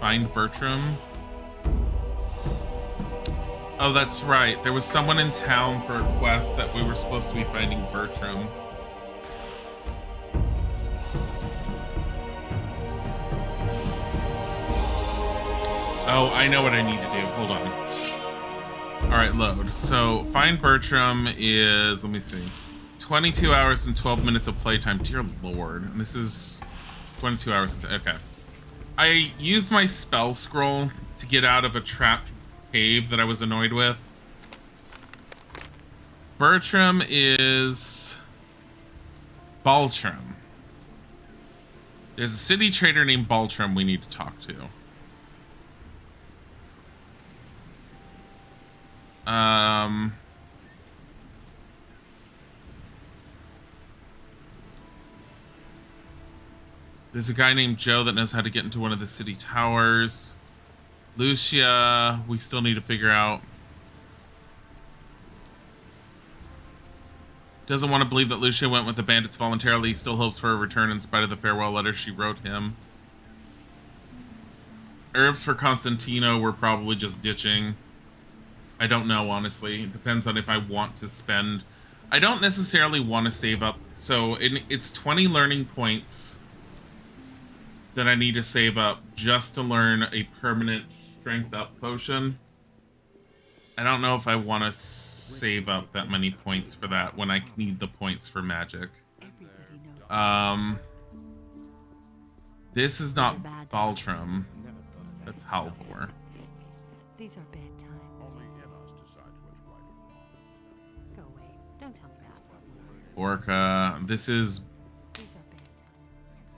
Find Bertram. Oh, that's right. There was someone in town for a quest that we were supposed to be finding Bertram. Oh, I know what I need to do. Hold on. All right, load. So find Bertram is, let me see, 22 hours and 12 minutes of playtime. Dear Lord. And this is 22 hours. Okay. I used my spell scroll to get out of a trapped cave that I was annoyed with. Bertram is Baltram. There's a city trader named Baltram we need to talk to. There's a guy named Joe that knows how to get into one of the city towers. Lucia, we still need to figure out. Doesn't want to believe that Lucia went with the bandits voluntarily. Still hopes for a return in spite of the farewell letter she wrote him. Herbs for Constantino we're probably just ditching. I don't know, honestly. It depends on if I want to spend. I don't necessarily want to save up. So it's 20 learning points that I need to save up just to learn a permanent strength up potion. I don't know if I want to save up that many points for that when I need the points for magic. This is not Baltram. That's Halvor. These are bad times. Go away. Don't tell me that. Orca. This is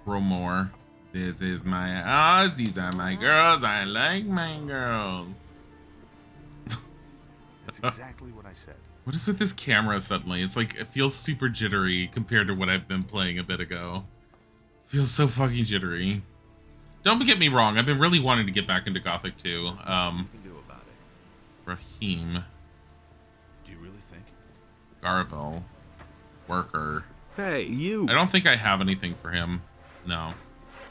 Romor. This is my these are my girls. I like my girls. That's exactly what I said. What is with this camera suddenly? It's like, it feels super jittery compared to what I've been playing a bit ago. It feels so fucking jittery. Don't get me wrong, I've been really wanting to get back into Gothic too. Raheem. Do you really think? Garville. Worker. Hey, you. I don't think I have anything for him. No.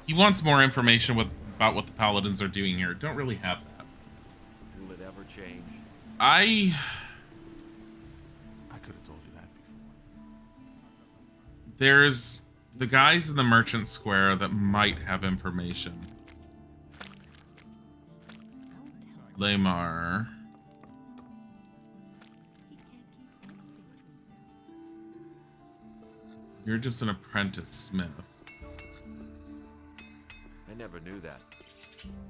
He wants more information about what the Paladins are doing here. Don't really have that. Will it ever change? I could have told you that before. There's the guys in the Merchant Square that might have information. Lamar. You're just an apprentice smith. I never knew that.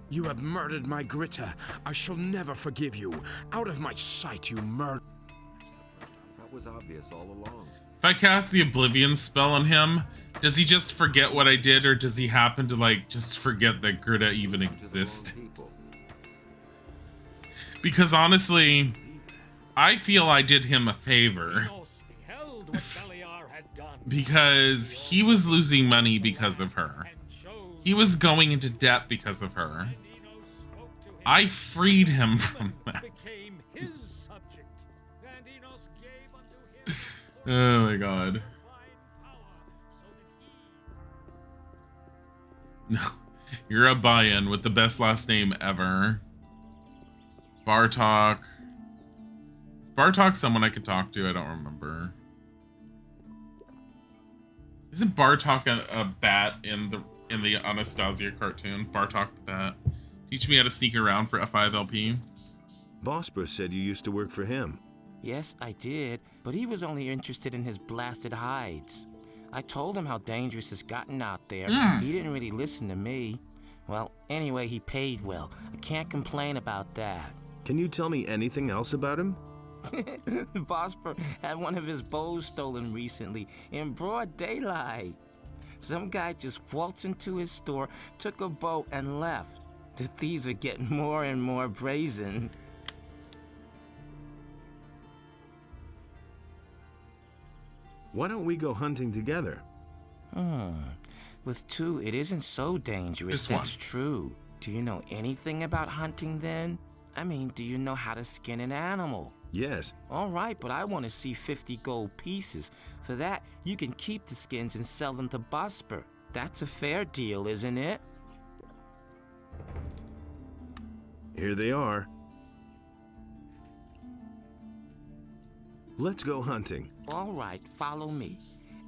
You have murdered my Gritta. I shall never forgive you. Out of my sight, you murder. That was obvious all along. If I cast the Oblivion spell on him, does he just forget what I did, or does he happen to, like, just forget that Gritta even exists? Because honestly, I feel I did him a favor. Because he was losing money because of her. He was going into debt because of her. I freed him from that. Oh my god. No. You're a buy-in with the best last name ever. Bartok. Is Bartok someone I could talk to? I don't remember. Isn't Bartok a bat in the Anastasia cartoon? Bartok the bat. Teach me how to sneak around for F5LP. Bosper said you used to work for him. Yes, I did, but he was only interested in his blasted hides. I told him how dangerous it's gotten out there. He didn't really listen to me. Well, anyway, he paid well. I can't complain about that. Can you tell me anything else about him? Vosper had one of his bows stolen recently in broad daylight. Some guy just waltzed into his store, took a bow, and left. The thieves are getting more and more brazen. Why don't we go hunting together? With two, it isn't so dangerous. That's true. Do you know anything about hunting then? I mean, do you know how to skin an animal? Yes. All right, but I want to see 50 gold pieces. For that, you can keep the skins and sell them to Bosper. That's a fair deal, isn't it? Here they are. Let's go hunting. All right, follow me.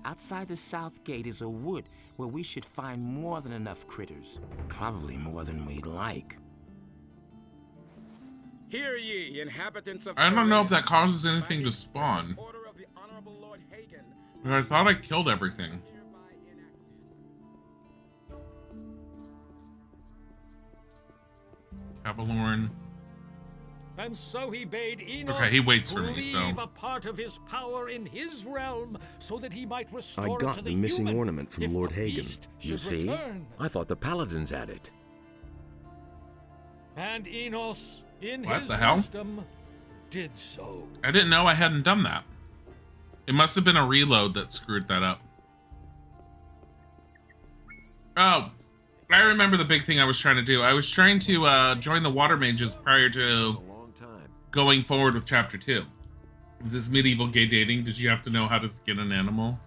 Outside the south gate is a wood where we should find more than enough critters. Probably more than we'd like. Hear ye, inhabitants of I don't know if that Paris. causes By anything the to spawn. order of the Honorable Lord Hagen, But I thought I killed everything. hereby enacted. Avalorn. And so he bade Enos Okay, he waits for to me, so- leave a part of his power in his realm so that he might restore I it to got the missing human ornament from if Lord the Hagen. beast You should see? return. I thought the paladins had it. And Enos, in What his the hell? wisdom, did so. I didn't know I hadn't done that. It must have been a reload that screwed that up. Oh, I remember the big thing I was trying to do. I was trying to join the water mages prior to A long time. going forward with chapter 2. Is this medieval gay dating? Did you have to know how to skin an animal?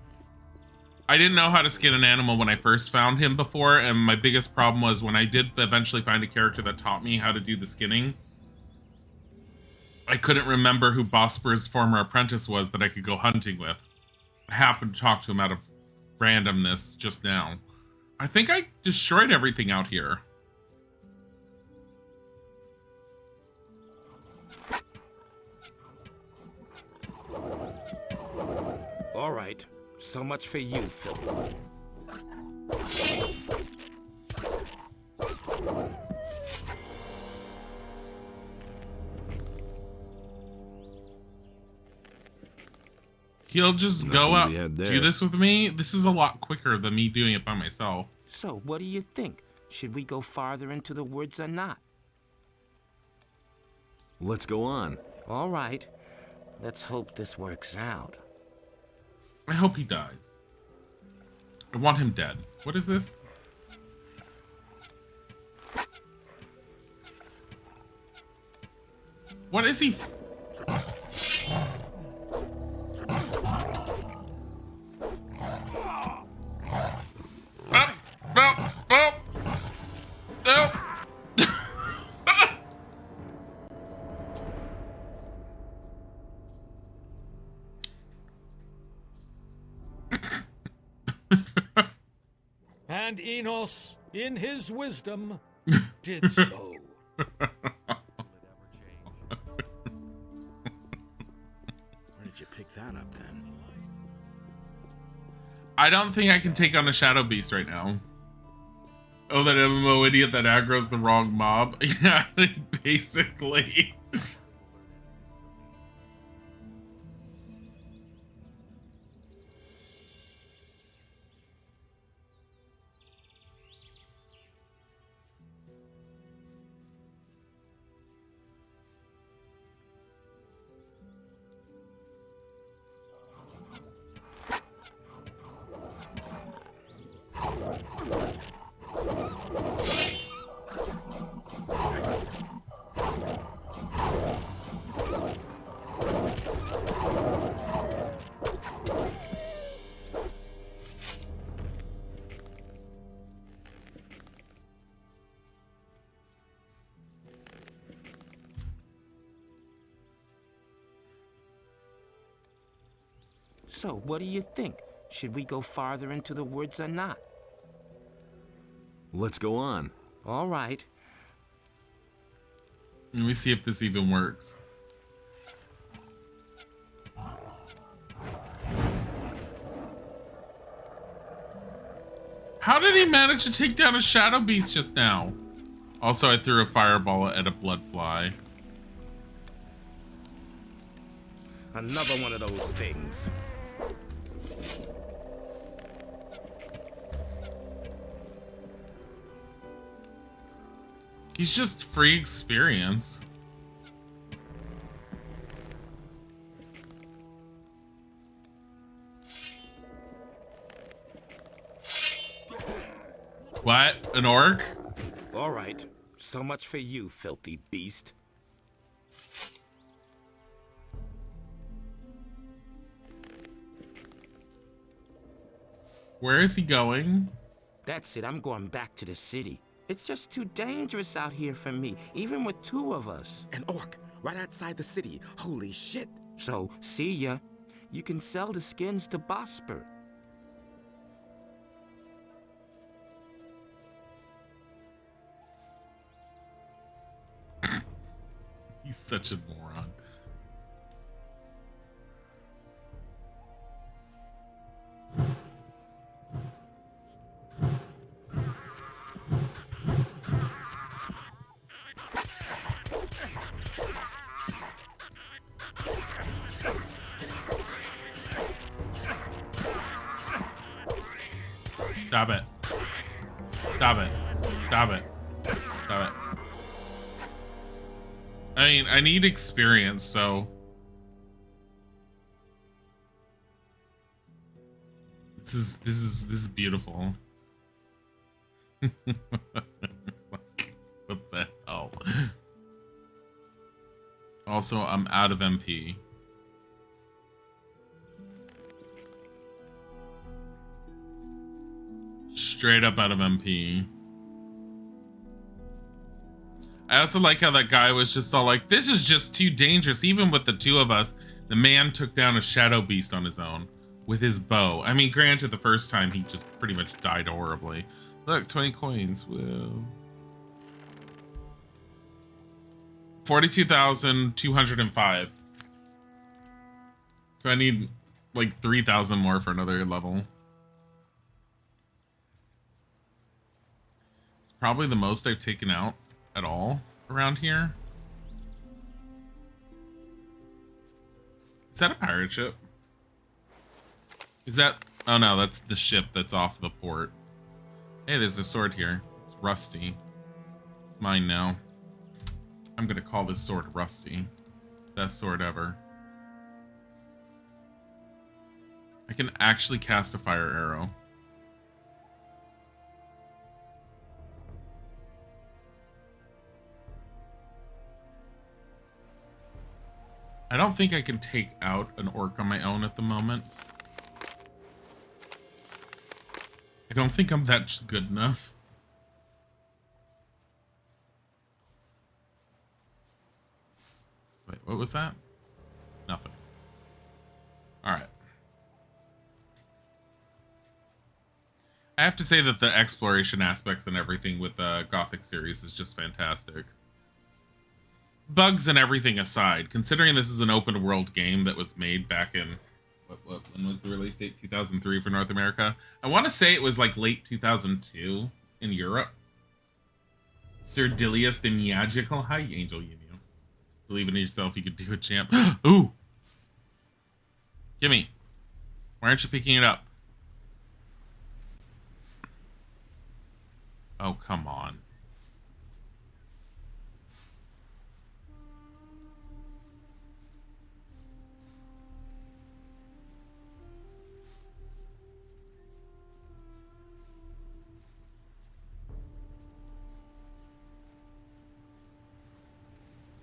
I didn't know how to skin an animal when I first found him before, and my biggest problem was when I did eventually find a character that taught me how to do the skinning, I couldn't remember who Bosper's former apprentice was that I could go hunting with. I happened to talk to him out of randomness just now. I think I destroyed everything out here. All right, so much for you, Phil. He'll just Nothing go to out, be had there. do this with me. This is a lot quicker than me doing it by myself. So, what do you think? Should we go farther into the woods or not? Let's go on. All right, let's hope this works out. I hope he dies. I want him dead. What is this? What is he? Ah, no, no, no. And Enos, in his wisdom, did so. Will it ever change? Where did you pick that up then? I don't think I can take on a shadow beast right now. Oh, that MMO idiot that aggro's the wrong mob. Yeah, basically. So, what do you think? Should we go farther into the woods or not? Let's go on. All right. Let me see if this even works. How did he manage to take down a shadow beast just now? Also, I threw a fireball at a blood fly. Another one of those things. He's just free experience. What? An orc? All right, so much for you, filthy beast. Where is he going? That's it, I'm going back to the city. It's just too dangerous out here for me, even with 2 of us. An orc, right outside the city. Holy shit. So, see ya. You can sell the skins to Bosper. He's such a moron. Stop it. Stop it. Stop it. Stop it. I mean, I need experience, so... This is beautiful. What the hell? Also, I'm out of MP. Straight up out of MP. I also like how that guy was just all like, this is just too dangerous. Even with the 2 of us, the man took down a shadow beast on his own with his bow. I mean, granted, the first time he just pretty much died horribly. Look, 20 coins. Whoa. 42,205. So I need like 3,000 more for another level. It's probably the most I've taken out at all around here. Is that a pirate ship? Is that... Oh no, that's the ship that's off the port. Hey, there's a sword here. It's rusty. It's mine now. I'm gonna call this sword Rusty. Best sword ever. I can actually cast a fire arrow. I don't think I can take out an orc on my own at the moment. I don't think I'm that good enough. Wait, what was that? Nothing. All right. I have to say that the exploration aspects and everything with the Gothic series is just fantastic. Bugs and everything aside, considering this is an open world game that was made back in when was the release date? 2003 for North America. I want to say it was like late 2002 in Europe. Sir Dillius the Magical. Hi, Angel Emu. Believe in yourself, you could do it, champ. Ooh! Gimme. Why aren't you picking it up? Oh, come on.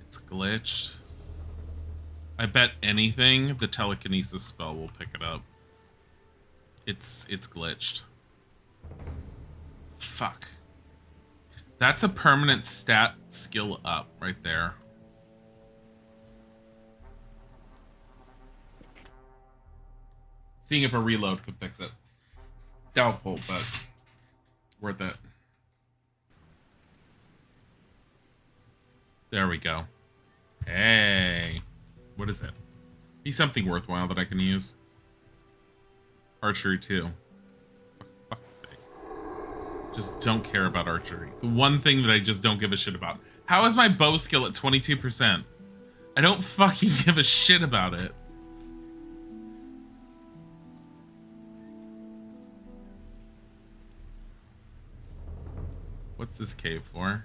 It's glitched. I bet anything the telekinesis spell will pick it up. It's glitched. Fuck. That's a permanent stat skill up right there. Seeing if a reload could fix it. Doubtful, but worth it. There we go. Hey. What is it? Be something worthwhile that I can use. Archery too. For fuck's sake. Just don't care about archery. The one thing that I just don't give a shit about. How is my bow skill at 22%? I don't fucking give a shit about it. What's this cave for?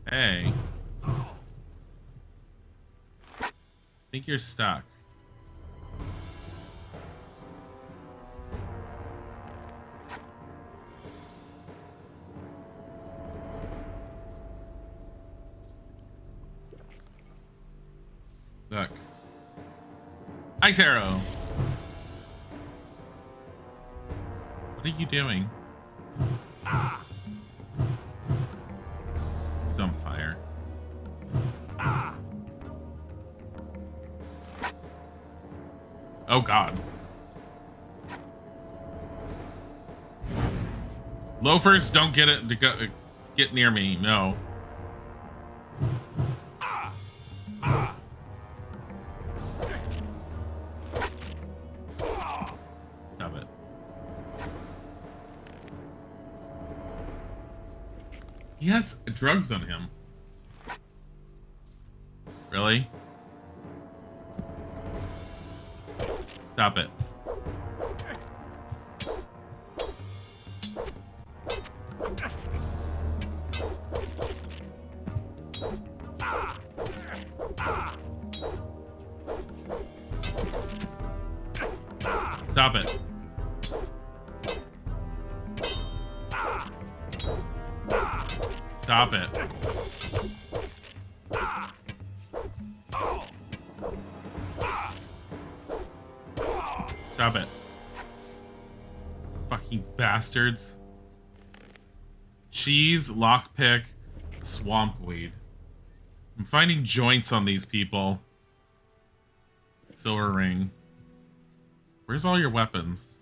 Hey. I think you're stuck. Look. Ice arrow. What are you doing? He's on fire. Oh God. Loafers, don't get it to go, get near me. No. Stop it. He has drugs on him. Really? Stop it. Stop it. Stop it. Stop it. Fucking bastards. Cheese, lockpick, swampweed. I'm finding joints on these people. Silver ring. Where's all your weapons?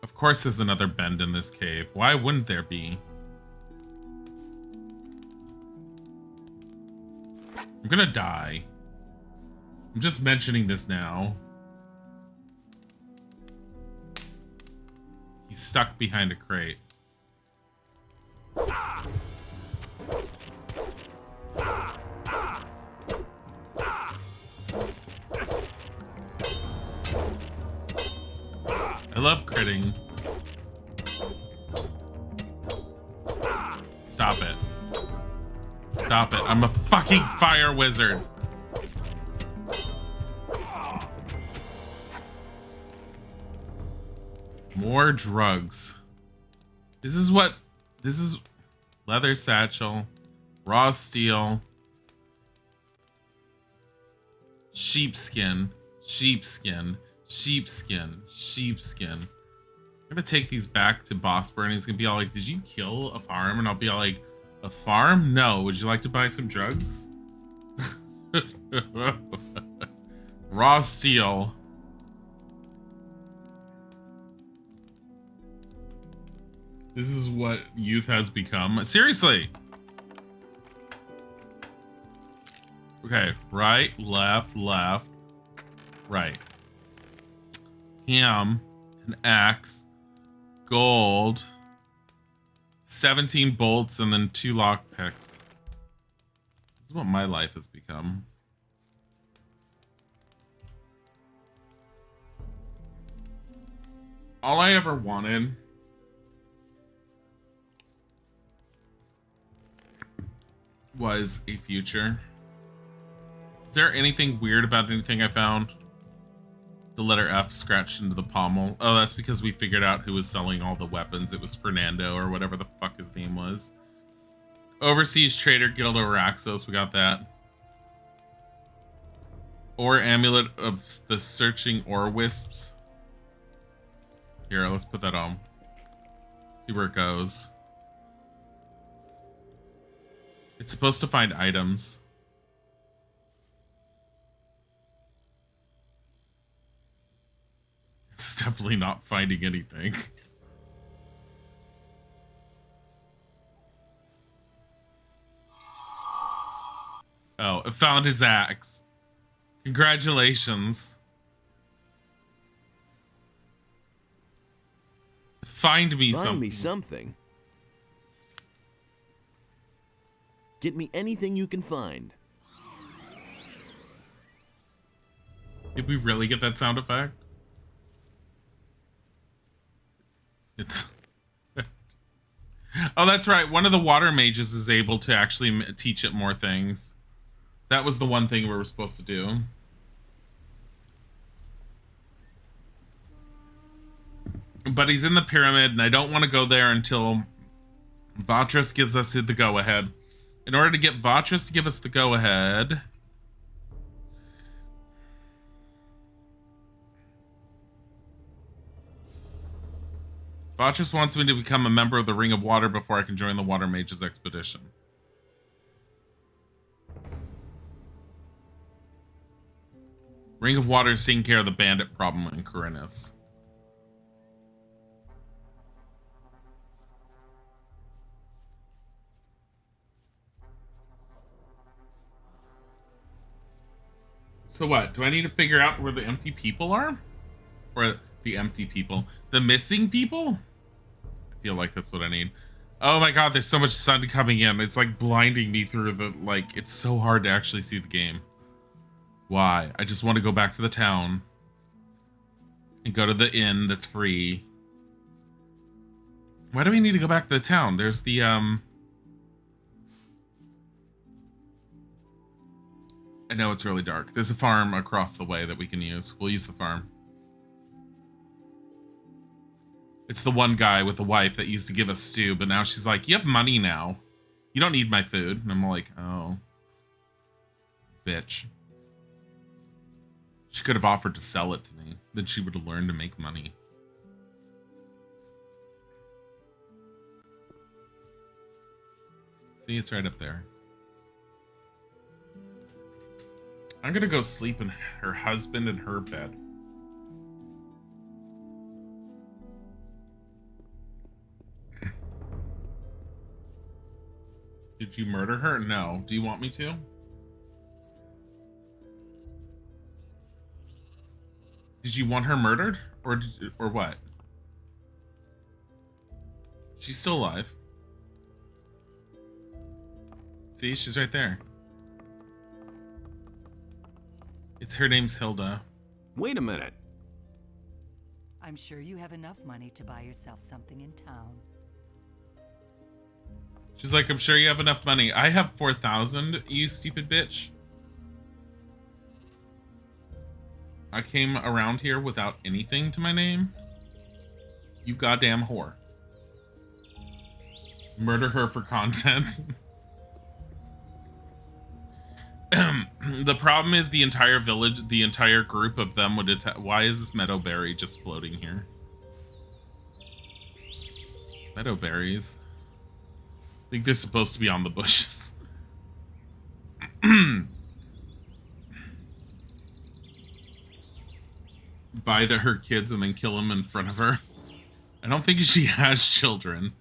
Of course there's another bend in this cave. Why wouldn't there be? I'm gonna die. I'm just mentioning this now. He's stuck behind a crate. I love critting. Stop it. Stop it. I'm a fucking fire wizard. More drugs. This is leather satchel, raw steel, sheepskin, sheepskin, sheepskin, sheepskin. I'm gonna take these back to Bossburn. He's gonna be all like, did you kill a farm? And I'll be all like, a farm? No. Would you like to buy some drugs? Raw steel. This is what youth has become. Seriously. Okay, right, left, left, right. Ham, an axe, gold, 17 bolts, and then 2 lockpicks. This is what my life has become. All I ever wanted was a future. Is there anything weird about anything I found? The letter F scratched into the pommel. Oh, that's because we figured out who was selling all the weapons. It was Fernando or whatever the fuck his name was. Overseas Trader Guild of Araxos. We got that. Or Amulet of the Searching Ore Wisps. Here, let's put that on. See where it goes. It's supposed to find items. It's definitely not finding anything. Oh, it found his axe. Congratulations. Find me something. Find me something. Get me anything you can find. Did we really get that sound effect? It's oh, that's right. One of the water mages is able to actually teach it more things. That was the one thing we were supposed to do. But he's in the pyramid, and I don't want to go there until Vatras gives us the go-ahead. In order to get Vatras to give us the go-ahead, Vatras wants me to become a member of the Ring of Water before I can join the Water Mage's expedition. Ring of Water is taking care of the bandit problem in Corinus. So what? Do I need to figure out where the empty people are? Or the empty people? The missing people? I feel like that's what I need. Oh my god, there's so much sun coming in. It's like blinding me through the, like, it's so hard to actually see the game. Why? I just want to go back to the town. And go to the inn that's free. Why do we need to go back to the town? There's the, I know it's really dark. There's a farm across the way that we can use. We'll use the farm. It's the one guy with the wife that used to give us stew, but now she's like, you have money now. You don't need my food. And I'm like, oh. Bitch. She could have offered to sell it to me. Then she would have learned to make money. See, it's right up there. I'm gonna go sleep in her husband and her bed. Did you murder her? No. Do you want me to? Did you want her murdered? Or what? She's still alive. See, she's right there. Her name's Hilda. Wait a minute. I'm sure you have enough money to buy yourself something in town. She's like, I'm sure you have enough money. I have 4,000, you stupid bitch. I came around here without anything to my name. You goddamn whore. Murder her for content. The problem is the entire village, the entire group of them would attack. Why is this meadowberry just floating here? Meadowberries. I think they're supposed to be on the bushes. Buy her kids and then kill them in front of her. I don't think she has children.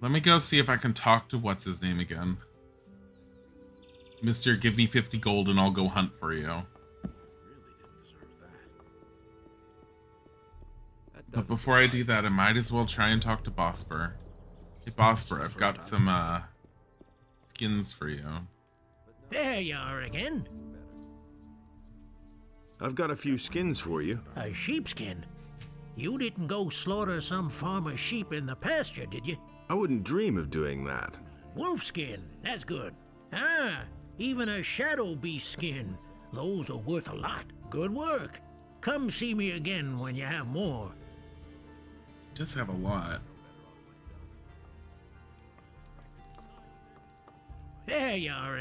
Let me go see if I can talk to what's his name again. Mister, give me 50 gold and I'll go hunt for you. But before I do that, I might as well try and talk to Bosper. Hey Bosper, I've got some skins for you. There you are again. I've got a few skins for you. A sheepskin? You didn't go slaughter some farmer's sheep in the pasture, did you? I wouldn't dream of doing that. Wolfskin, that's good. Ah, even a shadow beast skin. Those are worth a lot. Good work. Come see me again when you have more. Just have a lot. There you are.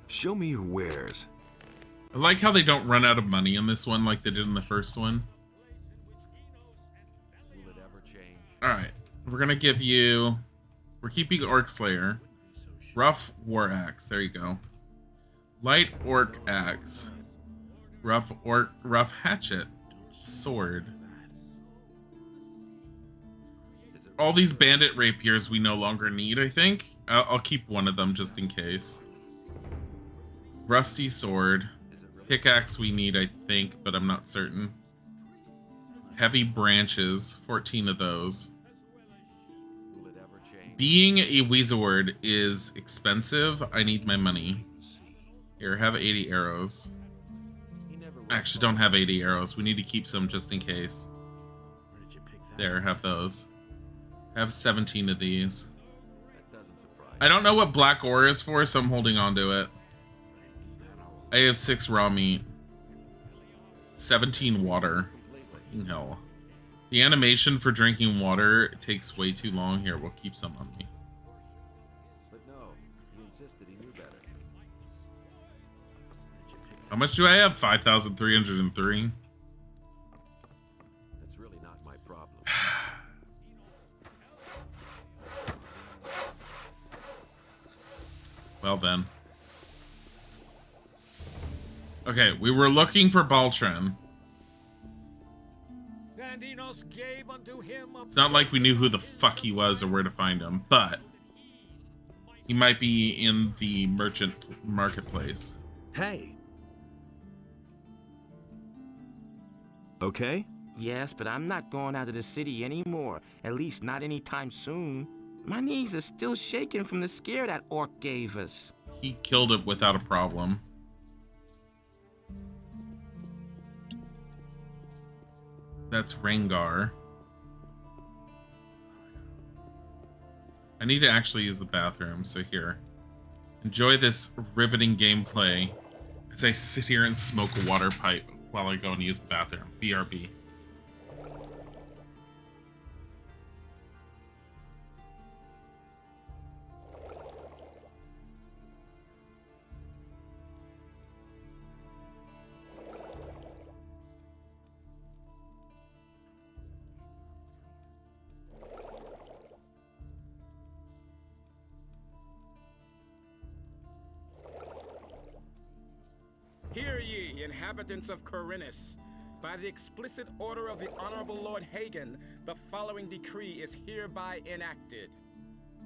Show me your wares. I like how they don't run out of money in this one like they did in the first one. Alright, we're gonna give you... We're keeping Orc Slayer. Rough War Axe, there you go. Light Orc Axe. Rough Hatchet. Sword. All these bandit rapiers we no longer need, I think. I'll keep one of them just in case. Rusty Sword. Pickaxe we need, I think, but I'm not certain. Heavy branches, 14 of those. Being a wizard is expensive. I need my money. Here, have 80 arrows. I actually don't have 80 arrows. We need to keep some just in case. There, have those. Have 17 of these. I don't know what black ore is for, so I'm holding on to it. I have 6 raw meat. 17 water. Fucking hell. The animation for drinking water takes way too long. Here, we'll keep some on me. But no, he insisted he knew better. How much do I have? 5,303. That's really not my problem. Well then. Okay, we were looking for Baltrin. And Enos gave unto him a It's not like we knew who the fuck he was or where to find him, but he might be in the merchant marketplace. Hey. Okay? Yes, but I'm not going out of the city anymore. At least not anytime soon. My knees are still shaking from the scare that orc gave us. He killed it without a problem. That's Rengar. I need to actually use the bathroom, so here. Enjoy this riveting gameplay as I sit here and smoke a water pipe while I go and use the bathroom. BRB. Hear ye, inhabitants of Corinus. By the explicit order of the Honorable Lord Hagen, the following decree is hereby enacted.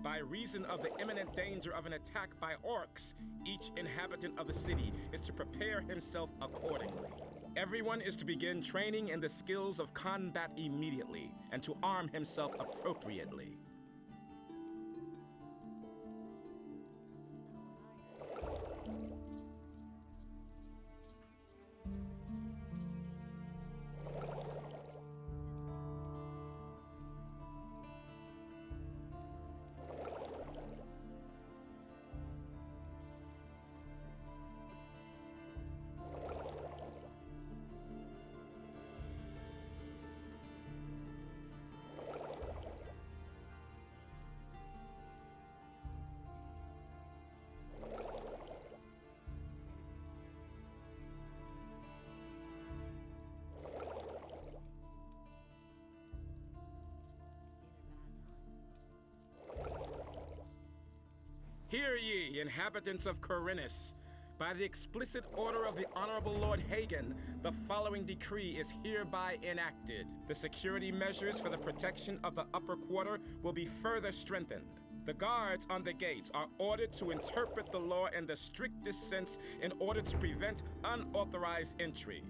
By reason of the imminent danger of an attack by orcs, each inhabitant of the city is to prepare himself accordingly. Everyone is to begin training in the skills of combat immediately, and to arm himself appropriately. Hear ye, inhabitants of Corinus. By the explicit order of the Honorable Lord Hagen, the following decree is hereby enacted. The security measures for the protection of the upper quarter will be further strengthened. The guards on the gates are ordered to interpret the law in the strictest sense in order to prevent unauthorized entry.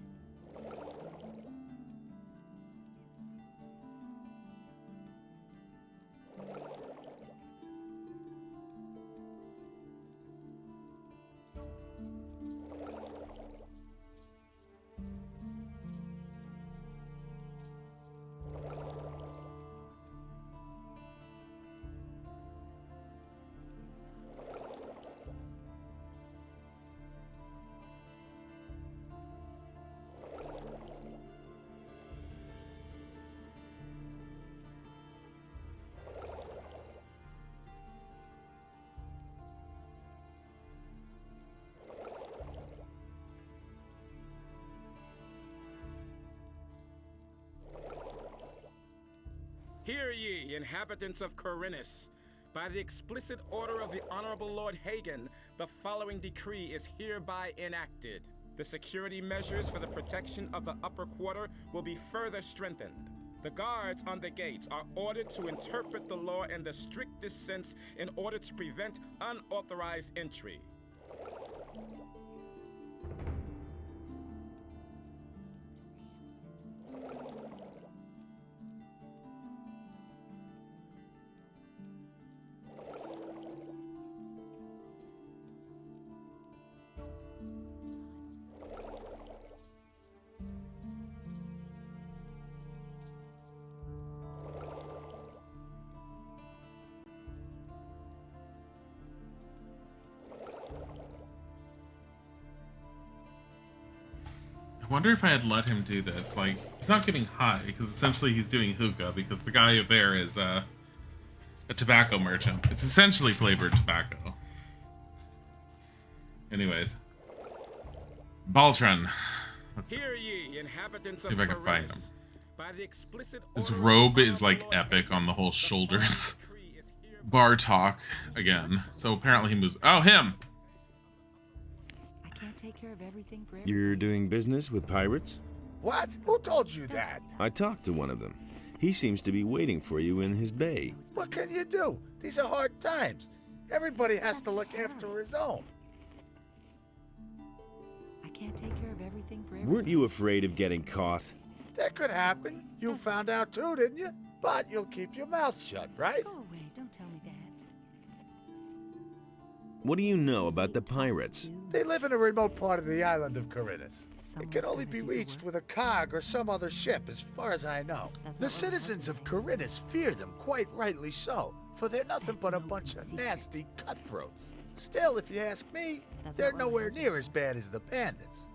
Hear ye, inhabitants of Corinus. By the explicit order of the Honorable Lord Hagen, the following decree is hereby enacted. The security measures for the protection of the upper quarter will be further strengthened. The guards on the gates are ordered to interpret the law in the strictest sense in order to prevent unauthorized entry. I wonder if I had let him do this. Like, he's not getting high, because essentially he's doing hookah, because the guy over there is a tobacco merchant. It's essentially flavored tobacco. Anyways. Baltron. Hear ye, inhabitants see if I can find him. Corinthus. By the explicit His order of robe the is like honorable Lord epic on the whole Hagen, shoulders. the following decree is hereby Bar talk again. So apparently he moves. Oh, him! I can't take care of everything for You're doing business with pirates? What? Who told you that? I talked to one of them. He seems to be waiting for you in his bay. What can you do? These are hard times. Everybody has to look after his own. I can't take care of everything for Weren't you afraid of getting caught? That could happen. You found out too, didn't you? But you'll keep your mouth shut, right? Go away, don't tell me that. What do you know about the pirates? They live in a remote part of the island of Corinthus. It Someone's can only gotta be do the reached work. with a cog or some other ship, as far as I know. That's The not what my citizens of husband Corinthus fear them, quite rightly so, for they're nothing That's but a an open bunch of secret. nasty cutthroats. Still, if you ask me, That's they're not what my nowhere husband near as bad as the bandits.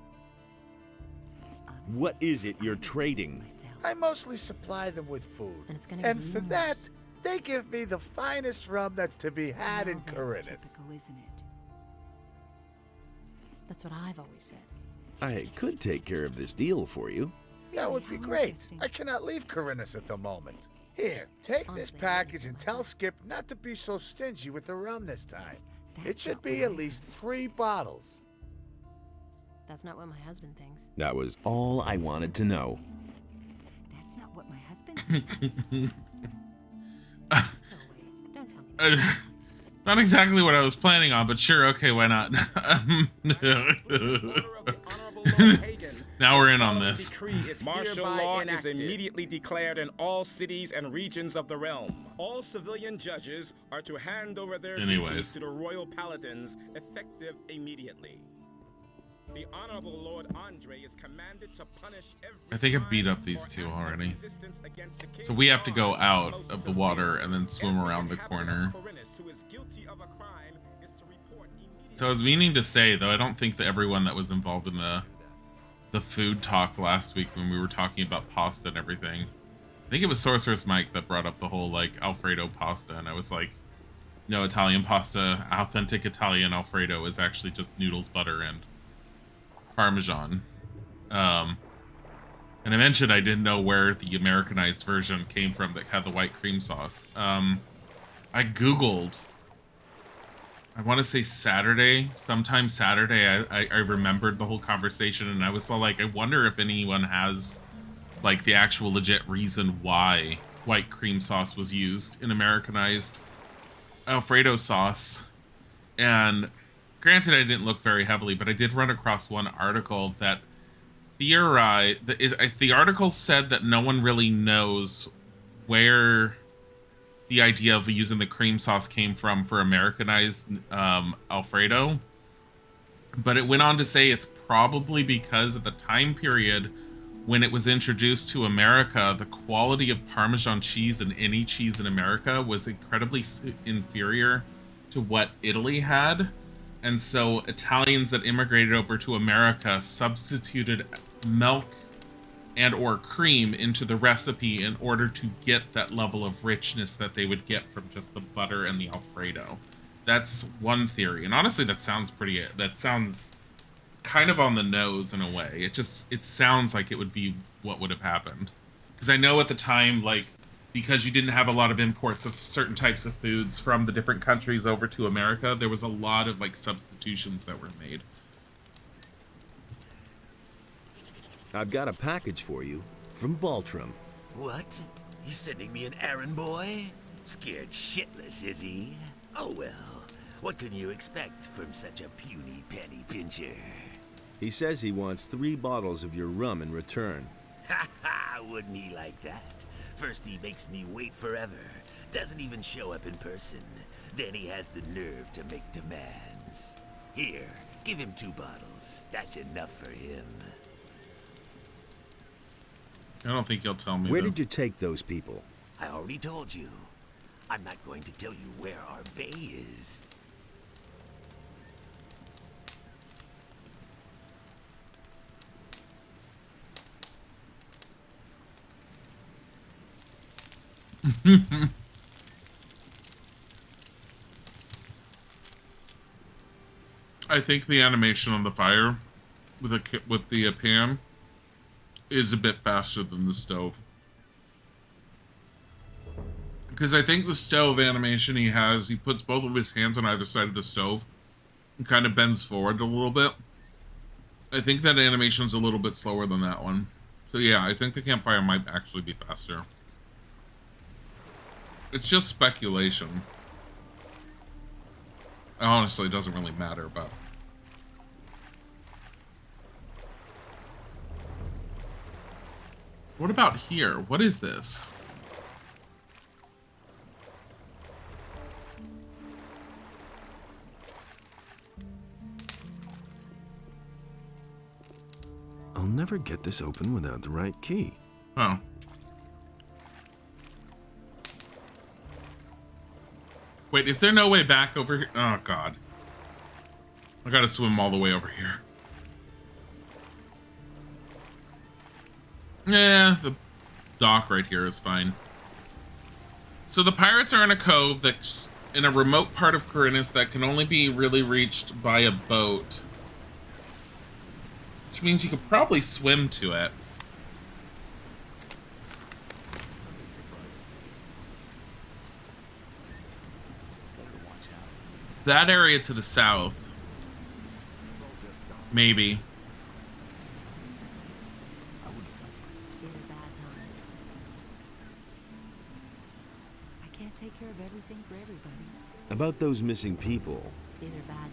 Honestly, What is it you're I trading? myself. I mostly supply them with food. And it's gonna And give for you that, worse. they give me the finest rum that's to be had in Now that's Corinthus. typical, isn't it? That's what I've always said. I could take care of this deal for you. That would be How great. interesting. I cannot leave Corinthus at the moment. Here, take this Honestly, I package really and do tell myself. Skip not to be so stingy with the rum this time. It That's should not be what at my least husband- 3 bottles. That's not what my husband thinks. That was all I wanted to know. That's not what my husband thinks. Go away. Don't tell me. It's not exactly what I was planning on, but sure, okay, why not? By the explicit order of the honorable Lord Hagen, Now we're in the on following this. decree is martial law is immediately declared in all cities and regions of the realm. All civilian judges are to hand over their Anyways. duties to the royal paladins, effective immediately. The honorable Lord Andre is commanded to punish every I think I crime beat up these or two act of already. resistance against the So king's we have to go guards out most of the water severely. and then swim Every around the inhabitant corner. of Corinthus who is guilty of a crime is to report immediately. So I was meaning to say, though, I don't think that everyone that was involved in the food talk last week when we were talking about pasta and everything. I think it was Sorceress Mike that brought up the whole, like, Alfredo pasta, and I was like, no, Italian pasta, authentic Italian Alfredo is actually just noodles, butter, and Parmesan. And I mentioned I didn't know where the Americanized version came from that had the white cream sauce. I Googled, I want to say Saturday, sometime Saturday, I remembered the whole conversation, and I was all like, I wonder if anyone has, like, the actual legit reason why white cream sauce was used in Americanized Alfredo sauce. And granted, I didn't look very heavily, but I did run across one article that the article said that no one really knows where the idea of using the cream sauce came from for Americanized Alfredo. But it went on to say it's probably because at the time period when it was introduced to America, the quality of Parmesan cheese and any cheese in America was incredibly inferior to what Italy had. And so Italians that immigrated over to America substituted milk and or cream into the recipe in order to get that level of richness that they would get from just the butter and the Alfredo. That's one theory. And honestly, that sounds kind of on the nose in a way. It sounds like it would be what would have happened. Because I know at the time, like, because you didn't have a lot of imports of certain types of foods from the different countries over to America, there was a lot of, like, substitutions that were made. I've got a package for you from Baltram. What? He's sending me an errand boy? Scared shitless, is he? Oh well, what can you expect from such a puny penny pincher? He says he wants 3 bottles of your rum in return. Ha ha, wouldn't he like that? First he makes me wait forever, doesn't even show up in person. Then he has the nerve to make demands. Here, give him 2 bottles. That's enough for him. I don't think you'll tell me Where this. did you take those people? I already told you. I'm not going to tell you where our bay is. I think the animation on the fire with the pan is a bit faster than the stove. Because I think the stove animation he puts both of his hands on either side of the stove and kind of bends forward a little bit. I think that animation's a little bit slower than that one. So yeah, I think the campfire might actually be faster. It's just speculation. Honestly, it doesn't really matter, but... What about here? What is this? I'll never get this open without the right key. Oh. Wait, is there no way back over here? Oh, God. I gotta swim all the way over here. Yeah, the dock right here is fine. So the pirates are in a cove that's in a remote part of Corinus that can only be really reached by a boat. Which means you could probably swim to it. That area to the south. Maybe. I can't take care of everything for everybody. About those missing people. These are bad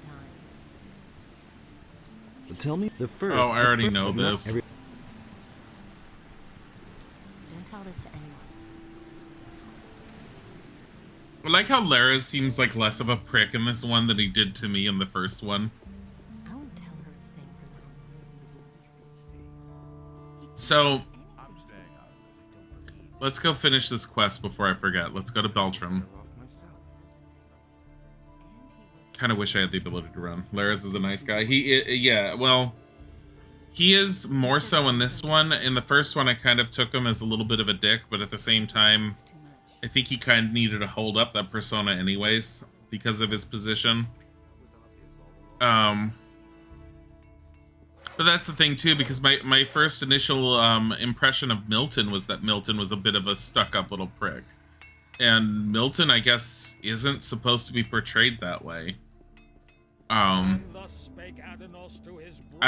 times. Tell me the first. Oh, I already know this. Don't tell this to anyone. I like how Lara seems like less of a prick in this one than he did to me in the first one. I won't tell her a thing for now. So, let's go finish this quest before I forget. Let's go to Beltram. Kind of wish I had the ability to run. Laris is a nice guy. Yeah, well, he is more so in this one. In the first one, I kind of took him as a little bit of a dick, but at the same time, I think he kind of needed to hold up that persona anyways because of his position. But that's the thing too, because my first initial impression of Milton was that Milton was a bit of a stuck-up little prick. And Milton, I guess, isn't supposed to be portrayed that way. I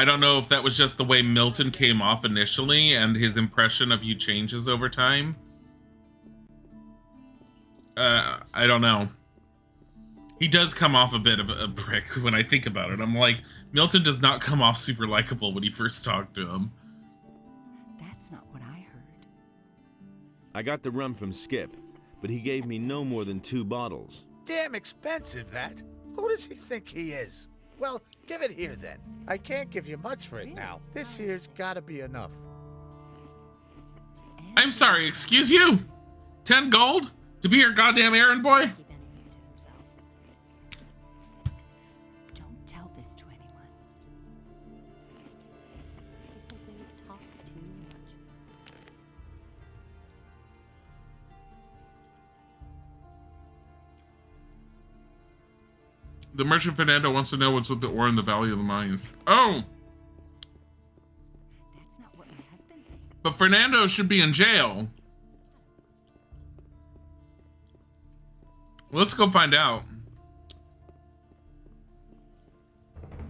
don't know if that was just the way Milton came off initially and his impression of you changes over time. I don't know. He does come off a bit of a prick when I think about it. I'm like, Milton does not come off super likable when you first talk to him. That's not what I heard. I got the rum from Skip, but he gave me no more than 2 bottles. Damn expensive, that. Who does he think he is? Well, give it here then. I can't give you much for it now. This here's gotta be enough. I'm sorry, excuse you? 10 gold? To be your goddamn errand boy? Don't tell this to anyone. He simply talks too much. The merchant Fernando wants to know what's with the ore in the Valley of the Mines. Oh! That's not what my husband thinks. But Fernando should be in jail. Let's go find out.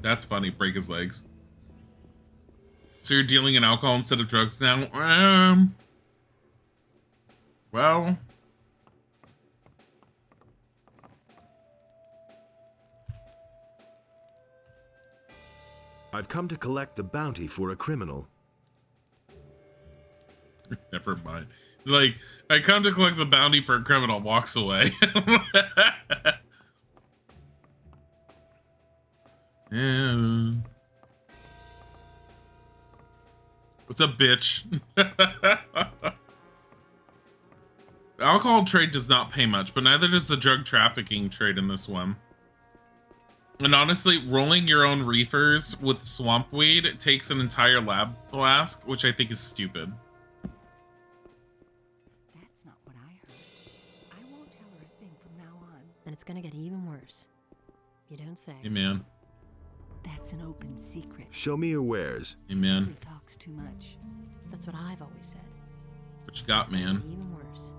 That's funny. Break his legs. So you're dealing in alcohol instead of drugs now? Well... I've come to collect the bounty for a criminal. Never mind. Like, I come to collect the bounty for a criminal, walks away. Yeah. What's up, bitch? Alcohol trade does not pay much, but neither does the drug trafficking trade in this one. And honestly, rolling your own reefers with swamp weed takes an entire lab flask, which I think is stupid. That's not what I heard. And it's gonna get even worse. You don't say. Hey, man. That's an open secret. Show me your wares. Hey, man. Secret talks too much. That's what I've always said. What you got, It's gonna man? get even worse.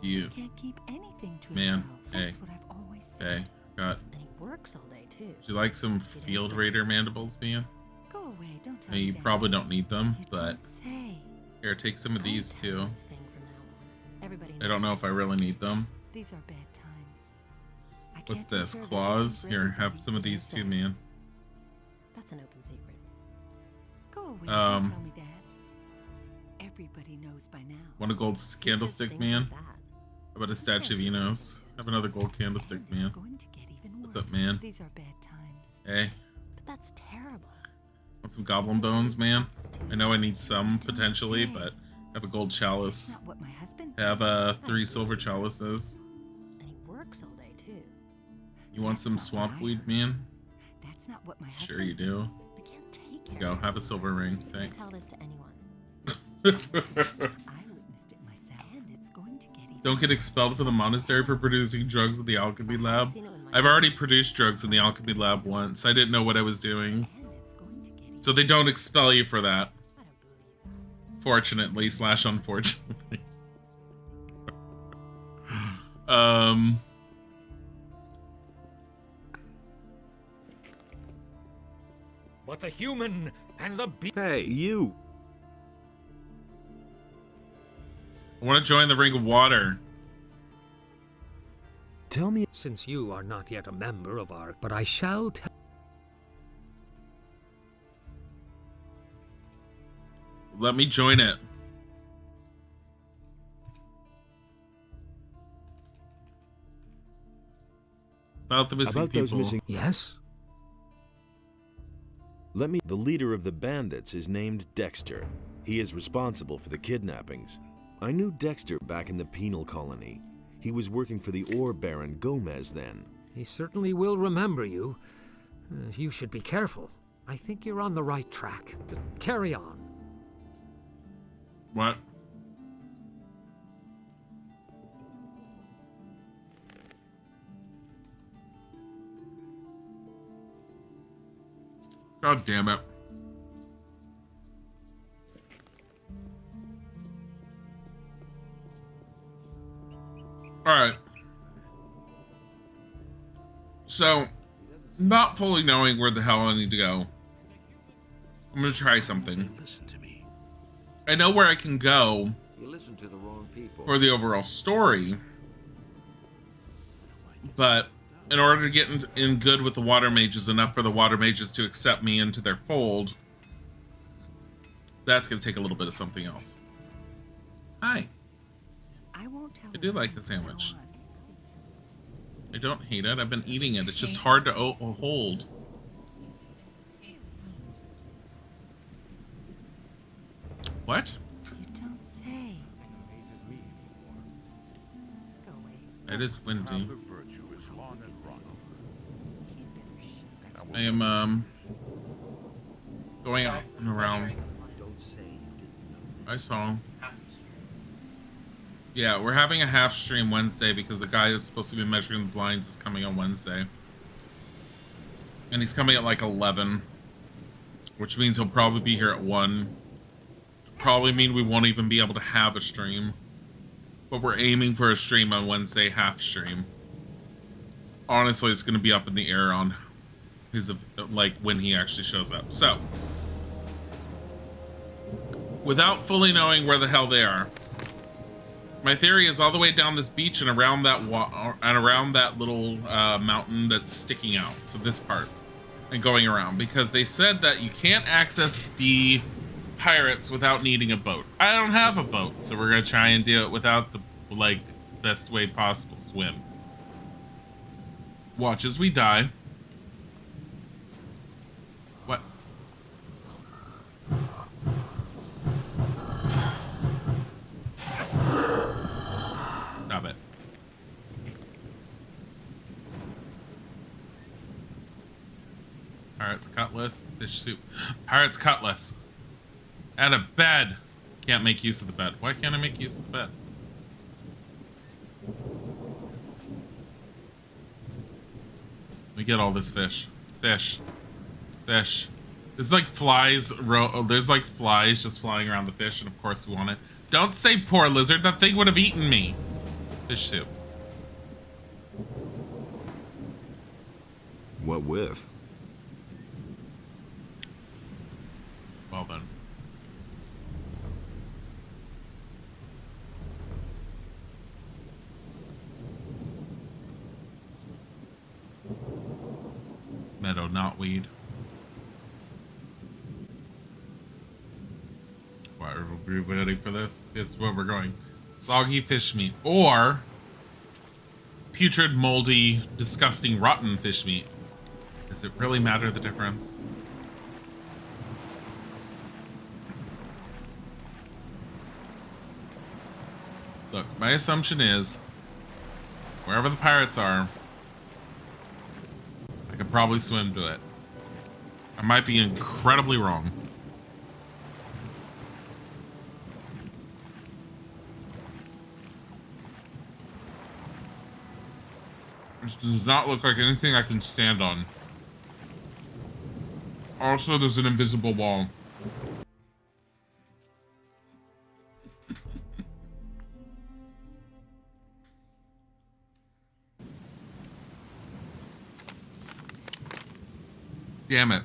You. Can't keep anything to Man, himself. hey. That's what I've always said. Hey, got. And he works all day too. Would you like some Field Raider mandibles, man? Go away, don't tell Hey, me you that. probably don't need them, You but don't say. here, take some of these too. Thing from now on. Everybody I don't know if I really need them. These are bad times. I What's can't this? take care of Claws? everything Here, for have everybody. some of these too, man. That's an open secret. Go away, don't tell me that. Everybody knows by now. Want a gold candlestick, things man? like that. How about a statue of Enos? Have another gold candlestick, man. What's up, man? These are bad times. Hey, But that's terrible. want some goblin bones, man? I know I need some potentially, but have a gold chalice. Not what my husband. Have 3 silver chalices. And he works all day too. You want some swamp weed, man? That's not what my husband. Sure you do. I can't take Here you care go. of Have a silver ring. Don't Thanks. tell this to anyone. I witnessed it myself, and it's going to get even. Don't get expelled from the monastery for producing drugs in the alchemy lab. I've already produced drugs in the alchemy lab once. I didn't know what I was doing. So they don't expel you for that. Fortunately / unfortunately. But the human and the beast. Hey, you. I want to join the Ring of Water. Tell me. Since you are not yet a member of our, but I shall tell. Let me join it. About the missing people. Yes. The leader of the bandits is named Dexter. He is responsible for the kidnappings. I knew Dexter back in the penal colony. He was working for the ore baron Gomez then. He certainly will remember you. You should be careful. I think you're on the right track. Just carry on. What? God damn it. Alright. So, not fully knowing where the hell I need to go, I'm gonna try something. Listen to me. I know where I can go You listen to the wrong people. for the overall story, but in order to get in good with the water mages, enough for the water mages to accept me into their fold, that's going to take a little bit of something else. Hi. I won't tell. I do like the sandwich. I don't hate it. I've been eating it. It's just hard to hold. What? You don't say. Go away. It is windy. Virtue is long and I am going out and around. Don't say you didn't know. I saw. Yeah, we're having a half stream Wednesday because the guy that's supposed to be measuring the blinds is coming on Wednesday. And he's coming at like 11. Which means he'll probably be here at 1. Probably mean we won't even be able to have a stream. But we're aiming for a stream on Wednesday, half stream. Honestly, it's going to be up in the air on his, like, when he actually shows up. So, without fully knowing where the hell they are, my theory is all the way down this beach and around that little mountain that's sticking out. So this part, and going around, because they said that you can't access the pirates without needing a boat. I don't have a boat, so we're gonna try and do it without the best way possible, swim. Watch as we die. What? Stop it. Pirate's cutlass, fish soup. Pirate's cutlass. And a bed. Can't make use of the bed. Why can't I make use of the bed? We get all this fish. Fish. Fish. There's like flies. There's like flies just flying around the fish, and of course we want it. Don't say poor lizard. That thing would have eaten me. Fish soup. What with? Well then. Meadow knotweed. Why are we waiting for this? Here's where we're going. Soggy fish meat or putrid, moldy, disgusting, rotten fish meat. Does it really matter the difference? Look, my assumption is wherever the pirates are, I could probably swim to it. I might be incredibly wrong. This does not look like anything I can stand on. Also, there's an invisible wall. Damn it.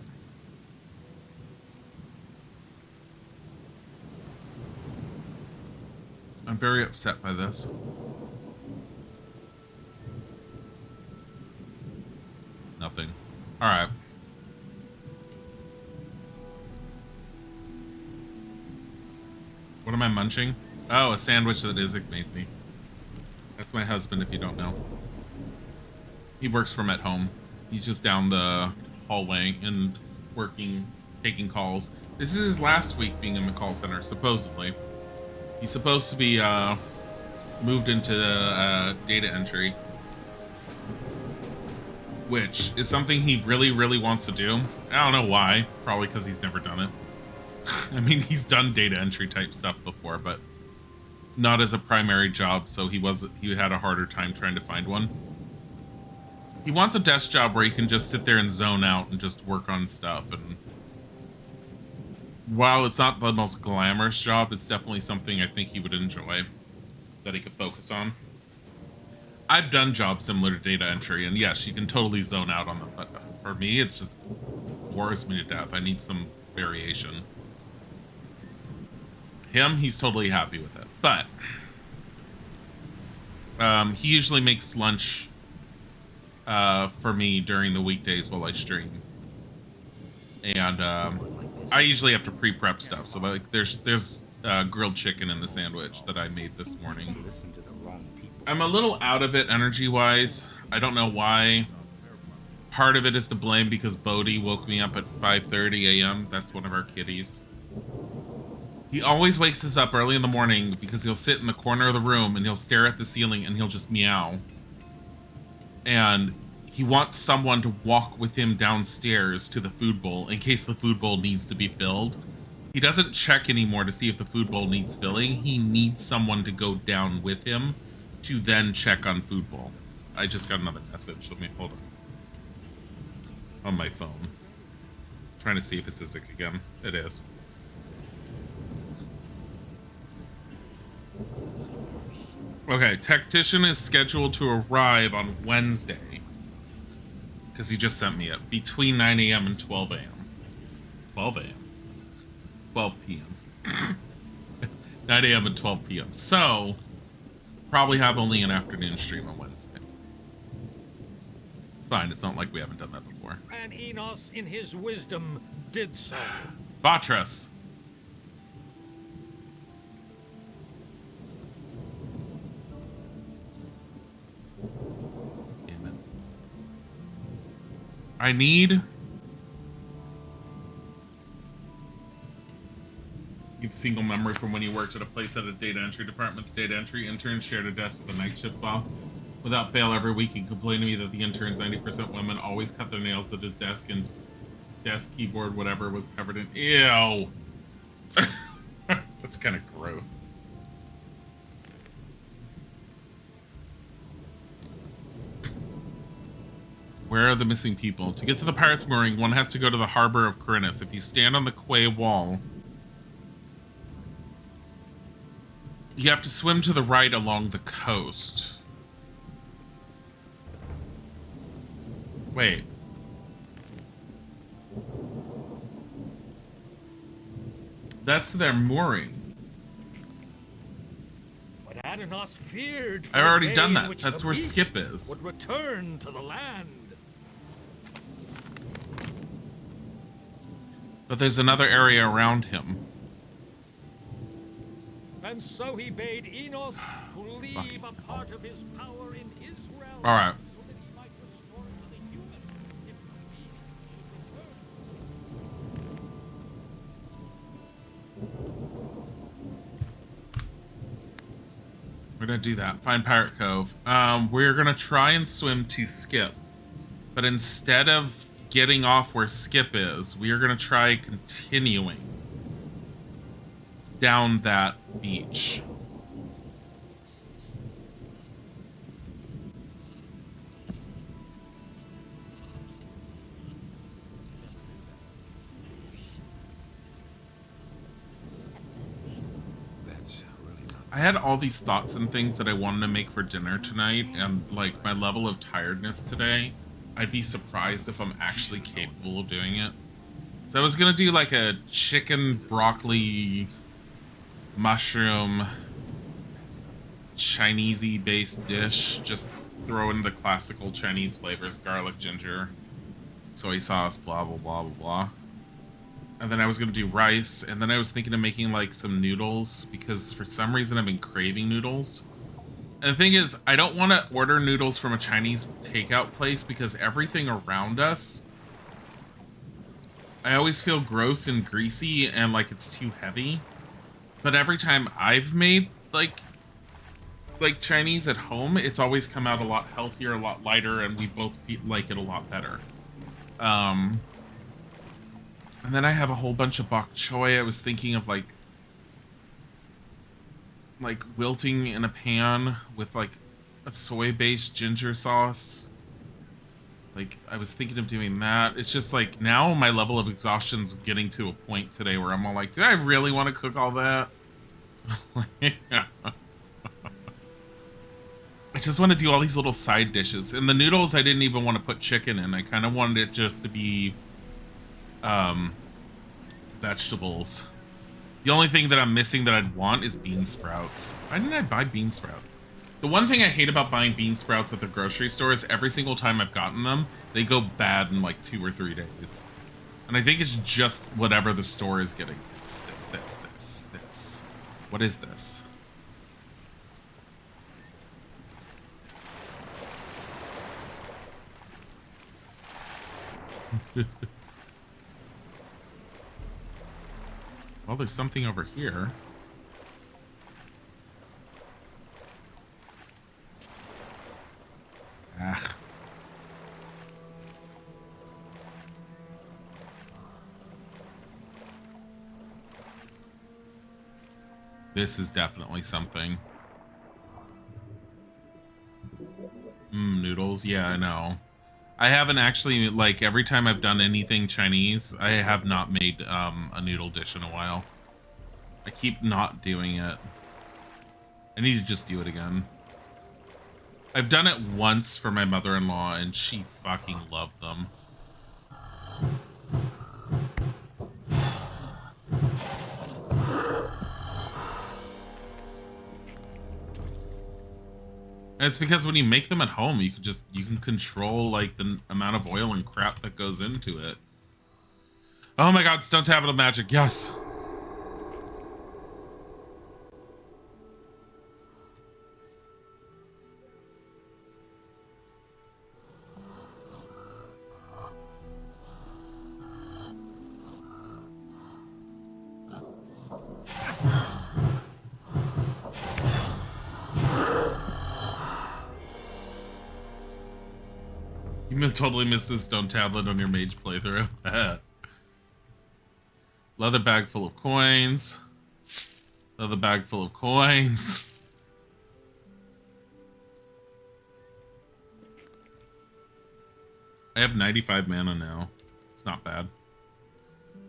I'm very upset by this. Nothing. All right. What am I munching? Oh, a sandwich that Isaac made me. That's my husband, if you don't know. He works from at home. He's just down the hallway and working, taking calls. This is his last week being in the call center, supposedly. He's supposed to be moved into data entry, which is something he really, really wants to do. I don't know why. Probably because he's never done it. I mean, he's done data entry type stuff before, but not as a primary job, so he had a harder time trying to find one. He wants a desk job where he can just sit there and zone out and just work on stuff. And while it's not the most glamorous job, it's definitely something I think he would enjoy, that he could focus on. I've done jobs similar to data entry, and yes, you can totally zone out on them, but for me, it's just bores me to death. I need some variation. Him, he's totally happy with it, but he usually makes lunch for me during the weekdays while I stream, and I usually have to pre-prep stuff. So like, there's grilled chicken in the sandwich that I made this morning. I'm a little out of it energy-wise. I don't know why. Part of it is to blame because Bodhi woke me up at 5:30 a.m. That's one of our kitties. He always wakes us up early in the morning because he'll sit in the corner of the room and he'll stare at the ceiling and he'll just meow. And he wants someone to walk with him downstairs to the food bowl in case the food bowl needs to be filled. He doesn't check anymore to see if the food bowl needs filling. He needs someone to go down with him to then check on food bowl. I just got another message. Let me hold on my phone. Trying to see if it's Isaac again. It is. Okay, tactician is scheduled to arrive on Wednesday. Because he just sent me it. Between 9 a.m. and 12 a.m. 12 a.m. 12 p.m. 9 a.m. and 12 p.m. So, probably have only an afternoon stream on Wednesday. It's fine, it's not like we haven't done that before. And Enos, in his wisdom, did so. Vatras. Damn it. I need... Give single memory from when you worked at a place at a data entry department. The data entry intern shared a desk with a night shift boss. Without fail, every week he complained to me that the interns, 90% women, always cut their nails at his desk and desk, keyboard, whatever, was covered in... Ew! That's kind of gross. Where are the missing people? To get to the pirate's mooring, one has to go to the harbor of Corinus. If you stand on the quay wall, you have to swim to the right along the coast. Wait. That's their mooring. But Adanos feared for I've already the day done in that. which That's the where beast Skip is. would return to the land. But there's another area around him. And so he bade Enos to leave a part of his power in his realm. All right. So that he might restore it to the human if the beast should return. We're gonna do that. Find Pirate Cove. We're gonna try and swim to Skip. But instead of getting off where Skip is, we are gonna try continuing down that beach. I had all these thoughts and things that I wanted to make for dinner tonight, and like my level of tiredness today, I'd be surprised if I'm actually capable of doing it. So I was gonna do like a chicken, broccoli, mushroom, Chinese-y based dish. Just throw in the classical Chinese flavors, garlic, ginger, soy sauce, blah, blah, blah, blah, blah. And then I was gonna do rice, and then I was thinking of making like some noodles, because for some reason I've been craving noodles. And the thing is, I don't want to order noodles from a Chinese takeout place because everything around us, I always feel gross and greasy and like it's too heavy. But every time I've made like Chinese at home, it's always come out a lot healthier, a lot lighter, and we both like it a lot better. And then I have a whole bunch of bok choy. I was thinking of like wilting in a pan with like a soy-based ginger sauce. Like I was thinking of doing that. It's just like now my level of exhaustion's getting to a point today where I'm all like, do I really want to cook all that? I just want to do all these little side dishes. And the noodles, I didn't even want to put chicken in. I kind of wanted it just to be vegetables. The only thing that I'm missing that I'd want is bean sprouts. Why didn't I buy bean sprouts? The one thing I hate about buying bean sprouts at the grocery store is every single time I've gotten them, they go bad in like 2 or 3 days. And I think it's just whatever the store is getting. This. What is this? Well, there's something over here. Ah. This is definitely something. Noodles. Yeah, I know. I haven't actually, like, every time I've done anything Chinese, I have not made a noodle dish in a while. I keep not doing it. I need to just do it again. I've done it once for my mother-in-law, and she fucking loved them. And it's because when you make them at home, you can control like the amount of oil and crap that goes into it. Oh my god, Stone Tablet of Magic, yes! You totally missed this stone tablet on your mage playthrough. Leather bag full of coins. Leather bag full of coins. I have 95 mana now. It's not bad.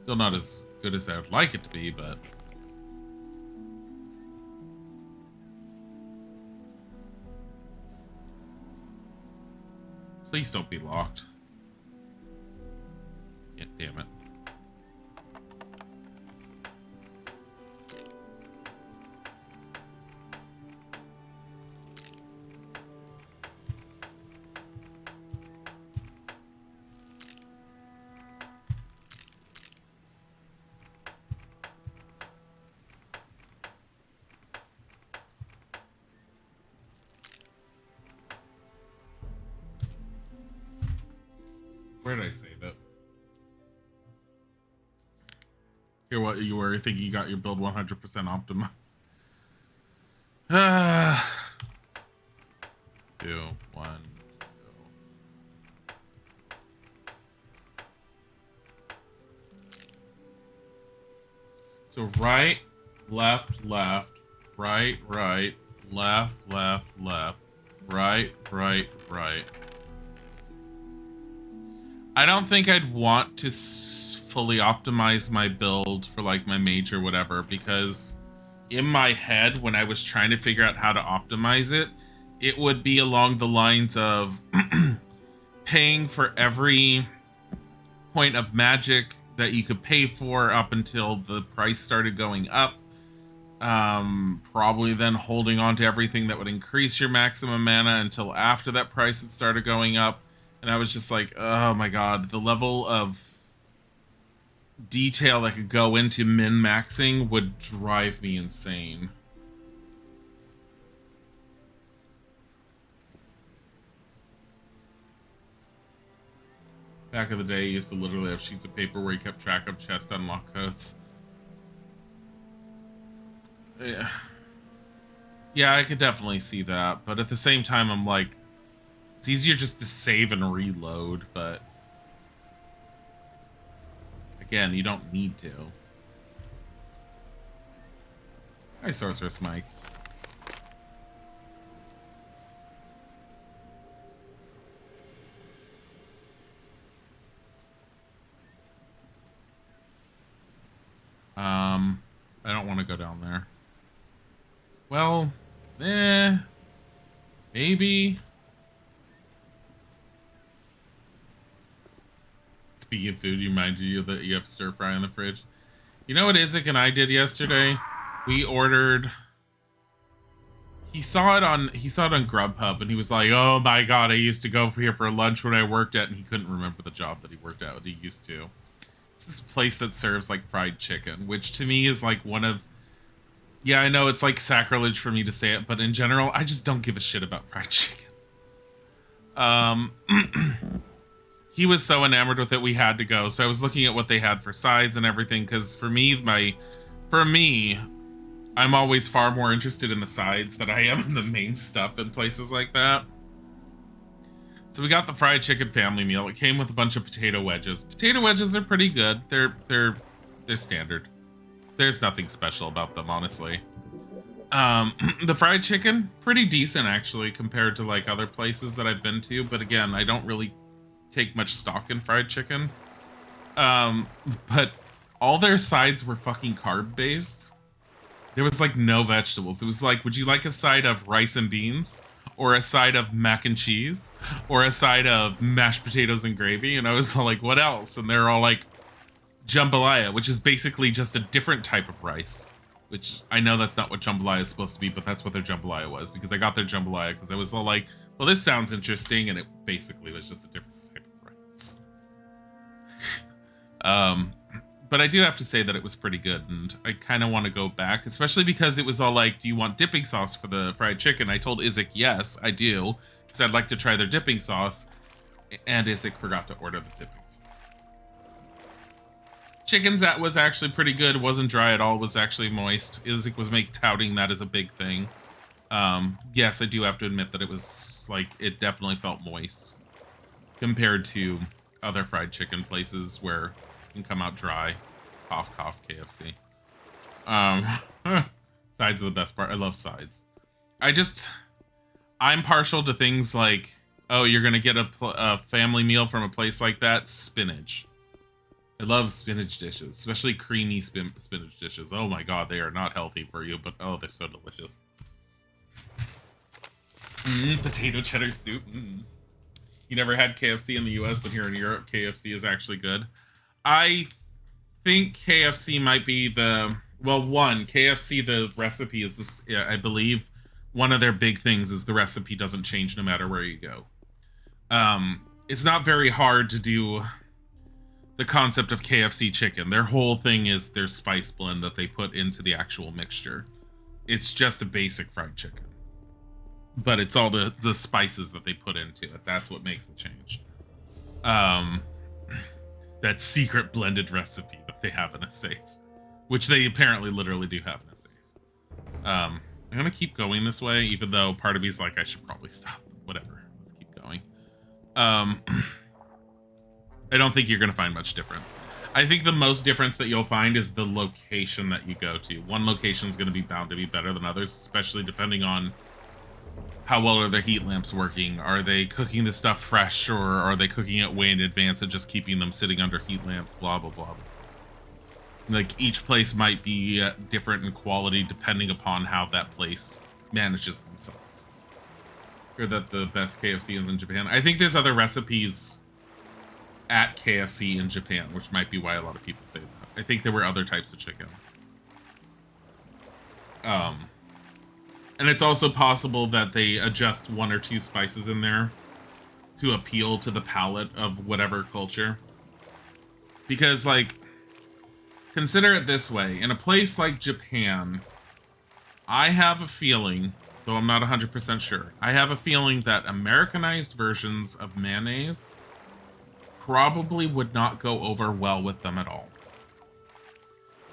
Still not as good as I would like it to be, but... Please don't be locked. Yeah, damn it. Where did I save it? Here, what you were? I think you got your build 100% optimized. 2, 1, 2. So right, left, left, right, right, left, left, left, right, right, right. I don't think I'd want to fully optimize my build for like my mage or whatever, because in my head, when I was trying to figure out how to optimize it, it would be along the lines of paying for every point of magic that you could pay for up until the price started going up. Probably then holding on to everything that would increase your maximum mana until after that price had started going up. And I was just like, oh my god, the level of detail that could go into min-maxing would drive me insane. Back in the day, you used to literally have sheets of paper where you kept track of chest unlock codes. Yeah, I could definitely see that, but at the same time, I'm like, it's easier just to save and reload, but again, you don't need to. Hi, Sorceress Mike. I don't want to go down there. Well, maybe. Speaking of food, you reminded you that you have stir fry in the fridge. You know what Isaac and I did yesterday? We ordered. He saw it on Grubhub, and he was like, "Oh my god, I used to go here for lunch when I worked at," and he couldn't remember the job that he worked at. What he used to. It's this place that serves like fried chicken, which to me is like one of. Yeah, I know it's like sacrilege for me to say it, but in general, I just don't give a shit about fried chicken. He was so enamored with it, we had to go. So I was looking at what they had for sides and everything, because for me, I'm always far more interested in the sides than I am in the main stuff in places like that. So we got the fried chicken family meal. It came with a bunch of potato wedges. Potato wedges are pretty good. They're standard. There's nothing special about them, honestly. The fried chicken, pretty decent actually compared to like other places that I've been to. But again, I don't really take much stock in fried chicken. But all their sides were fucking carb based. There was like no vegetables. It was like, would you like a side of rice and beans? Or a side of mac and cheese? Or a side of mashed potatoes and gravy? And I was like, what else? And they're all like, jambalaya, which is basically just a different type of rice. Which I know that's not what jambalaya is supposed to be, but that's what their jambalaya was. Because I got their jambalaya because I was all like, well, this sounds interesting. And it basically was just a different type of rice. But I do have to say that it was pretty good, and I kind of want to go back, especially because it was all like, do you want dipping sauce for the fried chicken? I told Isaac, yes, I do, because I'd like to try their dipping sauce, and Isaac forgot to order the dipping sauce. Chickens, that was actually pretty good. It wasn't dry at all. It was actually moist. Isaac was touting that as a big thing. Yes, I do have to admit that it was, like, it definitely felt moist compared to other fried chicken places where can come out dry. Cough, cough, KFC. Sides are the best part. I love sides. I'm partial to things like Oh, you're gonna get a family meal from a place like that? Spinach. I love spinach dishes, especially creamy spinach dishes. Oh my god, they are not healthy for you, but oh, they're so delicious. Potato cheddar soup. You never had KFC in the US, but here in Europe, KFC is actually good. I think KFC might be the... Well, one, KFC, the recipe is this... Yeah, I believe one of their big things is the recipe doesn't change no matter where you go. It's not very hard to do the concept of KFC chicken. Their whole thing is their spice blend that they put into the actual mixture. It's just a basic fried chicken. But it's all the spices that they put into it. That's what makes the change. That secret blended recipe that they have in a safe. Which they apparently literally do have in a safe. I'm gonna keep going this way, even though part of me's like, I should probably stop. Whatever. Let's keep going. I don't think you're going to find much difference. I think the most difference that you'll find is the location that you go to. One location is going to be bound to be better than others, especially depending on how well are their heat lamps working. Are they cooking the stuff fresh, or are they cooking it way in advance and just keeping them sitting under heat lamps, blah, blah, blah, blah. Like, each place might be different in quality depending upon how that place manages themselves. Or that the best KFC is in Japan. I think there's other recipes at KFC in Japan, which might be why a lot of people say that. I think there were other types of chicken. And it's also possible that they adjust one or two spices in there to appeal to the palate of whatever culture. Because, like, consider it this way. In a place like Japan, I have a feeling, though I'm not 100% sure, I have a feeling that Americanized versions of mayonnaise probably would not go over well with them at all.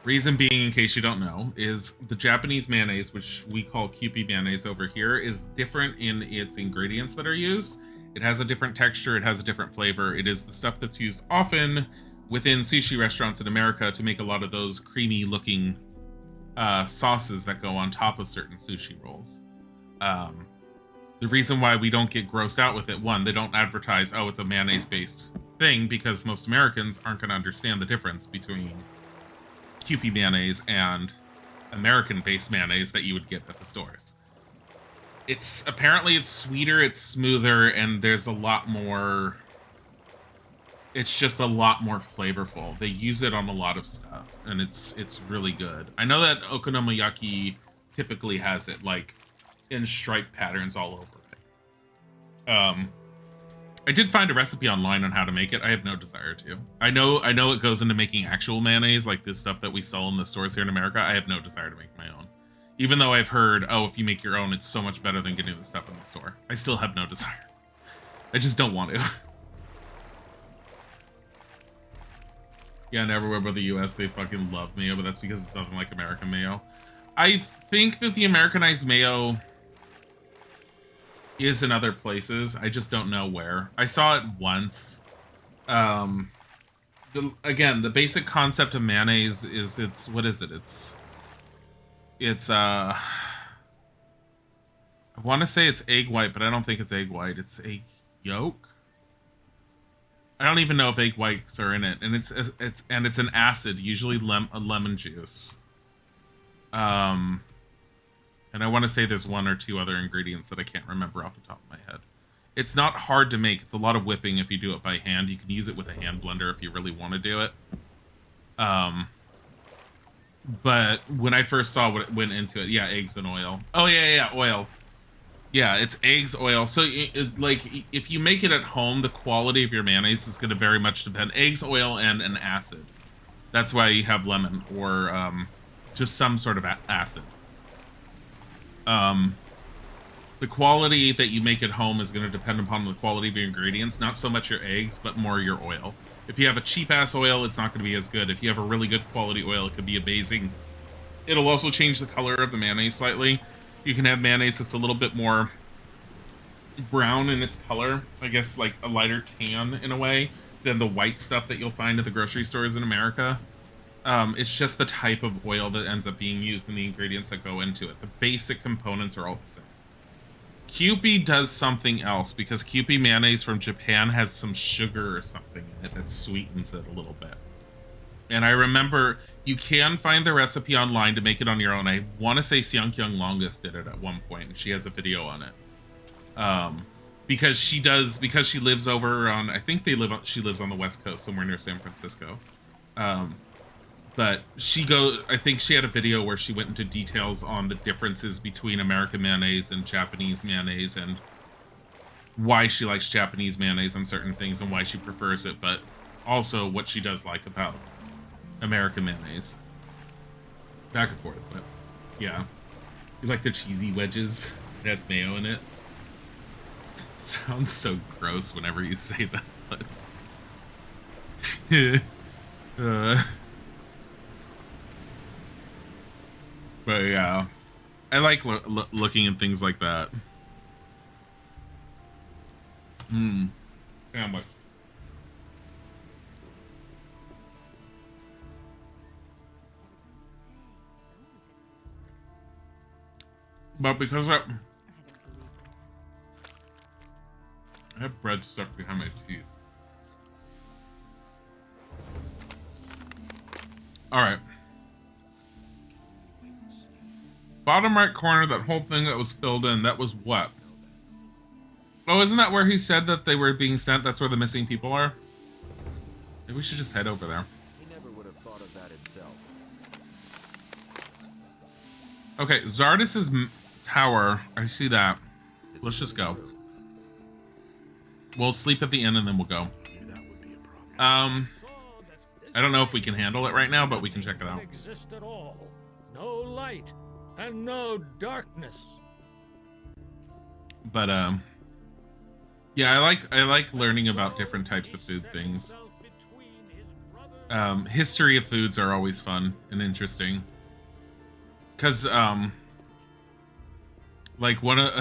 Reason being, in case you don't know, is the Japanese mayonnaise, which we call Kewpie mayonnaise over here, is different in its ingredients that are used. It has a different texture, it has a different flavor. It is the stuff that's used often within sushi restaurants in America to make a lot of those creamy looking sauces that go on top of certain sushi rolls. The reason why we don't get grossed out with it, one, they don't advertise, oh, it's a mayonnaise based thing, because most Americans aren't going to understand the difference between Kewpie mayonnaise and American-based mayonnaise that you would get at the stores. Apparently it's sweeter, it's smoother, and there's a lot more... It's just a lot more flavorful. They use it on a lot of stuff, and it's really good. I know that okonomiyaki typically has it, like, in stripe patterns all over it. I did find a recipe online on how to make it. I have no desire to. I know it goes into making actual mayonnaise, like the stuff that we sell in the stores here in America. I have no desire to make my own. Even though I've heard, oh, if you make your own, it's so much better than getting the stuff in the store. I still have no desire. I just don't want to. Yeah, and everywhere but the US, they fucking love mayo, but that's because it's nothing like American mayo. I think that the Americanized mayo is in other places. I just don't know where. I saw it once. Again, the basic concept of mayonnaise is what is it? I want to say it's egg white, but I don't think it's egg white. It's egg yolk. I don't even know if egg whites are in it, and it's an acid, usually lemon juice. And I want to say there's one or two other ingredients that I can't remember off the top of my head. It's not hard to make. It's a lot of whipping if you do it by hand. You can use it with a hand blender if you really want to do it. But when I first saw what went into it, yeah, eggs and oil. Oh, yeah, oil. Yeah, it's eggs, oil. So, like, if you make it at home, the quality of your mayonnaise is going to very much depend. Eggs, oil, and an acid. That's why you have lemon or just some sort of acid. The quality that you make at home is going to depend upon the quality of your ingredients, not so much your eggs, but more your oil. If you have a cheap-ass oil, it's not going to be as good. If you have a really good quality oil, it could be amazing. It'll also change the color of the mayonnaise slightly. You can have mayonnaise that's a little bit more brown in its color, I guess like a lighter tan in a way, than the white stuff that you'll find at the grocery stores in America. It's just the type of oil that ends up being used in the ingredients that go into it. The basic components are all the same. Kewpie does something else because Kewpie mayonnaise from Japan has some sugar or something in it that sweetens it a little bit. And I remember you can find the recipe online to make it on your own. I want to say Seong Kyung Longest did it at one point, and she has a video on it. Because she lives over on, I think she lives on the West Coast, somewhere near San Francisco. But I think she had a video where she went into details on the differences between American mayonnaise and Japanese mayonnaise and why she likes Japanese mayonnaise on certain things and why she prefers it, but also what she does like about American mayonnaise. Back and forth, but yeah. You like the cheesy wedges? It has mayo in it. Sounds so gross whenever you say that, but but yeah, I like looking at things like that. Sandwich. But because I have bread stuck behind my teeth. All right. Bottom right corner, that whole thing that was filled in, that was what? Oh, isn't that where he said that they were being sent? That's where the missing people are? Maybe we should just head over there. He never would have thought of that himself. Okay, Zardis's tower. I see that. Let's just go. We'll sleep at the inn and then we'll go. I don't know if we can handle it right now, but we can check it out. Exist at all. No light and no darkness. But yeah, I like learning about different types of food things. History of foods are always fun and interesting. Cause like one of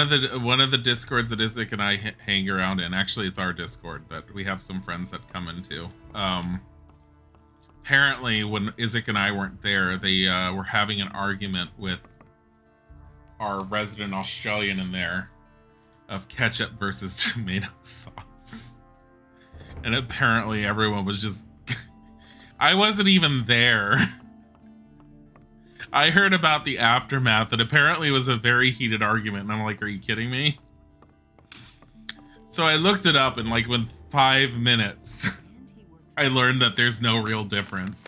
the discords that Isaac and I hang around in, actually it's our Discord that we have some friends that come into. Apparently when Isaac and I weren't there, they were having an argument with our resident Australian in there of ketchup versus tomato sauce. And apparently everyone was just I wasn't even there. I heard about the aftermath, and apparently it was a very heated argument, and I'm like, are you kidding me? So I looked it up, and like within 5 minutes, I learned that there's no real difference.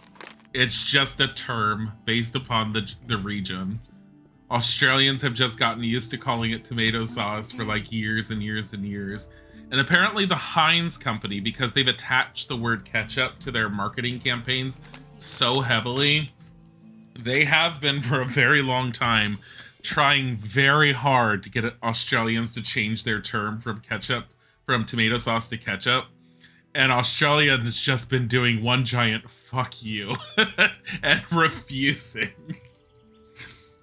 It's just a term based upon the region. Australians have just gotten used to calling it tomato sauce for like years and years and years. And apparently the Heinz company, because they've attached the word ketchup to their marketing campaigns so heavily, they have been for a very long time trying very hard to get Australians to change their term from tomato sauce to ketchup. And Australia has just been doing one giant fuck you and refusing.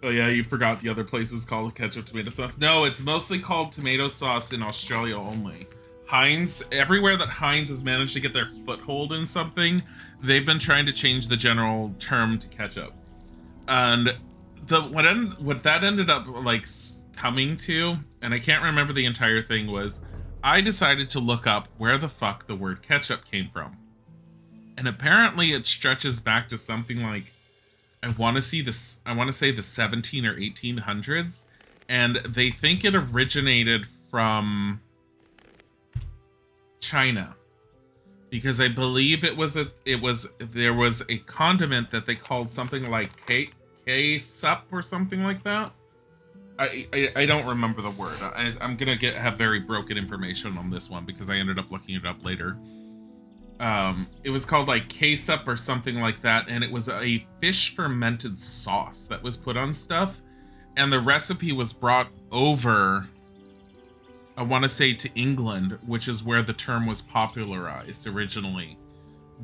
Oh yeah, you forgot the other places called ketchup tomato sauce. No, it's mostly called tomato sauce in Australia only. Heinz, everywhere that Heinz has managed to get their foothold in something, they've been trying to change the general term to ketchup. And what that ended up like coming to, and I can't remember the entire thing, was I decided to look up where the fuck the word ketchup came from. And apparently it stretches back to something like, I want to say the 17 or 1800s, and they think it originated from China, because I believe there was a condiment that they called something like K-sup or something like that. I don't remember the word. I'm gonna have very broken information on this one because I ended up looking it up later. It was called like K-sup or something like that, and it was a fish fermented sauce that was put on stuff, and the recipe was brought over, I want to say, to England, which is where the term was popularized originally.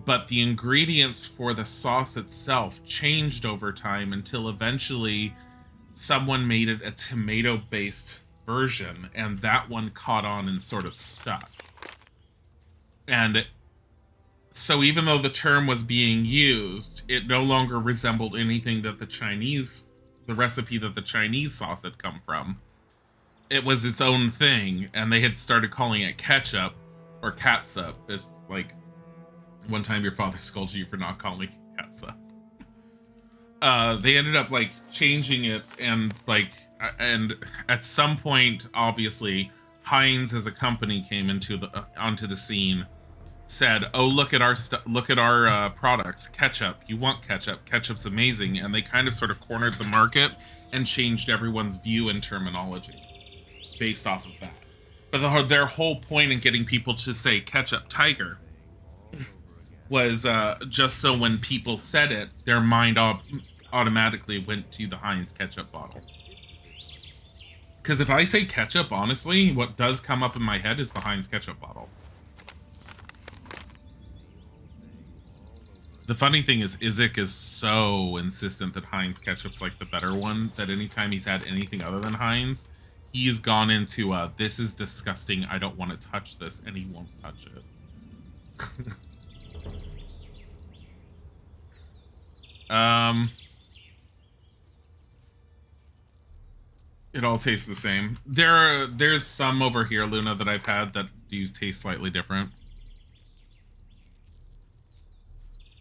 But the ingredients for the sauce itself changed over time until eventually someone made it a tomato-based version, and that one caught on and sort of stuck. And so even though the term was being used, it no longer resembled anything that the Chinese the recipe that the Chinese sauce had come from. It was its own thing, and they had started calling it ketchup or catsup. It's like one time your father scolded you for not calling it catsup. They ended up like changing it, and at some point, obviously, Heinz as a company came onto the scene, said, "Oh, look at our products, ketchup. You want ketchup? Ketchup's amazing." And they kind of sort of cornered the market and changed everyone's view and terminology based off of that. But their whole point in getting people to say ketchup tiger was just so when people said it, their mind automatically went to the Heinz ketchup bottle. Because if I say ketchup, honestly, what does come up in my head is the Heinz ketchup bottle. The funny thing is, Isaac is so insistent that Heinz ketchup's like the better one, that anytime he's had anything other than Heinz, he's gone into, this is disgusting, I don't want to touch this, and he won't touch it. It all tastes the same. There's some over here, Luna, that I've had that do taste slightly different.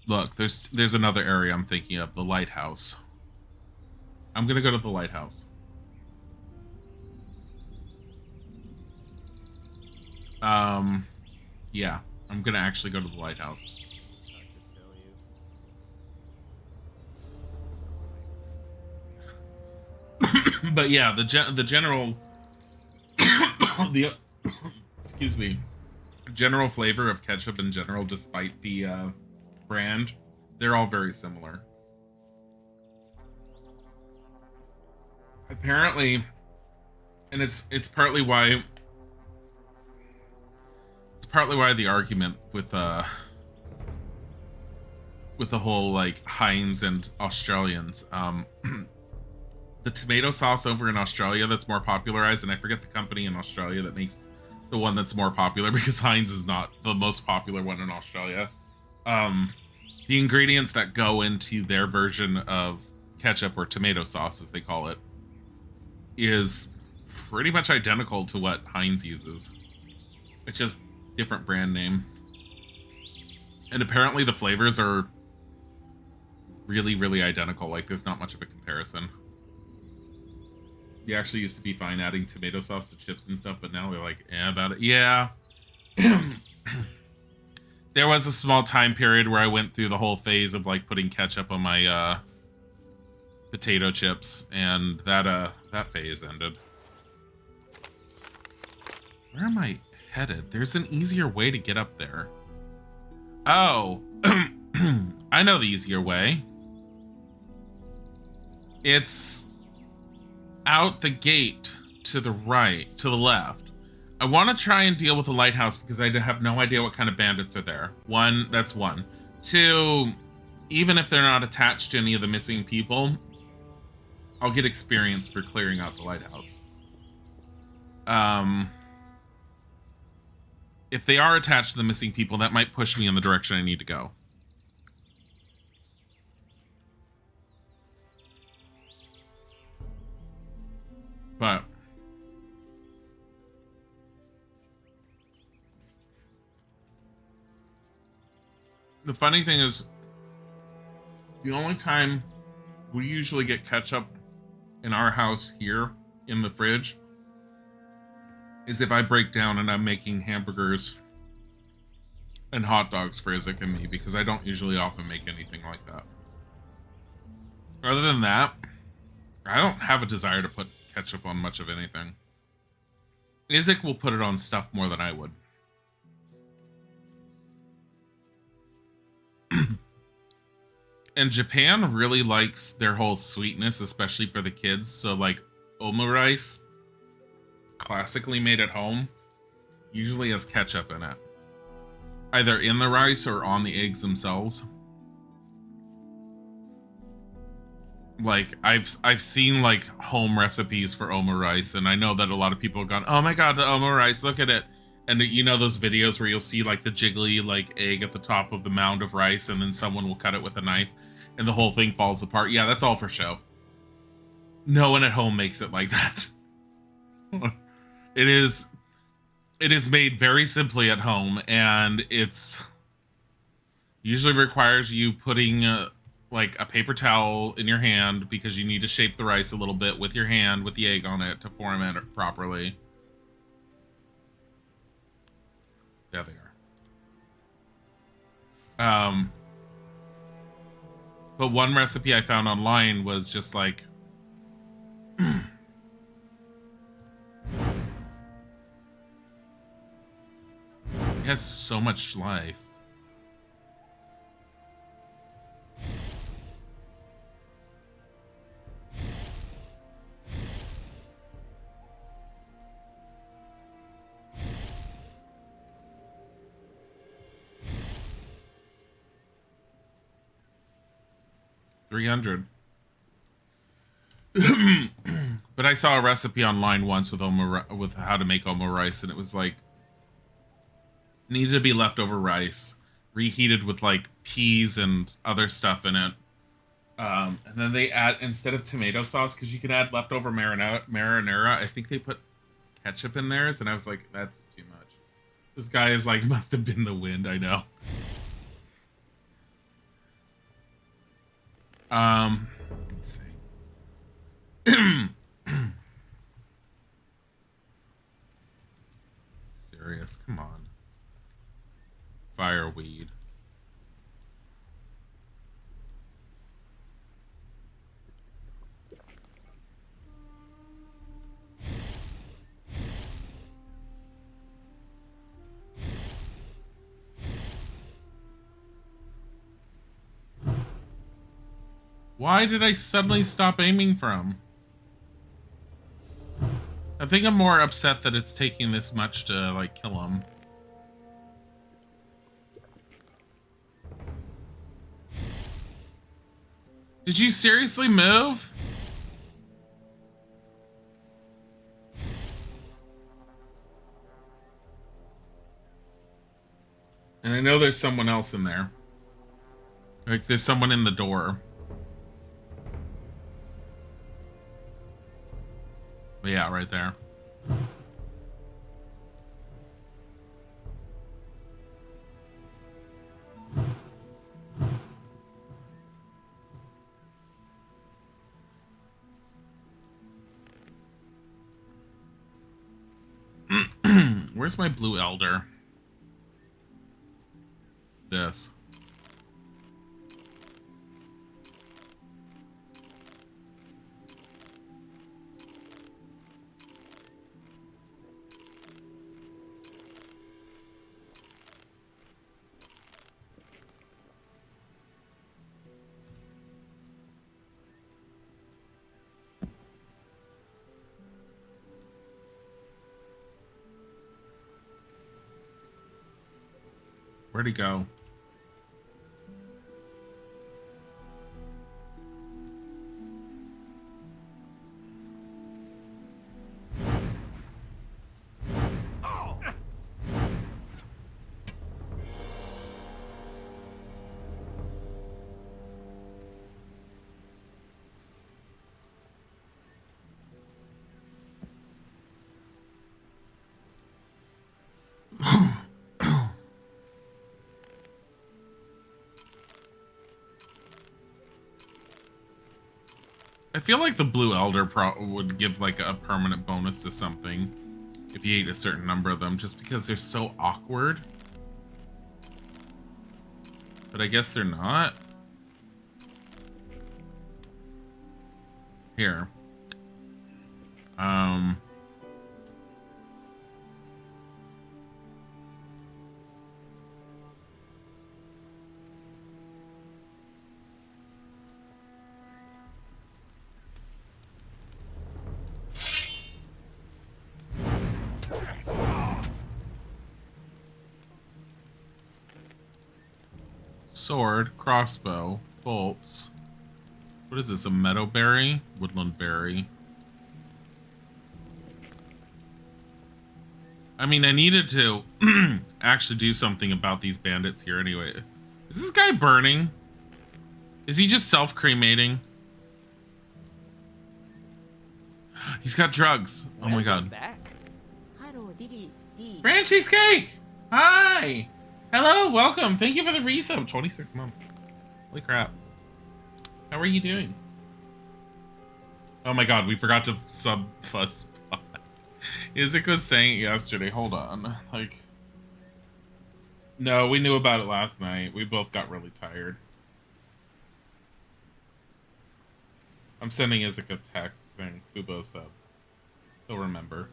Look, there's another area I'm thinking of, the lighthouse. I'm gonna go to the lighthouse. Yeah, I'm gonna actually go to the lighthouse. But yeah, the general excuse me, general flavor of ketchup in general, despite the brand, they're all very similar. Apparently, and it's partly why the argument with the whole like Heinz and Australians, the tomato sauce over in Australia that's more popularized, and I forget the company in Australia that makes the one that's more popular, because Heinz is not the most popular one in Australia. The ingredients that go into their version of ketchup, or tomato sauce as they call it, is pretty much identical to what Heinz uses. It's just different brand name. And apparently the flavors are really, really identical. Like, there's not much of a comparison. They actually used to be fine adding tomato sauce to chips and stuff, but now they're like, about it. Yeah. There was a small time period where I went through the whole phase of like putting ketchup on my potato chips, and that phase ended. Where am I headed? There's an easier way to get up there. Oh, I know the easier way. It's out the gate to the right, to the left. I want to try and deal with the lighthouse because I have no idea what kind of bandits are there. That's one. Two, even if they're not attached to any of the missing people, I'll get experience for clearing out the lighthouse. If they are attached to the missing people, that might push me in the direction I need to go. But the funny thing is, the only time we usually get ketchup in our house here in the fridge is if I break down and I'm making hamburgers and hot dogs for Isaac and me, because I don't usually often make anything like that. Other than that, I don't have a desire to put ketchup on much of anything. Isaac will put it on stuff more than I would. And Japan really likes their whole sweetness, especially for the kids. So like omurice, classically made at home, usually has ketchup in it. Either in the rice or on the eggs themselves. Like I've seen like home recipes for omurice, and I know that a lot of people have gone, "Oh my god, the omurice, look at it." And you know those videos where you'll see like the jiggly like egg at the top of the mound of rice, and then someone will cut it with a knife and the whole thing falls apart. Yeah, that's all for show. No one at home makes it like that. It is made very simply at home, and it's usually requires you putting like a paper towel in your hand because you need to shape the rice a little bit with your hand with the egg on it to form it properly. There they are. But one recipe I found online was just like it has so much life. $300. But I saw a recipe online once with with how to make omo rice, and it was like needed to be leftover rice, reheated with like peas and other stuff in it. And then they add, instead of tomato sauce, because you can add leftover marinara, I think they put ketchup in theirs, and I was like, that's too much. This guy is like, must have been the wind, I know. Let's see. Serious, come on. Fireweed. Why did I suddenly stop aiming from? I think I'm more upset that it's taking this much to, like, kill him. Did you seriously move? And I know there's someone else in there. Like, there's someone in the door. But yeah, right there. Where's my blue elder? This. Where'd he go? I feel like the Blue Elder would give like a permanent bonus to something if you ate a certain number of them, just because they're so awkward. But I guess they're not. Here. Sword, crossbow, bolts. What is this, a meadowberry? Woodland berry. I mean, I needed to actually do something about these bandits here anyway. Is this guy burning? Is he just self-cremating? He's got drugs. Oh my god. Hello, Dilly. Franchie's cake! Hi! Hello, welcome. Thank you for the resub. 26 months. Holy crap. How are you doing? Oh my god, we forgot to sub Fuss. Isaac was saying it yesterday. Hold on. Like, no, we knew about it last night. We both got really tired. I'm sending Isaac a text saying Fubo sub. He'll remember.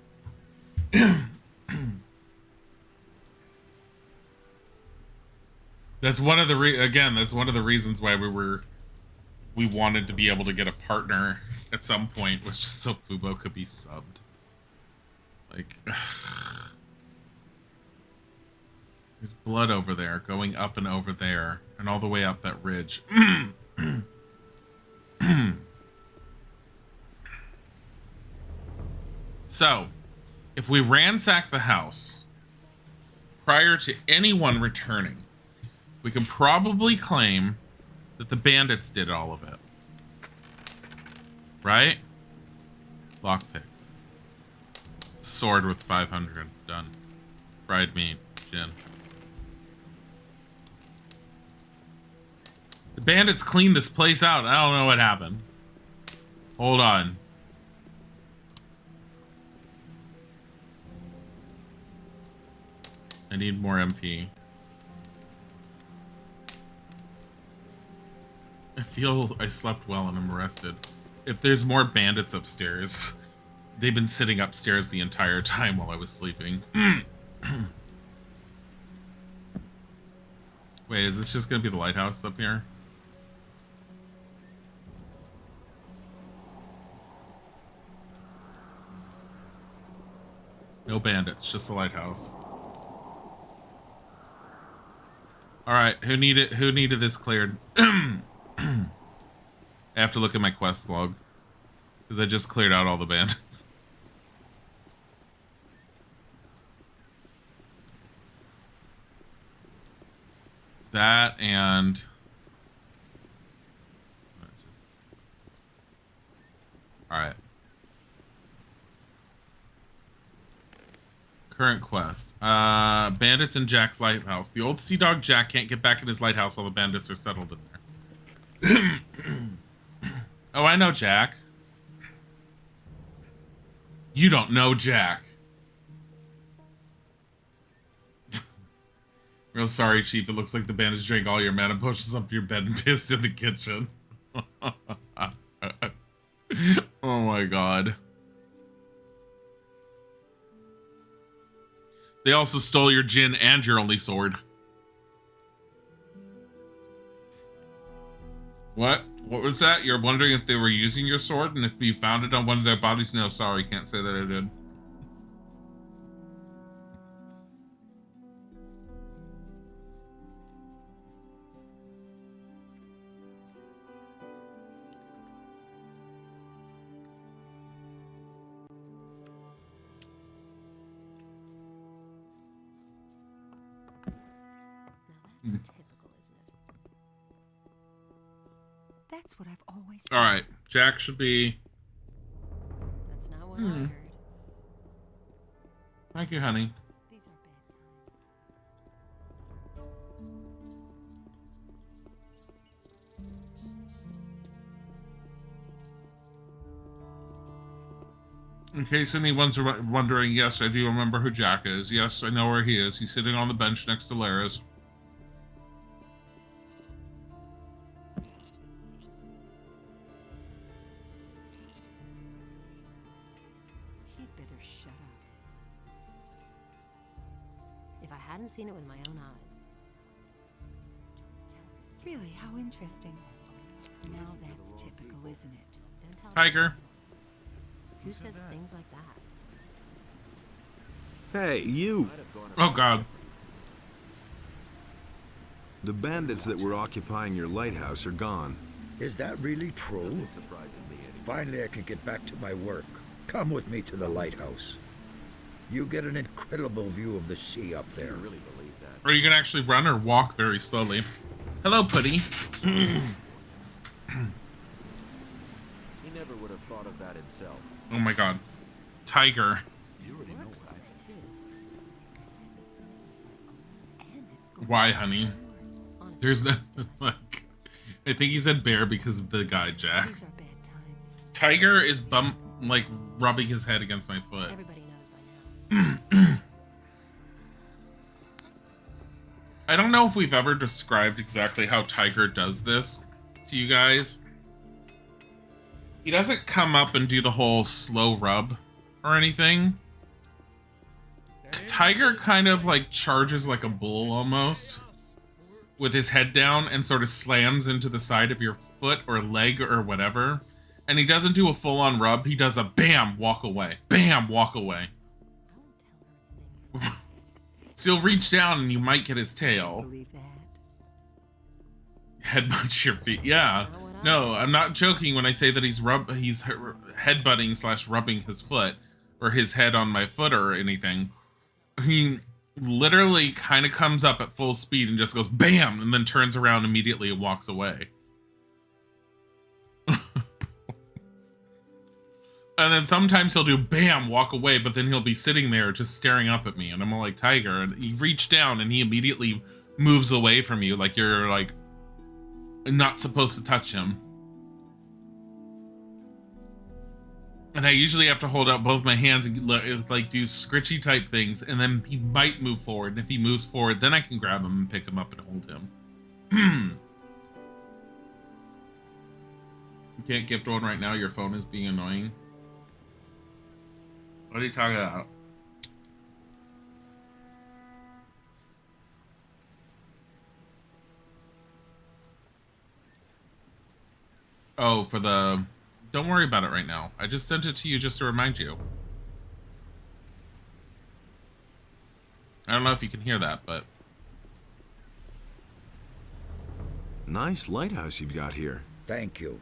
That's one of the that's one of the reasons why we wanted to be able to get a partner at some point, was just so Fubo could be subbed. Like, there's blood over there, going up and over there, and all the way up that ridge. So, if we ransack the house prior to anyone returning, we can probably claim that the bandits did all of it. Right? Lockpicks. Sword with 500. Done. Fried meat. Gin. The bandits cleaned this place out. I don't know what happened. Hold on. I need more MP. I feel I slept well and I'm rested. If there's more bandits upstairs, they've been sitting upstairs the entire time while I was sleeping. Wait, is this just gonna be the lighthouse up here? No bandits, just the lighthouse. Alright, who needed this cleared? I have to look at my quest log, because I just cleared out all the bandits. That and... Alright. Current quest. Bandits in Jack's lighthouse. The old sea dog Jack can't get back in his lighthouse while the bandits are settled in there. Oh, I know Jack. You don't know Jack. Real sorry, Chief. It looks like the bandits drank all your mana potions up your bed and pissed in the kitchen. Oh my god. They also stole your gin and your only sword. What? What was that? You're wondering if they were using your sword and if you found it on one of their bodies? No, sorry, can't say that I did. Typical, isn't it? That's what I've always said. All right, Jack should be. That's not what I heard. Thank you, honey. These are bad times. In case anyone's wondering, yes, I do remember who Jack is. Yes, I know where he is. He's sitting on the bench next to Laris. Seen it with my own eyes. Really, how interesting. Now that's typical, isn't it? Don't tell Tiger. Who says things like that? Hey, you! Oh god. The bandits that were occupying your lighthouse are gone. Is that really true? Finally, I can get back to my work. Come with me to the lighthouse. You get an incredible view of the sea up there. Or you can actually run or walk very slowly. Hello, Putty. never would have thought of that himself. Oh my god. Tiger. You already know what Why, honey? There's no, like, I think he said bear because of the guy, Jack. Tiger is like rubbing his head against my foot. Everybody knows by now. I don't know if we've ever described exactly how Tiger does this to you guys. He doesn't come up and do the whole slow rub or anything. Tiger kind of like charges like a bull almost with his head down and sort of slams into the side of your foot or leg or whatever. And he doesn't do a full-on rub. He does a bam, walk away. Bam, walk away. So you'll reach down and you might get his tail. Headbutt your feet. Yeah. No, I'm not joking when I say that he's headbutting / rubbing his foot or his head on my foot or anything. He literally kind of comes up at full speed and just goes bam and then turns around immediately and walks away. And then sometimes he'll do bam, walk away, but then he'll be sitting there just staring up at me. And I'm all like, Tiger. And you reach down and he immediately moves away from you like you're like not supposed to touch him. And I usually have to hold out both my hands and like do scritchy type things. And then he might move forward. And if he moves forward, then I can grab him and pick him up and hold him. You can't gift one right now. Your phone is being annoying. What are you talking about? Oh, for the... Don't worry about it right now. I just sent it to you just to remind you. I don't know if you can hear that, but... Nice lighthouse you've got here. Thank you.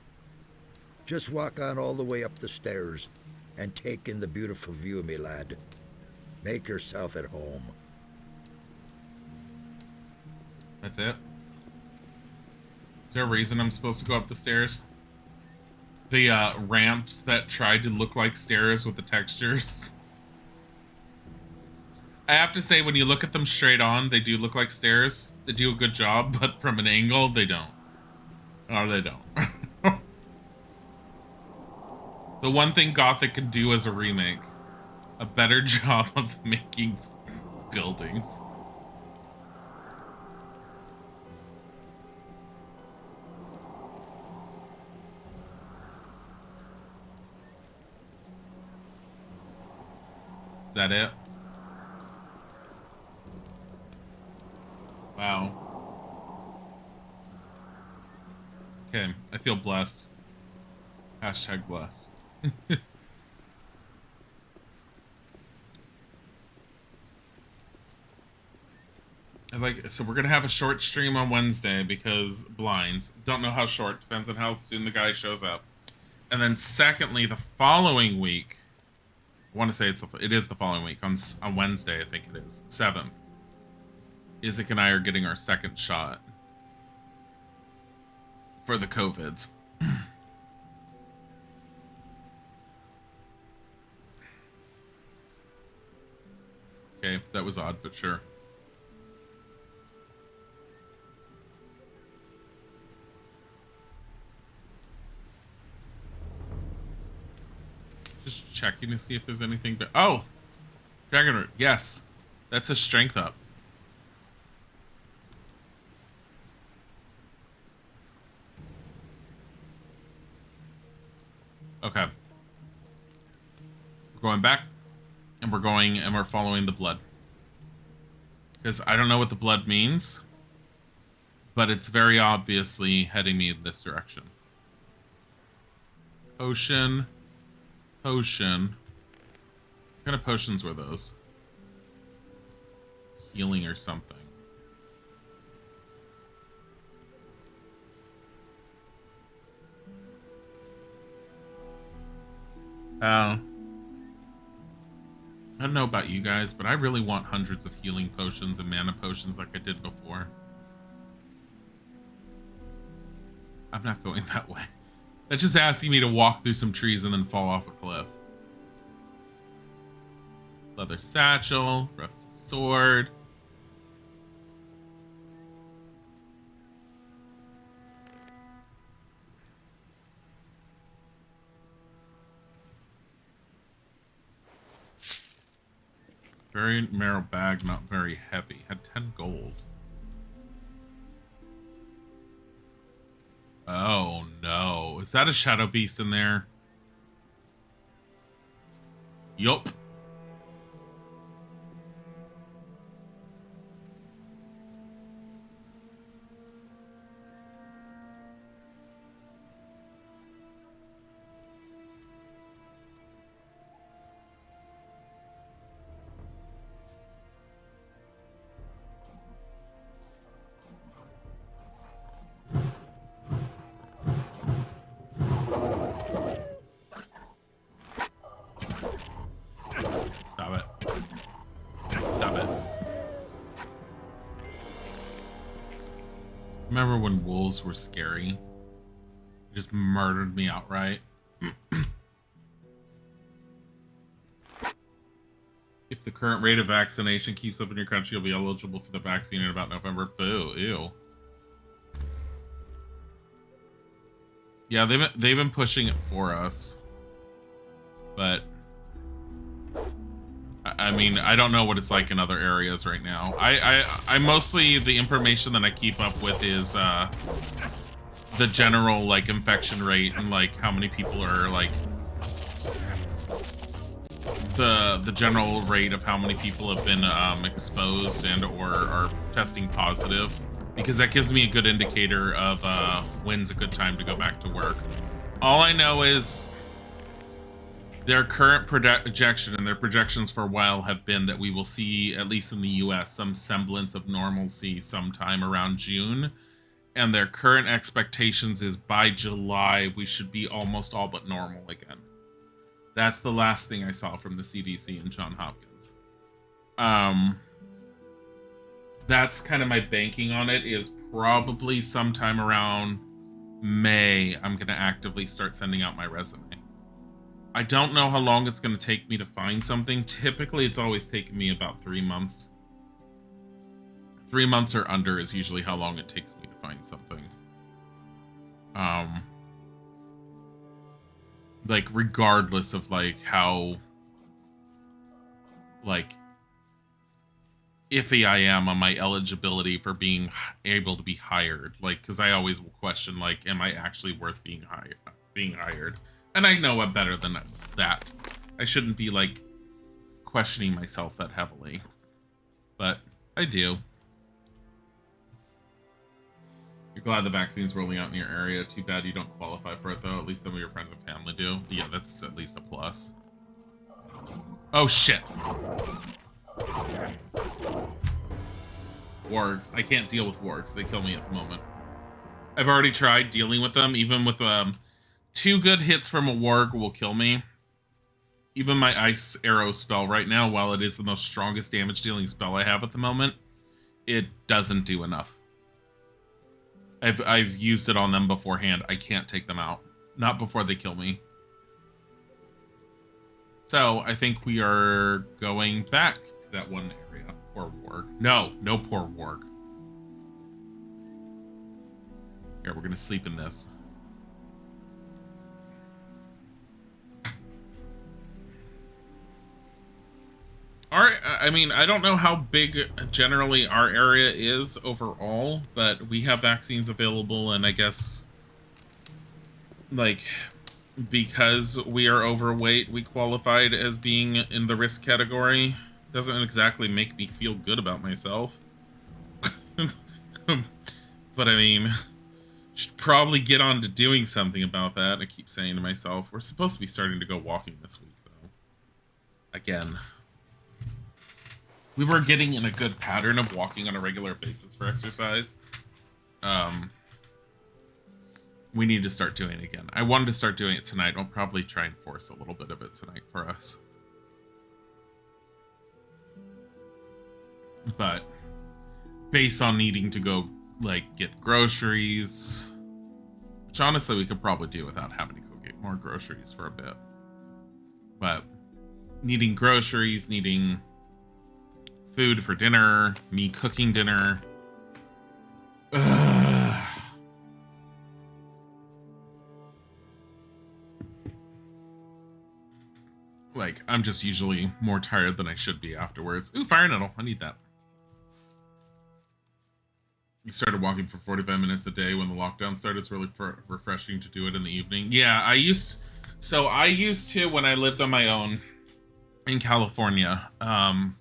Just walk on all the way up the stairs and take in the beautiful view, me lad. Make yourself at home. That's it? Is there a reason I'm supposed to go up the stairs? The ramps that tried to look like stairs with the textures. I have to say, when you look at them straight on, they do look like stairs. They do a good job, but from an angle, they don't. Or they don't. The one thing Gothic can do as a remake, a better job of making buildings. Is that it? Wow. Okay, I feel blessed. Hashtag blessed. So we're gonna have a short stream on Wednesday because blinds. Don't know how short, depends on how soon the guy shows up. And then secondly, the following week, I want to say it is the following week on Wednesday, I think it is 7th. Isaac and I are getting our second shot for the COVIDs. Okay, that was odd, but sure. Just checking to see if there's anything. Oh! Dragon Root, yes. That's a strength up. Okay. We're going back. And we're following the blood. Because I don't know what the blood means. But it's very obviously heading me in this direction. Potion. Potion. What kind of potions were those? Healing or something. I don't know about you guys, but I really want hundreds of healing potions and mana potions like I did before. I'm not going that way. That's just asking me to walk through some trees and then fall off a cliff. Leather satchel, rusty sword. Very narrow bag, not very heavy. Had 10 gold. Oh no. Is that a shadow beast in there? Yup. Stop it. Stop it. Remember when wolves were scary? They just murdered me outright. If the current rate of vaccination keeps up in your country, you'll be eligible for the vaccine in about November. Boo, ew. Yeah, they've been pushing it for us. But I mean, I don't know what it's like in other areas right now. I mostly, the information that I keep up with is the general like infection rate and like how many people are like the general rate of how many people have been exposed and or are testing positive, because that gives me a good indicator of when's a good time to go back to work. All I know is their current projection and their projections for a while have been that we will see, at least in the US, some semblance of normalcy sometime around June. And their current expectations is by July, we should be almost all but normal again. That's the last thing I saw from the CDC and Johns Hopkins. That's kind of my banking on it, is probably sometime around May, I'm going to actively start sending out my resume. I don't know how long it's going to take me to find something. Typically, it's always taken me about 3 months. 3 months or under is usually how long it takes me to find something. Like, regardless of, like, how, like, iffy I am on my eligibility for being able to be hired. Like, because I always will question, like, am I actually worth being hired? And I know I'm better than that. I shouldn't be, like, questioning myself that heavily. But I do. You're glad the vaccine's rolling out in your area. Too bad you don't qualify for it, though. At least some of your friends and family do. Yeah, that's at least a plus. Oh, shit. Wargs. I can't deal with wargs. They kill me at the moment. I've already tried dealing with them. Even with 2 good hits from a warg will kill me. Even my ice arrow spell right now, while it is the most strongest damage dealing spell I have at the moment, it doesn't do enough. I've used it on them beforehand. I can't take them out. Not before they kill me. So I think we are going back to that one area. Poor warg. No poor warg. Here, we're gonna sleep in this. I mean, I don't know how big generally our area is overall, but we have vaccines available, and I guess, like, because we are overweight, we qualified as being in the risk category. Doesn't exactly make me feel good about myself. But I mean, should probably get on to doing something about that. I keep saying to myself, we're supposed to be starting to go walking this week, though. Again. We were getting in a good pattern of walking on a regular basis for exercise. We need to start doing it again. I wanted to start doing it tonight. I'll probably try and force a little bit of it tonight for us. But based on needing to go, like, get groceries, Which honestly we could probably do without having to go get more groceries for a bit. But needing groceries, needing food for dinner, me cooking dinner. Ugh. Like, I'm just usually more tired than I should be afterwards. Ooh, fire nettle. I need that. You started walking for 45 minutes a day when the lockdown started. It's really refreshing to do it in the evening. Yeah, I used to, when I lived on my own in California, I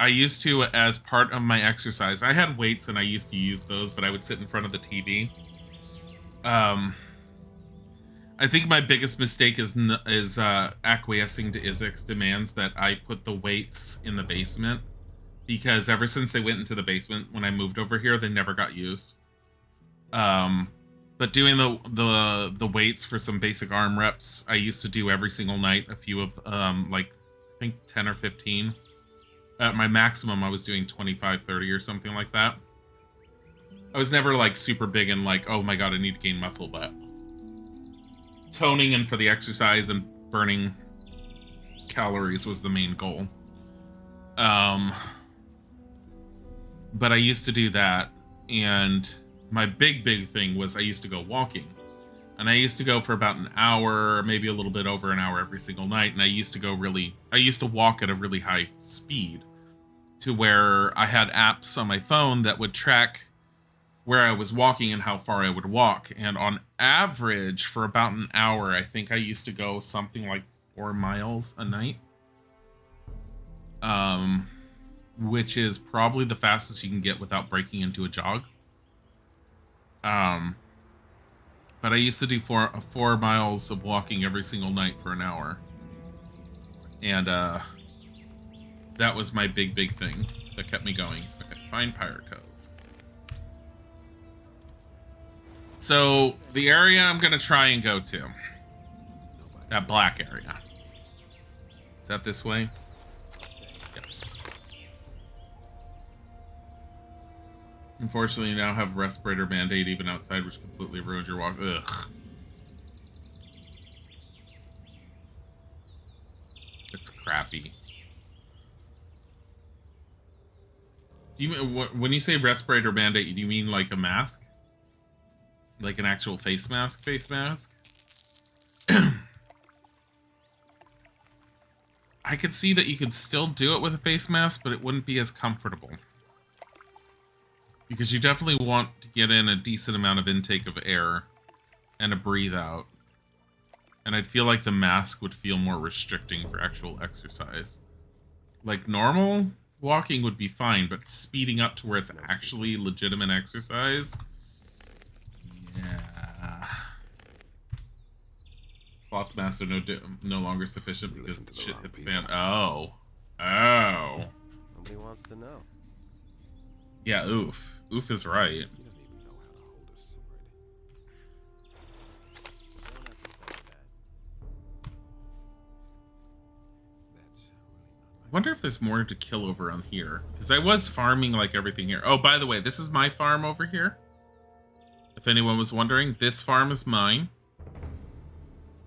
used to, as part of my exercise, I had weights and I used to use those, but I would sit in front of the TV. I think my biggest mistake is acquiescing to Isaac's demands that I put the weights in the basement, because ever since they went into the basement when I moved over here, they never got used. But doing the weights for some basic arm reps, I used to do every single night, a few of like I think 10 or 15. At my maximum, I was doing 25, 30 or something like that. I was never like super big and like, oh my god, I need to gain muscle, but toning and for the exercise and burning calories was the main goal. But I used to do that, and my big thing was I used to go walking. And I used to go for about an hour, maybe a little bit over an hour every single night, and I used to walk at a really high speed, to where I had apps on my phone that would track where I was walking and how far I would walk. And on average, for about an hour, I think I used to go something like 4 miles a night. Which is probably the fastest you can get without breaking into a jog. But I used to do 4 miles of walking every single night for an hour. And that was my big thing that kept me going. Okay, find Pirate Cove. So the area I'm gonna try and go to, that black area. Is that this way? Yes. Unfortunately, you now have respirator band-aid even outside, which completely ruined your walk. Ugh. It's crappy. Do you when you say respirator band-aid, do you mean like a mask? Like an actual face mask? I could see that you could still do it with a face mask, but it wouldn't be as comfortable. Because you definitely want to get in a decent amount of intake of air and a breathe out. And I'd feel like the mask would feel more restricting for actual exercise. Like normal walking would be fine, but speeding up to where it's actually legitimate exercise... Yeah. Cloth master no longer sufficient because shit hit the fan. Oh. Nobody wants to know. Yeah, oof. Oof is right. I wonder if there's more to kill over on here. Because I was farming like everything here. Oh, by the way, this is my farm over here. If anyone was wondering, this farm is mine.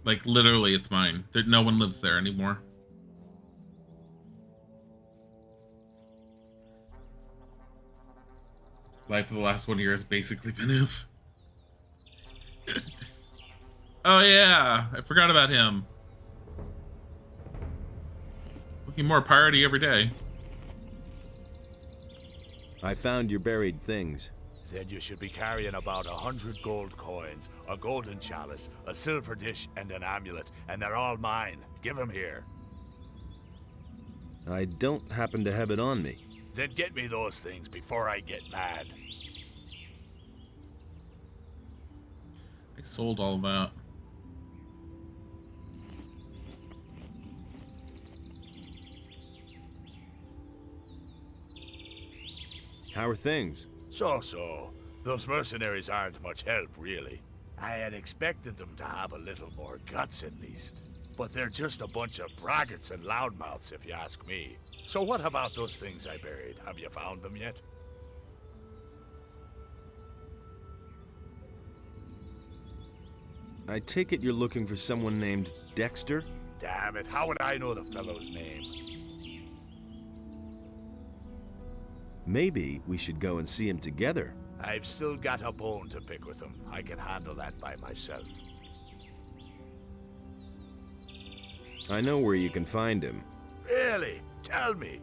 Like, literally, it's mine. No one lives there anymore. Life of the last 1 year has basically been oof. Oh yeah, I forgot about him. Looking more piratey every day. I found your buried things. Then you should be carrying about 100 gold coins, a golden chalice, a silver dish, and an amulet, and they're all mine. Give them here. I don't happen to have it on me. Then get me those things before I get mad. I sold all that. How are things? So. Those mercenaries aren't much help, really. I had expected them to have a little more guts, at least. But they're just a bunch of braggarts and loudmouths, if you ask me. So what about those things I buried? Have you found them yet? I take it you're looking for someone named Dexter? Damn it, how would I know the fellow's name? Maybe we should go and see him together. I've still got a bone to pick with him. I can handle that by myself. I know where you can find him. Really? Tell me.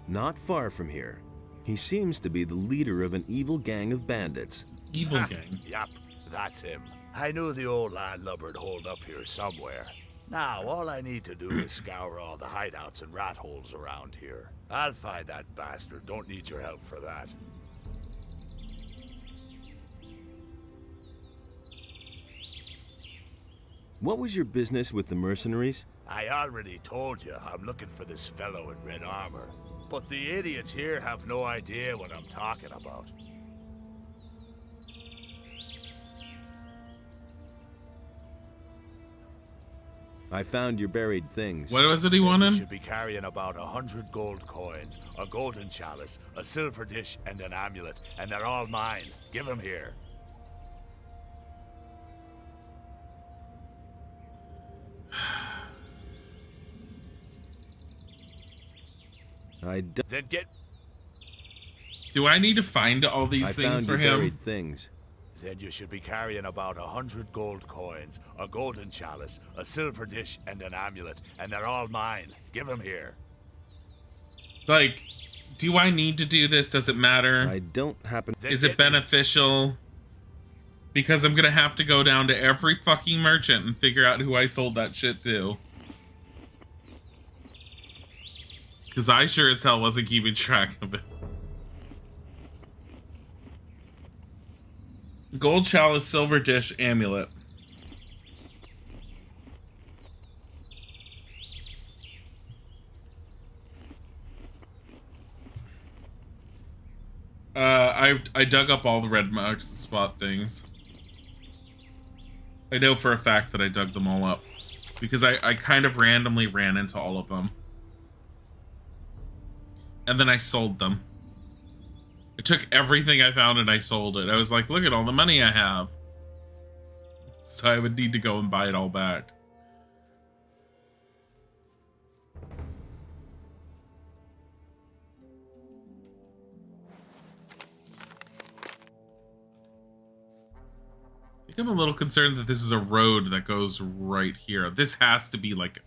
Not far from here. He seems to be the leader of an evil gang of bandits. Evil gang? Yep, that's him. I knew the old landlubber'd hold up here somewhere. Now, all I need to do is scour all the hideouts and rat holes around here. I'll find that bastard. Don't need your help for that. What was your business with the mercenaries? I already told you I'm looking for this fellow in red armor. But the idiots here have no idea what I'm talking about. I found your buried things. What was it he wanted? You should be carrying about 100 gold coins, a golden chalice, a silver dish, and an amulet, and they're all mine. Give them here. Then get. Do I need to find all these things for him? Buried things. Then you should be carrying about 100 gold coins, a golden chalice, a silver dish, and an amulet, and they're all mine. Give them here. Like, do I need to do this? Does it matter? I don't happen. Is it beneficial? Because I'm gonna have to go down to every fucking merchant and figure out who I sold that shit to. Because I sure as hell wasn't keeping track of it. Gold chalice, silver dish, amulet. I dug up all the red marks and spot things. I know for a fact that I dug them all up. Because I kind of randomly ran into all of them. And then I sold them. I took everything I found and I sold it. I was like, look at all the money I have. So I would need to go and buy it all back. I think I'm a little concerned that this is a road that goes right here. This has to be like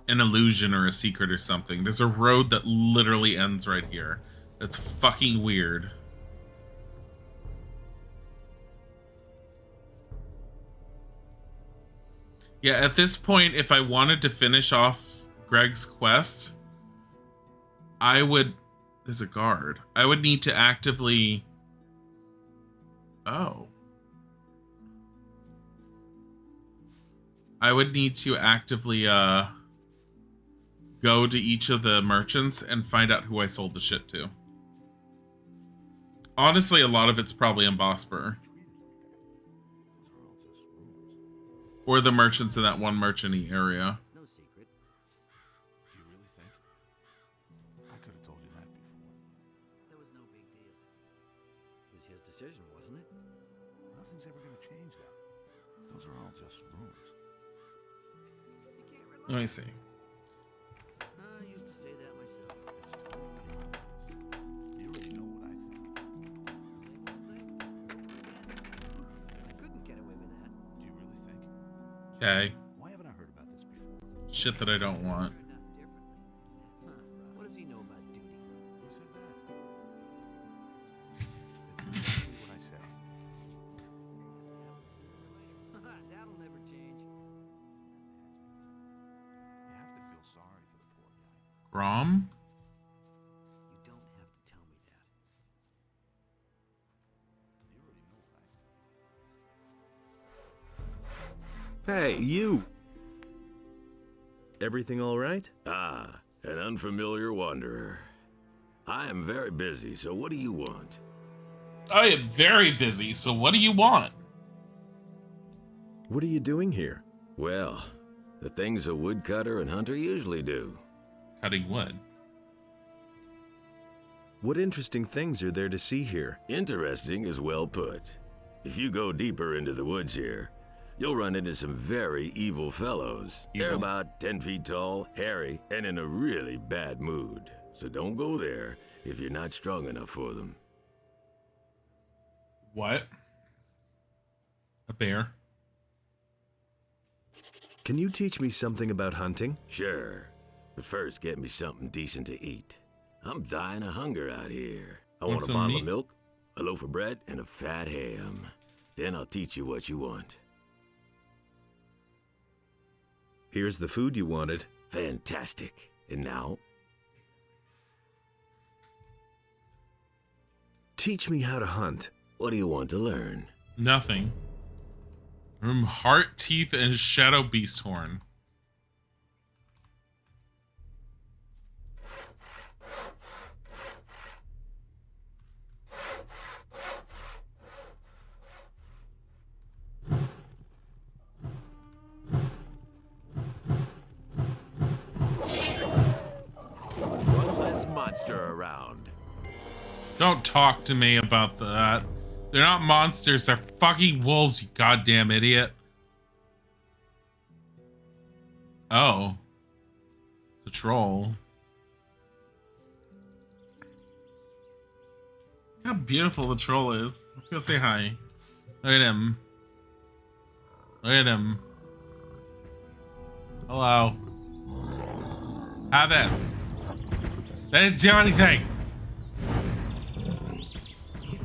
an illusion or a secret or something. There's a road that literally ends right here. That's fucking weird. Yeah, at this point, if I wanted to finish off Greg's quest, I would... There's a guard. I would need to actively... Oh. I would need to actively, go to each of the merchants and find out who I sold the shit to. Honestly, a lot of it's probably in Bosper. Or the merchants in that one merchant-y area. It's no secret. Do you really think? I could have told you that before. That was no big deal. It was his decision, wasn't it? Nothing's ever going to change that. Those are all just rumors. Let me see. I used to say that myself. It's totally honest. You already know what I think. Same old thing. I couldn't get away with that. Do you really think? Okay. Why haven't I heard about this before? Shit that I don't want. Huh. What does he know about duty? Who said that? It's exactly what I said. That'll never change. You have to feel sorry for the poor guy. Grom? You don't have to tell me that. You already know what I think. Hey, you! Everything all right? Ah, an unfamiliar wanderer. I am very busy, so what do you want? I am very busy, so what do you want? What are you doing here? Well, the things a woodcutter and hunter usually do. Cutting wood. What interesting things are there to see here? Interesting is well put. If you go deeper into the woods here, you'll run into some very evil fellows. They're about 10 feet tall, hairy, and in a really bad mood. So don't go there if you're not strong enough for them. What? A bear? Can you teach me something about hunting? Sure. But first, get me something decent to eat. I'm dying of hunger out here. I Want want a some bottle meat? of milk, a loaf of bread, and a fat ham. Then I'll teach you what you want. Here's the food you wanted. Fantastic. And now? Teach me how to hunt. What do you want to learn? Nothing. Heart, teeth, and shadow beast horn. One less monster around. Don't talk to me about that. They're not monsters, they're fucking wolves, you goddamn idiot. Oh. It's a troll. Look how beautiful the troll is. Let's go say hi. Look at him. Look at him. Hello. Have it. That didn't do anything.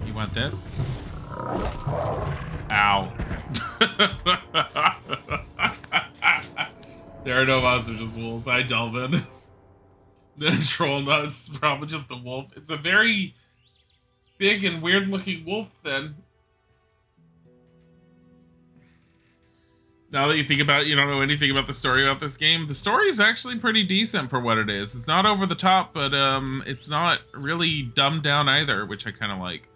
You want this? Ow. There are no monsters, just wolves. Hi, Delvin. The troll nuts is probably just a wolf. It's a very big and weird looking wolf then. Now that you think about it, you don't know anything about the story about this game. The story is actually pretty decent for what it is. It's not over the top, but it's not really dumbed down either, which I kind of like.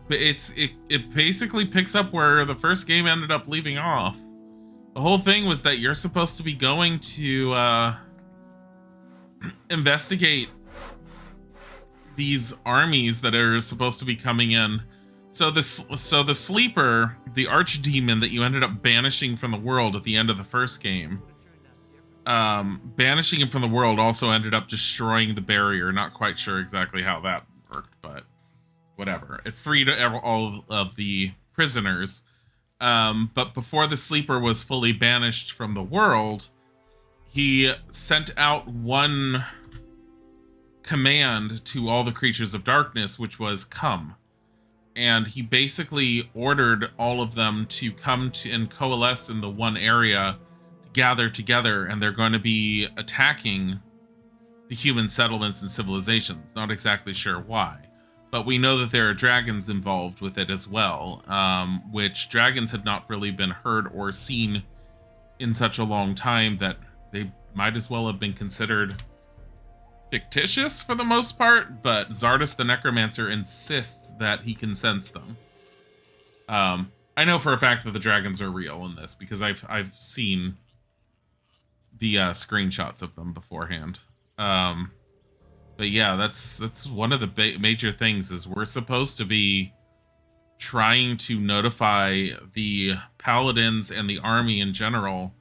But it basically picks up where the first game ended up leaving off. The whole thing was that you're supposed to be going to investigate these armies that are supposed to be coming in. So the sleeper, the archdemon that you ended up banishing from the world at the end of the first game, banishing him from the world also ended up destroying the barrier. Not quite sure exactly how that worked, but whatever. It freed all of the prisoners. But before the sleeper was fully banished from the world, he sent out one command to all the creatures of darkness, which was come. And he basically ordered all of them to come to and coalesce in the one area, gather together, and they're going to be attacking the human settlements and civilizations. Not exactly sure why, but we know that there are dragons involved with it as well, which dragons had not really been heard or seen in such a long time that they might as well have been considered fictitious for the most part, but Zardes the Necromancer insists that he can sense them. I know for a fact that the dragons are real in this because I've seen the screenshots of them beforehand. But yeah, that's one of the major things is we're supposed to be trying to notify the paladins and the army in general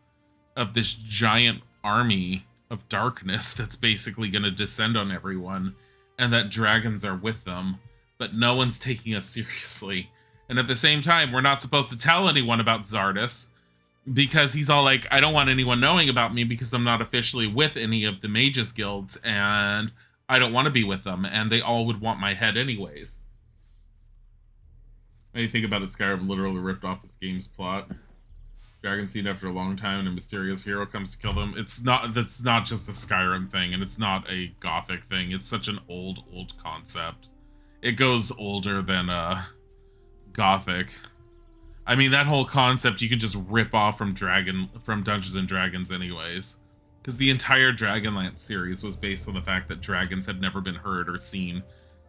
of this giant army of darkness that's basically going to descend on everyone, and that dragons are with them, but no one's taking us seriously. And at the same time, we're not supposed to tell anyone about Zardes because he's all like, I don't want anyone knowing about me because I'm not officially with any of the mages guilds and I don't want to be with them, and they all would want my head anyways. When you think about it, Skyrim literally ripped off this game's plot. Dragons seen after a long time and a mysterious hero comes to kill them. That's not just a Skyrim thing, and it's not a Gothic thing. It's such an old concept. It goes older than Gothic. I mean, that whole concept you can just rip off from Dungeons and Dragons anyways. Because the entire Dragonlance series was based on the fact that dragons had never been heard or seen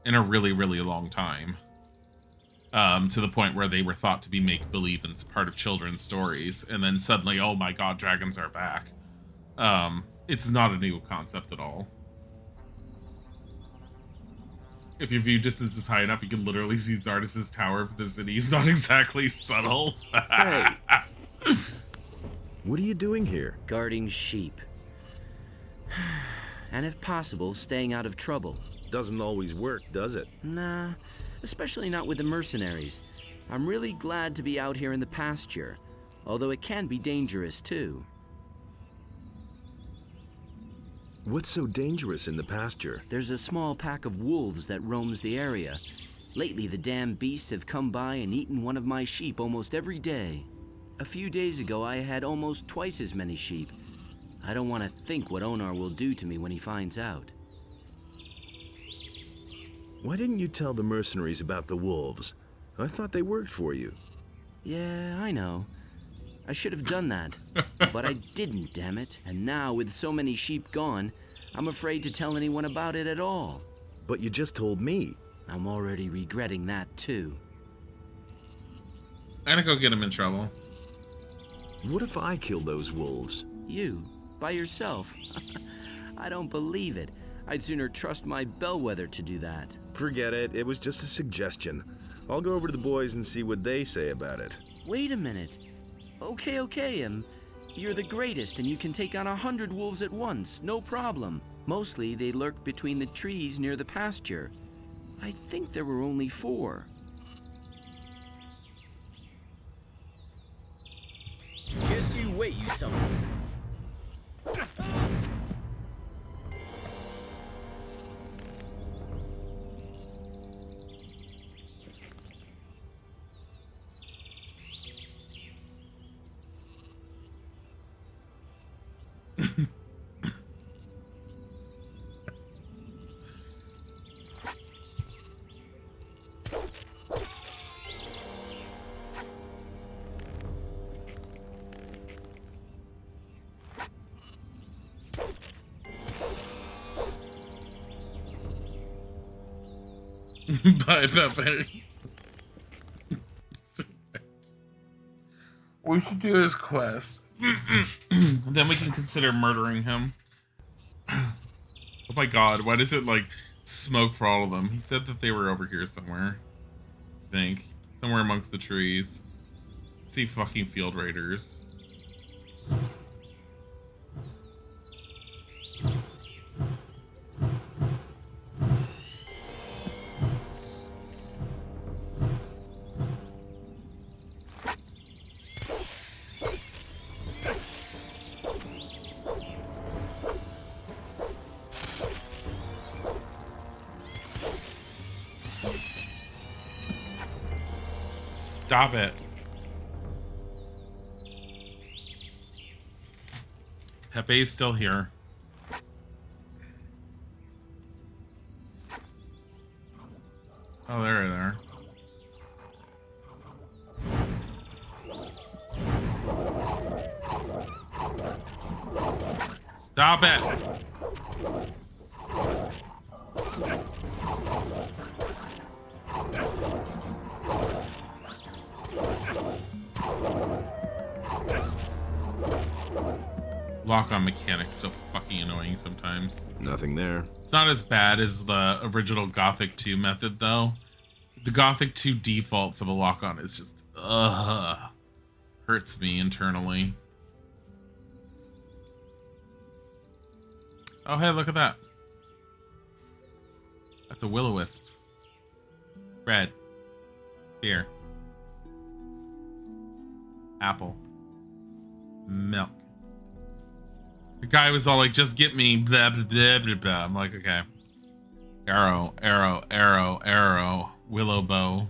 in a really, really long time. To the point where they were thought to be make-believe and part of children's stories, and then suddenly, oh my god, dragons are back. It's not a new concept at all. If your view distance is high enough, you can literally see Zardis' tower of the city. It's not exactly subtle. Hey! What are you doing here? Guarding sheep. And if possible, staying out of trouble. Doesn't always work, does it? Nah, especially not with the mercenaries. I'm really glad to be out here in the pasture, although it can be dangerous too. What's so dangerous in the pasture? There's a small pack of wolves that roams the area. Lately, the damn beasts have come by and eaten one of my sheep almost every day. A few days ago, I had almost twice as many sheep. I don't want to think what Onar will do to me when he finds out. Why didn't you tell the mercenaries about the wolves? I thought they worked for you. Yeah, I know. I should have done that, but I didn't, damn it. And now, with so many sheep gone, I'm afraid to tell anyone about it at all. But you just told me. I'm already regretting that, too. I'm gonna go get him in trouble. What if I kill those wolves? You? By yourself? I don't believe it. I'd sooner trust my bellwether to do that. Forget it. It was just a suggestion. I'll go over to the boys and see what they say about it. Wait a minute. Okay, you're the greatest and you can take on 100 wolves at once, no problem. Mostly they lurk between the trees near the pasture. I think there were only 4. Just you wait, you son of Bye, Pepe. We should do his quest. Then we can consider murdering him. Oh my god, why does it like smoke for all of them? He said that they were over here somewhere. I think. Somewhere amongst the trees. See fucking field raiders. Stop it. Pepe's still here. Oh, there. Stop it. Lock-on mechanics so fucking annoying sometimes. Nothing there. It's not as bad as the original Gothic 2 method, though. The Gothic 2 default for the lock-on is just, hurts me internally. Oh, hey, look at that. That's a will-o-wisp. Bread. Beer. Apple. Milk. The guy was all like, just get me blah, blah, blah, blah, blah. I'm like, okay. Arrow, arrow, arrow, arrow. Willow bow.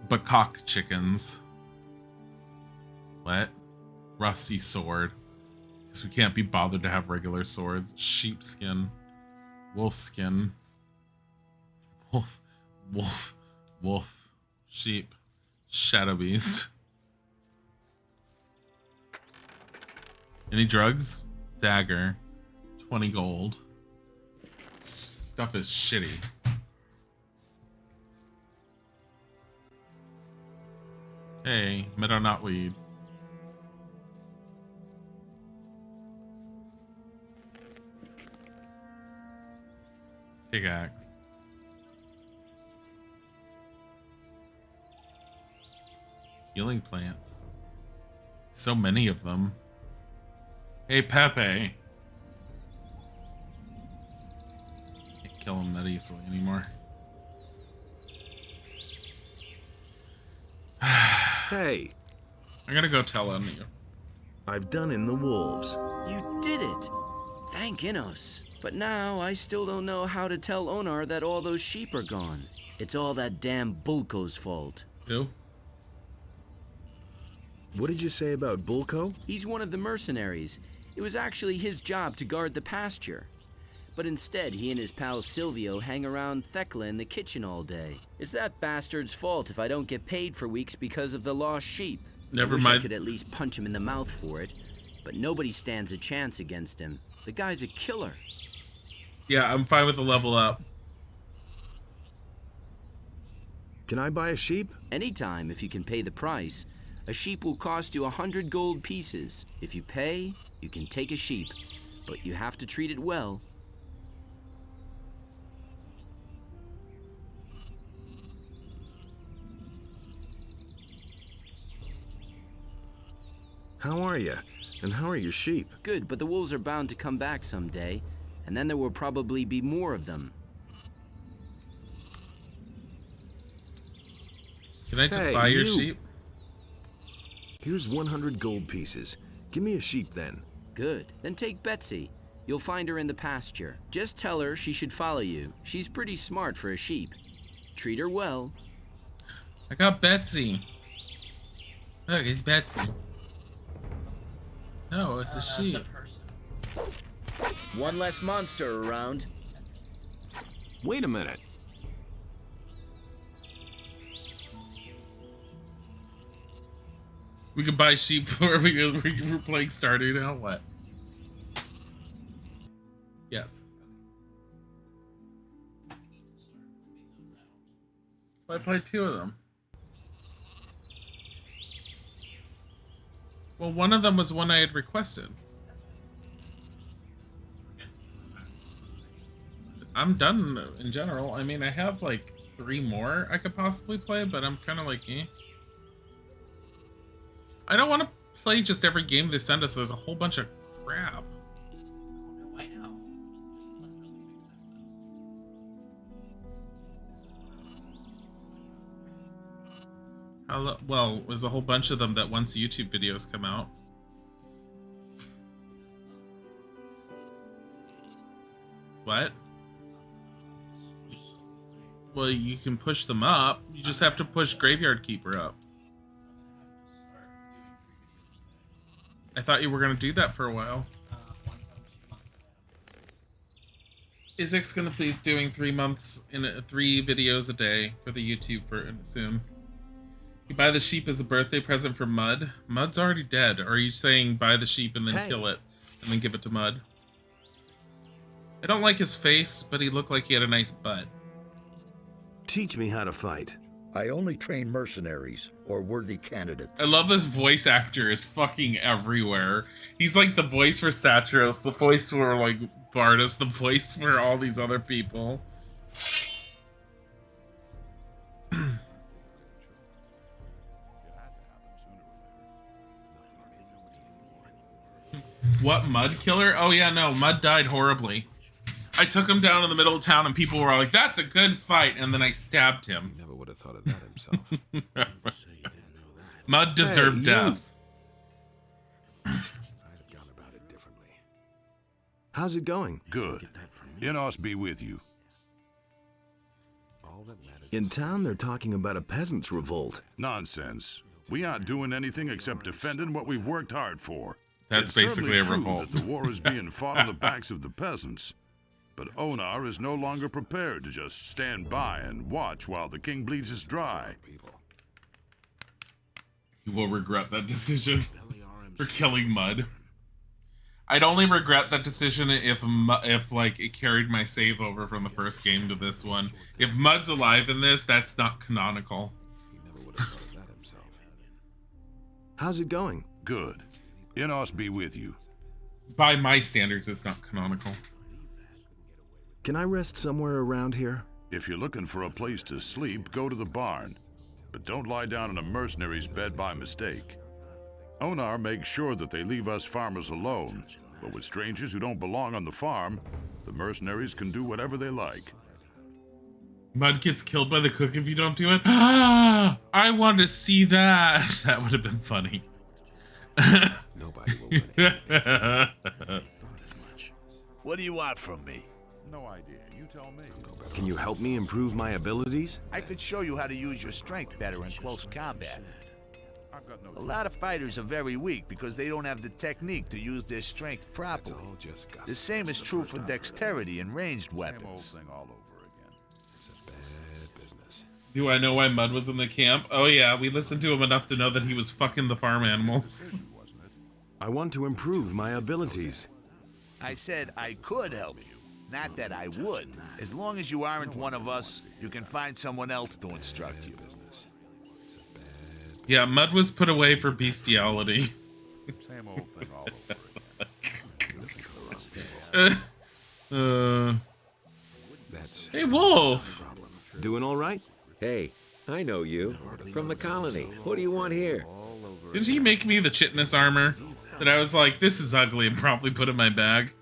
Bakok chickens. What? Rusty sword. Because we can't be bothered to have regular swords. Sheepskin. Wolfskin. Wolf. Wolf. Wolf. Sheep. Shadow beast. Any drugs? Dagger. 20 gold. Stuff is shitty. Hey, meadow knotweed. Pickaxe. Healing plants. So many of them. Hey, Pepe. Can't kill him that easily anymore. Hey. I'm gonna go tell on you. I've done in the wolves. You did it! Thank Innos. But now I still don't know how to tell Onar that all those sheep are gone. It's all that damn Bulko's fault. Who? What did you say about Bulko? He's one of the mercenaries. It was actually his job to guard the pasture. But instead, he and his pal Silvio hang around Thekla in the kitchen all day. It's that bastard's fault if I don't get paid for weeks because of the lost sheep. Never I wish mind. I could at least punch him in the mouth for it. But nobody stands a chance against him. The guy's a killer. Yeah, I'm fine with the level up. Can I buy a sheep? Anytime, if you can pay the price. A sheep will cost you 100 gold pieces. If you pay, you can take a sheep. But you have to treat it well. How are you? And how are your sheep? Good, but the wolves are bound to come back someday. And then there will probably be more of them. Can I just buy your sheep? Here's 100 gold pieces. Give me a sheep then. Good. Then take Betsy. You'll find her in the pasture. Just tell her she should follow you. She's pretty smart for a sheep. Treat her well. I got Betsy. Look, it's Betsy. No, it's a sheep. One less monster around. Wait a minute. We could buy sheep for we're playing Stardew now. What? Yes. I played 2 of them. Well, one of them was one I had requested. I'm done in general. I mean, I have like 3 more I could possibly play, but I'm kind of like, eh. I don't want to play just every game they send us. There's a whole bunch of crap. Well, there's a whole bunch of them that once YouTube videos come out. What? Well, you can push them up. You just have to push Graveyard Keeper up. I thought you were going to do that for a while. Isaac's going to be doing 3 months in 3 videos a day for the YouTube for soon. You buy the sheep as a birthday present for Mud. Mud's already dead. Or are you saying buy the sheep and then kill it and then give it to Mud? I don't like his face, but he looked like he had a nice butt. Teach me how to fight. I only train mercenaries or worthy candidates. I love this voice actor is fucking everywhere. He's like the voice for Satros, the voice for like Bardus, the voice for all these other people. What, Mud Killer? Oh yeah, no, Mud died horribly. I took him down in the middle of town and people were like, that's a good fight, and then I stabbed him. He never would have thought of that himself. Mud deserved death. I'd have gone about it differently. How's it going? Good. Innos be with you. All that matters. In town, they're talking about a peasants' revolt. Nonsense. We aren't doing anything except defending what we've worked hard for. That's It's basically a certainly true revolt. that the war is being fought on the backs of the peasants. But Onar is no longer prepared to just stand by and watch while the king bleeds us dry. You will regret that decision for killing Mud. I'd only regret that decision if like it carried my save over from the first game to this one. If Mud's alive in this, that's not canonical. He never would have thought of that himself. How's it going? Good. Innos be with you. By my standards, it's not canonical. Can I rest somewhere around here? If you're looking for a place to sleep, go to the barn. But don't lie down in a mercenary's bed by mistake. Onar makes sure that they leave us farmers alone. But with strangers who don't belong on the farm, the mercenaries can do whatever they like. Mud gets killed by the cook if you don't do it. Ah, I want to see that. That would have been funny. Nobody will win. What do you want from me? No idea. You tell me. Can you help me improve my abilities? I could show you how to use your strength better in close combat. A lot of fighters are very weak because they don't have the technique to use their strength properly. The same is true for dexterity and ranged weapons. Do I know why Mud was in the camp? Oh yeah, we listened to him enough to know that he was fucking the farm animals. I want to improve my abilities. I said I could help you, not that I would. As long as you aren't one of us, you can find someone else to instruct you. Yeah, Mud was put away for bestiality. Same old thing all over. Hey, Wolf! Doing all right? Hey, I know you. From the colony. What do you want here? Didn't he make me the chitness armor? That I was like, this is ugly, and promptly put in my bag?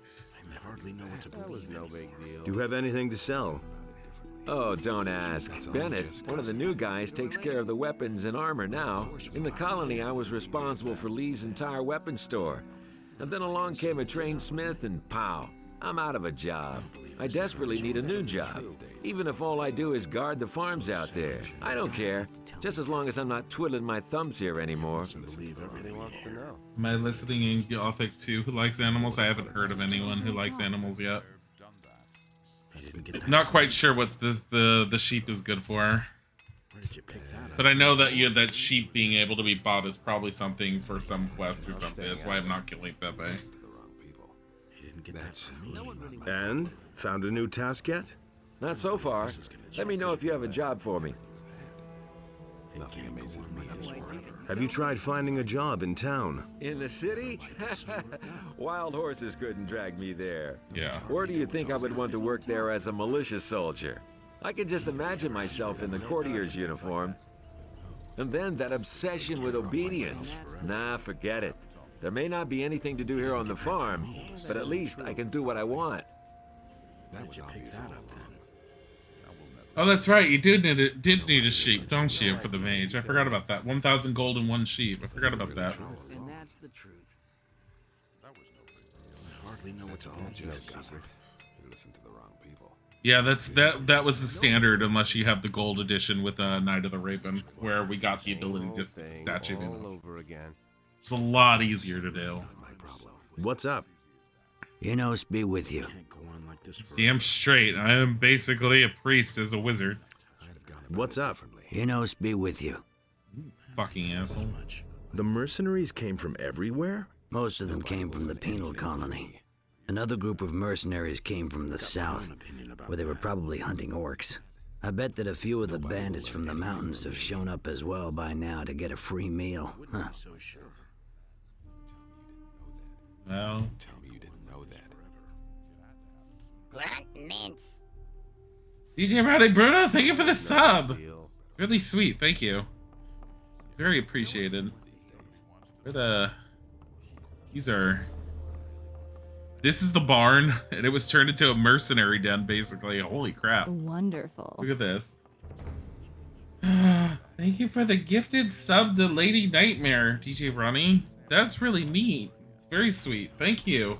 Do you have anything to sell? Oh, don't ask. Bennett, one of the new guys, takes care of the weapons and armor now. In the colony, I was responsible for Lee's entire weapons store. And then along came a trained smith, and pow, I'm out of a job. I desperately need a new job. Even if all I do is guard the farms out there. I don't care. Just as long as I'm not twiddling my thumbs here anymore. Am I listening in Gothic too? Who likes animals? I haven't heard of anyone who likes animals yet. Not quite sure what the sheep is good for. But I know that that sheep being able to be bought is probably something for some quest or something. That's why I'm not killing Pepe. And? Found a new task yet? Not so far. Let me know if you have a job for me. Have you tried finding a job in town? In the city? Wild horses couldn't drag me there. Yeah. Where do you think I would want to work there as a militia soldier? I can just imagine myself in the courtier's uniform. And then that obsession with obedience. Nah, forget it. There may not be anything to do here on the farm, but at least I can do what I want. Oh, that's right. You did need a sheep, don't you, for the mage? I forgot about that. 1,000 gold and 1 sheep. I forgot about that. And that's the truth. I hardly know what's all just gossip. You listen to the wrong people. Yeah, that was the standard, unless you have the gold edition with Knight of the Raven, where we got the ability to just statue all over again. It's a lot easier to do. What's up? Enos be with you. Damn straight. I am basically a priest as a wizard. What's up? Enos be with you. Fucking asshole. The mercenaries came from everywhere? Most of them came from the penal colony. Another group of mercenaries came from the south, where they were probably hunting orcs. I bet that a few of the bandits from the mountains have shown up as well by now to get a free meal. Huh. Well. Tell me you didn't know that. DJ Rowdy Bruno, thank you for the sub. Really sweet, thank you. Very appreciated. This is the barn, and it was turned into a mercenary den, basically. Holy crap. Wonderful. Look at this. Thank you for the gifted sub to Lady Nightmare, DJ Ronnie. That's really neat. It's very sweet. Thank you.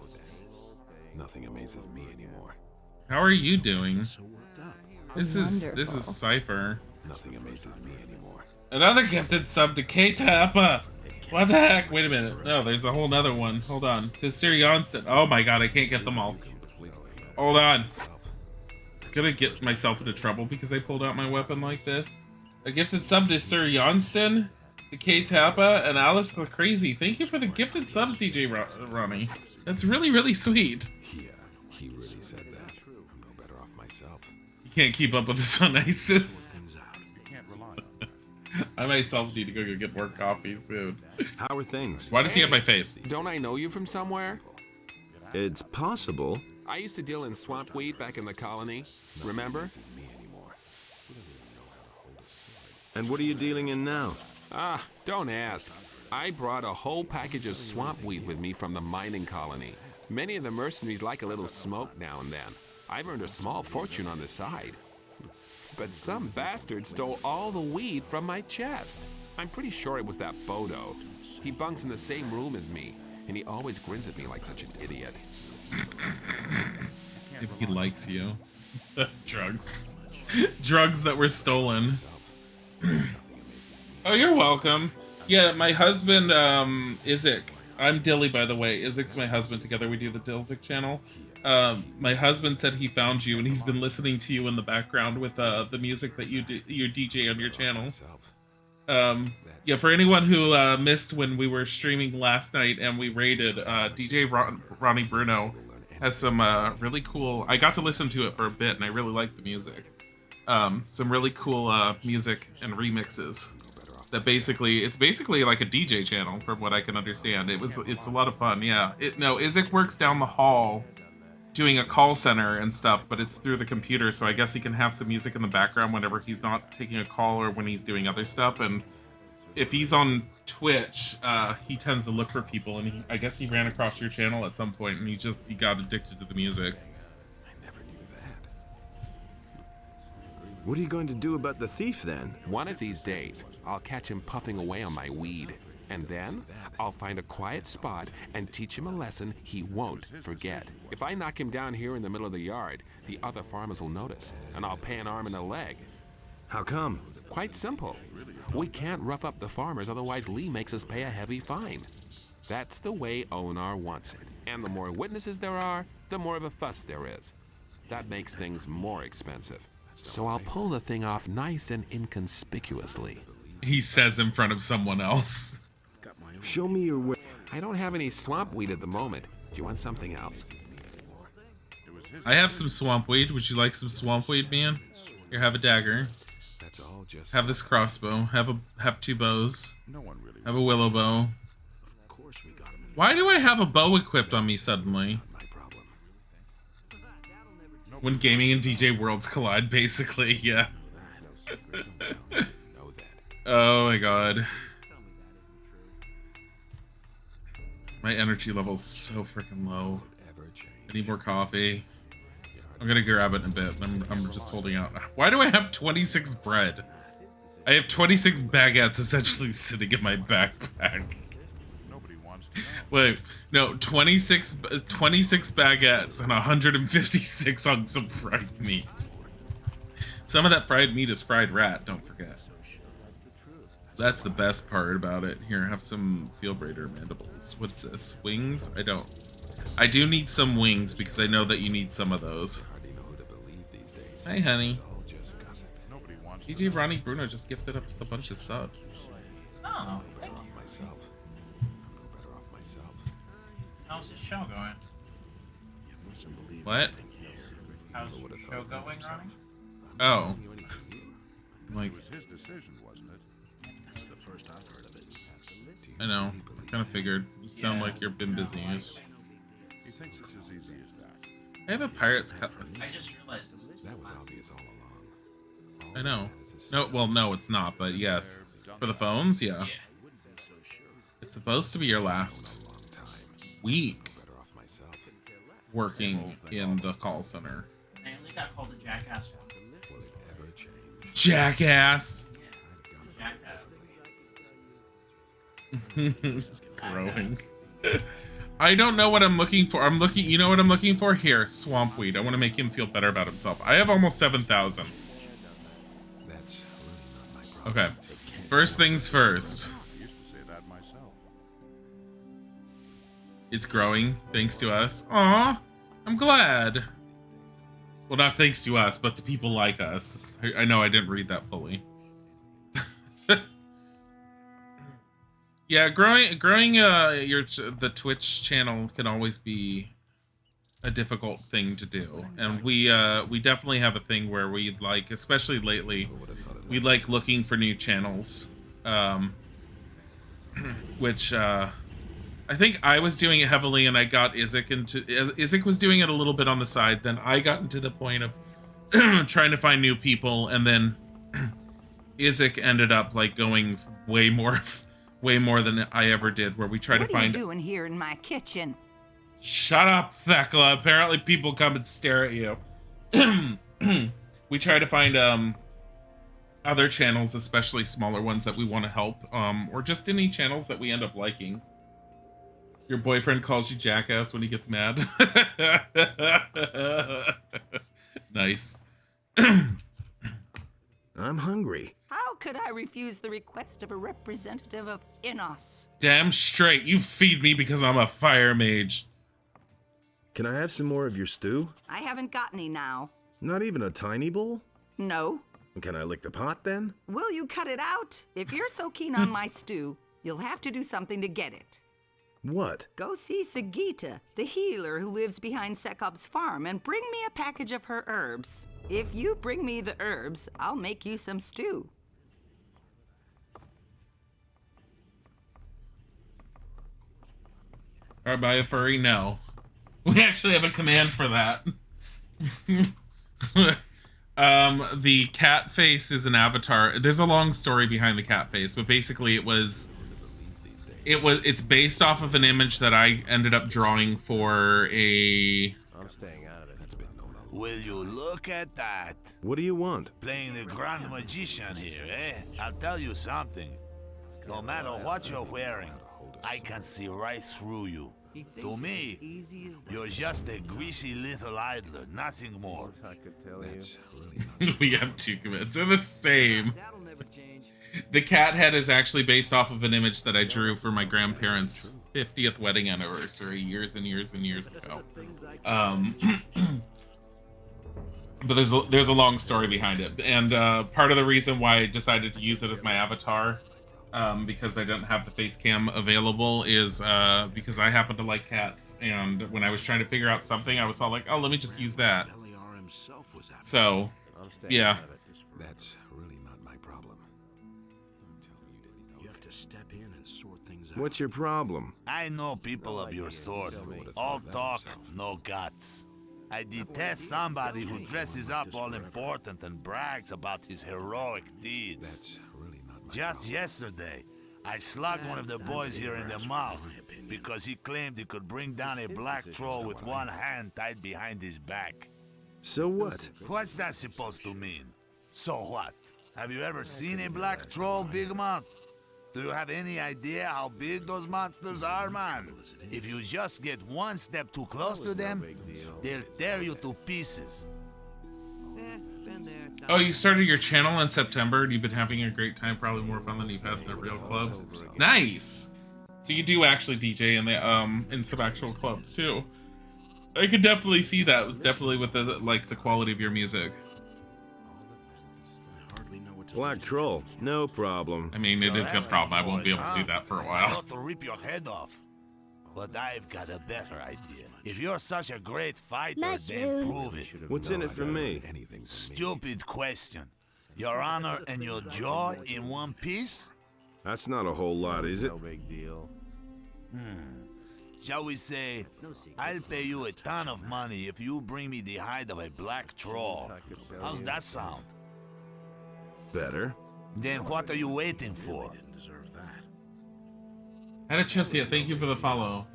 Nothing amazes me anymore. How are you doing? This is Cypher. Nothing amazes me anymore. Another gifted sub to K-Tappa. What the heck? Wait a minute. No, there's a whole nother one. Hold on. To Sir Jonsson. Oh my god, I can't get them all. Hold on. Gonna get myself into trouble because I pulled out my weapon like this. A gifted sub to Sir Jonsson, to K-Tappa, and Alice the Crazy. Thank you for the gifted subs, DJ Ronnie. That's really, really sweet. Yeah, he really said that. I'm no better off myself. You can't keep up with this on ISIS. I myself need to go get more coffee soon. How are things? Why does he have my face? Don't I know you from somewhere? It's possible. I used to deal in swamp weed back in the colony. Remember? And what are you dealing in now? Ah, don't ask. I brought a whole package of swamp weed with me from the mining colony. Many of the mercenaries like a little smoke now and then. I've earned a small fortune on the side. But some bastard stole all the weed from my chest. I'm pretty sure it was that Bodo. He bunks in the same room as me, and he always grins at me like such an idiot. If he likes you. Drugs. Drugs that were stolen. Oh, you're welcome. Yeah, my husband, Izzik. I'm Dilly, by the way. Izzik's my husband. Together we do the Dilzik channel. My husband said he found you, and he's been listening to you in the background with the music that you DJ on your channel. Yeah, for anyone who missed when we were streaming last night and we raided, DJ Ronnie Bruno has some really cool... I got to listen to it for a bit, and I really like the music. Some really cool music and remixes. That it's basically like a DJ channel, from what I can understand. It's a lot of fun, yeah. No, Izzik works down the hall doing a call center and stuff, but it's through the computer, so I guess he can have some music in the background whenever he's not taking a call or when he's doing other stuff. And if he's on Twitch, he tends to look for people, and I guess he ran across your channel at some point, and he got addicted to the music. What are you going to do about the thief, then? One of these days, I'll catch him puffing away on my weed. And then, I'll find a quiet spot and teach him a lesson he won't forget. If I knock him down here in the middle of the yard, the other farmers will notice, and I'll pay an arm and a leg. How come? Quite simple. We can't rough up the farmers, otherwise Lee makes us pay a heavy fine. That's the way Onar wants it. And the more witnesses there are, the more of a fuss there is. That makes things more expensive. So I'll pull the thing off nice and inconspicuously. He says in front of someone else. Show me your way. I don't have any swamp weed at the moment. Do you want something else? I have some swamp weed. Would you like some swamp weed, man? Here, have a dagger. Have this crossbow. Have two bows. Have a willow bow. Why do I have a bow equipped on me suddenly? When gaming and DJ worlds collide, basically, yeah. Oh my god. My energy level's so freaking low. I need more coffee. I'm gonna grab it in a bit. I'm just holding out. Why do I have 26 bread? I have 26 baguettes essentially sitting in my backpack. Wait, no, 26 baguettes and 156 hunks of fried meat. Some of that fried meat is fried rat, don't forget. That's the best part about it. Here, have some field raider mandibles. What's this? Wings? I do need some wings because I know that you need some of those. Hey, honey. DJ Ronnie Bruno just gifted us a bunch of subs. Oh, thank you. How's the show going? What? How's the show going, Ronnie? Oh. Like, His decision, wasn't it? That's the first I've heard of it. I know. I kind of figured. You sound like you've been busy. He thinks it's as easy as that. I have a pirate's cutlass. I just realized this is That was obvious all along. I know. No, well, no, it's not, but yes. For the phones, yeah. It's supposed to be your last week working in the call center. I only got called a jackass. Jackass! Jackass. Growing. I don't know what I'm looking for. You know what I'm looking for? Here, swamp weed. I want to make him feel better about himself. I have almost 7,000. Okay. First things first. It's growing, thanks to us. Aw, I'm glad. Well, not thanks to us, but to people like us. I know I didn't read that fully. Yeah, growing the Twitch channel can always be a difficult thing to do, and we definitely have a thing where we'd like, especially lately, we like looking for new channels, which I I think I was doing it heavily, and I got Isaac into... Isaac was doing it a little bit on the side, then I got into the point of trying to find new people, and then Isaac ended up, like, going way more than I ever did, where we try to find... What are you doing here in my kitchen? Shut up, Thekla. Apparently people come and stare at you. We try to find other channels, especially smaller ones that we want to help, or just any channels that we end up liking. Your boyfriend calls you jackass when he gets mad. Nice. I'm hungry. How could I refuse the request of a representative of Innos? Damn straight, you feed me because I'm a fire mage. Can I have some more of your stew? I haven't got any now. Not even a tiny bowl? No. Can I lick the pot then? Will you cut it out? If you're so keen on my stew, you'll have to do something to get it. What? Go see Sagita, the healer who lives behind Sekob's farm, and bring me a package of her herbs. If you bring me the herbs, I'll make you some stew. Or by a furry, no. We actually have a command for that. The cat face is an avatar. There's a long story behind the cat face, but basically it's based off of an image that I ended up drawing for a... I'm staying out of it. Will you look at that? What do you want? Playing the grand magician here, eh? I'll tell you something. No matter what you're wearing, I can see right through you. To me, you're just a greasy little idler, nothing more. I could tell you. We have two commits. They're the same. The cat head is actually based off of an image that I drew for my grandparents' 50th wedding anniversary years and years and years ago. But there's a long story behind it, and part of the reason why I decided to use it as my avatar, because I didn't have the face cam available, is because I happen to like cats, and when I was trying to figure out something, I was all like, oh, let me just use that. So, yeah. That's really not my problem. You have to step in and sort things out. What's your problem? I know people of your sort. All talk, no guts. I detest somebody who dresses up all important and brags about his heroic deeds. That's really not my Just yesterday, I slugged one of the boys here in the mouth because he claimed he could bring down a black troll with one hand tied behind his back. So what? What's that supposed to mean? So what? Have you ever seen a black troll, Big Mouth? Do you have any idea how big those monsters are, man? If you just get one step too close to them, they'll tear you to pieces. Oh, you started your channel in September and you've been having a great time, probably more fun than you've had in the real clubs. Nice! So you do actually DJ in some actual clubs too. I could definitely see that, definitely with the quality of your music. Black Troll, no problem. I mean, it is a problem. I won't be able to do that for a while. I ought to rip your head off. But I've got a better idea. If you're such a great fighter, then prove it. What's in it for me? Stupid question. Your honor and your jaw in one piece? That's not a whole lot, is it? No big deal. Shall we say, I'll pay you a ton of money if you bring me the hide of a black troll. How's that sound? Better. Then what are you waiting for? Had a Chesia, thank you for the follow.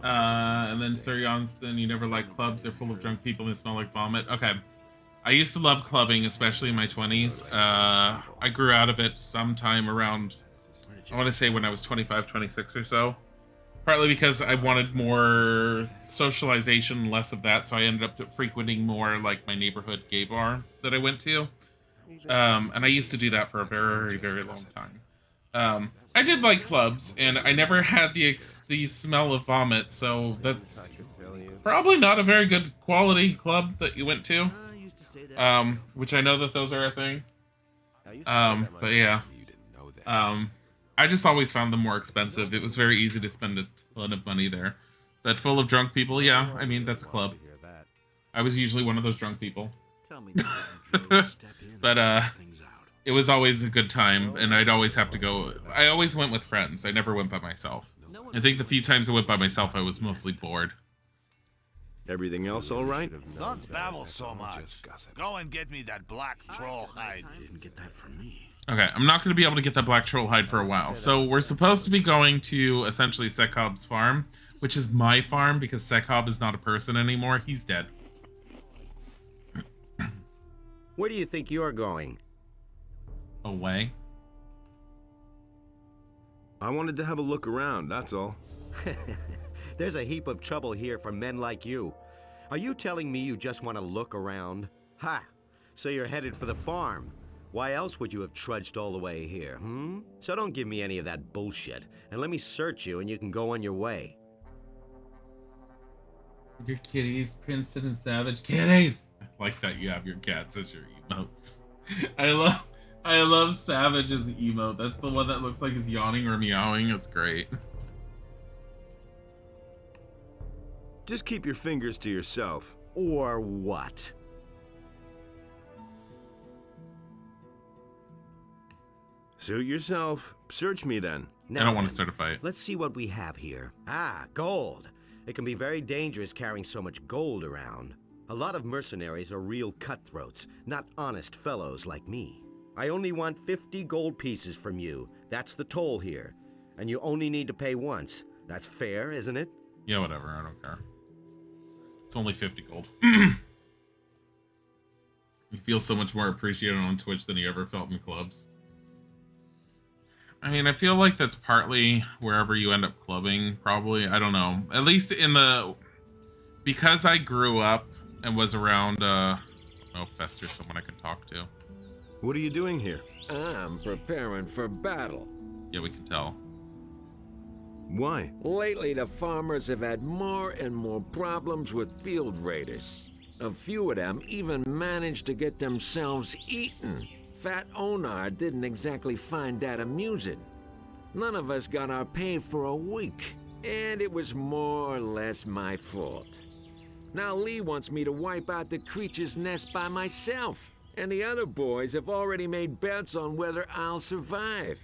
And then Sir Janssen, you never liked clubs. They're full of drunk people and they smell like vomit. Okay. I used to love clubbing, especially in my 20s. I grew out of it sometime around, I want to say when I was 25, 26 or so. Partly because I wanted more socialization, less of that, so I ended up frequenting more like my neighborhood gay bar that I went to. And I used to do that for a very, very long time. I did like clubs, and I never had the smell of vomit, so that's probably not a very good quality club that you went to. Which I know that those are a thing. But yeah. I just always found them more expensive. It was very easy to spend a ton of money there. But full of drunk people, yeah, I mean, that's a club. I was usually one of those drunk people. But it was always a good time, and I'd always have to go. I always went with friends. I never went by myself. I think the few times I went by myself, I was mostly bored. Everything else all right? Don't babble so much. Go and get me that black troll hide. Didn't get that from me. Okay, I'm not going to be able to get that black troll hide for a while. So we're supposed to be going to essentially Sekhob's farm, which is my farm because Sekhob is not a person anymore. He's dead. Where do you think you're going? Away. I wanted to have a look around, that's all. There's a heap of trouble here for men like you. Are you telling me you just want to look around? Ha! So you're headed for the farm. Why else would you have trudged all the way here, hmm? So don't give me any of that bullshit, and let me search you and you can go on your way. Your kitties, Princeton and Savage kitties. I like that you have your cats as your emotes. I love Savage's emote. That's the one that looks like he's yawning or meowing. It's great. Just keep your fingers to yourself. Or what? Suit yourself. Search me then. I don't want to start a fight. Let's see what we have here. Ah, gold. It can be very dangerous carrying so much gold around. A lot of mercenaries are real cutthroats, not honest fellows like me. I only want 50 gold pieces from you. That's the toll here. And you only need to pay once. That's fair, isn't it? Yeah, whatever. I don't care. It's only 50 gold. He feels so much more appreciated on Twitch than he ever felt in clubs. I mean, I feel like that's partly wherever you end up clubbing, probably. I don't know. At least in the... Because I grew up and was around, I don't know, Fester, someone I could talk to. What are you doing here? I'm preparing for battle. Yeah, we can tell. Why? Lately, the farmers have had more and more problems with field raiders. A few of them even managed to get themselves eaten. Fat Onar didn't exactly find that amusing. None of us got our pay for a week, and it was more or less my fault. Now Lee wants me to wipe out the creature's nest by myself, and the other boys have already made bets on whether I'll survive.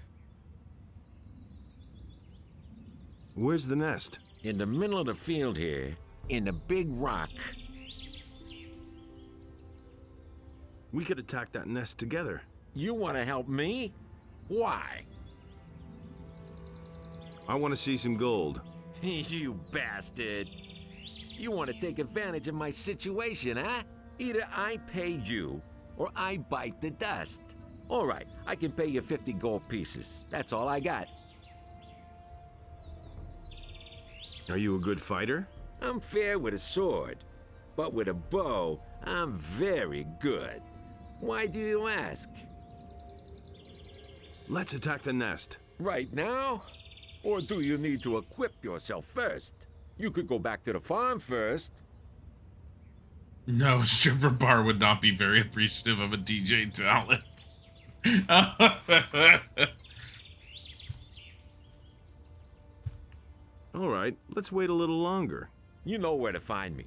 Where's the nest? In the middle of the field here, in the big rock. We could attack that nest together. You want to help me? Why? I want to see some gold. You bastard. You want to take advantage of my situation, huh? Either I pay you, or I bite the dust. All right, I can pay you 50 gold pieces. That's all I got. Are you a good fighter? I'm fair with a sword, but with a bow, I'm very good. Why do you ask? Let's attack the nest. Right now? Or do you need to equip yourself first? You could go back to the farm first. No, Stripper Bar would not be very appreciative of a DJ talent. All right, let's wait a little longer. You know where to find me.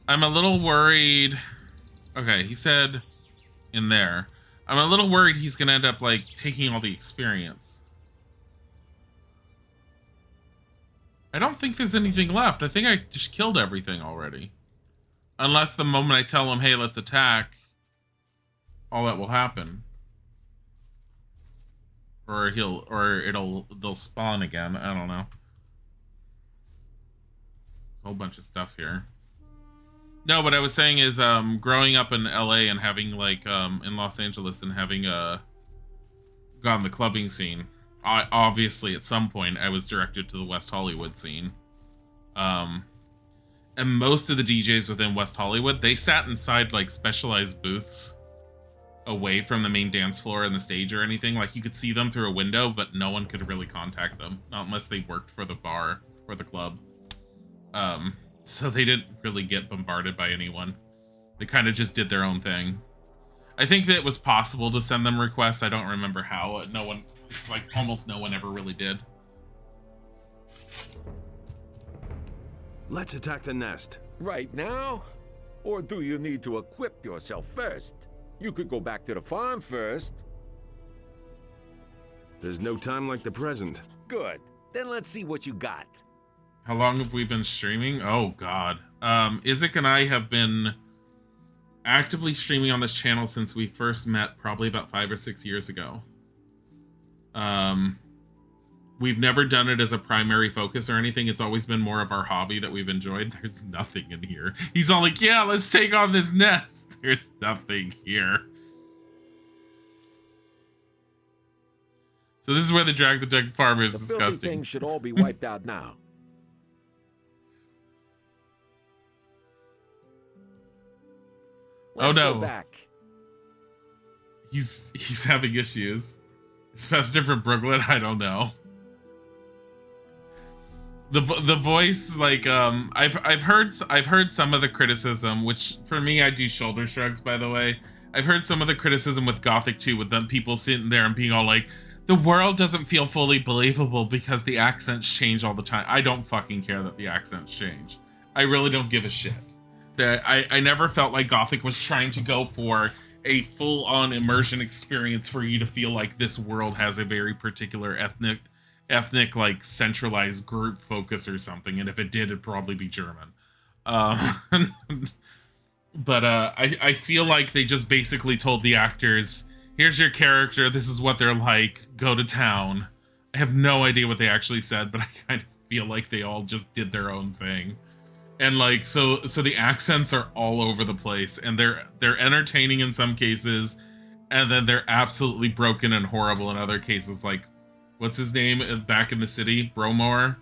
I'm a little worried. Okay, he said in there. I'm a little worried he's going to end up, like, taking all the experience. I don't think there's anything left. I think I just killed everything already. Unless the moment I tell him, hey, let's attack, all that will happen. Or they'll spawn again. I don't know. There's a whole bunch of stuff here. No, what I was saying is, growing up in LA and having, like, in Los Angeles and having, gone the clubbing scene, obviously at some point I was directed to the West Hollywood scene. And most of the DJs within West Hollywood, they sat inside, like, specialized booths away from the main dance floor and the stage or anything. Like, you could see them through a window, but no one could really contact them, not unless they worked for the bar or the club. So they didn't really get bombarded by anyone. They kind of just did their own thing. I think that it was possible to send them requests. I don't remember how. No one, like, almost no one ever really did. Let's attack the nest. Right now? Or do you need to equip yourself first? You could go back to the farm first. There's no time like the present. Good. Then let's see what you got. How long have we been streaming? Oh, God. Isaac and I have been actively streaming on this channel since we first met, probably about 5 or 6 years ago. We've never done it as a primary focus or anything. It's always been more of our hobby that we've enjoyed. There's nothing in here. He's all like, yeah, let's take on this nest. There's nothing here. So this is where the Drag the Dead farm is The filthy disgusting. things should all be wiped out now. Let's oh no. Go back. He's having issues. Is Fester from Brooklyn? I don't know. The voice, like, I've heard some of the criticism, which for me I do shoulder shrugs, by the way. I've heard some of the criticism with Gothic 2, with them people sitting there and being all like, the world doesn't feel fully believable because the accents change all the time. I don't fucking care that the accents change. I really don't give a shit. I never felt like Gothic was trying to go for a full-on immersion experience for you to feel like this world has a very particular ethnic like centralized group focus or something, and if it did, it'd probably be German. But I feel like they just basically told the actors, here's your character, this is what they're like, go to town. I have no idea what they actually said, but I kind of feel like they all just did their own thing. And like, so the accents are all over the place, and they're entertaining in some cases, and then they're absolutely broken and horrible in other cases. Like, what's his name back in the city? Bromore.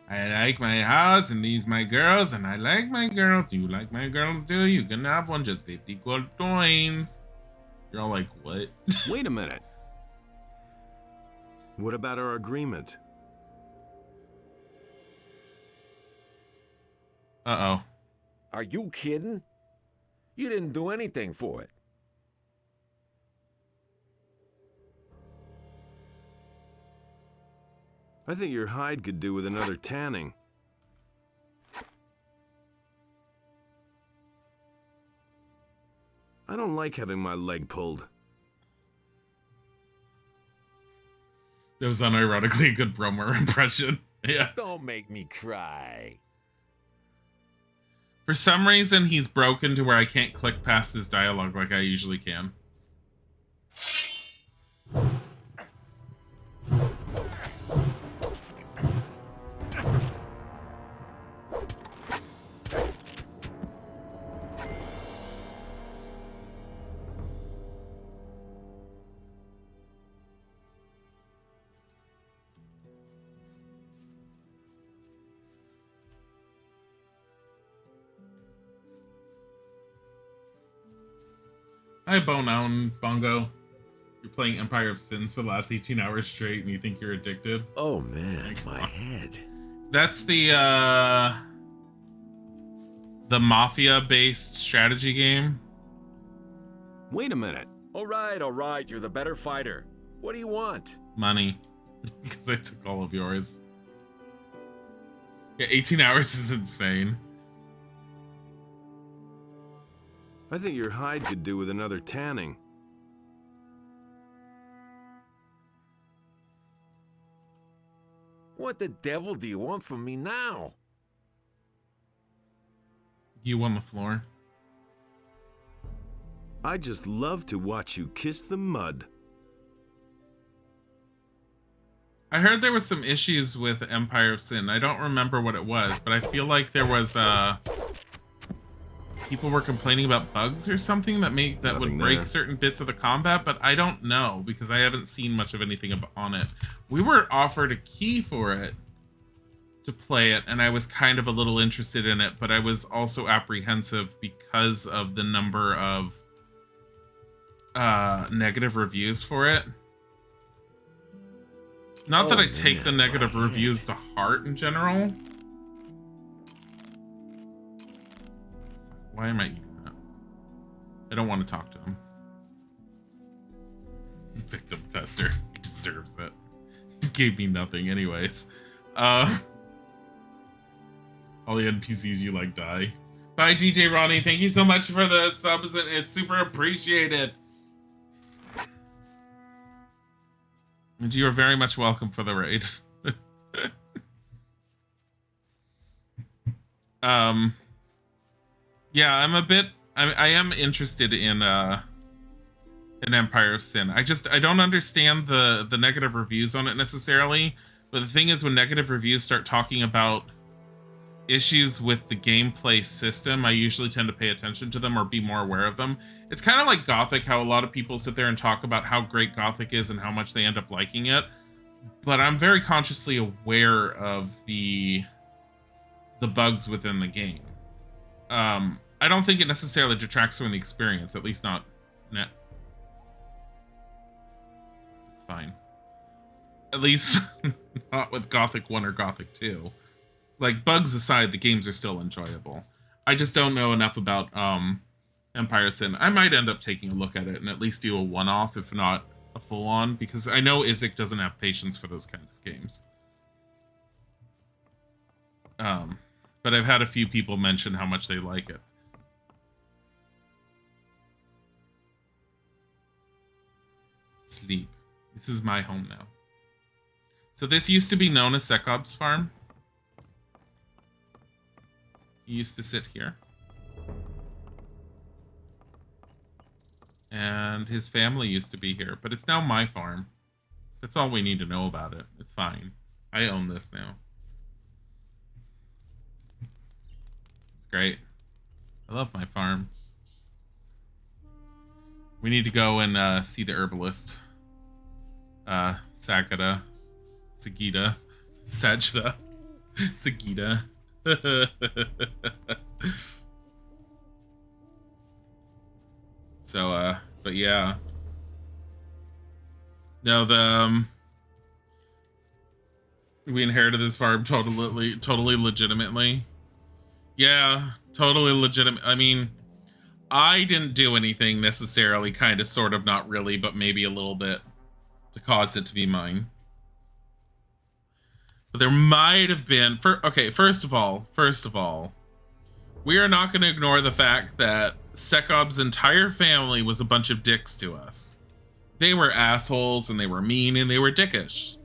I like my house, and these my girls, and I like my girls. You like my girls too? You can have one, just 50 gold coins. You're all like, what? Wait a minute. What about our agreement? Uh-oh. Are you kidding? You didn't do anything for it. I think your hide could do with another tanning. I don't like having my leg pulled. That was unironically a good Bromer impression. Yeah. Don't make me cry. For some reason, he's broken to where I can't click past his dialogue like I usually can. Hi, Bongo. You're playing Empire of Sins for the last 18 hours straight and you think you're addicted? Oh man, my head. That's the Mafia-based strategy game. Wait a minute. All right, you're the better fighter. What do you want? Money. Because I took all of yours. Yeah, 18 hours is insane. I think your hide could do with another tanning. What the devil do you want from me now? You on the floor. I just love to watch you kiss the mud. I heard there was some issues with Empire of Sin. I don't remember what it was, but I feel like there was people were complaining about bugs or something that would break certain bits of the combat, but I don't know because I haven't seen much of anything on it. We were offered a key for it to play it, and I was kind of a little interested in it, but I was also apprehensive because of the number of negative reviews for it. Not that I take the negative reviews to heart in general. Why am I eating that? I don't want to talk to him. Victim Fester. He deserves it. He gave me nothing anyways. All the NPCs you like die. Bye, DJ Ronnie. Thank you so much for the subs, and it's super appreciated. And you are very much welcome for the raid. Yeah, I am interested in an Empire of Sin. I don't understand the negative reviews on it necessarily, but the thing is, when negative reviews start talking about issues with the gameplay system, I usually tend to pay attention to them or be more aware of them. It's kind of like Gothic, how a lot of people sit there and talk about how great Gothic is and how much they end up liking it, but I'm very consciously aware of the bugs within the game. I don't think it necessarily detracts from the experience, at least not net. It's fine. At least not with Gothic 1 or Gothic 2. Like, bugs aside, the games are still enjoyable. I just don't know enough about Empire of Sin. I might end up taking a look at it and at least do a one-off, if not a full-on, because I know Isaac doesn't have patience for those kinds of games. But I've had a few people mention how much they like it. Sleep. This is my home now. So this used to be known as Sekob's farm. He used to sit here. And his family used to be here, but it's now my farm. That's all we need to know about it. It's fine. I own this now. It's great. I love my farm. We need to go and see the herbalist. Sagita. Sagita. Sagita. Sagita. So, but yeah. No, we inherited this farm totally legitimately. Yeah, totally legitimate. I mean, I didn't do anything necessarily, kind of, sort of, not really, but maybe a little bit to cause it to be mine. But there might have been, first of all, we are not going to ignore the fact that Sekob's entire family was a bunch of dicks to us. They were assholes, and they were mean, and they were dickish.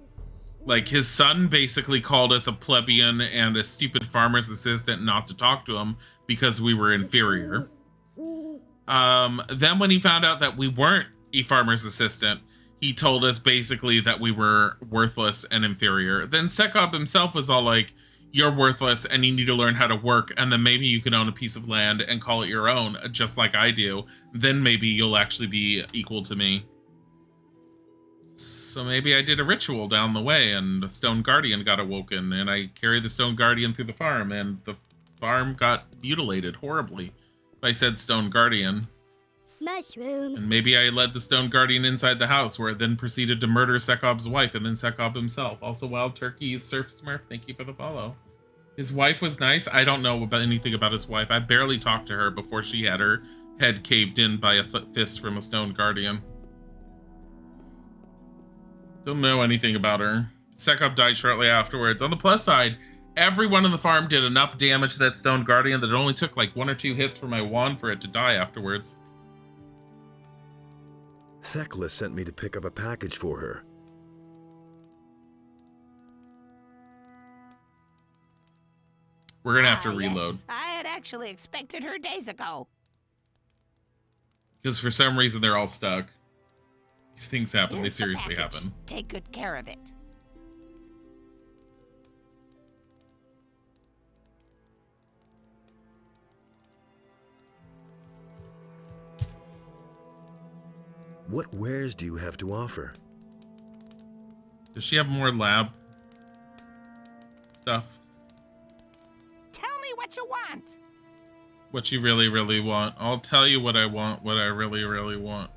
Like, his son basically called us a plebeian and a stupid farmer's assistant not to talk to him because we were inferior. Then when he found out that we weren't a farmer's assistant, he told us basically that we were worthless and inferior. Then Sekob himself was all like, you're worthless and you need to learn how to work, and then maybe you can own a piece of land and call it your own, just like I do. Then maybe you'll actually be equal to me. So maybe I did a ritual down the way and the Stone Guardian got awoken, and I carried the Stone Guardian through the farm, and the farm got mutilated horribly by said Stone Guardian. Mushroom. And maybe I led the Stone Guardian inside the house, where it then proceeded to murder Sekob's wife and then Sekob himself. Also, Wild Turkey's Surf Smurf, thank you for the follow. His wife was nice. I don't know about anything about his wife. I barely talked to her before she had her head caved in by a fist from a Stone Guardian. Don't know anything about her. Sekob died shortly afterwards. On the plus side, everyone on the farm did enough damage to that Stone Guardian that it only took like 1 or 2 hits from my wand for it to die afterwards. Thekla sent me to pick up a package for her. We're gonna have to reload. Yes. I had actually expected her days ago. Because for some reason they're all stuck. These things happen. Here's They seriously the package. happen. Take good care of it. What wares do you have to offer? Does she have more lab stuff? Tell me what you want. What you really, really want. I'll tell you what I want, what I really, really want.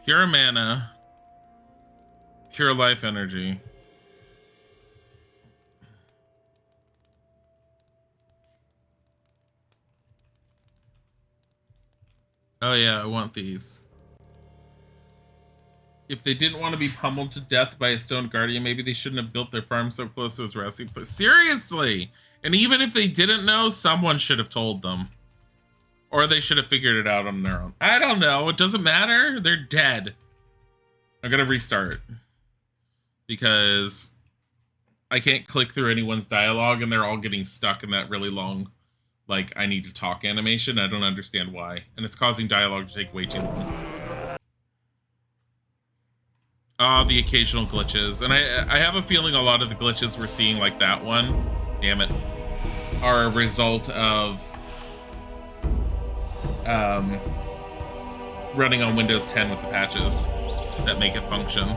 Pure mana. Pure life energy. Oh yeah, I want these. If they didn't want to be pummeled to death by a Stone Guardian, maybe they shouldn't have built their farm so close to his resting place. Seriously! And even if they didn't know, someone should have told them. Or they should have figured it out on their own. I don't know. It doesn't matter. They're dead. I'm gonna restart. Because I can't click through anyone's dialogue and they're all getting stuck in that really long, like, I need to talk animation. I don't understand why. And it's causing dialogue to take way too long. The occasional glitches. And I have a feeling a lot of the glitches we're seeing, like that one, damn it, are a result of running on Windows 10 with the patches that make it function.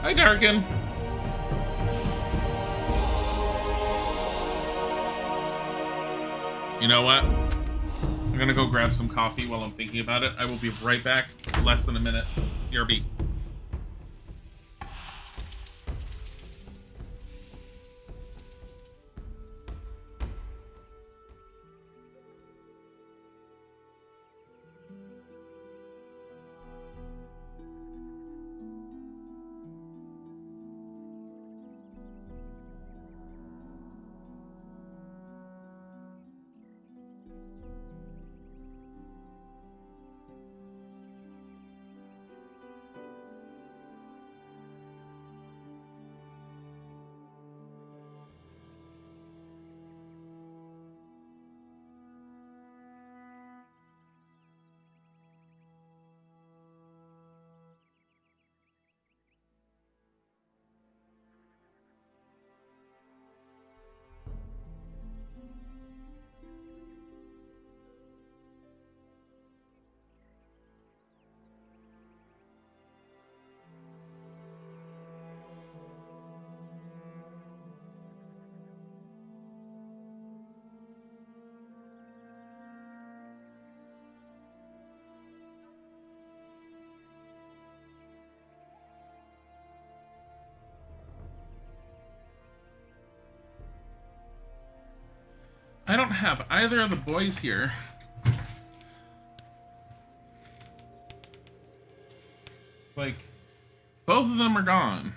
Hi, Darkin. You know what? I'm gonna go grab some coffee while I'm thinking about it. I will be right back. Less than a minute. BRB. I don't have either of the boys here. Like, both of them are gone.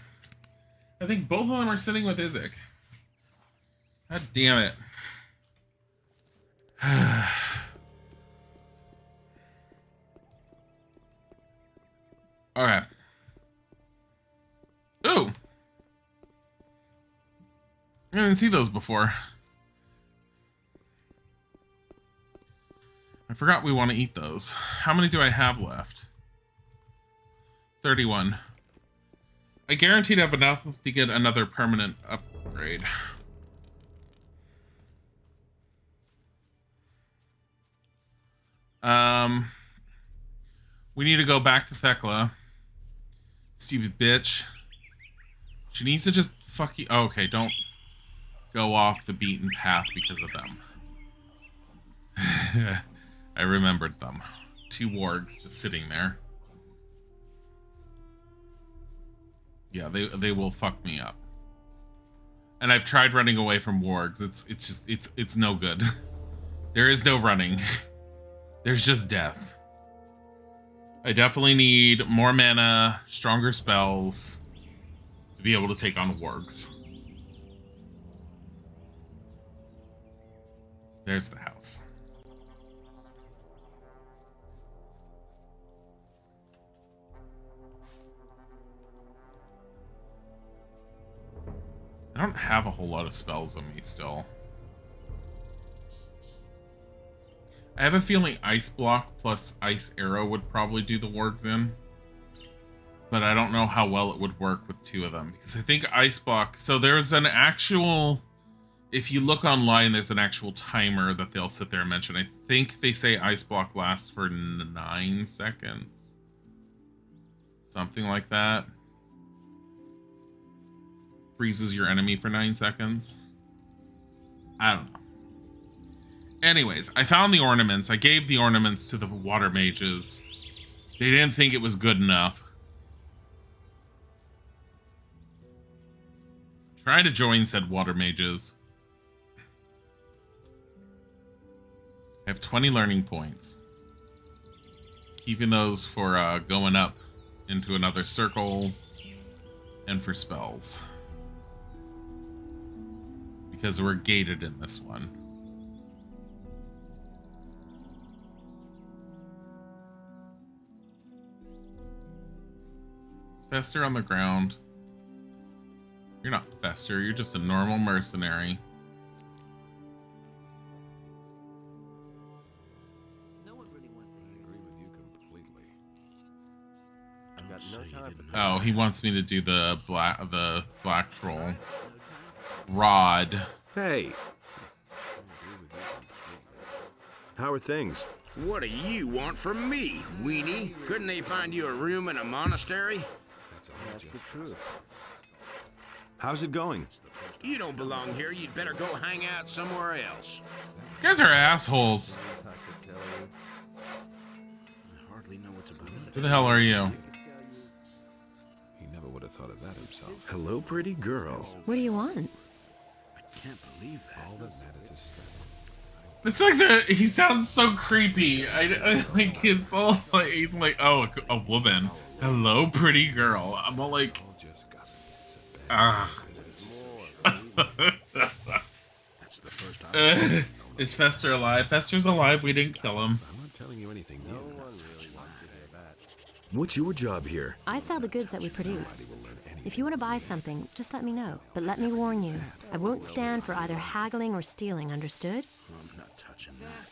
I think both of them are sitting with Isaac. God damn it. Okay. Ooh. I didn't see those before. I forgot we want to eat those. How many do I have left? 31. I guarantee to have enough to get another permanent upgrade. We need to go back to Thekla. Stupid bitch. She needs to just fuck you. Oh, okay, don't go off the beaten path because of them. I remembered them. 2 wargs just sitting there. Yeah, they will fuck me up. And I've tried running away from wargs. It's no good. There is no running. There's just death. I definitely need more mana, stronger spells to be able to take on wargs. There's the house. I don't have a whole lot of spells on me still. I have a feeling Ice Block plus Ice Arrow would probably do the wargs in. But I don't know how well it would work with 2 of them. Because I think Ice Block... So there's an actual... If you look online, there's an actual timer that they'll sit there and mention. I think they say Ice Block lasts for 9 seconds. Something like that. Freezes your enemy for 9 seconds. I don't know. Anyways, I found the ornaments. I gave the ornaments to the water mages. They didn't think it was good enough. Try to join said water mages. I have 20 learning points. Keeping those for going up into another circle and for spells. because we're gated in this one. Fester on the ground. You're not Fester, you're just a normal mercenary. Oh, he wants me to do the black troll. Rod. Hey. How are things? What do you want from me, weenie? Couldn't they find you a room in a monastery? That's the truth. How's it going? You don't belong here. You'd better go hang out somewhere else. These guys are assholes. I hardly know what's about it. Who the hell are you? He never would have thought of that himself. Hello, pretty girl. What do you want? I can't believe that. All that matters is strength. It's like he sounds so creepy. I like he's all like, he's like, oh, a woman. Hello, pretty girl. I'm all like, ah. That's the first time. Is Fester alive? Fester's alive. We didn't kill him. I'm not telling you anything new. What's your job here? I sell the goods that we produce. If you want to buy something, just let me know. But let me warn you, I won't stand for either haggling or stealing, understood? I'm not touching that.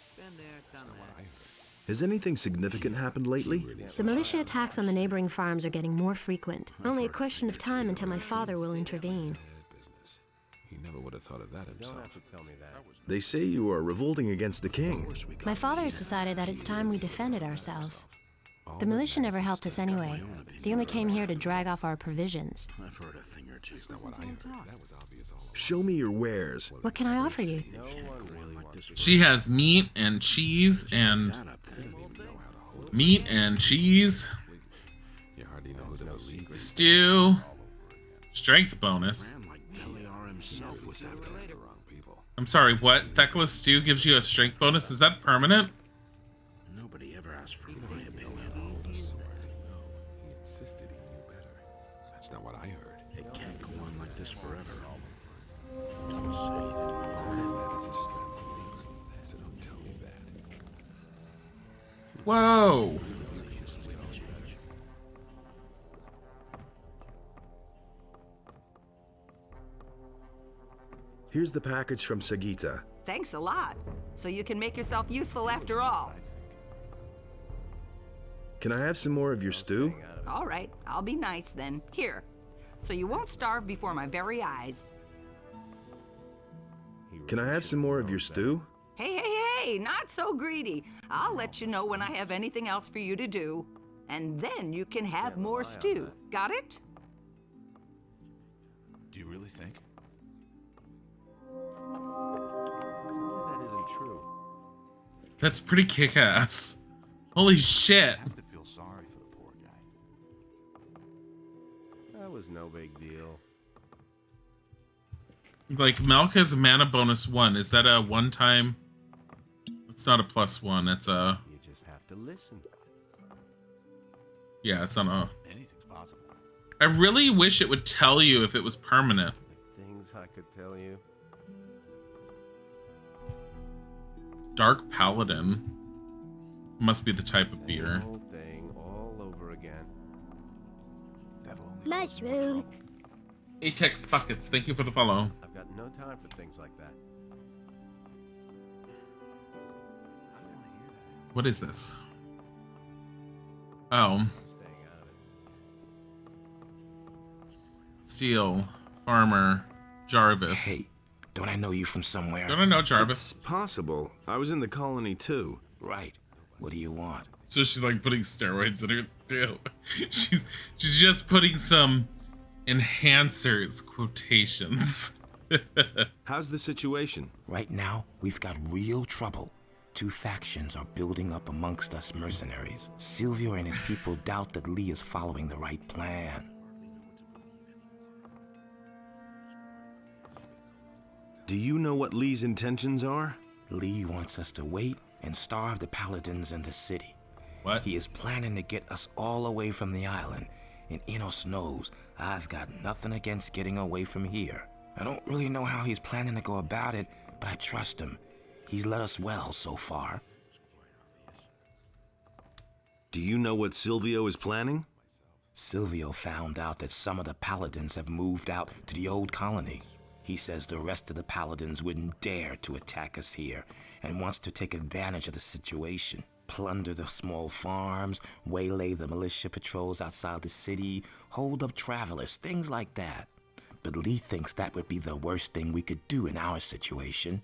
Has anything significant happened lately? The militia attacks on the neighboring farms are getting more frequent. Only a question of time until my father will intervene. He never would have thought of that himself. They say you are revolting against the king. My father has decided that it's time we defended ourselves. The militia never helped us anyway. They only came here to drag off our provisions. I've heard a thing or two. That's not what I heard. That was obvious all along. Show me your wares. What can I offer you? She has meat and cheese and meat and cheese. You hardly know who to believe. Stew. Strength bonus. I'm sorry, what? Thecla Stew gives you a strength bonus? Is that permanent? Nobody ever asked for my opinion. He insisted he knew better. That's not what I heard. It can't go on like this forever. Don't say that is his strength. He didn't believe that, so don't tell me that. Whoa. Here's the package from Sagita. Thanks a lot. So you can make yourself useful after all. Can I have some more of your stew? All right, I'll be nice then. Here. So you won't starve before my very eyes. Can I have some more of your stew? Hey, not so greedy. I'll let you know when I have anything else for you to do. And then you can have more stew. Got it? Do you really think? That isn't true. That's pretty kick-ass. Holy shit. I have to feel sorry for the poor guy. That was no big deal. Like, Melk has a mana bonus 1. Is that a one-time? It's not a +1. It's a... You just have to listen. Yeah, it's not a... Anything's possible. I really wish it would tell you if it was permanent. The things I could tell you. Dark Paladin. Must be the type of beer. Whole thing all over again. Mushroom. Atex Buckets, thank you for the follow. I've got no time for things like that. What is this? Oh. Steel, Farmer, Jarvis. Hey, don't I know you from somewhere? Don't I know Jarvis? It's possible. I was in the colony too. Right. What do you want? So she's like putting steroids in her stew. She's just putting some enhancers quotations. How's the situation? Right now, we've got real trouble. Two factions are building up amongst us mercenaries. Silvio and his people doubt that Lee is following the right plan. Do you know what Lee's intentions are? Lee wants us to wait and starve the paladins in the city. What? He is planning to get us all away from the island, and Enos knows I've got nothing against getting away from here. I don't really know how he's planning to go about it, but I trust him. He's led us well so far. Do you know what Silvio is planning? Silvio found out that some of the paladins have moved out to the old colony. He says the rest of the paladins wouldn't dare to attack us here and wants to take advantage of the situation. Plunder the small farms, waylay the militia patrols outside the city, hold up travelers, things like that. But Lee thinks that would be the worst thing we could do in our situation.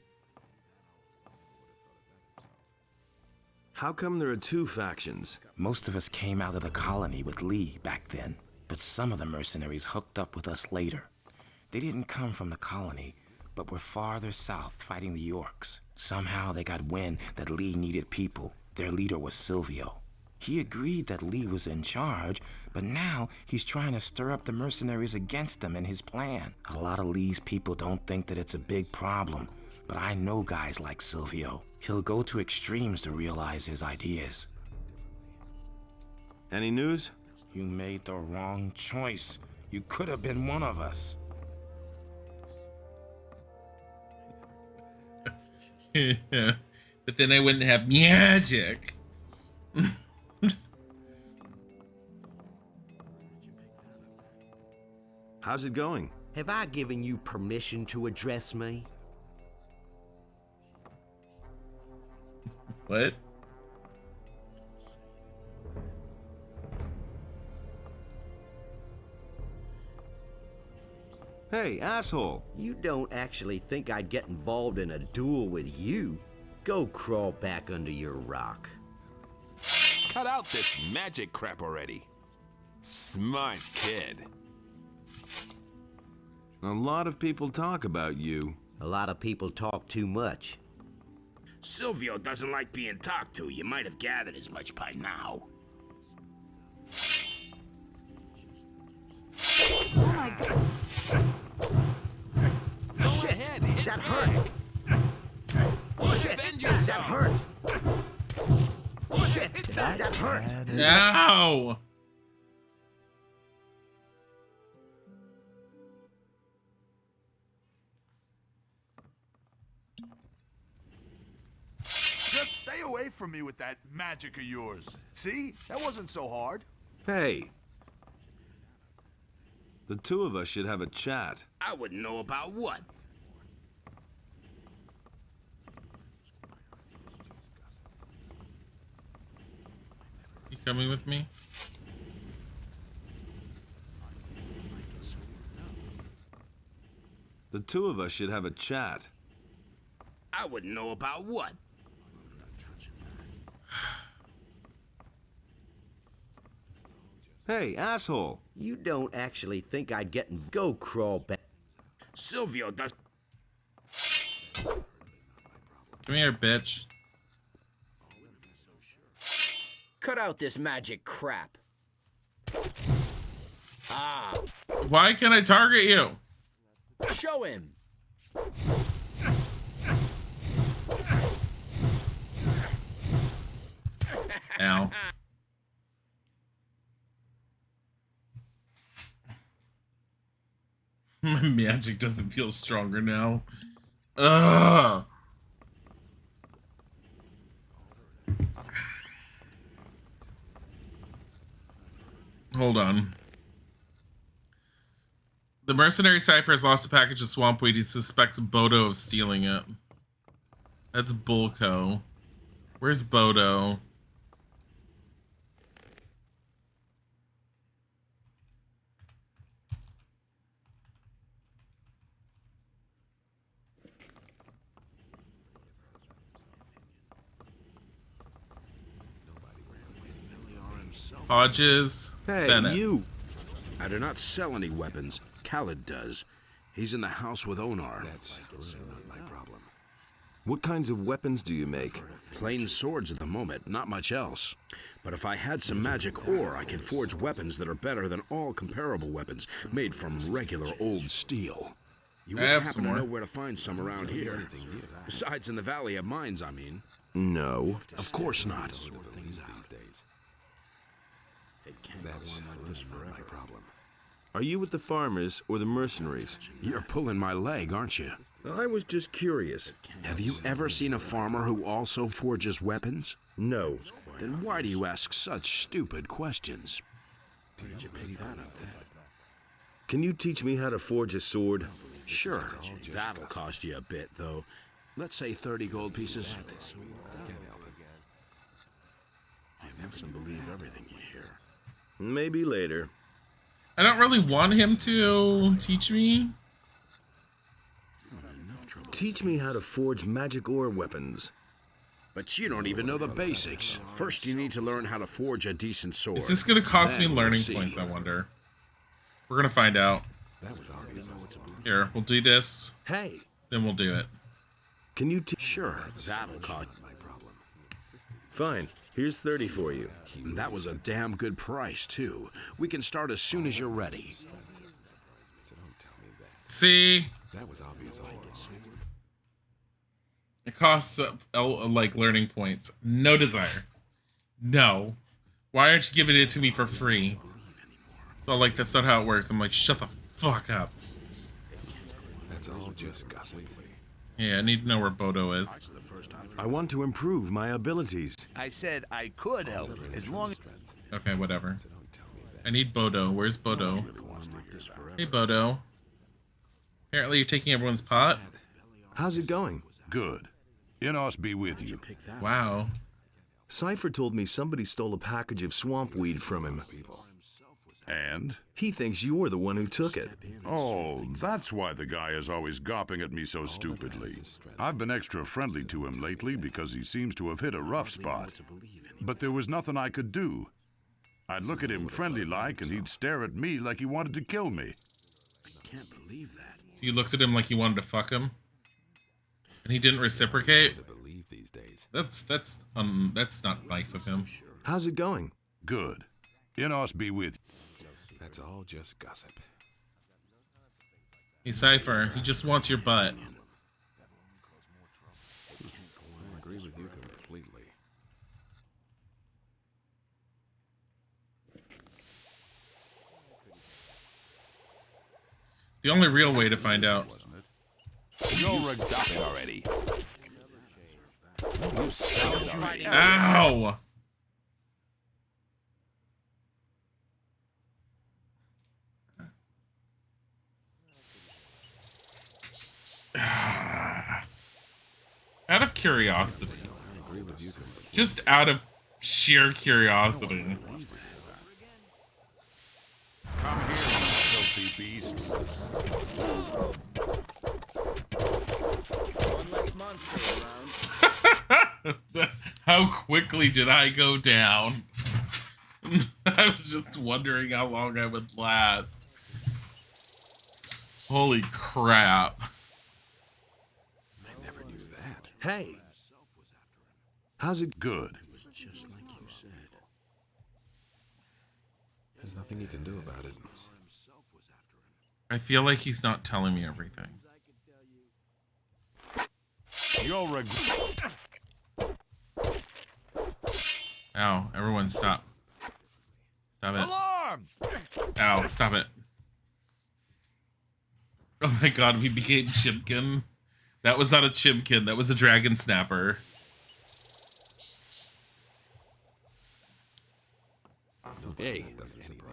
How come there are two factions? Most of us came out of the colony with Lee back then, but some of the mercenaries hooked up with us later. They didn't come from the colony, but were farther south fighting the Orcs. Somehow they got wind that Lee needed people. Their leader was Silvio. He agreed that Lee was in charge, but now he's trying to stir up the mercenaries against him and his plan. A lot of Lee's people don't think that it's a big problem, but I know guys like Silvio. He'll go to extremes to realize his ideas. Any news? You made the wrong choice. You could have been one of us. But then I wouldn't have magic. How's it going? Have I given you permission to address me? What? Hey, asshole! You don't actually think I'd get involved in a duel with you? Go crawl back under your rock. Cut out this magic crap already. Smart kid. A lot of people talk about you. A lot of people talk too much. Silvio doesn't like being talked to. You might have gathered as much by now. Oh my god. Go ahead, hit that me. hurt. Shit, Avenge that yourself. hurt. Shit, that hurt. Ow! Just stay away from me with that magic of yours. See? That wasn't so hard. Hey! The two of us should have a chat. I wouldn't know about what. Is he coming with me? The two of us should have a chat. I wouldn't know about what. Hey, asshole! You don't actually think I'd get in... Go crawl back. Silvio does... Come here, bitch. Cut out this magic crap. Ah, Why can't I target you? show him. Ow. My magic doesn't feel stronger now. Ugh. Hold on. The mercenary cipher has lost a package of swamp weed. He suspects Bodo of stealing it. That's Bulko. Where's Bodo? Hodges. Hey, Bennett. you! I do not sell any weapons. Khaled does. He's in the house with Onar. That's not my problem. What kinds of weapons do you make? Plain swords at the moment, not much else. But if I had some magic ore, I could forge weapons that are better than all comparable weapons made from regular old steel. You I wouldn't have happen some to more. know where to find some around here. Besides in the Valley of Mines, I mean. No. Of course not. It can't go on like this forever. My problem. Are you with the farmers or the mercenaries? You're pulling my leg, aren't you? I was just curious. Have you ever seen a farmer who also forges weapons? No. Then why do you ask such stupid questions? Did you pick that up then? Can you teach me how to forge a sword? Sure. That'll cost you a bit, though. Let's say 30 gold pieces. I never can believe everything you hear. Maybe later. I don't really want him to teach me. Teach me how to forge magic ore weapons. But you don't even know the basics. First, you need to learn how to forge a decent sword. Is this going to cost me Then learning we'll points, see. I wonder? We're going to find out. That was obvious. Here, we'll do this. Hey. Then we'll do it. Can you Sure, that'll cost my problem. Fine. Here's 30 for you. That was a damn good price, too. We can start as soon as you're ready. See? That was obvious. It costs, like, learning points. No desire. No. Why aren't you giving it to me for free? So, like, that's not how it works. I'm like, shut the fuck up. That's all just gossip. Yeah, I need to know where Bodo is. I want to improve my abilities. I said I could help, as long as... Okay, whatever. I need Bodo. Where's Bodo? Hey, Bodo. Apparently you're taking everyone's pot? How's it going? Good. Inos be with you. Wow. Cypher told me somebody stole a package of swamp weed from him. And? He thinks you're the one who took it. Oh, that's why the guy is always gawping at me so stupidly. I've been extra friendly to him lately because he seems to have hit a rough spot. But there was nothing I could do. I'd look at him friendly-like and he'd stare at me like he wanted to kill me. I can't believe that. So you looked at him like you wanted to fuck him? And he didn't reciprocate? That's not nice of him. How's it going? Good. Inos be with you. That's all just gossip. Hey, Cypher, he just wants your butt. I agree with you completely. The only real way to find out. You stop it already. You stop it already. Ow! Out of curiosity. Just out of sheer curiosity. Come here, you filthy beast. One less monster around. How quickly did I go down? I was just wondering how long I would last. Holy crap. I never knew that. Hey. How's it? Good. Just like you said. There's nothing you can do about it. I feel like he's not telling me everything. You'll regret. Ow, everyone stop. Stop it. Alarm! Ow, stop it. Oh my god, we became Chimkin. That was not a Chimkin, that was a Dragon Snapper. Hey,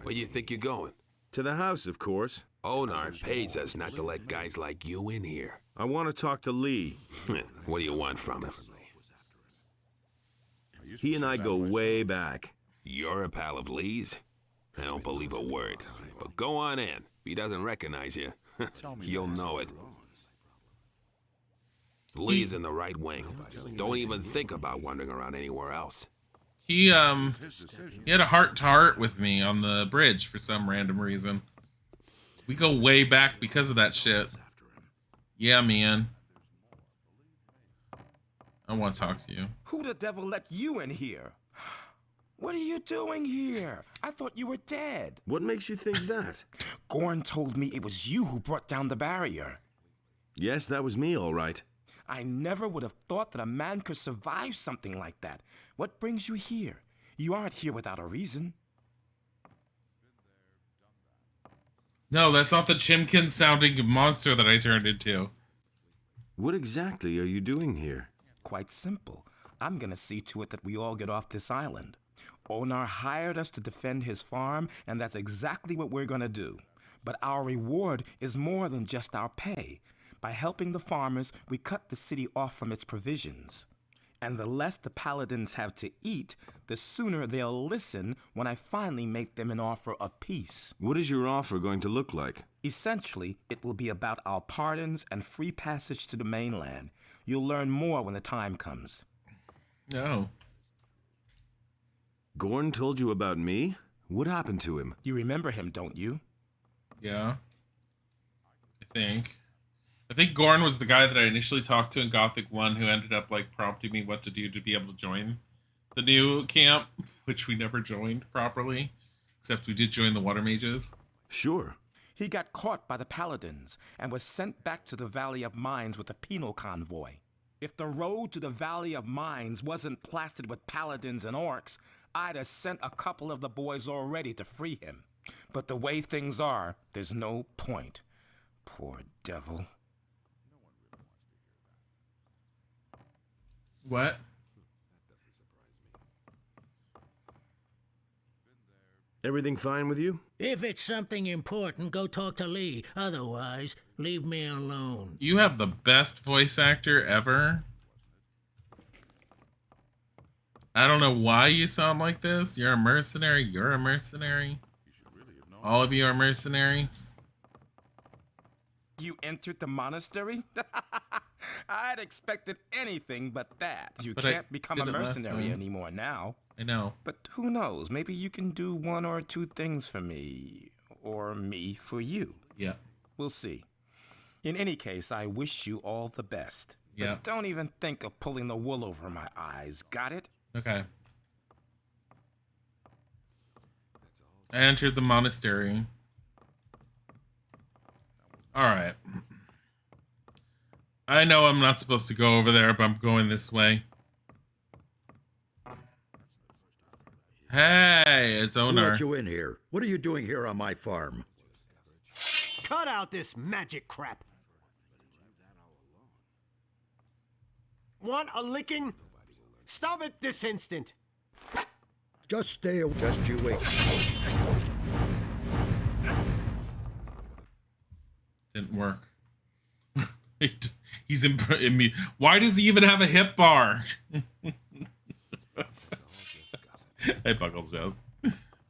where do you think you're going? To the house, of course. Onar pays us not to let guys like you in here. I want to talk to Lee. What do you want from him? He and I go way back. You're a pal of Lee's? I don't believe a word. But go on in. If he doesn't recognize you, you'll know it. Lee's in the right wing. Don't even think about wandering around anywhere else. He had a heart-to-heart with me on the bridge for some random reason. We go way back because of that shit. Yeah, man. I want to talk to you. Who the devil let you in here? What are you doing here? I thought you were dead. What makes you think that? Gorn told me it was you who brought down the barrier. Yes, that was me, all right. I never would have thought that a man could survive something like that. What brings you here? You aren't here without a reason. No, that's not the chimkin sounding monster that I turned into. What exactly are you doing here? Quite simple. I'm gonna see to it that we all get off this island. Onar hired us to defend his farm, and that's exactly what we're gonna do. But our reward is more than just our pay. By helping the farmers, we cut the city off from its provisions. And the less the paladins have to eat, the sooner they'll listen when I finally make them an offer of peace. What is your offer going to look like? Essentially, it will be about our pardons and free passage to the mainland. You'll learn more when the time comes. No. Gorn told you about me? What happened to him? You remember him, don't you? Yeah. I think Gorn was the guy that I initially talked to in Gothic 1 who ended up like prompting me what to do to be able to join the new camp, which we never joined properly, except we did join the Water Mages. Sure. He got caught by the paladins and was sent back to the Valley of Mines with a penal convoy. If the road to the Valley of Mines wasn't plastered with paladins and orcs, I'd have sent a couple of the boys already to free him. But the way things are, there's no point. Poor devil. What? Everything fine with you? If it's something important, go talk to Lee. Otherwise, leave me alone. You have the best voice actor ever. I don't know why you sound like this. You're a mercenary. You're a mercenary. All of you are mercenaries. You entered the monastery? I'd expected anything but that. You can't become a mercenary anymore now. I know. But who knows? Maybe you can do one or two things for me. Or me for you. Yeah. We'll see. In any case, I wish you all the best. Yeah. But don't even think of pulling the wool over my eyes. Got it? Okay. I entered the monastery. Alright. I know I'm not supposed to go over there, but I'm going this way. Hey, it's Who Onar. let you in here? What are you doing here on my farm? Cut out this magic crap. Want a licking? Stop it this instant. Just stay away. Just you wait. Didn't work. He's in me. Why does he even have a hip bar? Hey, Buckles, Jess.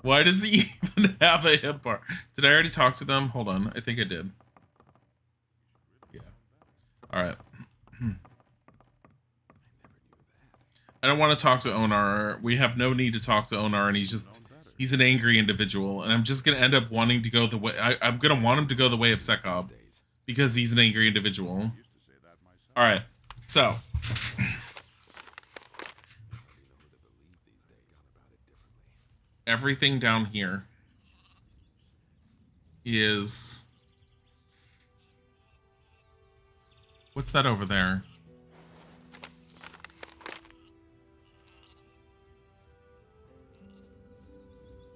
Why does he even have a hip bar? Did I already talk to them? Hold on. I think I did. Yeah. All right. I don't want to talk to Onar. We have no need to talk to Onar, and he's an angry individual, and I'm just going to end up wanting to go the way... I'm going to want him to go the way of Sekob, because he's an angry individual. All right. So... everything down here is... what's that over there?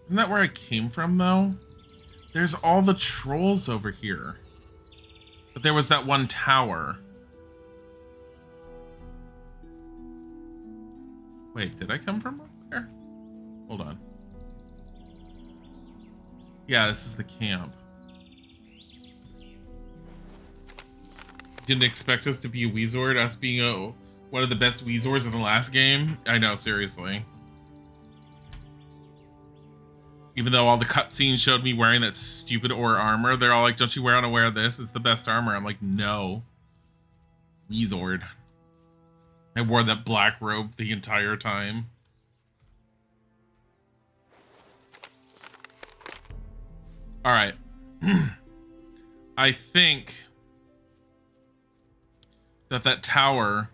Isn't that where I came from, though? There's all the trolls over here. But there was that one tower. Wait, did I come from over there? Hold on. Yeah, this is the camp. Didn't expect us to be a Weezord, us being one of the best Weezords in the last game. I know, seriously. Even though all the cutscenes showed me wearing that stupid ore armor, they're all like, don't you want to wear this? It's the best armor. I'm like, no. Weezord. I wore that black robe the entire time. All right. I think that tower...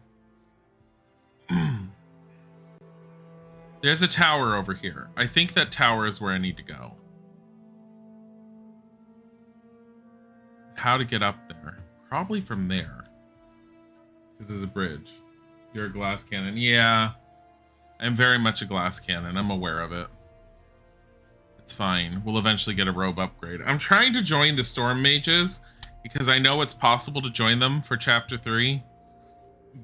There's a tower over here. I think that tower is where I need to go. How to get up there? Probably from there. Because there's a bridge. You're a glass cannon. Yeah. I'm very much a glass cannon. I'm aware of it. It's fine. We'll eventually get a robe upgrade. I'm trying to join the Storm Mages because I know it's possible to join them for Chapter 3.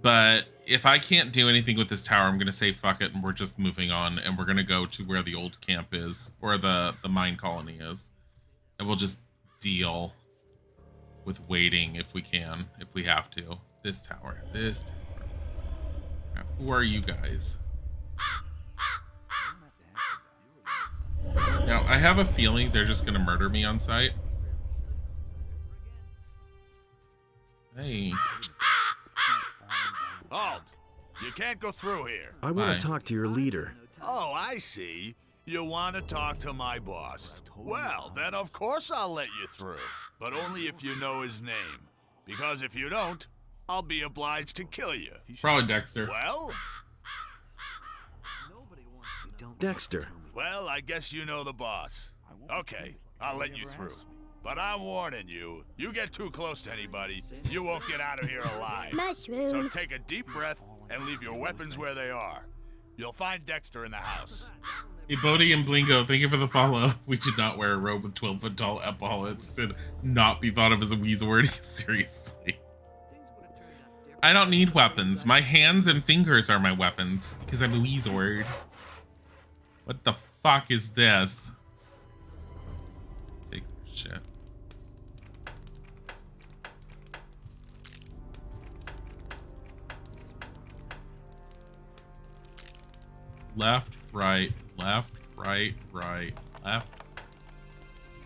But if I can't do anything with this tower, I'm going to say fuck it and we're just moving on. And we're going to go to where the old camp is, or the mine colony is. And we'll just deal with waiting if we can, if we have to. This tower. Now, who are you guys? Now, I have a feeling they're just going to murder me on sight. Hey. Halt! You can't go through here. I want to talk to your leader. Oh, I see. You want to talk to my boss. Well, then of course I'll let you through. But only if you know his name. Because if you don't, I'll be obliged to kill you. Probably Dexter. Well? Dexter. Well, I guess you know the boss. Okay, I'll let you through. But I'm warning you, you get too close to anybody, you won't get out of here alive. Mushroom. So take a deep breath and leave your weapons where they are. You'll find Dexter in the house. Hey, Bodhi and Blingo, thank you for the follow. We did not wear a robe with 12-foot tall epaulets. Did not be thought of as a Weezord. Seriously. I don't need weapons. My hands and fingers are my weapons because I'm a Weezord. What the fuck is this? Take shit. Left, right, left, right, right, left,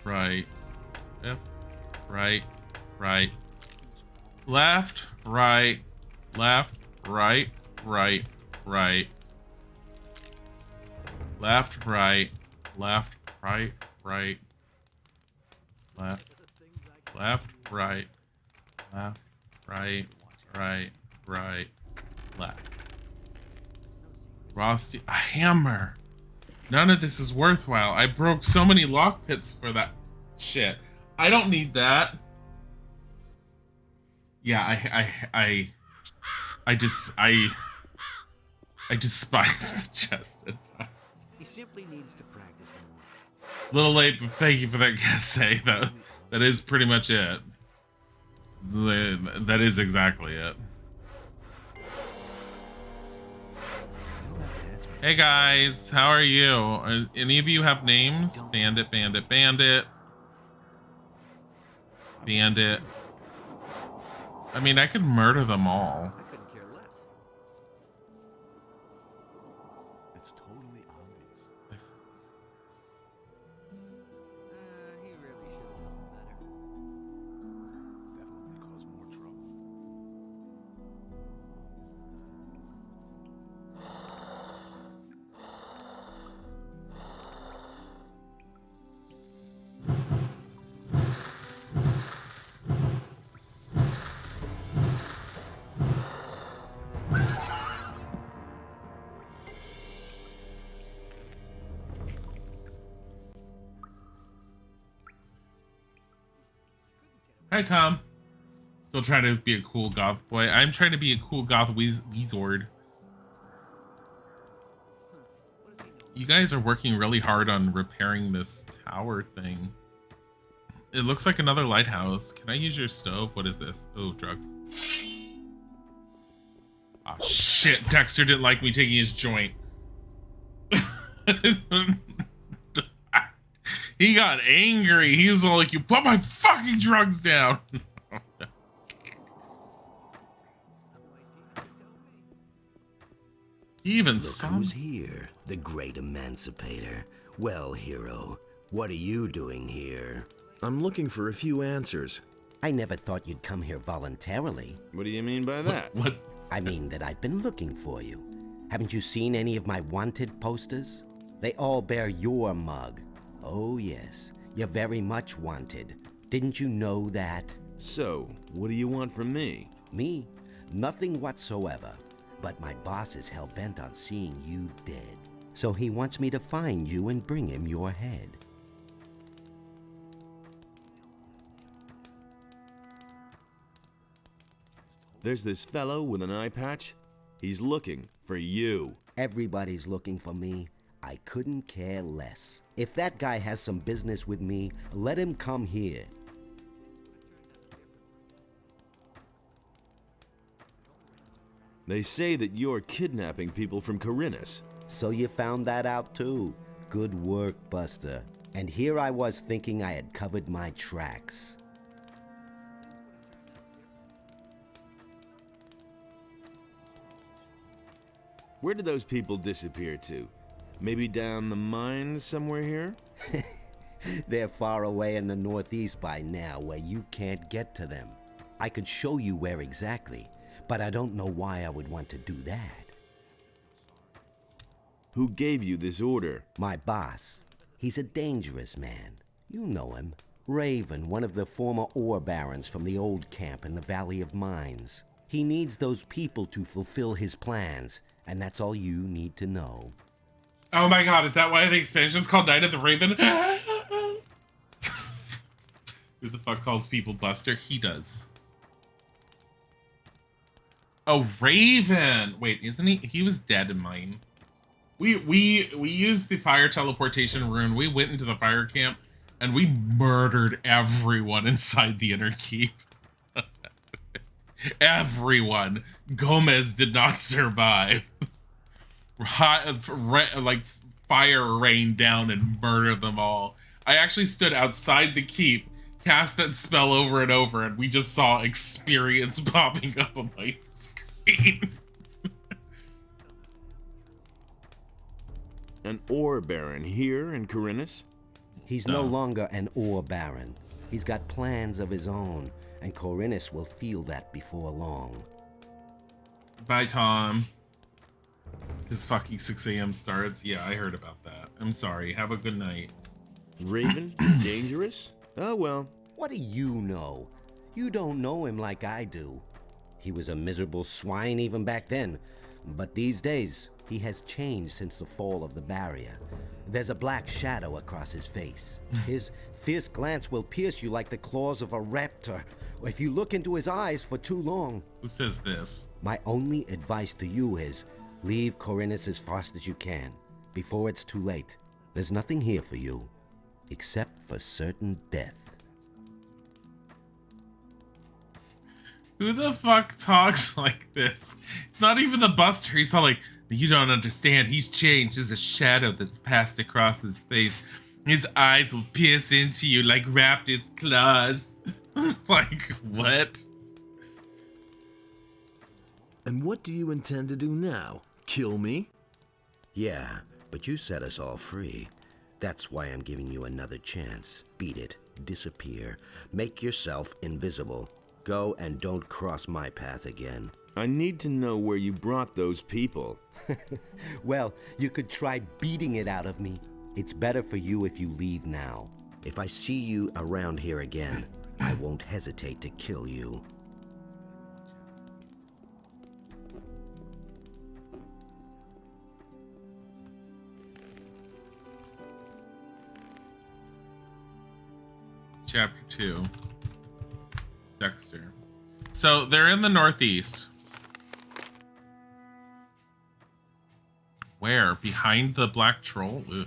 right, left, right, right, left, right, left, right, right, right, left, right, left, right, right, left, left, right, left, right, right, right, left. Rusty, a hammer. None of this is worthwhile. I broke so many lock pits for that shit. I don't need that. Yeah, I despise the chest at times. He simply needs to practice more. Little late, but thank you for that say. That is pretty much it. That is exactly it. Hey guys, how are you? Any of you have names? Bandit, Bandit, Bandit. Bandit. I mean, I could murder them all. I couldn't care less. It's totally obvious. He really should have known better. That'll only cause more trouble. Hi, Tom. Still trying to be a cool goth boy. I'm trying to be a cool goth Weezord. You guys are working really hard on repairing this tower thing. It looks like another lighthouse. Can I use your stove? What is this? Oh, drugs. Oh, shit. Dexter didn't like me taking his joint. He got angry. He was all like, you put my fucking drugs down. He even Look who's here, the great emancipator. Well, hero, what are you doing here? I'm looking for a few answers. I never thought you'd come here voluntarily. What do you mean by that? What? I mean that I've been looking for you. Haven't you seen any of my wanted posters? They all bear your mug. Oh yes, you're very much wanted. Didn't you know that? So, what do you want from me? Me? Nothing whatsoever. But my boss is hell-bent on seeing you dead. So he wants me to find you and bring him your head. There's this fellow with an eye patch. He's looking for you. Everybody's looking for me. I couldn't care less. If that guy has some business with me, let him come here. They say that you're kidnapping people from Corinus. So you found that out too. Good work, Buster. And here I was thinking I had covered my tracks. Where did those people disappear to? Maybe down the mines somewhere here? They're far away in the northeast by now, where you can't get to them. I could show you where exactly, but I don't know why I would want to do that. Who gave you this order? My boss. He's a dangerous man. You know him. Raven, one of the former ore barons from the old camp in the Valley of Mines. He needs those people to fulfill his plans, and that's all you need to know. Oh my god, is that why the expansion is called Night of the Raven? Who the fuck calls people Buster? He does. Oh, Raven! Wait, isn't he? He was dead in mine. We used the fire teleportation rune. We went into the fire camp and we murdered everyone inside the inner keep. Everyone. Gomez did not survive. Like fire rained down and murdered them all. I actually stood outside the keep, cast that spell over and over, and we just saw experience popping up on my screen. An ore baron here in Corinus? He's no longer an ore baron. He's got plans of his own, and Corinus will feel that before long. Bye, Tom. His fucking 6 a.m. starts. Yeah, I heard about that. I'm sorry. Have a good night. Raven? Dangerous? Oh, well. What do you know? You don't know him like I do. He was a miserable swine even back then. But these days, he has changed since the fall of the barrier. There's a black shadow across his face. His fierce glance will pierce you like the claws of a raptor, if you look into his eyes for too long. Who says this? My only advice to you is, leave Corinus as fast as you can, before it's too late. There's nothing here for you, except for certain death. Who the fuck talks like this? It's not even the Buster. He's all like, you don't understand. He's changed. There's a shadow that's passed across his face. His eyes will pierce into you like raptor's claws. Like, what? And what do you intend to do now? Kill me? Yeah, but you set us all free. That's why I'm giving you another chance. Beat it. Disappear. Make yourself invisible. Go and don't cross my path again. I need to know where you brought those people. Well, you could try beating it out of me. It's better for you if you leave now. If I see you around here again, I won't hesitate to kill you. Chapter 2. Dexter. So they're in the northeast. Where? Behind the black troll? Ugh.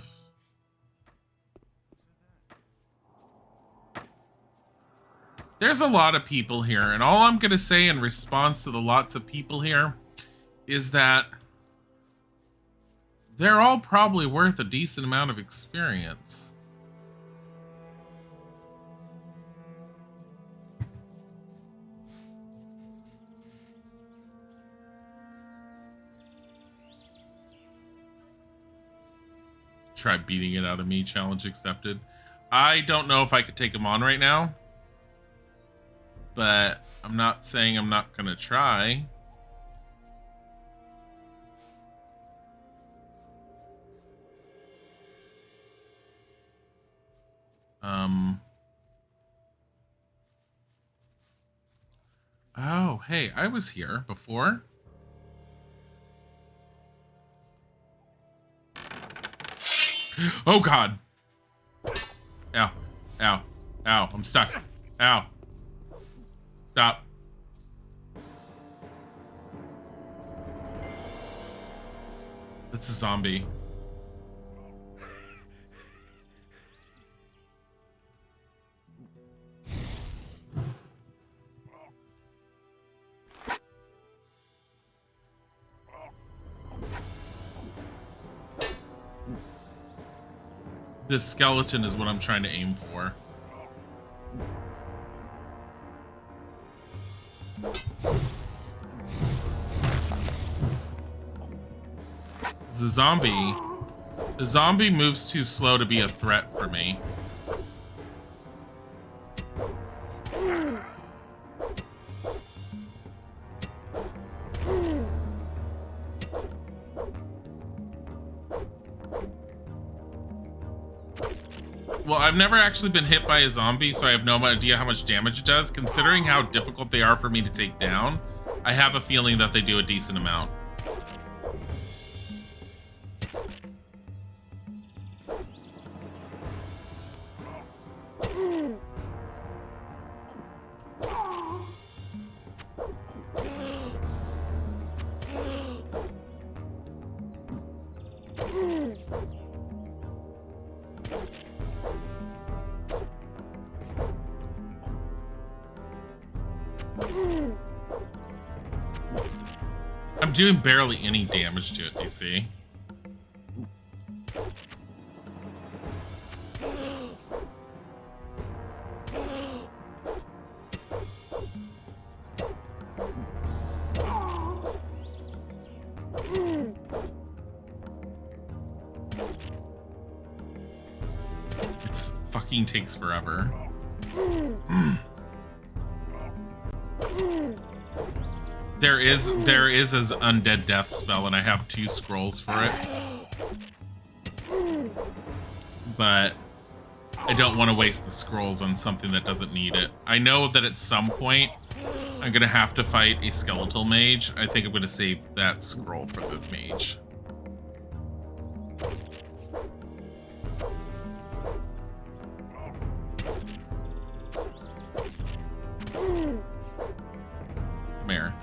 There's a lot of people here, and all I'm gonna say in response to the lots of people here is that they're all probably worth a decent amount of experience. Try beating it out of me. Challenge accepted. I don't know if I could take him on right now, but I'm not saying I'm not gonna try. Oh, hey, I was here before. Oh god. Ow. Ow. Ow. I'm stuck. Ow. Stop. That's a zombie. This skeleton is what I'm trying to aim for. The zombie moves too slow to be a threat for me. Well, I've never actually been hit by a zombie, so I have no idea how much damage it does. Considering how difficult they are for me to take down, I have a feeling that they do a decent amount. I'm doing barely any damage to it, do you see? It fucking takes forever. There is his undead death spell, and I have 2 scrolls for it. But I don't want to waste the scrolls on something that doesn't need it. I know that at some point I'm gonna have to fight a skeletal mage. I think I'm gonna save that scroll for the mage. Come here.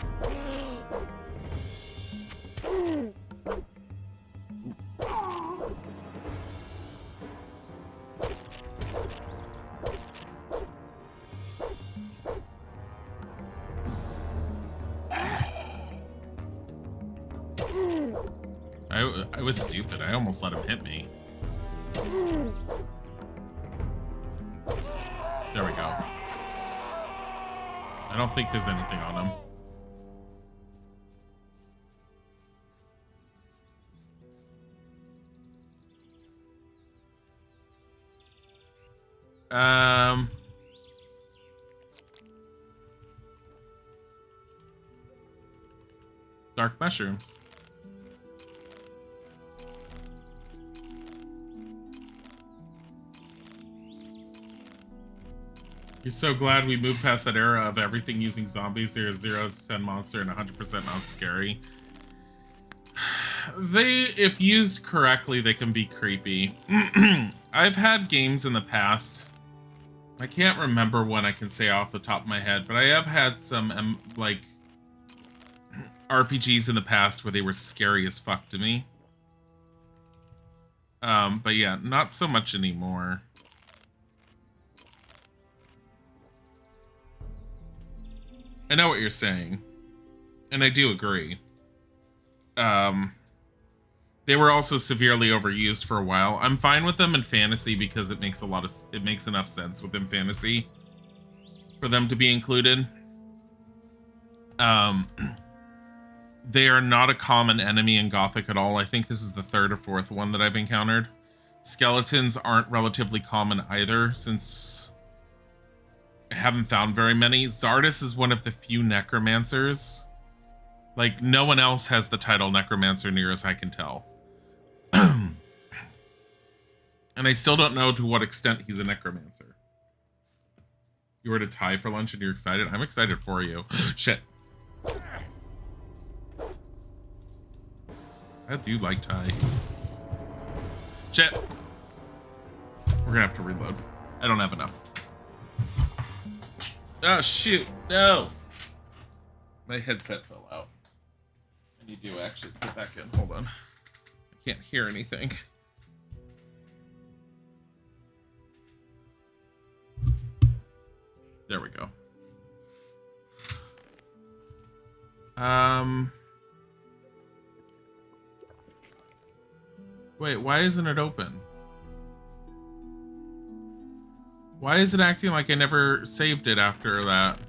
I was stupid. I almost let him hit me. There we go. I don't think there's anything on him. Dark mushrooms. You're so glad we moved past that era of everything using zombies. They're a 0 to 10 monster and 100% not scary. If used correctly, they can be creepy. I've had games in the past. I can't remember one I can say off the top of my head, but I have had some, like, RPGs in the past where they were scary as fuck to me. But yeah, not so much anymore. I know what you're saying, and I do agree. They were also severely overused for a while. I'm fine with them in fantasy because it makes enough sense within fantasy for them to be included. They are not a common enemy in Gothic at all. I think this is the 3rd or 4th one that I've encountered. Skeletons aren't relatively common either, since I haven't found very many. Zardus is one of the few necromancers. Like, no one else has the title necromancer near as I can tell. And I still don't know to what extent he's a necromancer. You were to Thai for lunch and you're excited? I'm excited for you. Shit. I do like Thai. Shit. We're gonna have to reload. I don't have enough. Oh, shoot. No. My headset fell out. I need to actually put it back in. Hold on. I can't hear anything. There we go. Wait, why isn't it open? Why is it acting like I never saved it after that?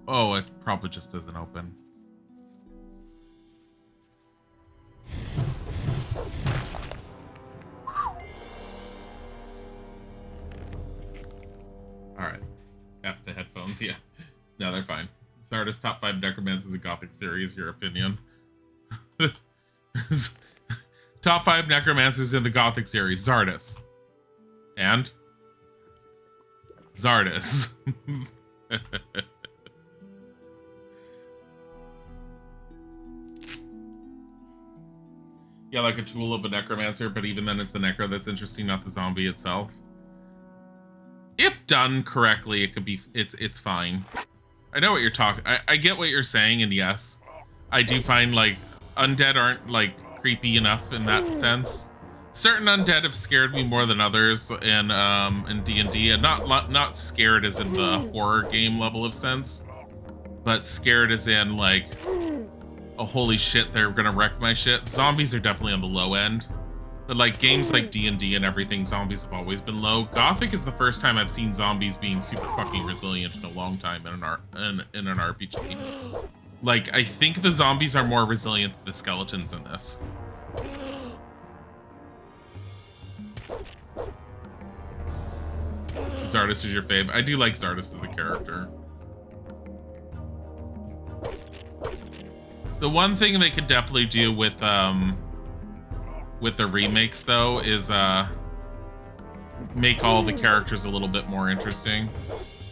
Oh, it probably just doesn't open. Alright. F the headphones, yeah. No, they're fine. Zardus top 5 necromancers in Gothic series, your opinion. Top 5 necromancers in the Gothic series, Zardus. And? Zardus. Yeah, like a tool of a necromancer, but even then it's the necro that's interesting, not the zombie itself. If done correctly, it could be, it's fine. I know what you're talking, I get what you're saying, and yes, I do find, like, undead aren't, like, creepy enough in that sense. Certain undead have scared me more than others in D&D, and not scared as in the horror game level of sense, but scared as in, like, oh, holy shit, they're gonna wreck my shit. Zombies are definitely on the low end. But like games like D&D and everything, zombies have always been low. Gothic is the first time I've seen zombies being super fucking resilient in a long time in an RPG. Like, I think the zombies are more resilient than the skeletons in this. Zardus is your fave. I do like Zardus as a character. The one thing they could definitely do with the remakes, though, is make all the characters a little bit more interesting.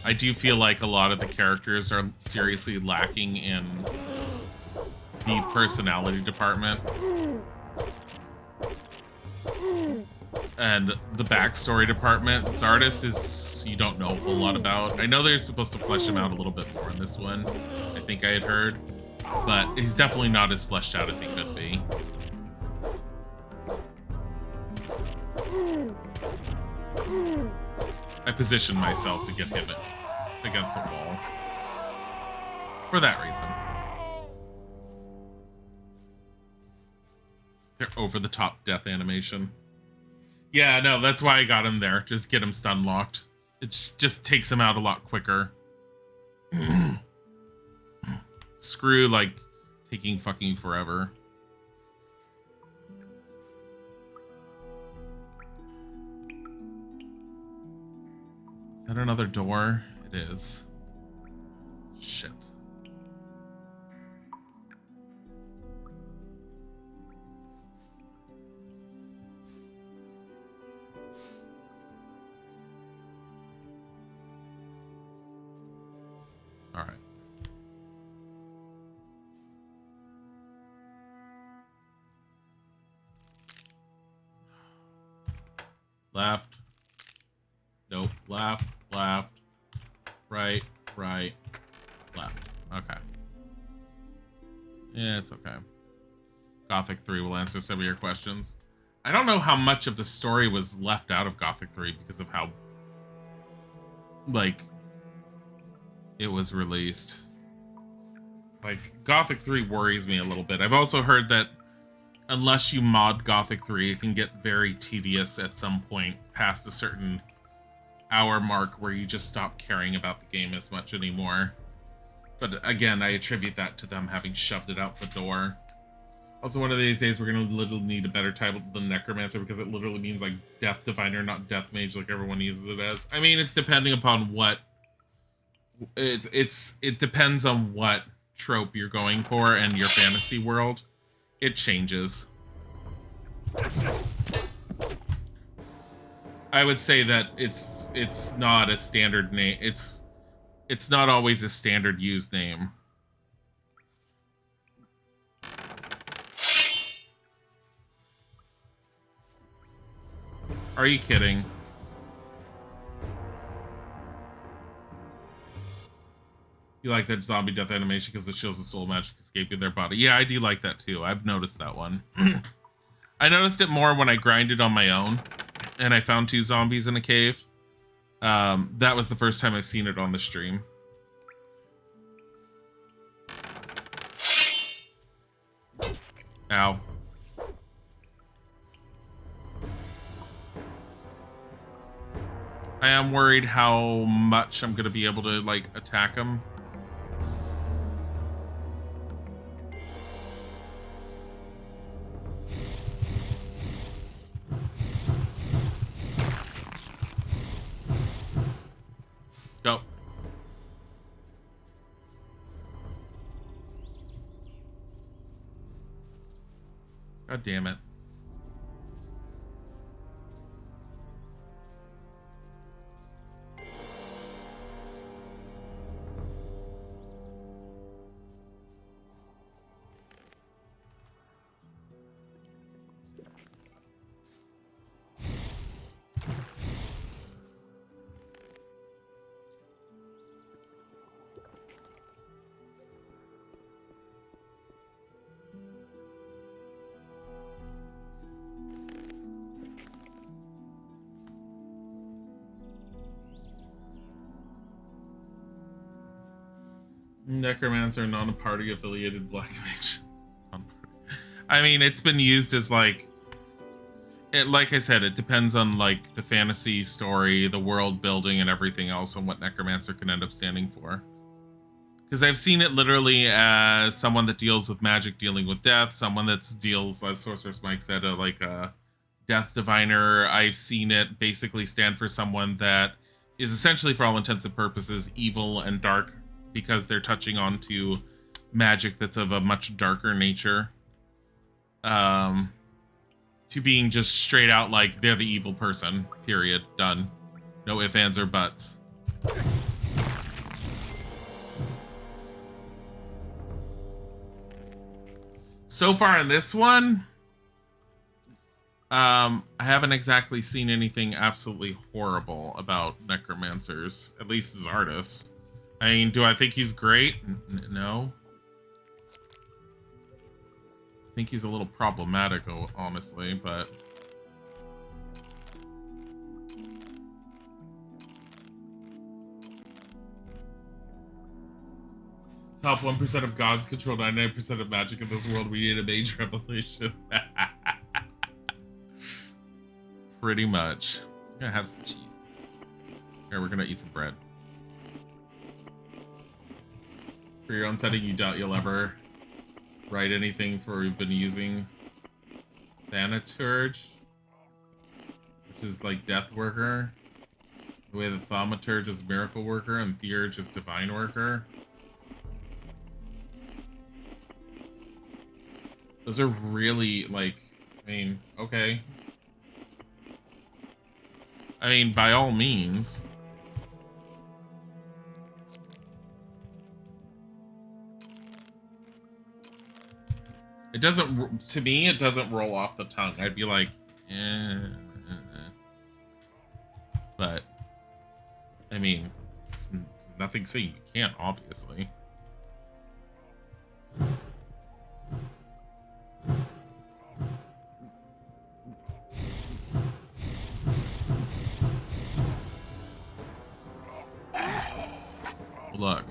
I do feel like a lot of the characters are seriously lacking in the personality department. And the backstory department. Zardus is, you don't know a whole lot about. I know they're supposed to flesh him out a little bit more in this one. I think I had heard. But he's definitely not as fleshed out as he could be. I positioned myself to get him against the wall. For that reason. Their over-the-top death animation. Yeah, no, that's why I got him there. Just get him stun locked. It just takes him out a lot quicker. Screw, like, taking fucking forever. Is that another door? It is. Shit. All right. Left. Nope. Left. Left. Right. Right. Left. Okay. Yeah, it's okay. Gothic 3 will answer some of your questions. I don't know how much of the story was left out of Gothic 3 because of how, like, it was released. Like, Gothic 3 worries me a little bit. I've also heard that unless you mod Gothic 3, it can get very tedious at some point past a certain hour mark where you just stop caring about the game as much anymore. But again, I attribute that to them having shoved it out the door. Also, one of these days, we're going to literally need a better title than Necromancer because it literally means, like, Death Diviner, not Death Mage, like everyone uses it as. I mean, it's depending upon what... It depends on what trope you're going for and your fantasy world. It changes. I would say that it's not a standard name. It's not always a standard used name. Are you kidding? You like that zombie death animation because it shows the soul magic escaping their body. Yeah, I do like that too. I've noticed that one. I noticed it more when I grinded on my own and I found 2 zombies in a cave. That was the first time I've seen it on the stream. Ow. I am worried how much I'm gonna be able to like attack him. Go. God damn it. Necromancer, not a party affiliated black mage. I mean, it's been used as like, like I said, it depends on like the fantasy story, the world building, and everything else, on what Necromancer can end up standing for. Because I've seen it literally as someone that deals with magic, dealing with death, someone that deals, as Sorceress Mike said, like a death diviner. I've seen it basically stand for someone that is essentially, for all intents and purposes, evil and dark, because they're touching onto magic that's of a much darker nature. To being just straight out like they're the evil person, period, done. No ifs, ands, or buts. So far in this one, I haven't exactly seen anything absolutely horrible about necromancers, at least as artists. I mean, do I think he's great? No. I think he's a little problematic, honestly, but... Top 1% of gods control 99% of magic in this world. We need a mage revolution. Pretty much. I'm gonna have some cheese. Here, we're gonna eat some bread. For your own setting, you doubt you'll ever write anything for you've been using Thaumaturge, which is like Death Worker. The way that Thaumaturge is Miracle Worker and Theurge is Divine Worker. Those are really, like, I mean, okay. I mean, by all means. It doesn't, to me, it doesn't roll off the tongue. I'd be like, But, I mean, it's nothing saying you can't, obviously. Look.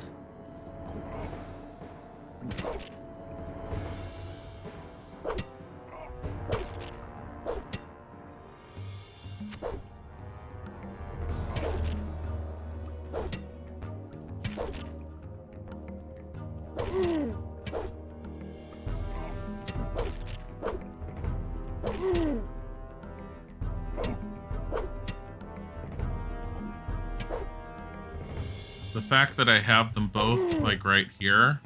The fact that I have them both, like, right here.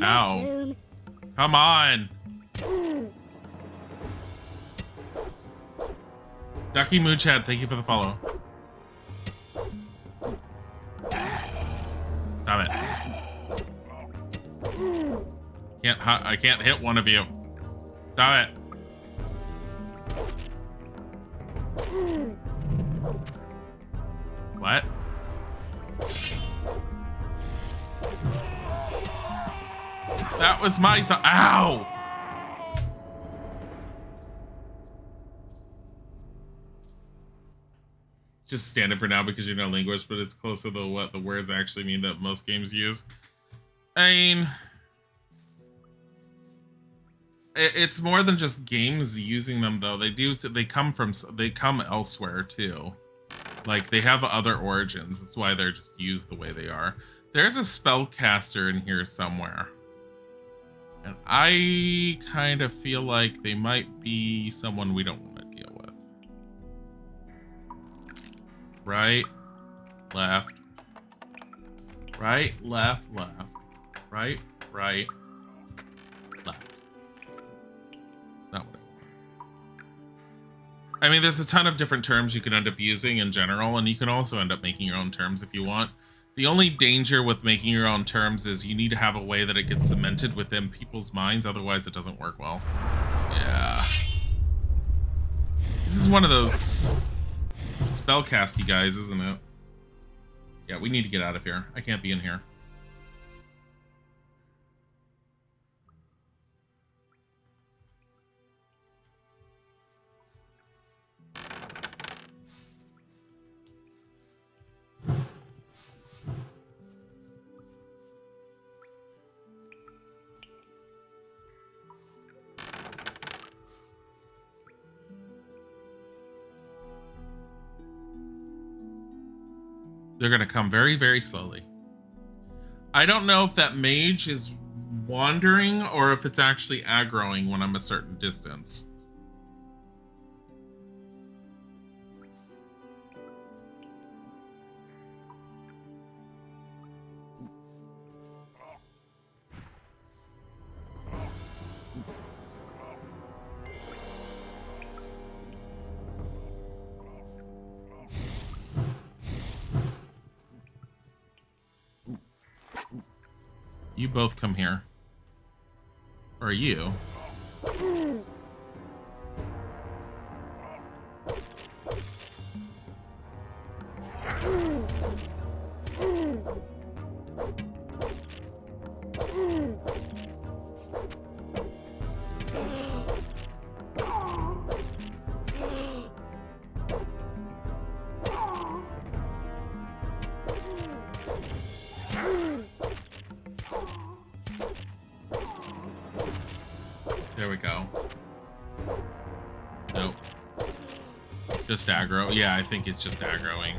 Ow. Come on. Ducky Moochad, thank you for the follow. Stop it. I can't hit one of you. Stop it. What? That was my son. Ow! Just standard for now because you're no linguist, but it's closer to what the words actually mean that most games use. I mean, it's more than just games using them though. They come elsewhere too. Like they have other origins. That's why they're just used the way they are. There's a spellcaster in here somewhere. And I kind of feel like they might be someone we don't want to deal with. Right, left, right, left, left, right, right, left. It's not what I want. I mean, there's a ton of different terms you can end up using in general, and you can also end up making your own terms if you want. The only danger with making your own terms is you need to have a way that it gets cemented within people's minds, otherwise it doesn't work well. Yeah. This is one of those spellcasty guys, isn't it? Yeah, we need to get out of here. I can't be in here. They're going to come very, very slowly. I don't know if that mage is wandering or if it's actually aggroing when I'm a certain distance. You both come here. Or you. There we go. Nope. Just aggro. Yeah, I think it's just aggroing.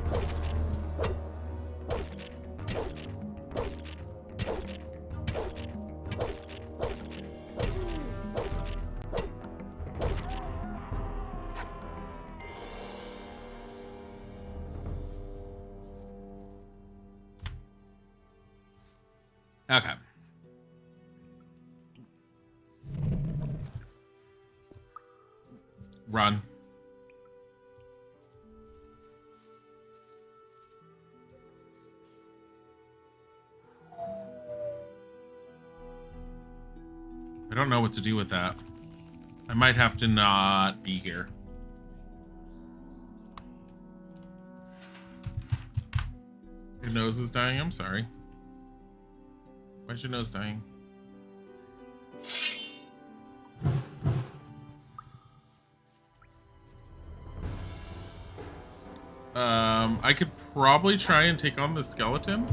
Okay. Run. I don't know what to do with that. I might have to not be here. Your nose is dying? I'm sorry. Why's your nose dying? I could probably try and take on the skeleton.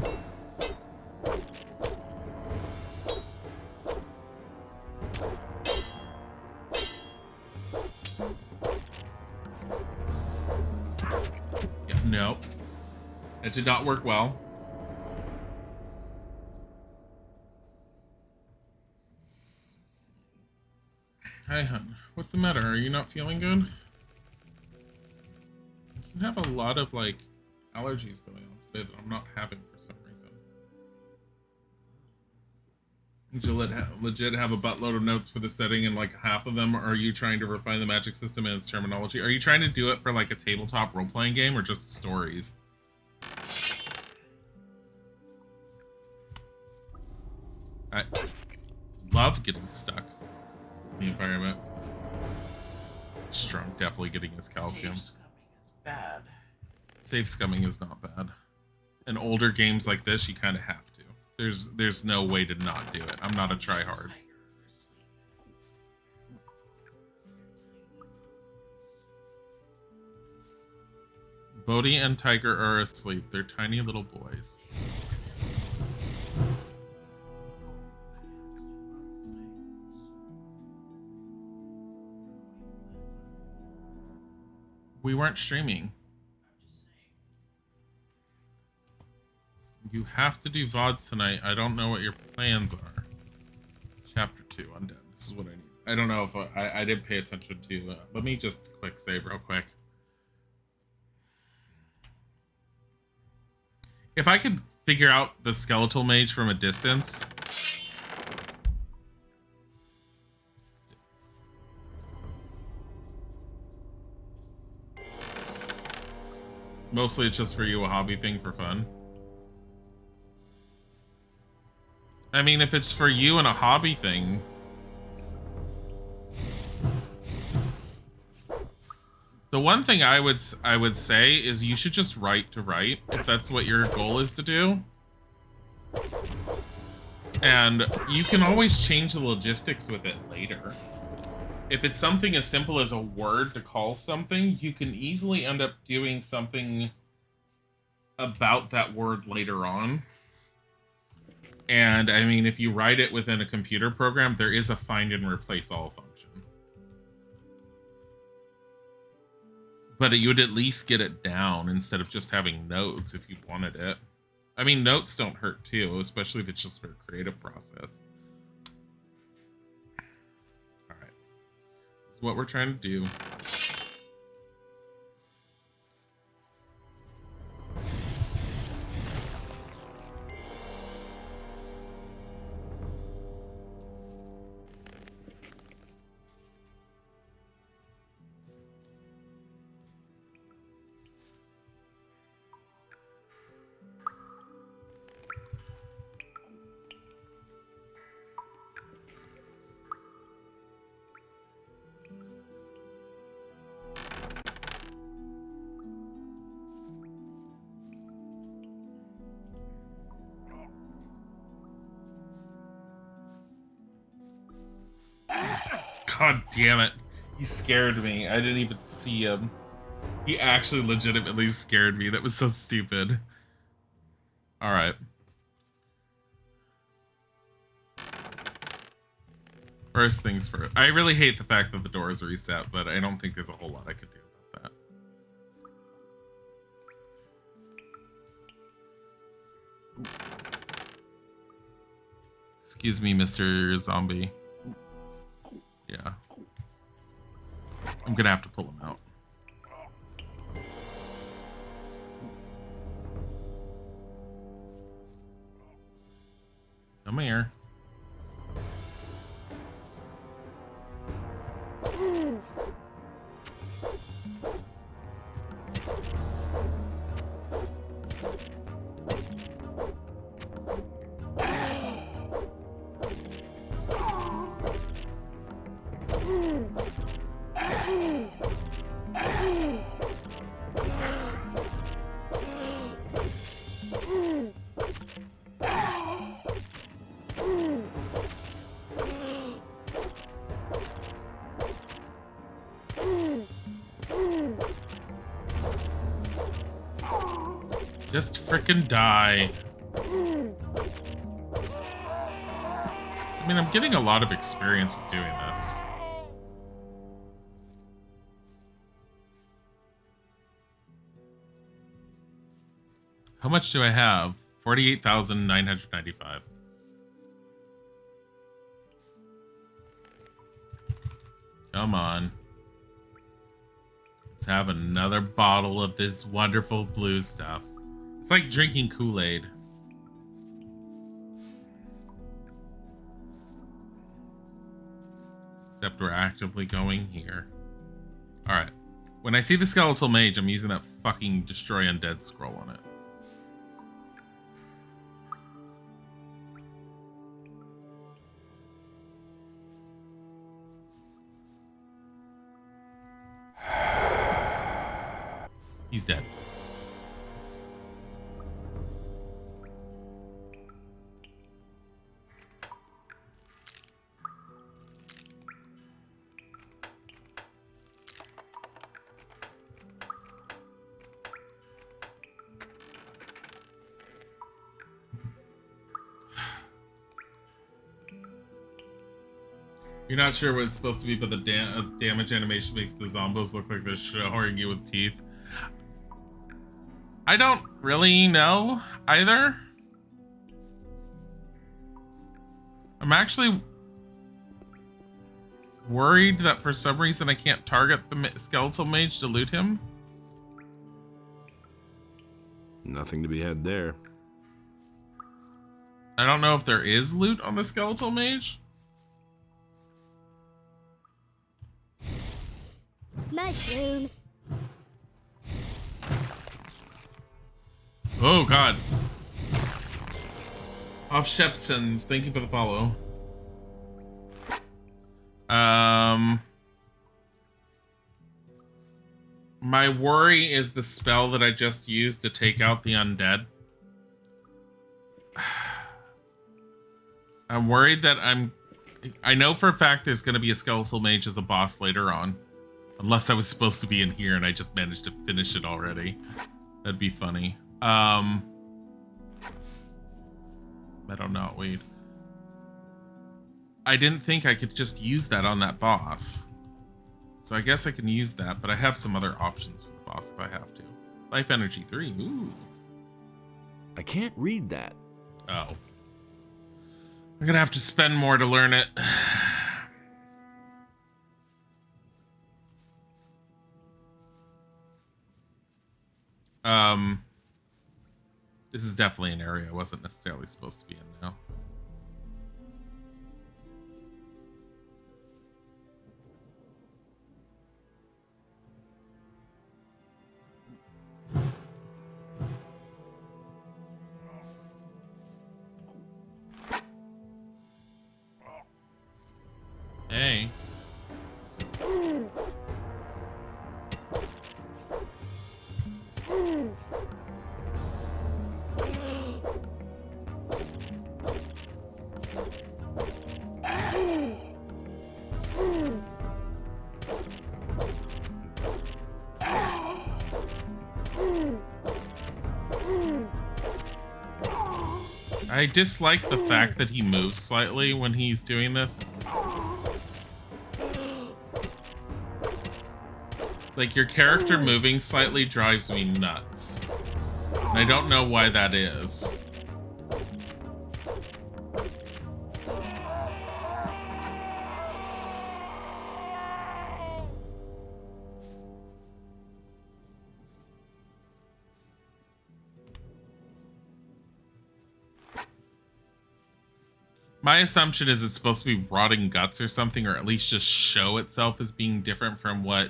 Yeah, no. It did not work well. Hi, hun. What's the matter? Are you not feeling good? You have a lot of, like, allergies going on today that I'm not having for some reason. Legit have a buttload of notes for the setting, and like half of them are you trying to refine the magic system and its terminology. Are you trying to do it for like a tabletop role-playing game or just stories? I love getting stuck in the environment. Strong, definitely getting his calcium. Safe scumming is bad. Safe scumming is not bad. In older games like this, you kind of have to. There's no way to not do it. I'm not a tryhard. Bodhi and Tiger are asleep. They're tiny little boys. We weren't streaming. You have to do VODs tonight. I don't know what your plans are. Chapter 2, Undead. This is what I need. I don't know if I did pay attention to... let me just quick save real quick. If I could figure out the skeletal mage from a distance... Mostly it's just for you, a hobby thing for fun. I mean, if it's for you and a hobby thing... The one thing I would say is you should just write to write, if that's what your goal is to do. And you can always change the logistics with it later. If it's something as simple as a word to call something, you can easily end up doing something about that word later on. And I mean, if you write it within a computer program, there is a find and replace all function. But you would at least get it down instead of just having notes if you wanted it. I mean, notes don't hurt too, especially if it's just for a creative process. Alright. This is what we're trying to do. God damn it. He scared me. I didn't even see him. He actually legitimately scared me. That was so stupid. Alright. First things first. I really hate the fact that the doors reset, but I don't think there's a whole lot I could do about that. Excuse me, Mr. Zombie. Yeah. I'm gonna have to pull him out. Come here. Just frickin' die. I mean, I'm getting a lot of experience with doing this. How much do I have? 48,995. Come on. Let's have another bottle of this wonderful blue stuff. It's like drinking Kool-Aid. Except we're actively going here. Alright. When I see the skeletal mage, I'm using that fucking destroy undead scroll on it. He's dead. You're not sure what it's supposed to be, but the damage animation makes the zombos look like they're showering you with teeth. I don't really know either. I'm actually worried that for some reason I can't target the skeletal mage to loot him. Nothing to be had there. I don't know if there is loot on the skeletal mage. Mushroom. Oh god. Off Shepsons, thank you for the follow. My worry is the spell that I just used to take out the undead. I'm worried that I know for a fact there's going to be a skeletal mage as a boss later on. Unless I was supposed to be in here and I just managed to finish it already. That'd be funny. Meadow Knotweed. I didn't think I could just use that on that boss. So I guess I can use that, but I have some other options for the boss if I have to. Life Energy 3, ooh. I can't read that. Oh. I'm gonna have to spend more to learn it. This is definitely an area I wasn't necessarily supposed to be in now. Hey. I dislike the fact that he moves slightly when he's doing this. Like, your character moving slightly drives me nuts. And I don't know why that is. My assumption is it's supposed to be rotting guts or something, or at least just show itself as being different from what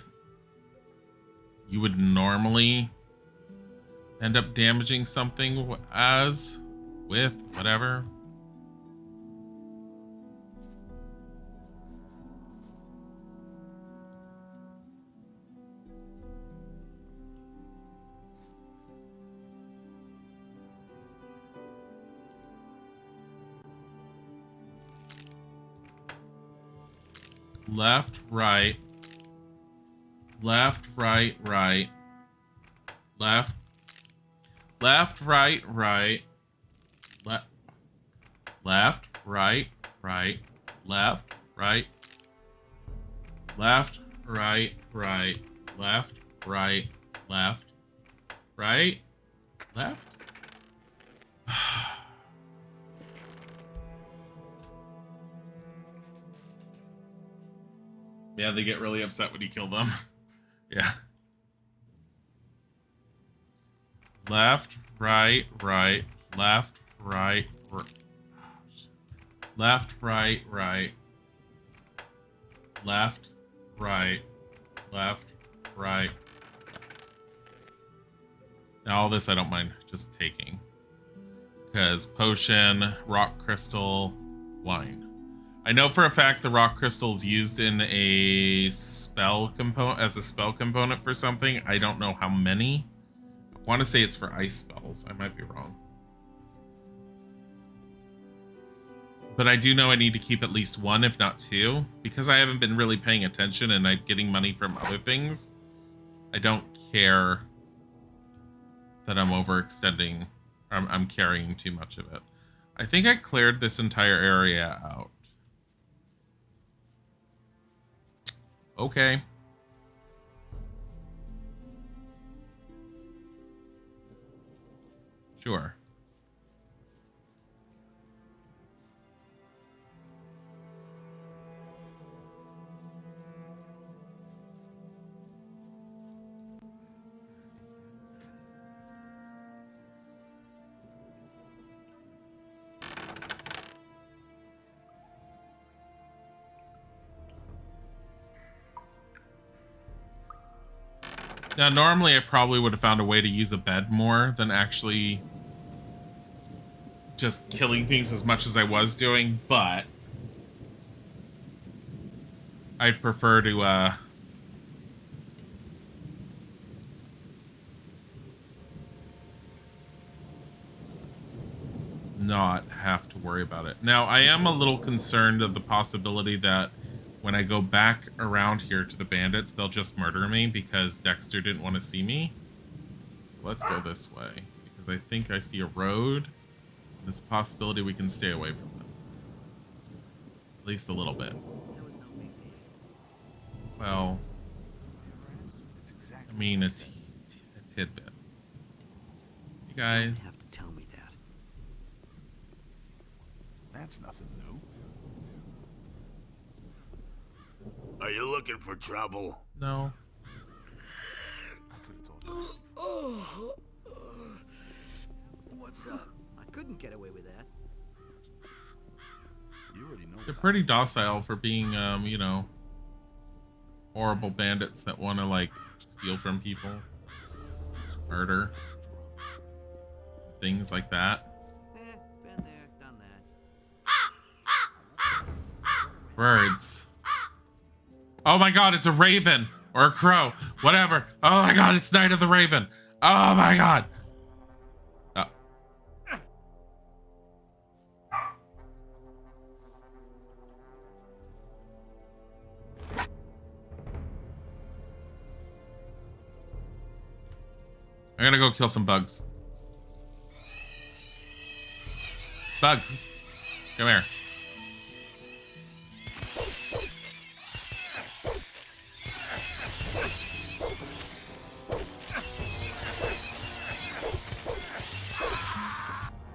you would normally end up damaging something as, with, whatever. Left, right. Left, right, right. Left. Left, right, right. Left. Left, right, right. Left, right. Left, right, right. Left, right, left. Right, left. Yeah, they get really upset when you kill them. Yeah. Left, right, right, left, right, left, right, right, left, right, left, right. Now all this I don't mind just taking. Because potion, rock crystal, wine. I know for a fact the rock crystal is used in a spell component, as a spell component for something. I don't know how many. I want to say it's for ice spells. I might be wrong. But I do know I need to keep at least one, if not two, because I haven't been really paying attention and I'm getting money from other things. I don't care that I'm overextending. I'm carrying too much of it. I think I cleared this entire area out. Okay. Sure. Now, normally I probably would have found a way to use a bed more than actually just killing things as much as I was doing, but I'd prefer to, not have to worry about it. Now, I am a little concerned of the possibility that when I go back around here to the bandits, they'll just murder me because Dexter didn't want to see me. So let's go this way, because I think I see a road. There's a possibility we can stay away from them. At least a little bit. Well, I mean, a tidbit. You guys. You don't have to tell me that. That's nothing new. Are you looking for trouble? No. What's up? I couldn't get away with that. You already know. They're pretty docile for being, you know, horrible bandits that want to, like, steal from people, murder, things like that. Been there, done that. Birds. Oh my god, it's a raven or a crow, whatever. Oh my god, it's Night of the Raven. Oh my god. I'm gonna go kill some bugs. Bugs. Come here.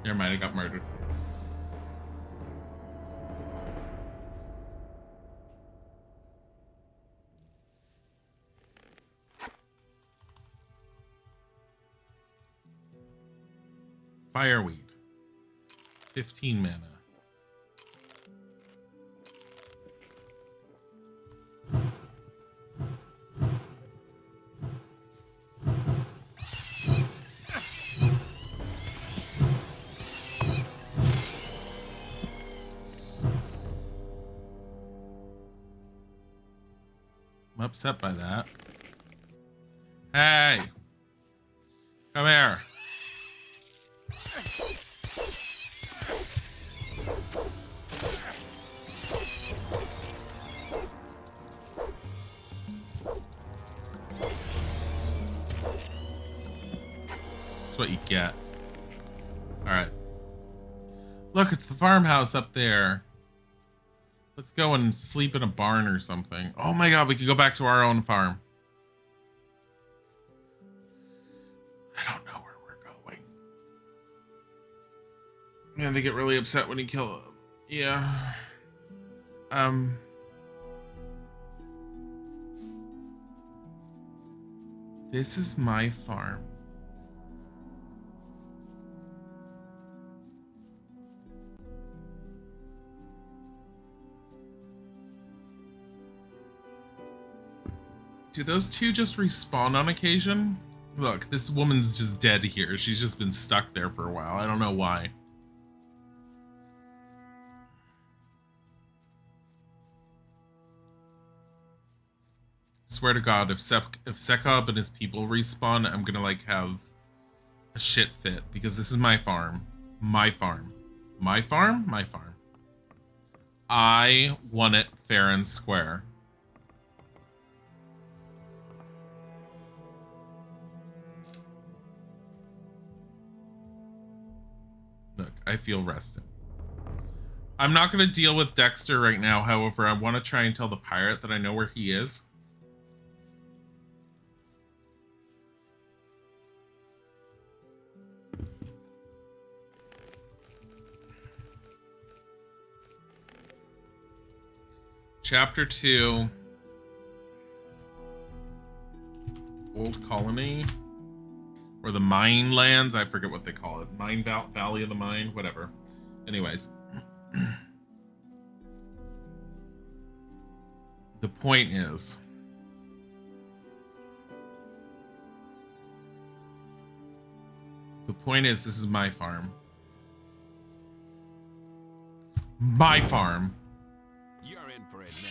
Never mind, I got murdered. Fireweed. 15 mana. I'm upset by that. Hey! Come here. That's what you get. Alright. Look, it's the farmhouse up there. Let's go and sleep in a barn or something. Oh my god, we could go back to our own farm. I don't know where we're going. Man, they get really upset when you kill them. Yeah. This is my farm. Do those two just respawn on occasion? Look, this woman's just dead here. She's just been stuck there for a while. I don't know why. Swear to God, if Sekab and his people respawn, I'm gonna like have a shit fit because this is my farm. My farm. My farm? My farm. I want it fair and square. Look, I feel rested. I'm not going to deal with Dexter right now. However, I want to try and tell the pirate that I know where he is. Chapter 2. Old Colony. Or the Mine Lands. I forget what they call it. Valley of the Mine. Whatever. Anyways. The point is... this is my farm. My farm. You're in for it now.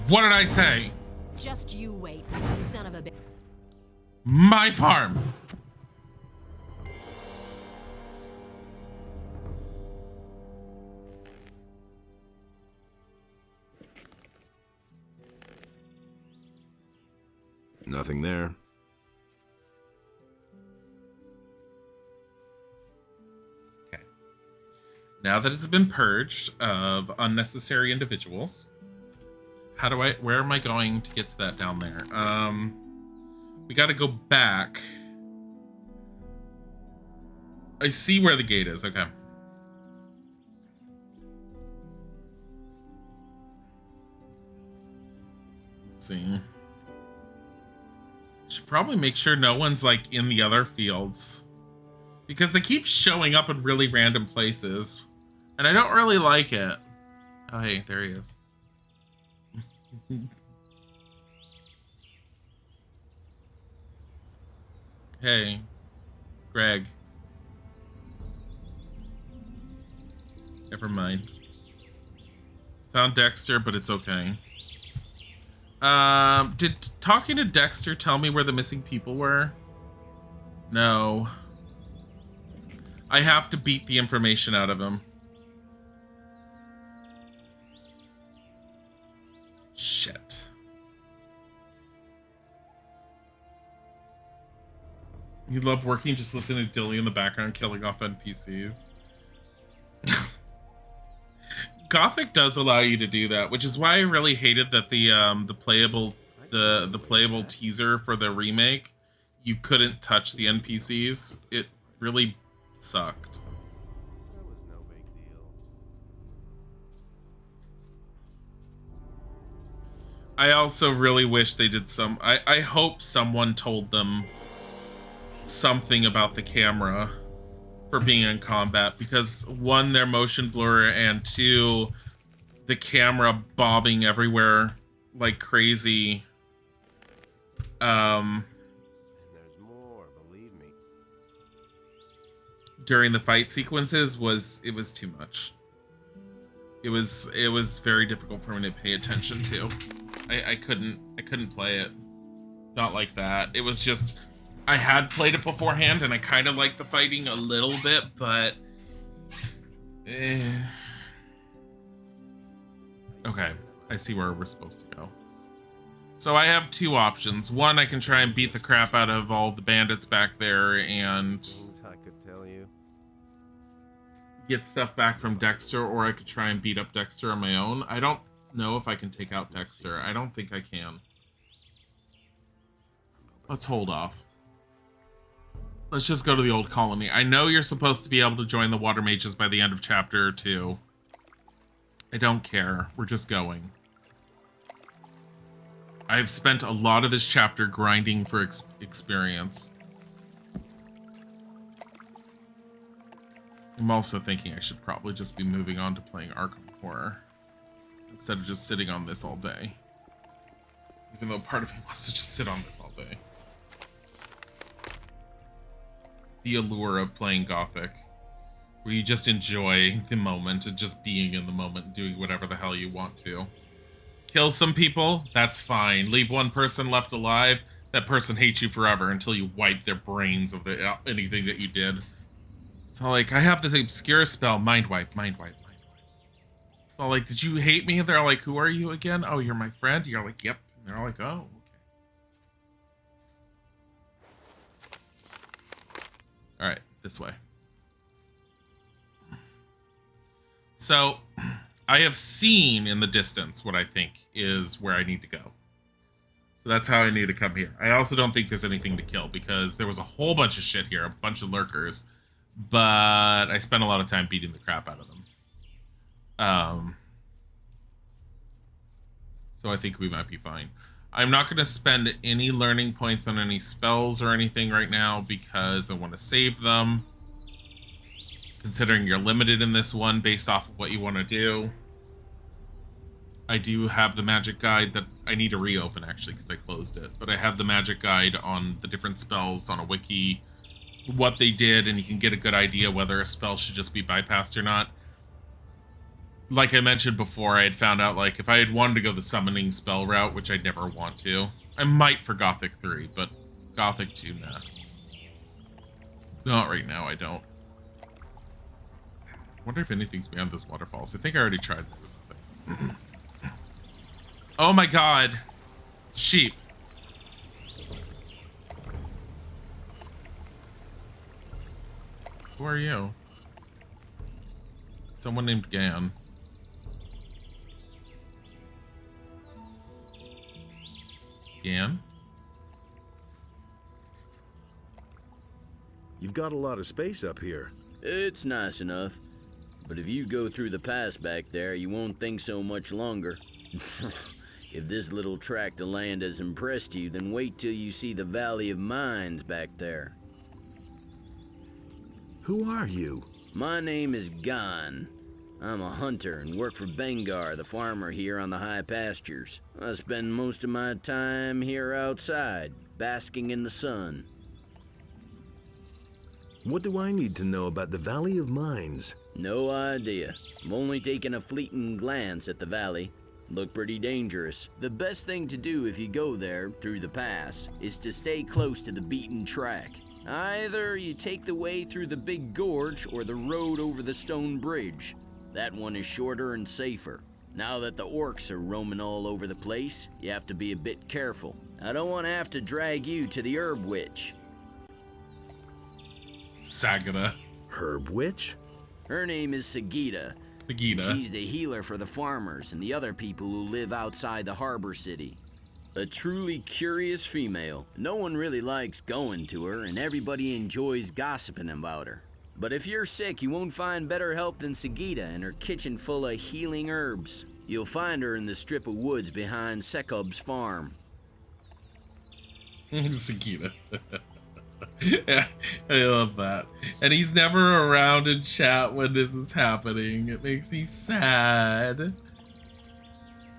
What did I say? Just you wait, you son of a bitch. My farm. Nothing there. Okay. Now that it's been purged of unnecessary individuals, where am I going to get to that down there? We got to go back. I see where the gate is. Okay. Let's see. Should probably make sure no one's like in the other fields, because they keep showing up in really random places and I don't really like it. Oh, hey, there he is. Hey, Greg. Never mind. Found Dexter, but it's okay. Did talking to Dexter tell me where the missing people were? No. I have to beat the information out of him. Shit. You love working just listening to Dilly in the background killing off NPCs. Gothic does allow you to do that, which is why I really hated that the playable teaser for the remake, you couldn't touch the NPCs. It really sucked. I also really wish they did I hope someone told them something about the camera for being in combat, because one, their motion blur, and two, the camera bobbing everywhere like crazy. There's more, believe me. During the fight sequences was too much. It was very difficult for me to pay attention to. I couldn't play it. Not like that. It was just, I had played it beforehand and I kind of liked the fighting a little bit, but okay, I see where we're supposed to go. So I have two options. One, I can try and beat the crap out of all the bandits back there and I could tell you. get stuff back from Dexter, or I could try and beat up Dexter on my own. I don't know if I can take out Dexter. I don't think I can. Let's hold off. Let's just go to the old colony. I know you're supposed to be able to join the water mages by the end of chapter 2. I don't care. We're just going. I've spent a lot of this chapter grinding for experience. I'm also thinking I should probably just be moving on to playing Arkham Horror instead of just sitting on this all day. Even though part of me wants to just sit on this all day. The allure of playing Gothic, where you just enjoy the moment and just being in the moment and doing whatever the hell you want to. Kill some people, that's fine. Leave one person left alive, that person hates you forever until you wipe their brains of anything that you did. So like, I have this obscure spell, mind wipe. So like, did you hate me? And they're like, who are you again? Oh, you're my friend? You're like, yep. And they're like, oh, okay. All right, this way. So, I have seen in the distance what I think is where I need to go. So that's how I need to come here. I also don't think there's anything to kill, because there was a whole bunch of shit here, a bunch of lurkers. but I spent a lot of time beating the crap out of them. So I think we might be fine. I'm not going to spend any learning points on any spells or anything right now because I want to save them. Considering you're limited in this one based off of what you want to do. I do have the magic guide that I need to reopen actually because I closed it. But I have the magic guide on the different spells on a wiki, what they did, and you can get a good idea whether a spell should just be bypassed or not. Like I mentioned before, I had found out, like, if I had wanted to go the summoning spell route, which I'd never want to, I might for Gothic 3, but Gothic 2, nah. Not right now, I don't. I wonder if anything's beyond those waterfalls. I think I already tried there was nothing. Oh my god. Sheep. Who are you? Someone named Gan. Gan? You've got a lot of space up here. It's nice enough. But if you go through the pass back there, you won't think so much longer. If this little tract of land has impressed you, then wait till you see the Valley of Mines back there. Who are you? My name is Gon. I'm a hunter and work for Bengar, the farmer here on the high pastures. I spend most of my time here outside, basking in the sun. What do I need to know about the Valley of Mines? No idea. I've only taken a fleeting glance at the valley. Look pretty dangerous. The best thing to do if you go there, through the pass, is to stay close to the beaten track. Either you take the way through the big gorge or the road over the stone bridge. That one is shorter and safer. Now that the orcs are roaming all over the place, you have to be a bit careful. I don't want to have to drag you to the herb witch. Sagada. Herb witch? Her name is Sagita. Sagita. She's the healer for the farmers and the other people who live outside the harbor city. A truly curious female. No one really likes going to her, and everybody enjoys gossiping about her. But if you're sick, you won't find better help than Sagita and her kitchen full of healing herbs. You'll find her in the strip of woods behind Sekob's farm. Sagita. Yeah, I love that. And he's never around in chat when this is happening. It makes me sad.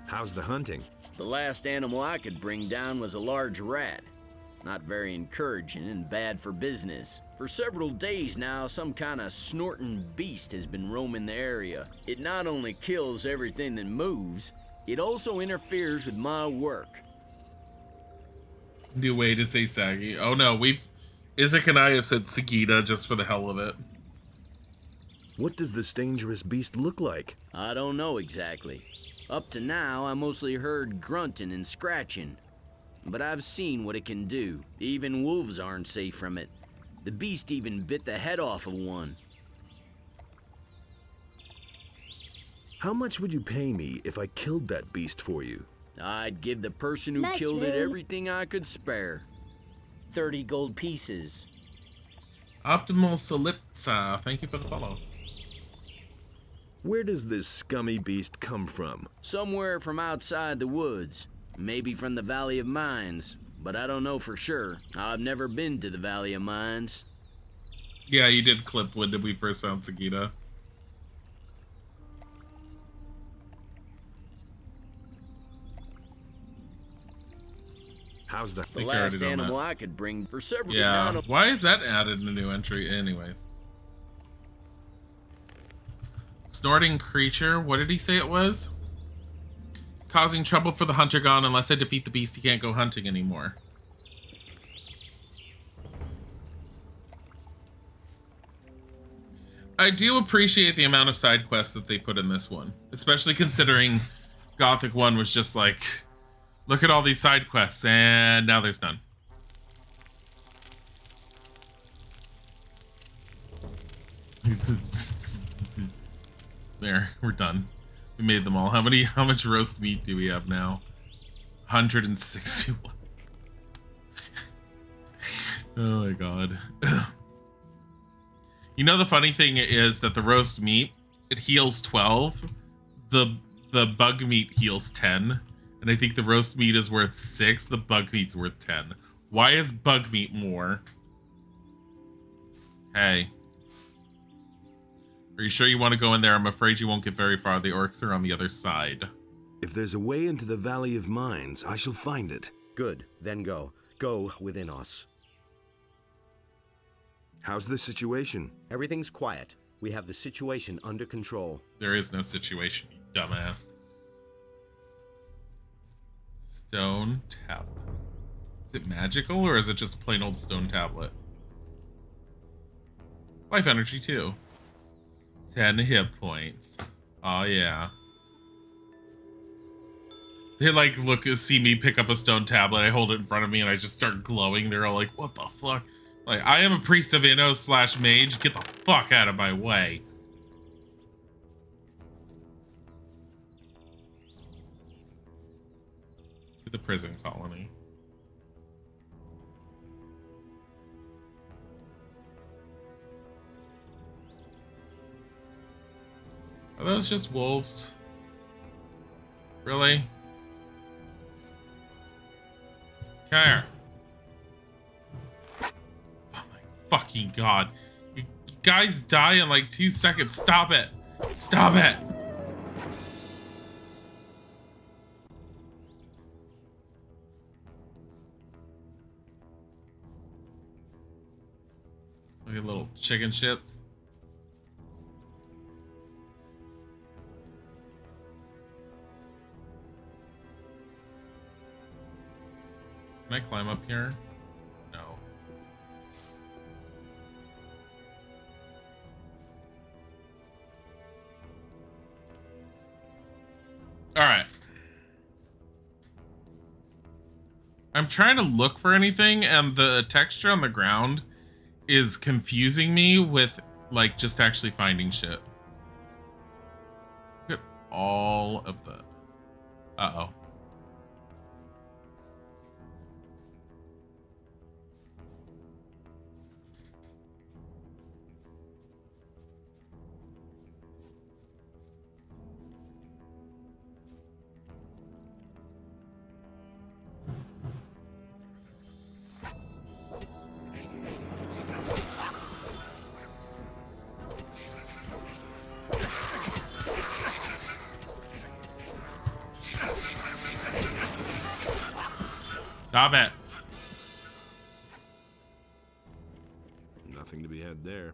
How's the hunting? The last animal I could bring down was a large rat. Not very encouraging and bad for business. For several days now, some kind of snorting beast has been roaming the area. It not only kills everything that moves, it also interferes with my work. New way to say Saggy. Oh no, Isaac and I have said Sagita just for the hell of it. What does this dangerous beast look like? I don't know exactly. Up to now, I mostly heard grunting and scratching. But I've seen what it can do. Even wolves aren't safe from it. The beast even bit the head off of one. How much would you pay me if I killed that beast for you? I'd give the person who killed it everything I could spare. 30 gold pieces. Optimal Solipsa, thank you for the follow. Where does this scummy beast come from? Somewhere from outside the woods. Maybe from the Valley of Mines, but I don't know for sure. I've never been to the Valley of Mines. Yeah, you did clip when we first found Sagita. How's the last animal I could bring for several? Yeah, why is that added in a new entry anyways? Snorting creature, what did he say it was? Causing trouble for the hunter gone. Unless I defeat the beast, he can't go hunting anymore. I do appreciate the amount of side quests that they put in this one. Especially considering Gothic 1 was just like, look at all these side quests, and now there's none. There, we're done. We made them all. How much roast meat do we have now? 161. Oh my god. You know, the funny thing is that the roast meat, it heals 12. The bug meat heals 10. And I think the roast meat is worth 6. The bug meat's worth 10. Why is bug meat more? Hey. Are you sure you want to go in there? I'm afraid you won't get very far. The orcs are on the other side. If there's a way into the Valley of Mines, I shall find it. Good, then go. Go within us. How's the situation? Everything's quiet. We have the situation under control. There is no situation, you dumbass. Stone tablet. Is it magical or is it just a plain old stone tablet? Life energy too. 10 hit points. Oh yeah. They like see me pick up a stone tablet, I hold it in front of me and I just start glowing. They're all like, what the fuck? Like, I am a priest of Inno / mage. Get the fuck out of my way. To the prison colony. Are those just wolves? Really? Come here. Oh my fucking god. You guys die in like 2 seconds. Stop it. Stop it. Look at little chicken shits. Can I climb up here? No. All right. I'm trying to look for anything and the texture on the ground is confusing me with like just actually finding shit. Look at all of the... Uh-oh. Stop it. Nothing to be had there.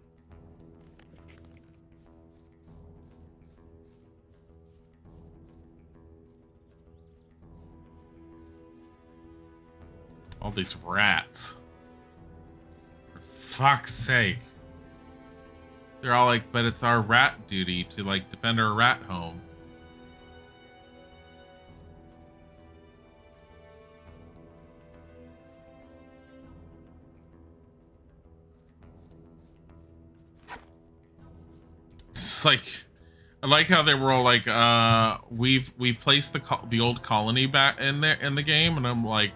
All these rats. For fuck's sake. They're all like, but it's our rat duty to like defend our rat home. It's like, I like how they were all like, we've placed the old colony back in there in the game, and I'm like,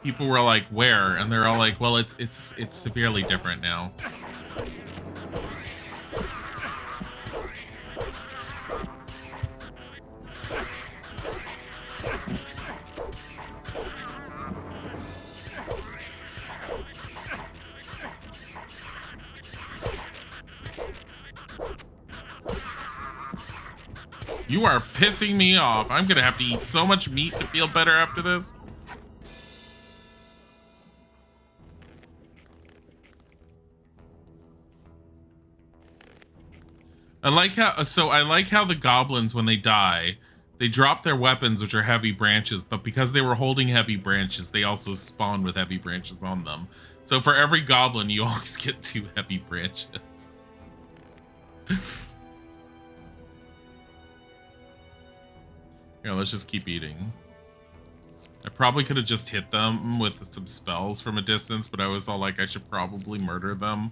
people were like, where? And they're all like, well, it's severely different now. You are pissing me off. I'm gonna have to eat so much meat to feel better after this. I like how the goblins, when they die, they drop their weapons, which are heavy branches, but because they were holding heavy branches, they also spawn with heavy branches on them. So for every goblin, you always get 2 heavy branches. Yeah, let's just keep eating. I probably could have just hit them with some spells from a distance, but I was all like, I should probably murder them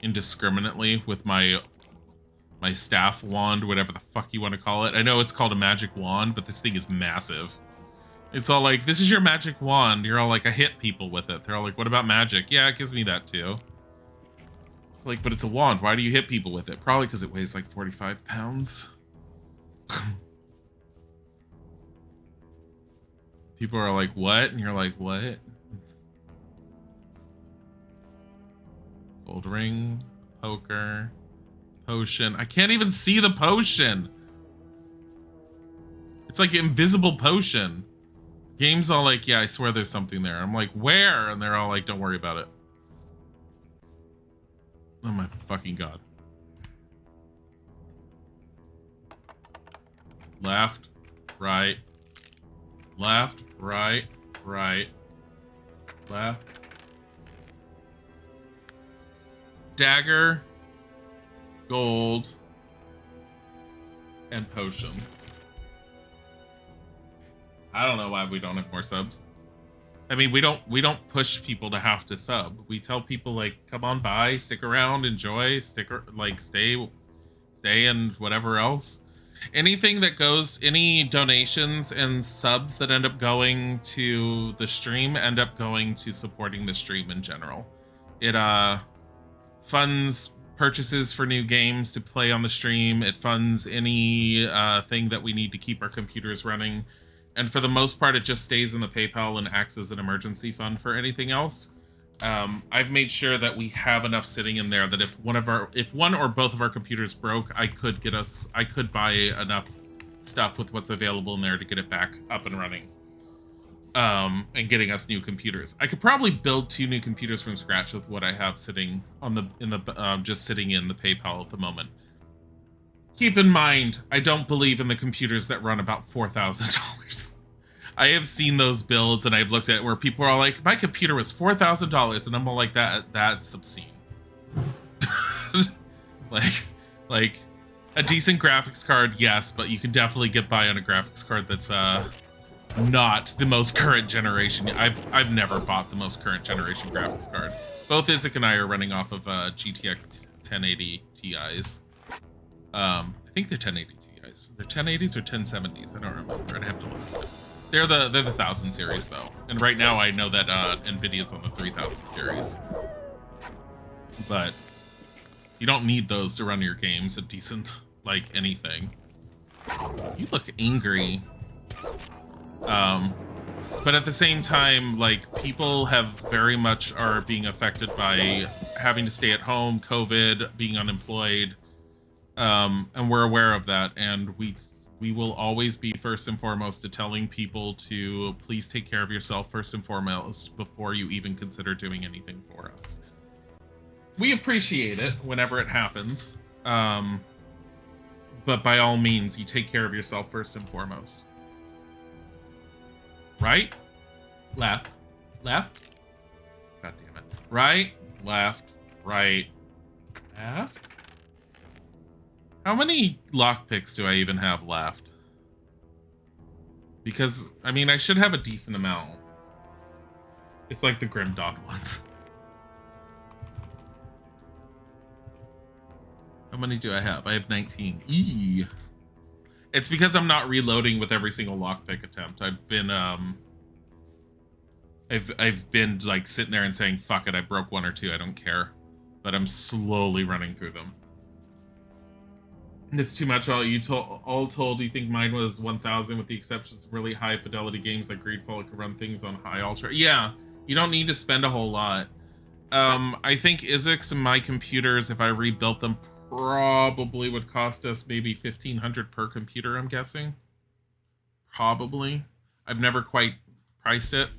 indiscriminately with my staff wand, whatever the fuck you want to call it. I know it's called a magic wand, but this thing is massive. It's all like, this is your magic wand. You're all like, I hit people with it. They're all like, what about magic? Yeah, it gives me that too. Like, but it's a wand. Why do you hit people with it? Probably because it weighs like 45 pounds. People are like, what? And you're like, what? Gold ring, poker, potion. I can't even see the potion. It's like invisible potion. Game's all like, yeah, I swear there's something there. I'm like, where? And they're all like, don't worry about it. Oh my fucking god. Left, right, left, right, right, left. Dagger, gold, and potions. I don't know why we don't have more subs. I mean, we don't push people to have to sub. We tell people like, come on by, stick around, enjoy, stay and whatever else. Anything that goes, any donations and subs that end up going to the stream end up going to supporting the stream in general. It funds purchases for new games to play on the stream. It funds any thing that we need to keep our computers running. And for the most part, it just stays in the PayPal and acts as an emergency fund for anything else. I've made sure that we have enough sitting in there that if one or both of our computers broke, I could buy enough stuff with what's available in there to get it back up and running. And getting us new computers. I could probably build 2 new computers from scratch with what I have sitting on just sitting in the PayPal at the moment. Keep in mind, I don't believe in the computers that run about $4,000. I have seen those builds and I've looked at where people are like, my computer was $4,000, and I'm all like, that's obscene. like a decent graphics card, yes, but you can definitely get by on a graphics card that's not the most current generation. I've never bought the most current generation graphics card. Both Isaac and I are running off of GTX 1080 Ti's. I think they're 1080 Ti's. They're 1080s or 1070s. I don't remember. I'd have to look at it. They're the 1000 series though, and right now I know that Nvidia's on the 3000 series. But you don't need those to run your games at decent, like, anything. You look angry. But at the same time, like, people have very much are being affected by having to stay at home, COVID, being unemployed, and we're aware of that, and we will always be first and foremost to telling people to please take care of yourself first and foremost before you even consider doing anything for us. We appreciate it whenever it happens, but by all means, you take care of yourself first and foremost. Right, left, left. God damn it. Right, left, right, left. How many lockpicks do I even have left? Because, I mean, I should have a decent amount. It's like the Grim Dawn ones. How many do I have? I have 19. Eee. It's because I'm not reloading with every single lockpick attempt. I've been like sitting there and saying, fuck it, I broke 1 or 2, I don't care. But I'm slowly running through them. It's too much. All told, you think mine was 1000 with the exceptions of really high fidelity games like Greedfall. It could run things on high ultra. Yeah, you don't need to spend a whole lot. I think Isaac's and my computers, if I rebuilt them, probably would cost us maybe $1,500 per computer, I'm guessing. Probably. I've never quite priced it.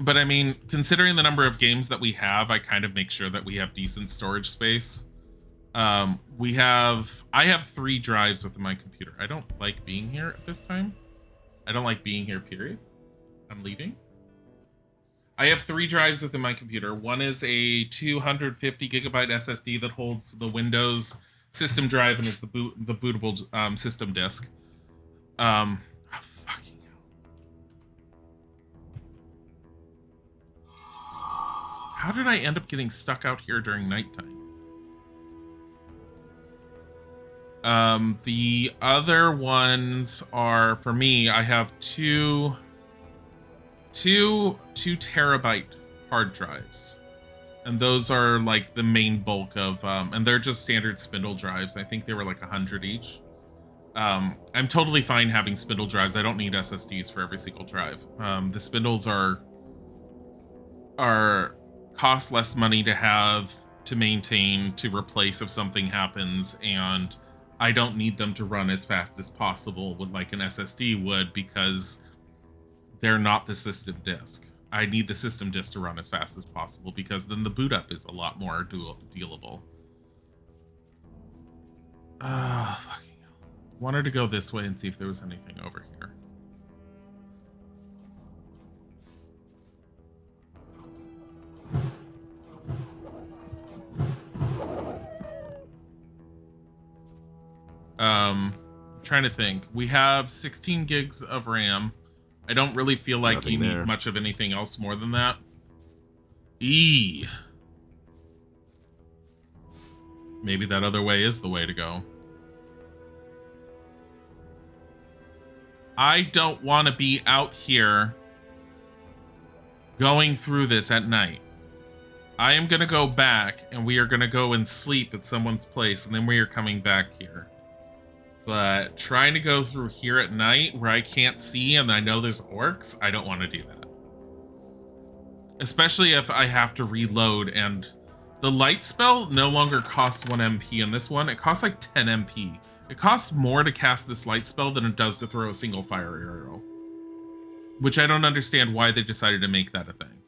But I mean, considering the number of games that we have, I kind of make sure that we have decent storage space. I have 3 drives with my computer. I don't like being here at this time. I don't like being here, period. I'm leaving. I have 3 drives within my computer. One is a 250 gigabyte SSD that holds the Windows system drive and is the bootable system disk. Fucking hell. How did I end up getting stuck out here during nighttime? The other ones are, for me, I have two terabyte hard drives. And those are like the main bulk of, and they're just standard spindle drives. I think they were like 100 each. I'm totally fine having spindle drives. I don't need SSDs for every single drive. The spindles are cost less money to have, to maintain, to replace if something happens, and I don't need them to run as fast as possible with like an SSD would, because they're not the system disk. I need the system disk to run as fast as possible, because then the boot up is a lot more dealable. Fucking hell. Wanted to go this way and see if there was anything over here. Trying to think. We have 16 gigs of RAM. I don't really feel like Nothing you need there. much of anything else more than that. Maybe that other way is the way to go. I don't want to be out here going through this at night. I am going to go back, and we are going to go and sleep at someone's place, and then we are coming back here. But trying to go through here at night where I can't see and I know there's orcs, I don't want to do that. Especially if I have to reload, and the light spell no longer costs 1 MP in this one. It costs like 10 MP. It costs more to cast this light spell than it does to throw a single fire arrow. Which I don't understand why they decided to make that a thing.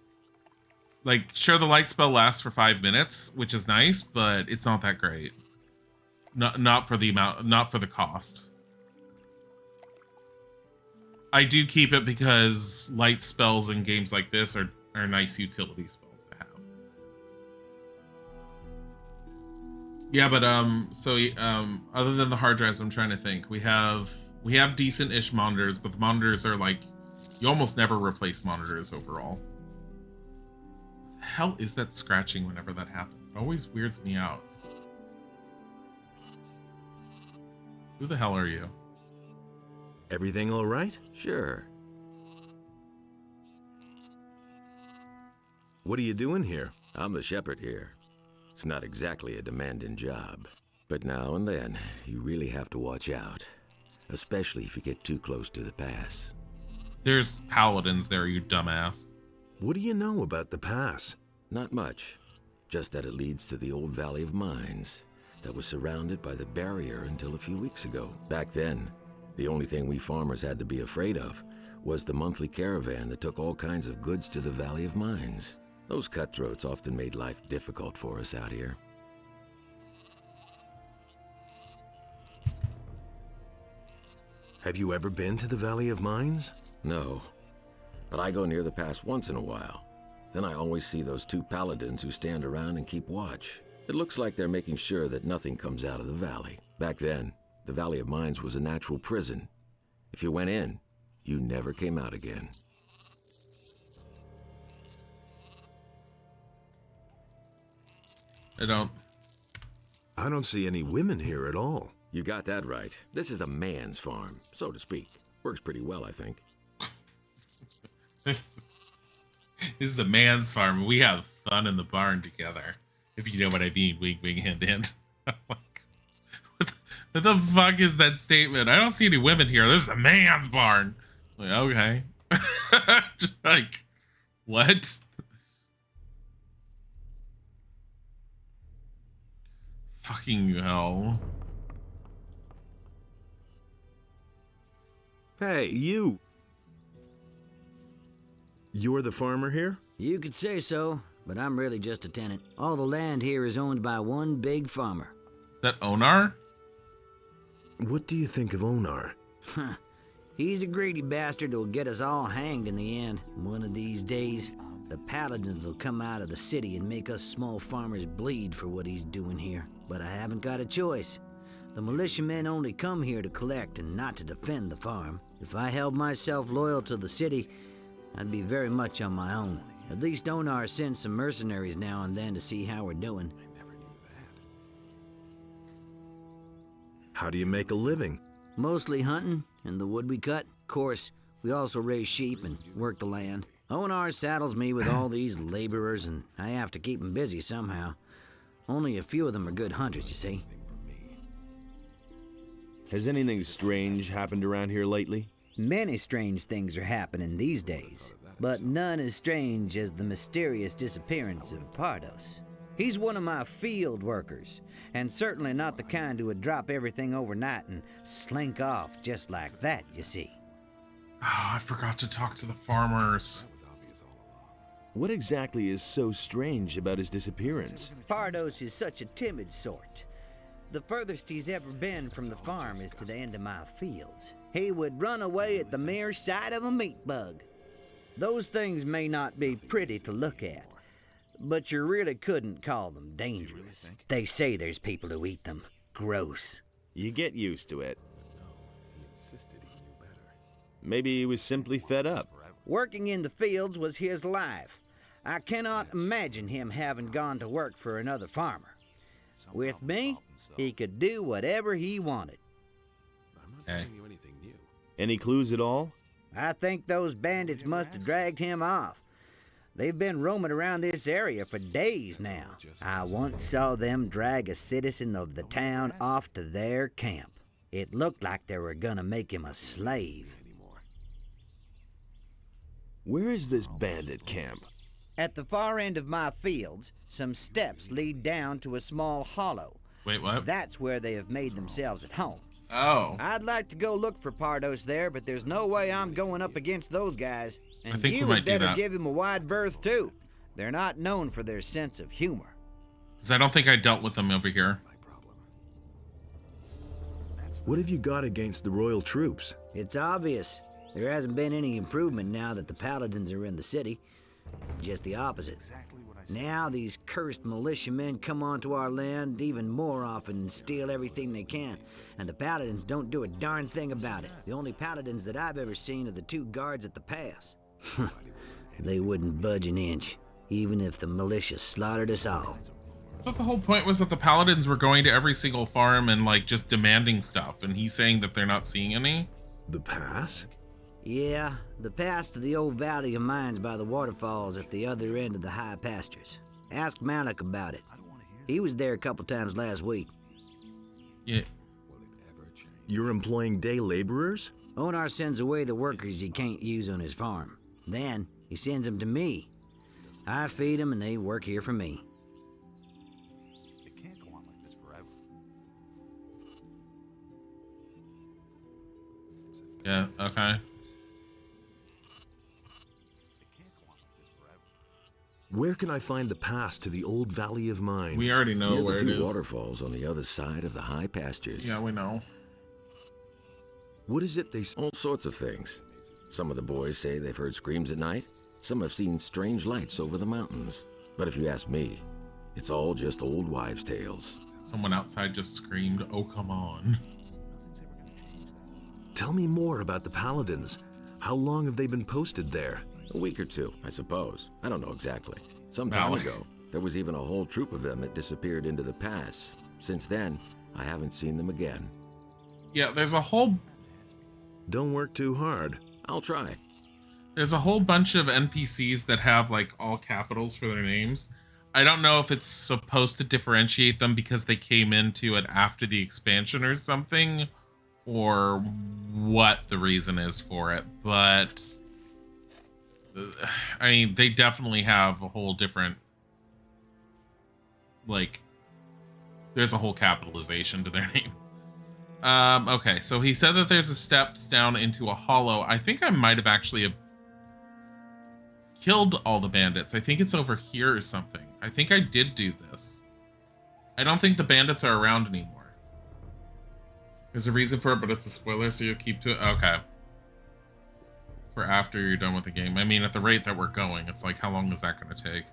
Like, sure, the light spell lasts for 5 minutes, which is nice, but it's not that great. Not for the amount, not for the cost. I do keep it because light spells in games like this are nice utility spells to have. Yeah, but other than the hard drives, I'm trying to think. We have decent-ish monitors, but the monitors are like, you almost never replace monitors overall. What the hell is that scratching whenever that happens? It always weirds me out. Who the hell are you? Everything all right? Sure. What are you doing here? I'm the shepherd here. It's not exactly a demanding job, but now and then you really have to watch out, especially if you get too close to the pass. There's paladins there, you dumbass. What do you know about the pass? Not much, just that it leads to the old Valley of Mines that was surrounded by the barrier until a few weeks ago. Back then, the only thing we farmers had to be afraid of was the monthly caravan that took all kinds of goods to the Valley of Mines. Those cutthroats often made life difficult for us out here. Have you ever been to the Valley of Mines? No, but I go near the pass once in a while. Then I always see those two paladins who stand around and keep watch. It looks like they're making sure that nothing comes out of the valley. Back then, the Valley of Mines was a natural prison. If you went in, you never came out again. I don't see any women here at all. You got that right. This is a man's farm, so to speak. Works pretty well, I think. This is a man's farm. We have fun in the barn together. If you know what I mean. Wink, wink, hint, hint. What the fuck is that statement? I don't see any women here. This is a man's barn. Like, okay. Just like, what? Fucking hell. Hey, you! You're the farmer here? You could say so, but I'm really just a tenant. All the land here is owned by one big farmer. Is that Onar? What do you think of Onar? He's a greedy bastard who'll get us all hanged in the end. One of these days, the paladins will come out of the city and make us small farmers bleed for what he's doing here. But I haven't got a choice. The militiamen only come here to collect and not to defend the farm. If I held myself loyal to the city, I'd be very much on my own. At least Onar sends some mercenaries now and then to see how we're doing. How do you make a living? Mostly hunting and the wood we cut. Of course, we also raise sheep and work the land. Onar saddles me with all these laborers, and I have to keep them busy somehow. Only a few of them are good hunters, you see. Has anything strange happened around here lately? Many strange things are happening these days, but none as strange as the mysterious disappearance of Pardos. He's one of my field workers, and certainly not the kind who would drop everything overnight and slink off just like that, you see. Oh, I forgot to talk to the farmers. What exactly is so strange about his disappearance? Pardos is such a timid sort. The furthest he's ever been from the farm is to the end of my fields. He would run away at the mere sight of a meat bug. Those things may not be pretty to look at, but you really couldn't call them dangerous. They say there's people who eat them. Gross. You get used to it. Maybe he was simply fed up. Working in the fields was his life. I cannot imagine him having gone to work for another farmer. With me, he could do whatever he wanted. Any clues at all? I think those bandits must have dragged him off. They've been roaming around this area for days now. I once saw them drag a citizen of the town off to their camp. It looked like they were gonna make him a slave. Where is this bandit camp? At the far end of my fields, some steps lead down to a small hollow. Wait, what? That's where they have made themselves at home. Oh. I'd like to go look for Pardos there, but there's no way I'm going up against those guys. And I think you we might would do better that. give him a wide berth, too. They're not known for their sense of humor. Because I don't think I dealt with them over here. What have you got against the royal troops? It's obvious. There hasn't been any improvement now that the paladins are in the city. Just the opposite. Now these cursed militiamen come onto our land even more often and steal everything they can, and the paladins don't do a darn thing about it. The only paladins that I've ever seen are the 2 guards at the pass. They wouldn't budge an inch, even if the militia slaughtered us all. But the whole point was that the paladins were going to every single farm and like just demanding stuff, and he's saying that they're not seeing any. The pass? Yeah, the pass to the old valley of mines by the waterfalls at the other end of the high pastures. Ask Malik about it. He was there a couple times last week. Yeah. You're employing day laborers? Onar sends away the workers he can't use on his farm. Then he sends them to me. I feed them and they work here for me. It can't go on like this forever. Yeah, okay. Where can I find the pass to the old Valley of Mines? We already know Near where the it 2 is. waterfalls on the other side of the high pastures. Yeah, we know. What is it they say? All sorts of things. Some of the boys say they've heard screams at night. Some have seen strange lights over the mountains. But if you ask me, it's all just old wives' tales. Someone outside just screamed, "Oh, come on." Tell me more about the paladins. How long have they been posted there? A week or 2, I suppose. I don't know exactly. Some time ago, there was even a whole troop of them that disappeared into the pass. Since then, I haven't seen them again. Yeah, there's a whole... Don't work too hard. I'll try. There's a whole bunch of NPCs that have like all capitals for their names. I don't know if it's supposed to differentiate them because they came into it after the expansion or something, or what the reason is for it, but I mean, they definitely have a whole different, like, there's a whole capitalization to their name. Okay, so he said that there's a steps down into a hollow. I think I might have actually killed all the bandits. I think it's over here or something. I think I did do this. I don't think the bandits are around anymore. There's a reason for it, but it's a spoiler, so you'll keep to it. Okay. For after you're done with the game. I mean, at the rate that we're going, it's like, how long is that going to take?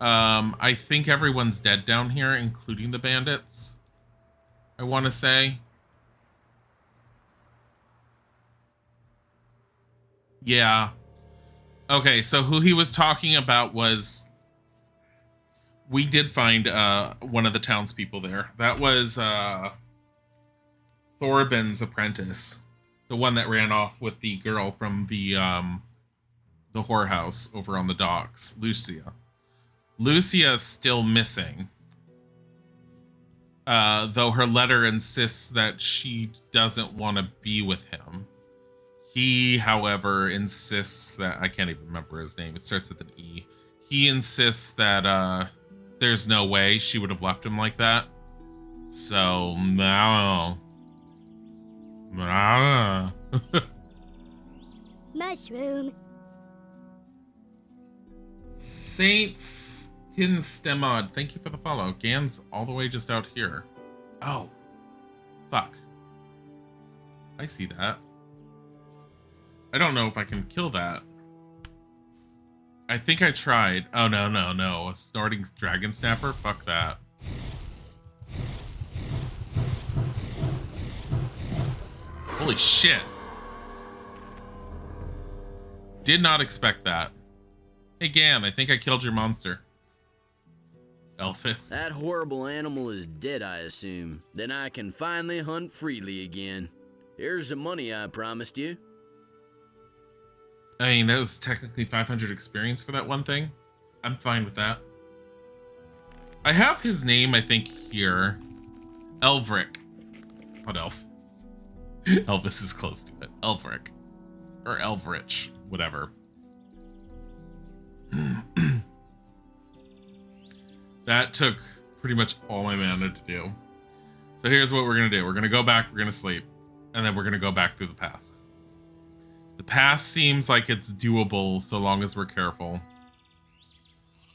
I think everyone's dead down here, including the bandits. I want to say. Yeah. Okay, so who he was talking about was... We did find one of the townspeople there. That was Thorben's apprentice. The one that ran off with the girl from the the whorehouse over on the docks, Lucia. Lucia's still missing. Though her letter insists that she doesn't want to be with him. He, however, insists that... I can't even remember his name. It starts with an E. He insists that there's no way she would have left him like that. So, no. Mushroom. Saints Tin Stemod, thank you for the follow. Gan's all the way just out here. Oh. Fuck. I see that. I don't know if I can kill that. I think I tried. Oh, no, no, no. A snorting dragon snapper? Fuck that. Holy shit. Did not expect that. Hey, Gan, I think I killed your monster. Elphys. That horrible animal is dead, I assume. Then I can finally hunt freely again. Here's the money I promised you. I mean, that was technically 500 experience for that one thing. I'm fine with that. I have his name, I think, here. Elvric. Not Elf. Elvis is close to it. Elvric. Or Elvrich. Whatever. That took pretty much all my mana to do. So here's what we're going to do. We're going to go back, we're going to sleep, and then we're going to go back through the past. The past seems like it's doable so long as we're careful.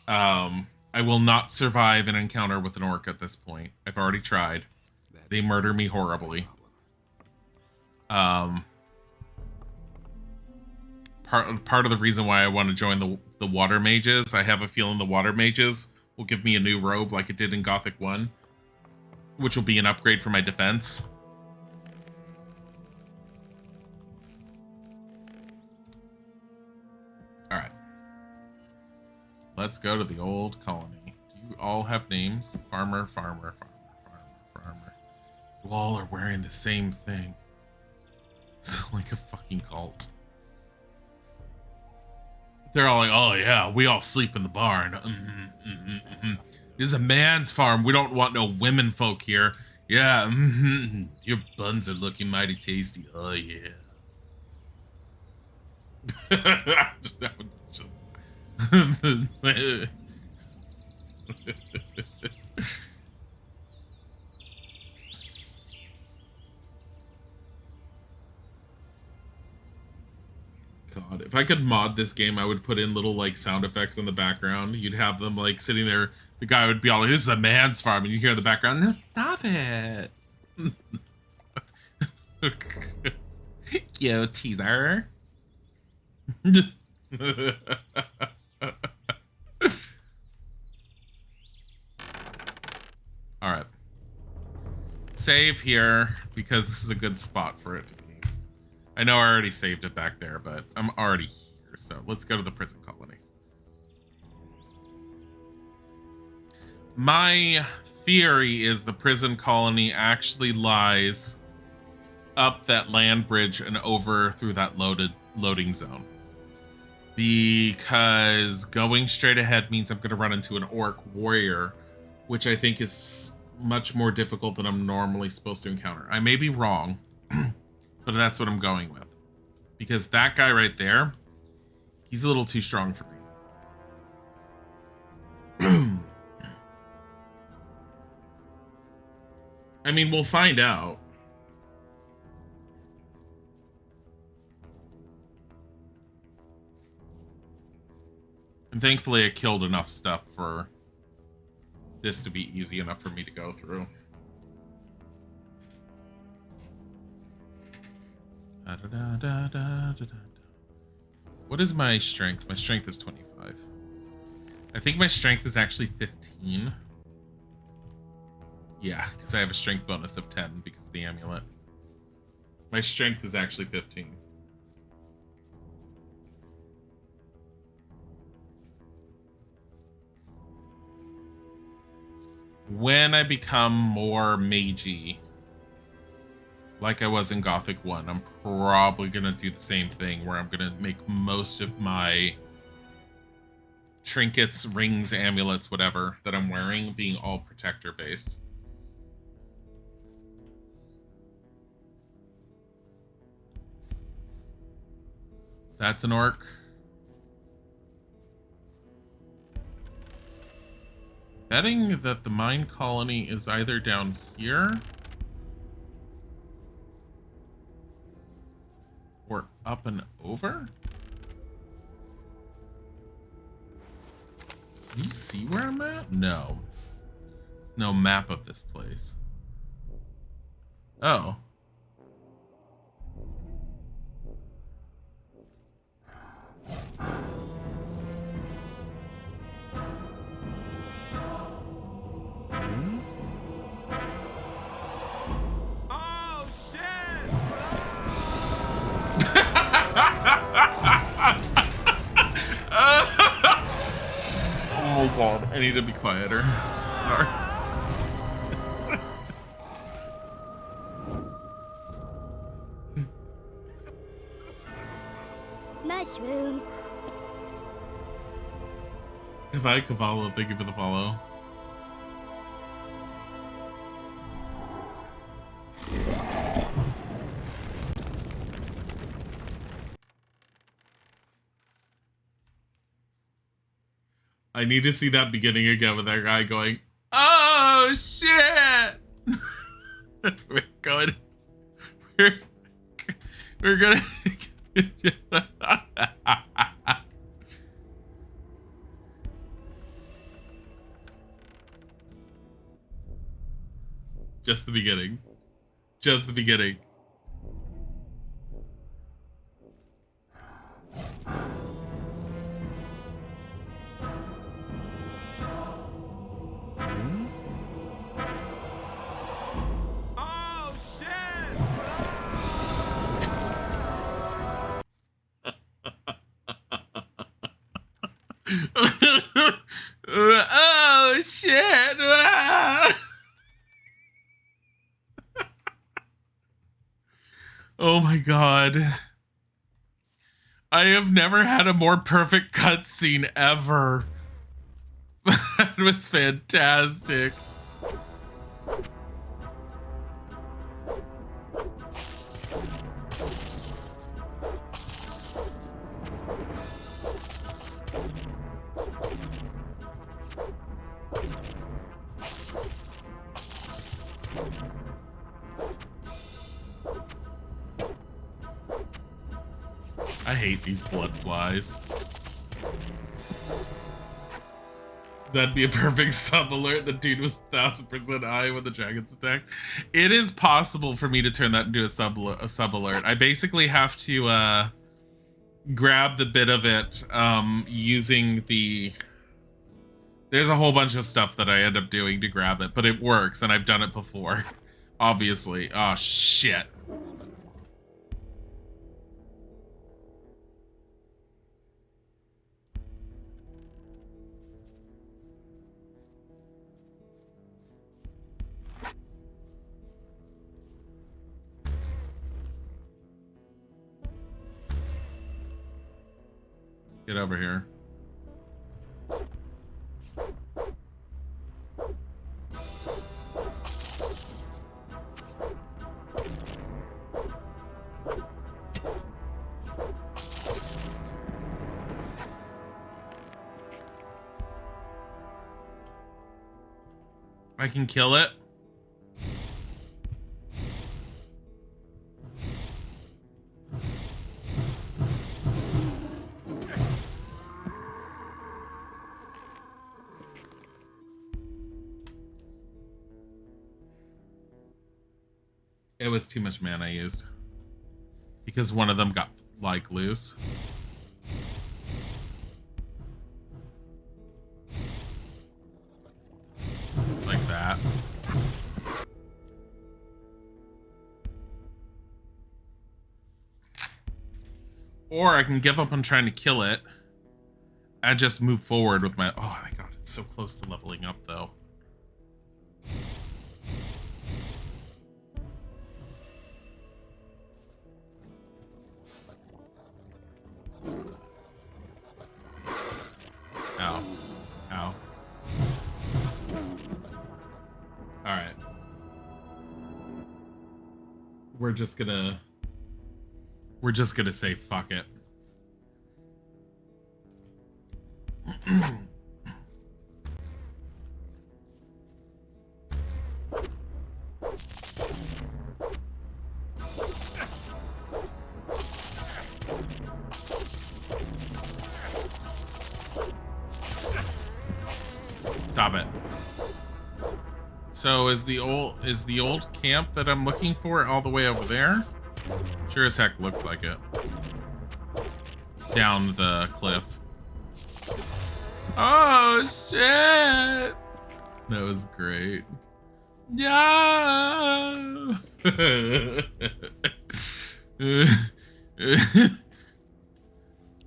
I will not survive an encounter with an orc at this point. I've already tried. They murder me horribly. Part of the reason why I want to join the water mages, I have a feeling the water mages will give me a new robe like it did in Gothic 1, which will be an upgrade for my defense. All right. Let's go to the old colony. Do you all have names? Farmer, farmer, farmer, farmer, farmer. You all are wearing the same thing. It's like a fucking cult. They're all like, oh yeah, we all sleep in the barn. This is a man's farm. We don't want no women folk here. Yeah, your buns are looking mighty tasty. Oh yeah. That would just... God, if I could mod this game, I would put in little like sound effects in the background. You'd have them like sitting there. The guy would be all like, "This is a man's farm," and you hear in the background, "No, stop it!" Yo, teaser. All right. Save here because this is a good spot for it to be. I know I already saved it back there, but I'm already here, so let's go to the prison colony. My theory is the prison colony actually lies up that land bridge and over through that loading zone. Because going straight ahead means I'm going to run into an orc warrior, which I think is much more difficult than I'm normally supposed to encounter. I may be wrong, but that's what I'm going with. Because that guy right there, he's a little too strong for me. I mean, we'll find out. And thankfully I killed enough stuff for this to be easy enough for me to go through. What is my strength? My strength is 25. I think my strength is actually 15. Yeah, because I have a strength bonus of 10 because of the amulet. My strength is actually 15. When I become more magey, like I was in Gothic 1, I'm probably going to do the same thing where I'm going to make most of my trinkets, rings, amulets, whatever that I'm wearing being all protector based. That's an orc. Betting that the mine colony is either down here or up and over. Can you see where I'm at? No. There's no map of this place. Oh. Oh, shit! Oh my god, I need to be quieter. Sorry. Mushroom. Hi, Cavallo, thank you for the follow. I need to see that beginning again with that guy going, "Oh shit!" We're going. We're gonna. Just the beginning. Just the beginning. Oh, shit! Oh shit! Oh my god. I have never had a more perfect cutscene ever. That was fantastic. I hate these blood flies. That'd be a perfect sub alert. The dude was 1000% high when the dragons attacked. It is possible for me to turn that into a sub alert. I basically have to grab the bit of it using the... There's a whole bunch of stuff that I end up doing to grab it, but it works, and I've done it before. Obviously. Oh, shit. Get over here. I can kill it. It was too much mana I used. Because one of them got, like, loose. Like that. Or I can give up on trying to kill it and just move forward with my... Oh my god, it's so close to leveling up, though. we're just gonna say fuck it. Stop it. So is the old camp that I'm looking for all the way over there? Sure as heck looks like it. Down the cliff. Oh shit! That was great. Yeah.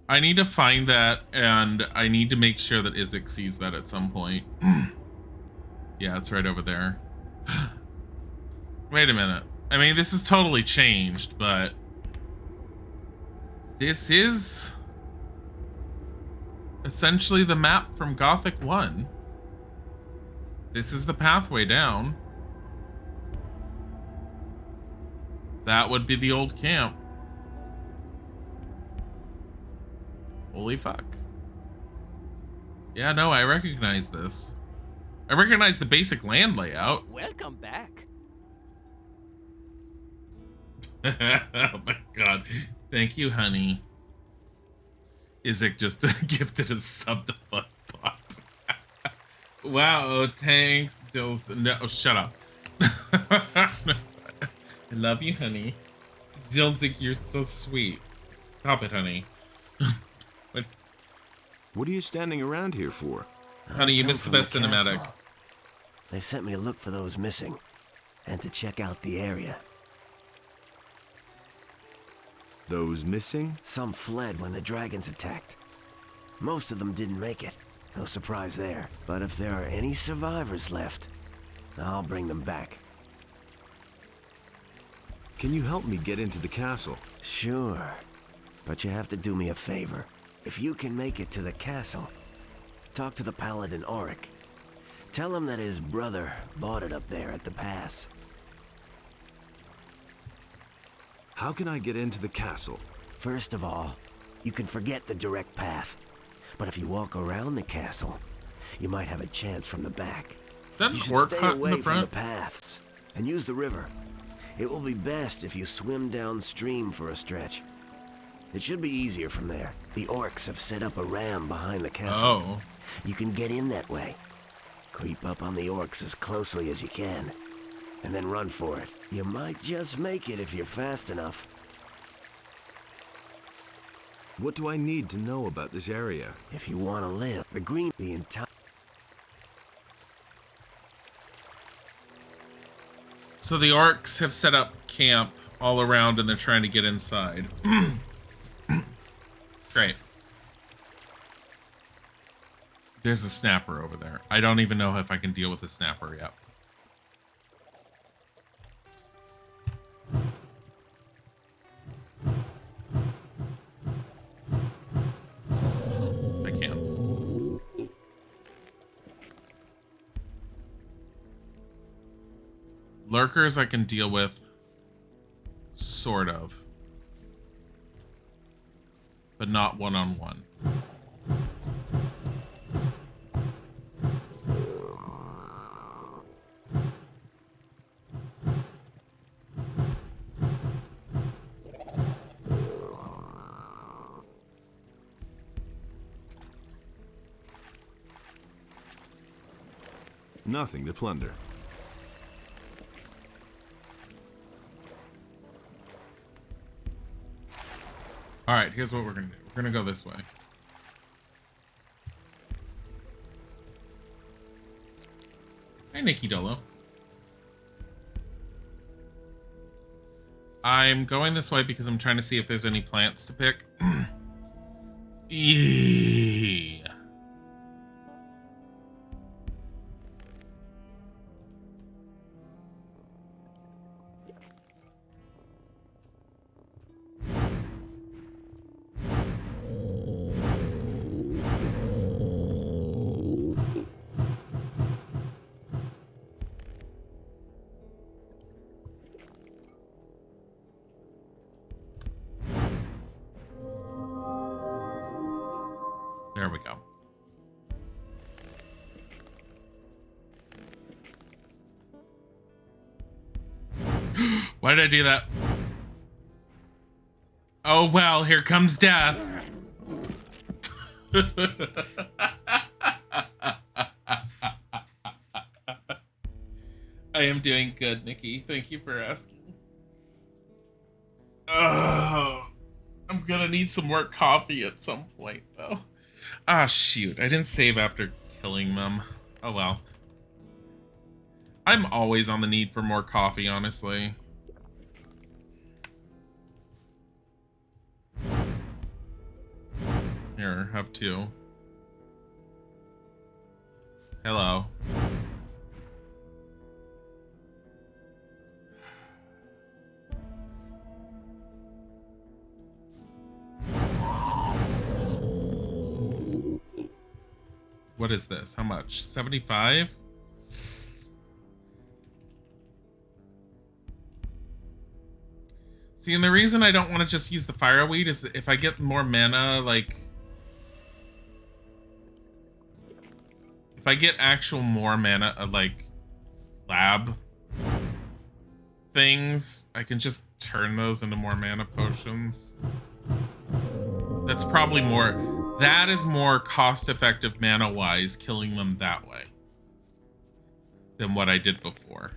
I need to find that, and I need to make sure that Isaac sees that at some point. Yeah, it's right over there. Wait a minute. I mean, this is totally changed, but this is essentially the map from Gothic 1. This is the pathway down. That would be the old camp. Holy fuck. Yeah, no, I recognize this. I recognize the basic land layout. Welcome back. Oh my god. Thank you, honey. Isaac just gifted a sub to Fuzzbot. Wow, thanks, Dills. No, shut up. I love you, honey. Dilzik, you're so sweet. Stop it, honey. What are you standing around here for? Honey, you missed the best cinematic. They've sent me to look for those missing and to check out the area. Those missing? Some fled when the dragons attacked. Most of them didn't make it. No surprise there. But if there are any survivors left, I'll bring them back. Can you help me get into the castle? Sure. But you have to do me a favor. If you can make it to the castle, talk to the paladin Auric. Tell him that his brother bought it up there at the pass. How can I get into the castle? First of all, you can forget the direct path. But if you walk around the castle, you might have a chance from the back. Is that you an should orc stay hut in away the from front? the paths and use the river. It will be best if you swim downstream for a stretch. It should be easier from there. The orcs have set up a ram behind the castle. Oh. You can get in that way. Creep up on the orcs as closely as you can, and then run for it. You might just make it if you're fast enough. What do I need to know about this area? If you want to live, the entire... So the orcs have set up camp all around and they're trying to get inside. Great. There's a snapper over there. I don't even know if I can deal with the snapper yet. I can. Lurkers I can deal with, sort of. But not one-on-one. Nothing to plunder. All right, here's what we're gonna do. We're gonna go this way. Hey, Nikki Dolo. I'm going this way because I'm trying to see if there's any plants to pick. Yeah. Why did I do that? Oh well, here comes death. I am doing good, Nikki. Thank you for asking. Oh, I'm gonna need some more coffee at some point, though. Ah, shoot. I didn't save after killing them. Oh well. I'm always on the need for more coffee, honestly. Here, have two. Hello. What is this? How much? 75? See, and the reason I don't want to just use the fireweed is if I get more mana, like... If I get actual more mana, like, lab things, I can just turn those into more mana potions. That's probably more... That is more cost-effective mana-wise, killing them that way, than what I did before.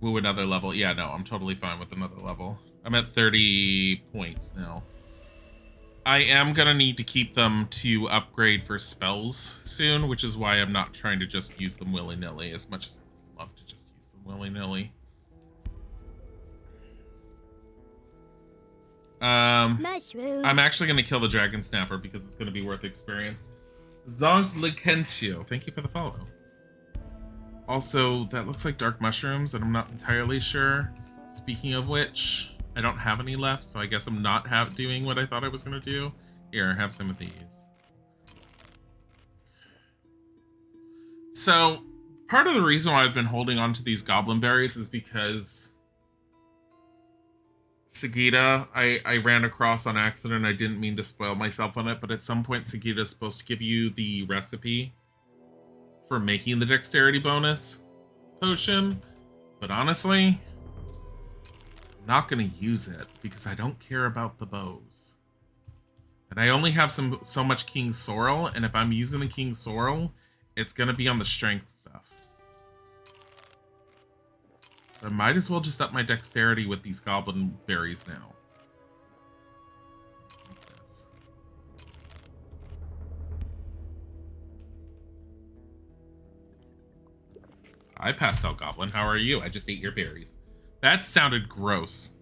Woo, another level. Yeah, no, I'm totally fine with another level. I'm at 30 points now. I am gonna need to keep them to upgrade for spells soon, which is why I'm not trying to just use them willy-nilly as much as I'd love to just use them willy-nilly. Mushroom. I'm actually going to kill the Dragon Snapper because it's going to be worth the experience. Zongt Licentio, thank you for the follow. Also, that looks like dark mushrooms, and I'm not entirely sure. Speaking of which, I don't have any left, so I guess I'm not doing what I thought I was going to do. Here, have some of these. So, part of the reason why I've been holding on to these goblin berries is because Sagita, I ran across on accident. I didn't mean to spoil myself on it, but at some point Sagita is supposed to give you the recipe for making the dexterity bonus potion. But honestly, I'm not going to use it because I don't care about the bows. And I only have so much King Sorrel, and if I'm using the King Sorrel, it's going to be on the strength stuff. I might as well just up my dexterity with these goblin berries now. Like this. I passed out, goblin. How are you? I just ate your berries. That sounded gross.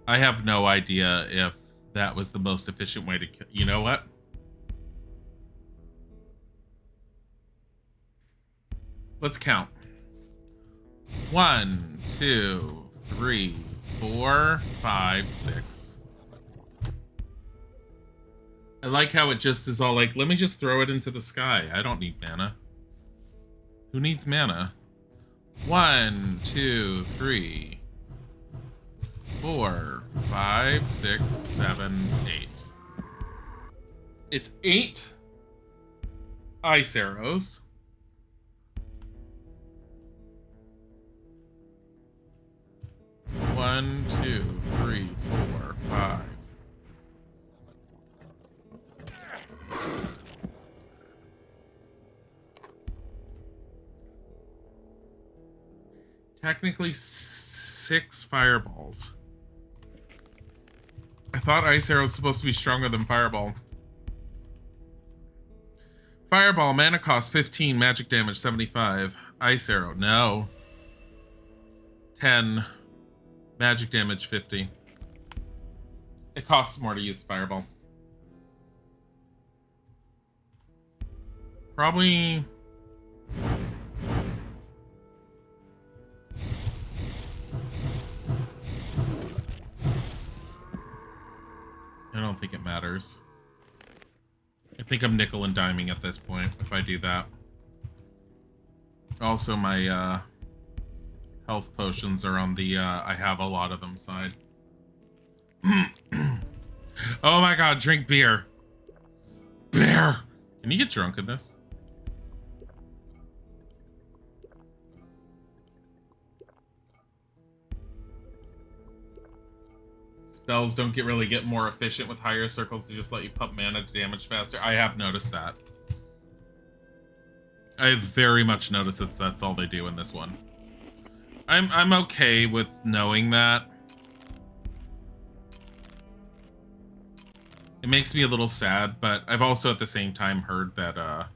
I have no idea if that was the most efficient way to kill. You know what? Let's count. 1, 2, 3, 4, 5, 6. I like how it just is all like, let me just throw it into the sky. I don't need mana. Who needs mana? 1, 2, 3, 4, 5, 6, 7, 8. It's 8 ice arrows. One, 2, 3, 4, 5. Technically 6 fireballs. I thought ice arrow was supposed to be stronger than fireball. Fireball, mana cost 15, magic damage 75. Ice arrow, no. 10, magic damage 50. It costs more to use fireball. Probably... I don't think it matters. I think I'm nickel and diming at this point if I do that. Also, my Health potions are on the I have a lot of them side. Oh my god, drink beer. Beer! Can you get drunk in this? Spells don't really get more efficient with higher circles to just let you pump mana to damage faster. I have noticed that. I've very much noticed that that's all they do in this one. I'm okay with knowing that. It makes me a little sad, but I've also at the same time heard that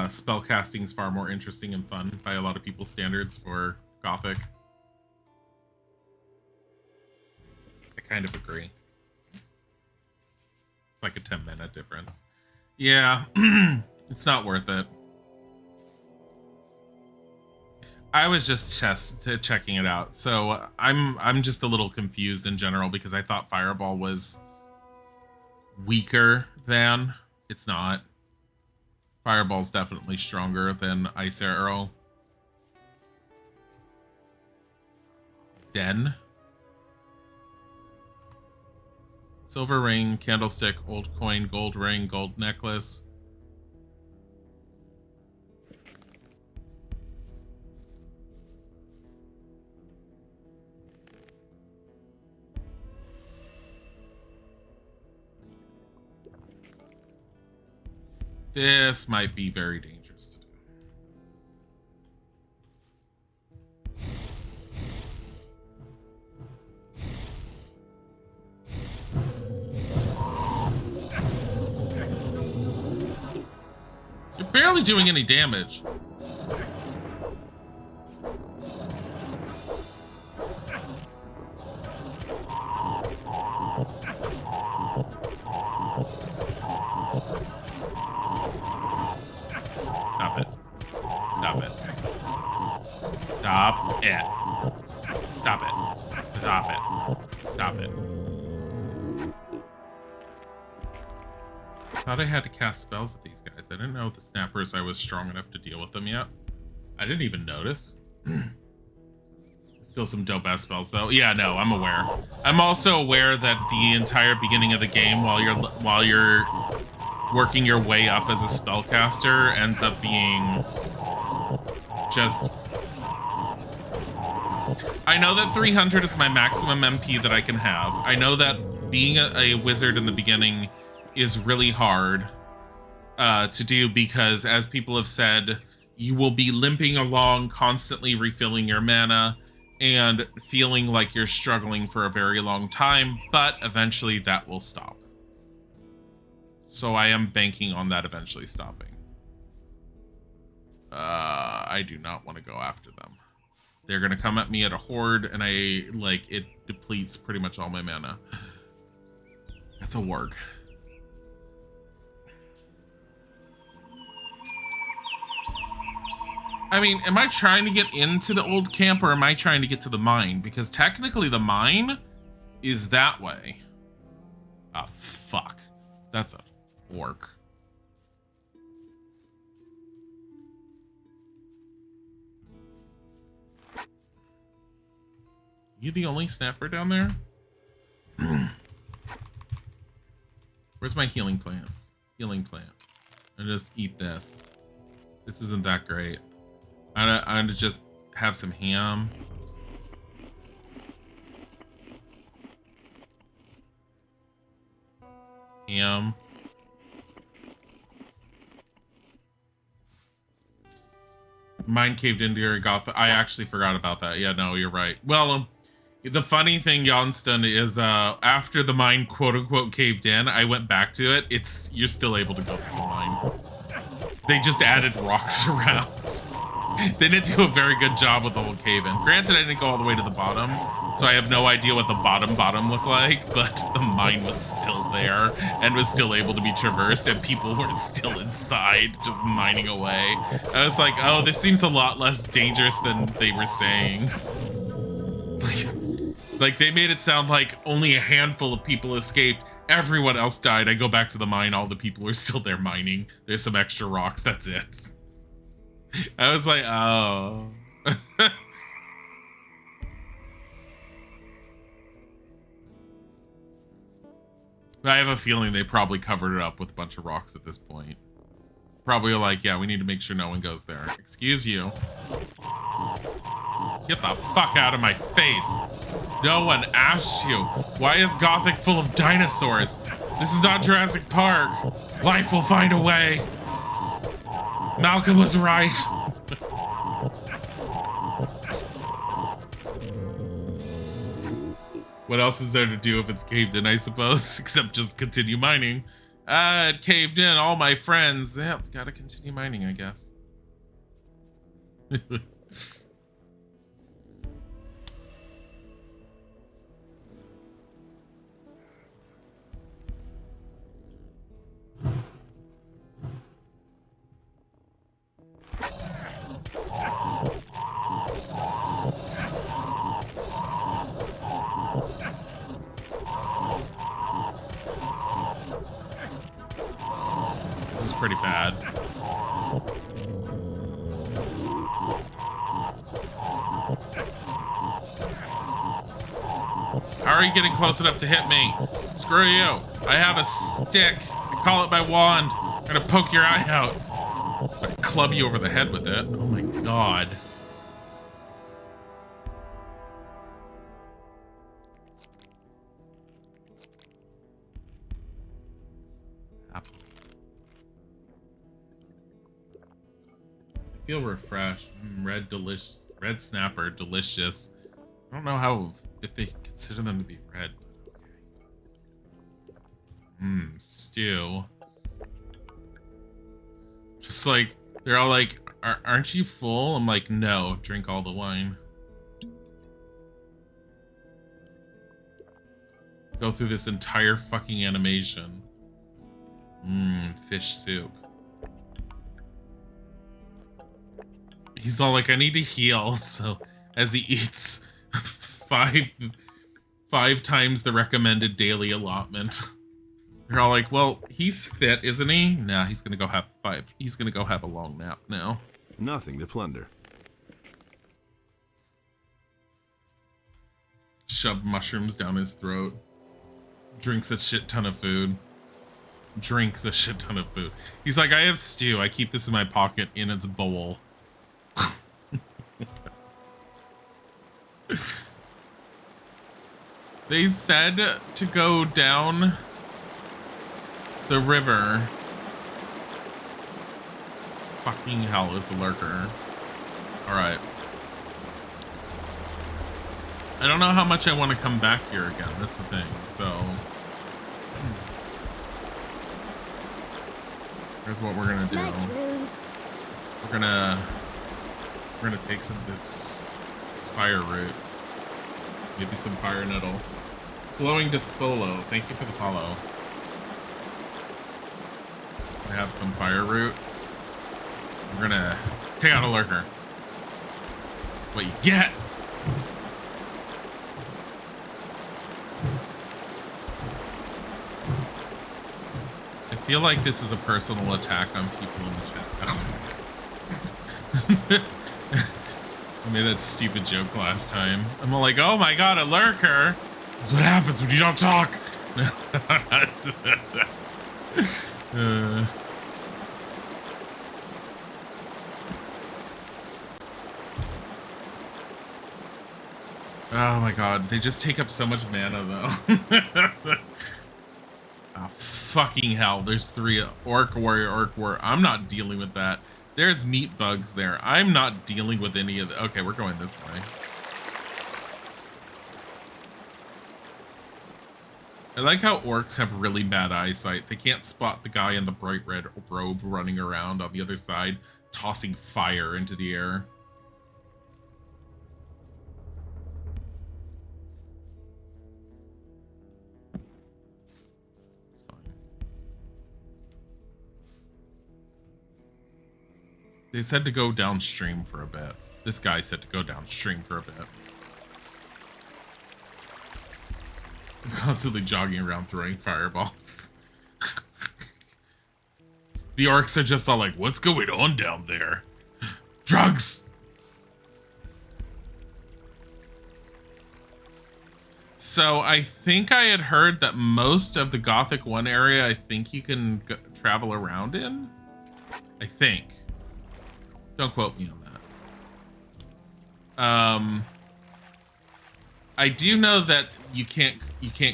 spell casting is far more interesting and fun by a lot of people's standards for Gothic. I kind of agree. It's like a 10-minute difference. Yeah, it's not worth it. I was just checking it out, so I'm just a little confused in general because I thought Fireball was weaker than. It's not. Fireball's definitely stronger than Ice Arrow. Den. Silver ring, candlestick, old coin, gold ring, gold necklace. This might be very dangerous to do. You're barely doing any damage. Stop it. Stop it. Stop it. Stop it. Stop it. Stop it. Thought I had to cast spells at these guys. I didn't know the snappers I was strong enough to deal with them yet. I didn't even notice. Still some dope ass spells though. Yeah, no, I'm aware. I'm also aware that the entire beginning of the game, while you're working your way up as a spellcaster, ends up being just. I know that 300 is my maximum MP that I can have. I know that being a wizard in the beginning is really hard to do because, as people have said, you will be limping along, constantly refilling your mana and feeling like you're struggling for a very long time, but eventually that will stop. So I am banking on that eventually stopping. I do not want to go after them. They're going to come at me at a horde, and it depletes pretty much all my mana. That's a warg. I mean, am I trying to get into the old camp or am I trying to get to the mine? Because technically the mine is that way. Ah, fuck. That's a orc. You the only snapper down there? Where's my healing plants? Healing plant. I just eat this. This isn't that great. I'm gonna just have some ham. Ham. Mine caved into your Gothic. I actually forgot about that. Yeah, no, you're right. Well, the funny thing, Johnston, is after the mine quote unquote caved in, I went back to it. You're still able to go through the mine. They just added rocks around. They didn't do a very good job with the whole cave-in. Granted, I didn't go all the way to the bottom, so I have no idea what the bottom looked like, but the mine was still there and was still able to be traversed, and people were still inside, just mining away. I was like, oh, this seems a lot less dangerous than they were saying. Like they made it sound like only a handful of people escaped. Everyone else died. I go back to the mine, all the people are still there mining. There's some extra rocks, that's it. I was like, oh. I have a feeling they probably covered it up with a bunch of rocks at this point. Probably like, yeah, we need to make sure no one goes there. Excuse you. Get the fuck out of my face. No one asked you. Why is Gothic full of dinosaurs? This is not Jurassic Park. Life will find a way. Malcolm was right. What else is there to do if it's caved in, I suppose? Except just continue mining. It caved in, all my friends. Yep, gotta continue mining, I guess. This is pretty bad. How are you getting close enough to hit me? Screw you. I have a stick. I call it my wand. I'm gonna poke your eye out. I'm gonna club you over the head with it. Oh my god. I feel refreshed. Red snapper, delicious. I don't know how, if they consider them to be red. Stew. Just like, they're all like, aren't you full? I'm like, no, drink all the wine. Go through this entire fucking animation. Fish soup. He's all like, I need to heal. So as he eats five times the recommended daily allotment. They're all like, well, he's fit, isn't he? Nah, he's gonna go have He's gonna go have a long nap now. Nothing to plunder. Shove mushrooms down his throat. Drinks a shit ton of food. Drinks a shit ton of food. He's like, I have stew. I keep this in my pocket in its bowl. They said to go down the river. Fucking hell, is a lurker. Alright. I don't know how much I want to come back here again. That's the thing. So here's what we're gonna do. We're gonna take some of this fire root. Maybe some fire nettle. Glowing Dispolo, thank you for the follow. I have some fire root. We're gonna take out a lurker. What you get? I feel like this is a personal attack on people in the chat. I made that stupid joke last time. I'm all like, oh my god, a lurker! That's what happens when you don't talk! Oh my god, they just take up so much mana though. Oh, fucking hell, there's 3 orc warrior. I'm not dealing with that. There's meat bugs there. I'm not dealing with any of the... Okay, we're going this way. I like how orcs have really bad eyesight. They can't spot the guy in the bright red robe running around on the other side, tossing fire into the air. They said to go downstream for a bit. This guy said to go downstream for a bit. I'm constantly jogging around throwing fireballs. The orcs are just all like, what's going on down there? Drugs! So I think I had heard that most of the Gothic 1 area, I think you can travel around in. I think. Don't quote me on that. I do know that you can't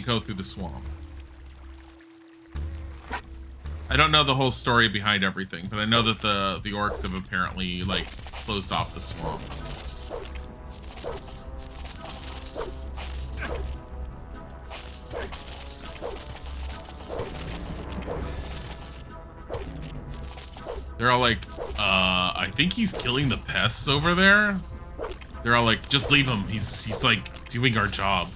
go through the swamp. I don't know the whole story behind everything, but I know that the orcs have apparently like closed off the swamp. They're all like, I think he's killing the pests over there. They're all like, just leave him. He's like doing our job.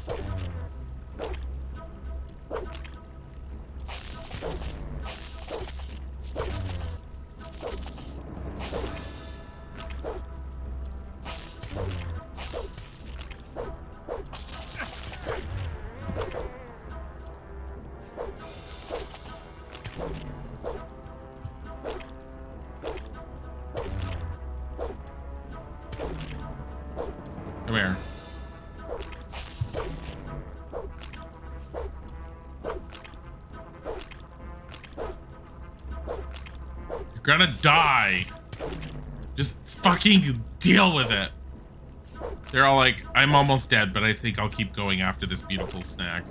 Come here. You're gonna die. Just fucking deal with it. They're all like, I'm almost dead, but I think I'll keep going after this beautiful snack.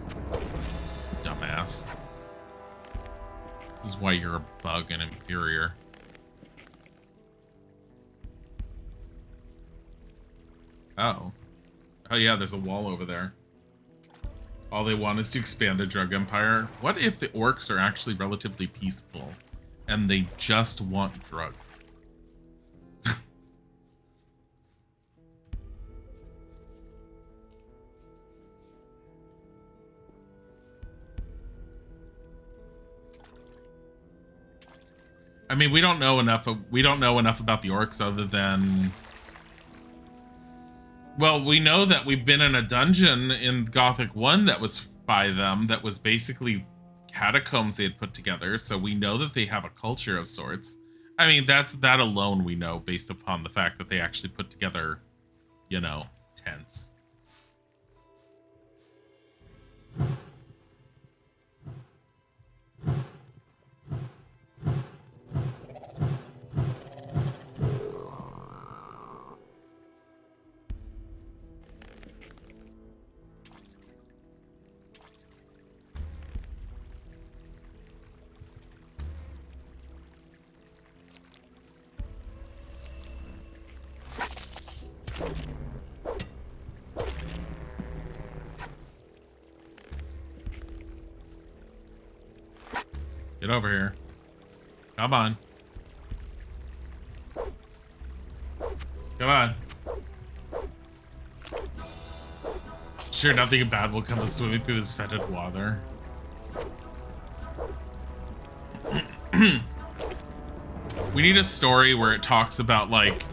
Dumbass. This is why you're a bug and inferior. Oh. Oh yeah, there's a wall over there. All they want is to expand the drug empire. What if the orcs are actually relatively peaceful and they just want drugs? I mean, we don't know enough about the orcs other than, well, we know that we've been in a dungeon in Gothic 1 that was by them, that was basically catacombs they had put together, so we know that they have a culture of sorts. I mean, that alone we know based upon the fact that they actually put together, you know, tents. Get over here. Come on. Come on. Sure, nothing bad will come of swimming through this fetid water. We need a story where it talks about, like,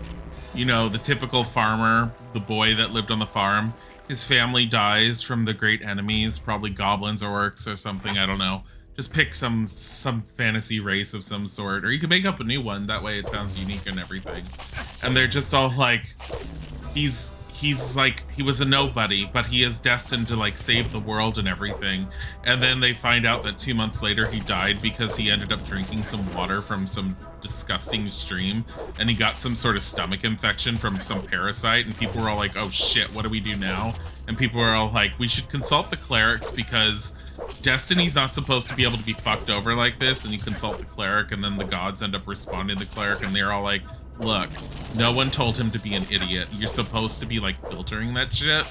you know, the typical farmer, the boy that lived on the farm. His family dies from the great enemies, probably goblins or orcs or something, I don't know. Just pick some fantasy race of some sort, or you can make up a new one. That way it sounds unique and everything. And they're just all like, he's like, he was a nobody, but he is destined to like save the world and everything. And then they find out that 2 months later he died because he ended up drinking some water from some disgusting stream, and he got some sort of stomach infection from some parasite, and people were all like, oh shit, what do we do now? And people were all like, we should consult the clerics because Destiny's not supposed to be able to be fucked over like this. And you consult the cleric, and then the gods end up responding to the cleric, and they're all like, look, no one told him to be an idiot. You're supposed to be like filtering that shit.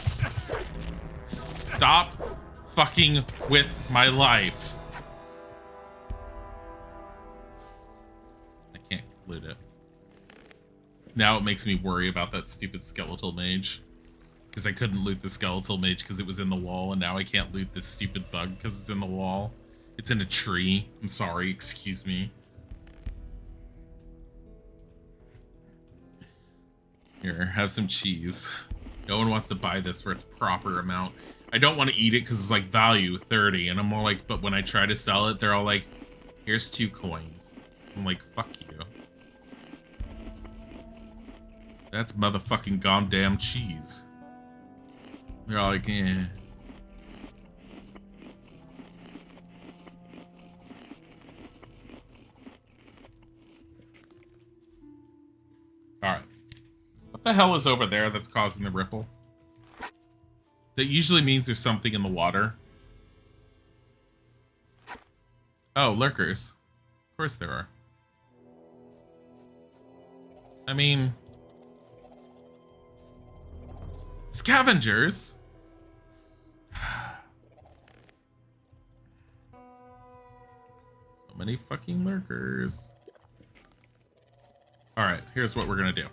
Stop fucking with my life. I can't loot it. Now it makes me worry about that stupid skeletal mage. Because I couldn't loot the skeletal mage because it was in the wall, and now I can't loot this stupid bug because it's in the wall. It's in a tree. I'm sorry, excuse me. Here, have some cheese. No one wants to buy this for its proper amount. I don't want to eat it because it's like value 30, and I'm all like, but when I try to sell it, they're all like, here's 2 coins. I'm like, fuck you. That's motherfucking goddamn cheese. They're all like, eh. Alright. What the hell is over there that's causing the ripple? That usually means there's something in the water. Oh, lurkers. Of course there are. I mean... Scavengers? So many fucking lurkers. Alright, here's what we're gonna do.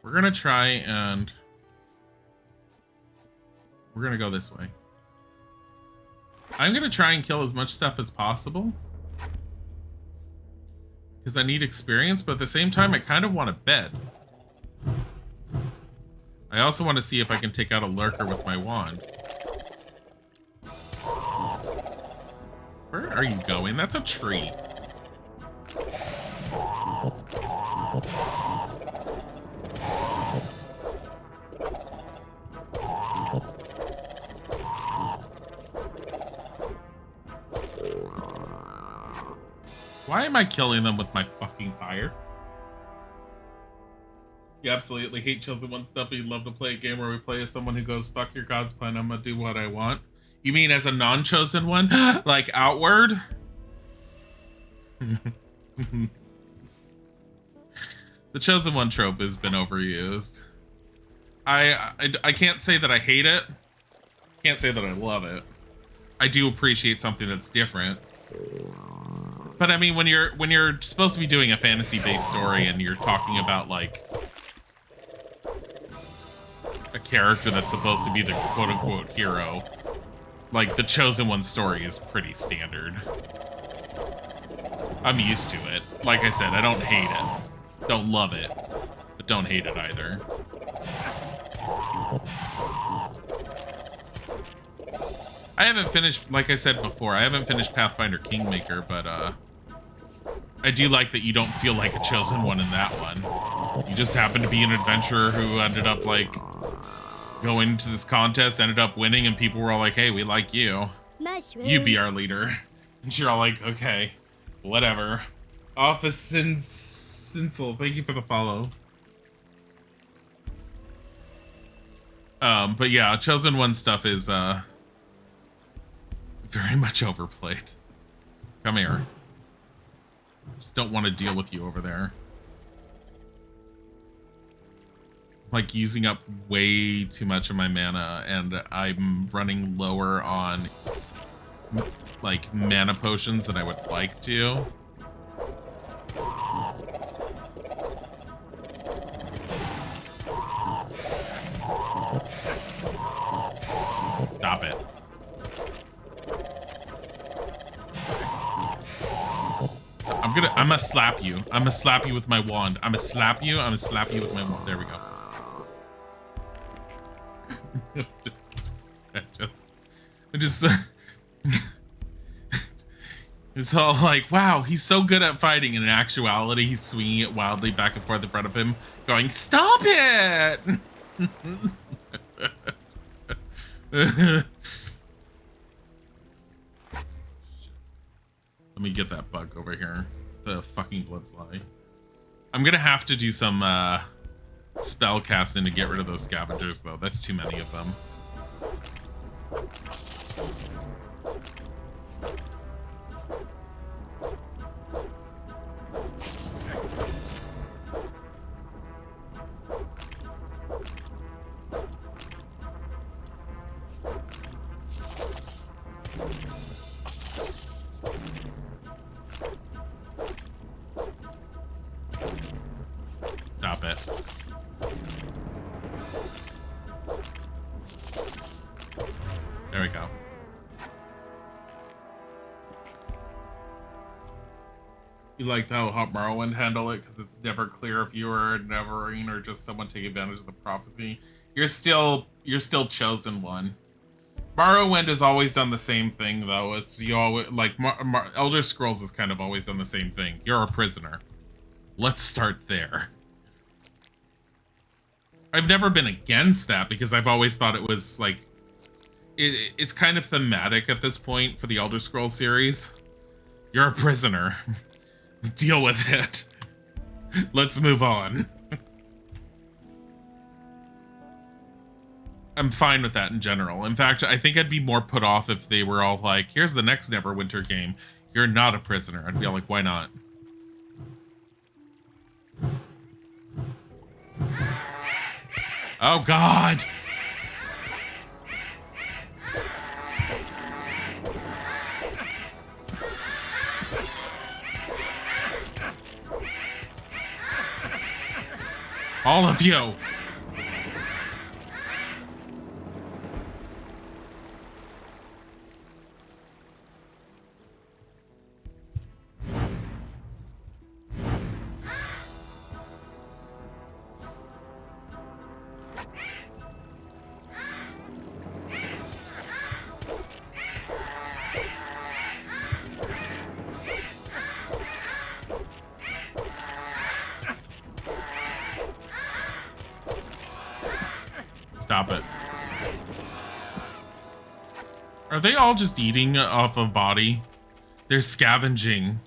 We're gonna try and... We're gonna go this way. I'm gonna try and kill as much stuff as possible. Because I need experience, but at the same time, I kind of want a bed. I also want to see if I can take out a lurker with my wand. Where are you going? That's a tree. Why am I killing them with my fucking fire? You absolutely hate Chosen One stuff, but you'd love to play a game where we play as someone who goes, fuck your God's plan, I'm gonna do what I want. You mean as a non-chosen one? Like Outward? The Chosen One trope has been overused. I can't say that I hate it. Can't say that I love it. I do appreciate something that's different. But I mean, when you're supposed to be doing a fantasy-based story and you're talking about like a character that's supposed to be the quote-unquote hero, like the Chosen One story is pretty standard. I'm used to it. Like I said, I don't hate it. Don't love it, but don't hate it either. I haven't finished, like I said before, I haven't finished Pathfinder Kingmaker, but I do like that you don't feel like a chosen one in that one. You just happen to be an adventurer who ended up like going to this contest, ended up winning, and people were all like, hey, we like you. Mushroom. You be our leader. And you're all like, okay, whatever. Office Sinsel, thank you for the follow. But yeah, Chosen One stuff is very much overplayed. Come here. Just don't want to deal with you over there. Like using up way too much of my mana, and I'm running lower on like mana potions than I would like to. Stop it. So I'm gonna slap you. I'm gonna slap you with my wand. I'm gonna slap you with my wand. There we go. It's all like, wow, he's so good at fighting. And in actuality, he's swinging it wildly back and forth in front of him, going, stop it! Let me get that bug over here. The fucking bloodfly. I'm gonna have to do some spell casting to get rid of those scavengers, though. That's too many of them. Stop it. There we go. You liked how Morrowind handled it because it's never clear if you were Neverine or just someone taking advantage of the prophecy. You're still chosen one. Morrowind has always done the same thing, though. It's you always like Elder Scrolls has kind of always done the same thing. You're a prisoner. Let's start there. I've never been against that because I've always thought it was like it's kind of thematic at this point for the Elder Scrolls series. You're a prisoner. Deal with it. Let's move on. I'm fine with that in general. In fact, I think I'd be more put off if they were all like, here's the next Neverwinter game. You're not a prisoner. I'd be like, why not? Oh, God. All of you. Stop it. Are they all just eating off a body? They're scavenging.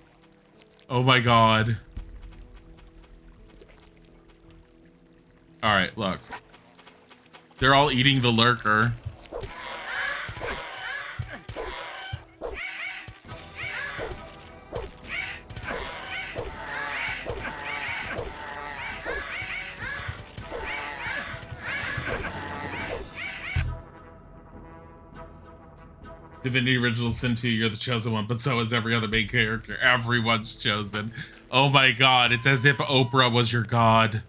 Oh my god. Alright, look. They're all eating the lurker. Divinity Original Sin 2, you're the chosen one, but so is every other main character. Everyone's chosen. Oh my god, it's as if Oprah was your god.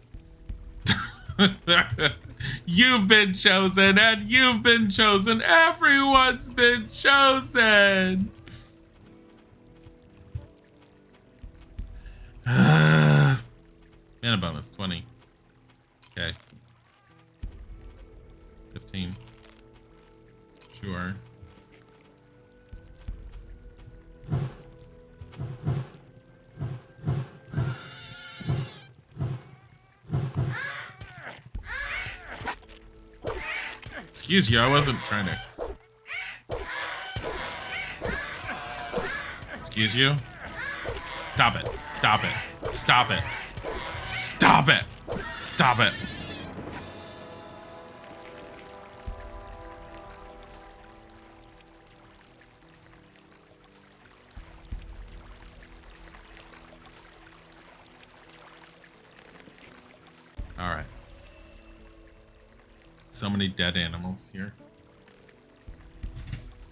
You've been chosen, and you've been chosen. Everyone's been chosen. Mana bonus, 20. Okay. 15. Sure. Excuse you, I wasn't trying to. Excuse you? Stop it. Stop it. Stop it. Stop it. Stop it. All right. So many dead animals here.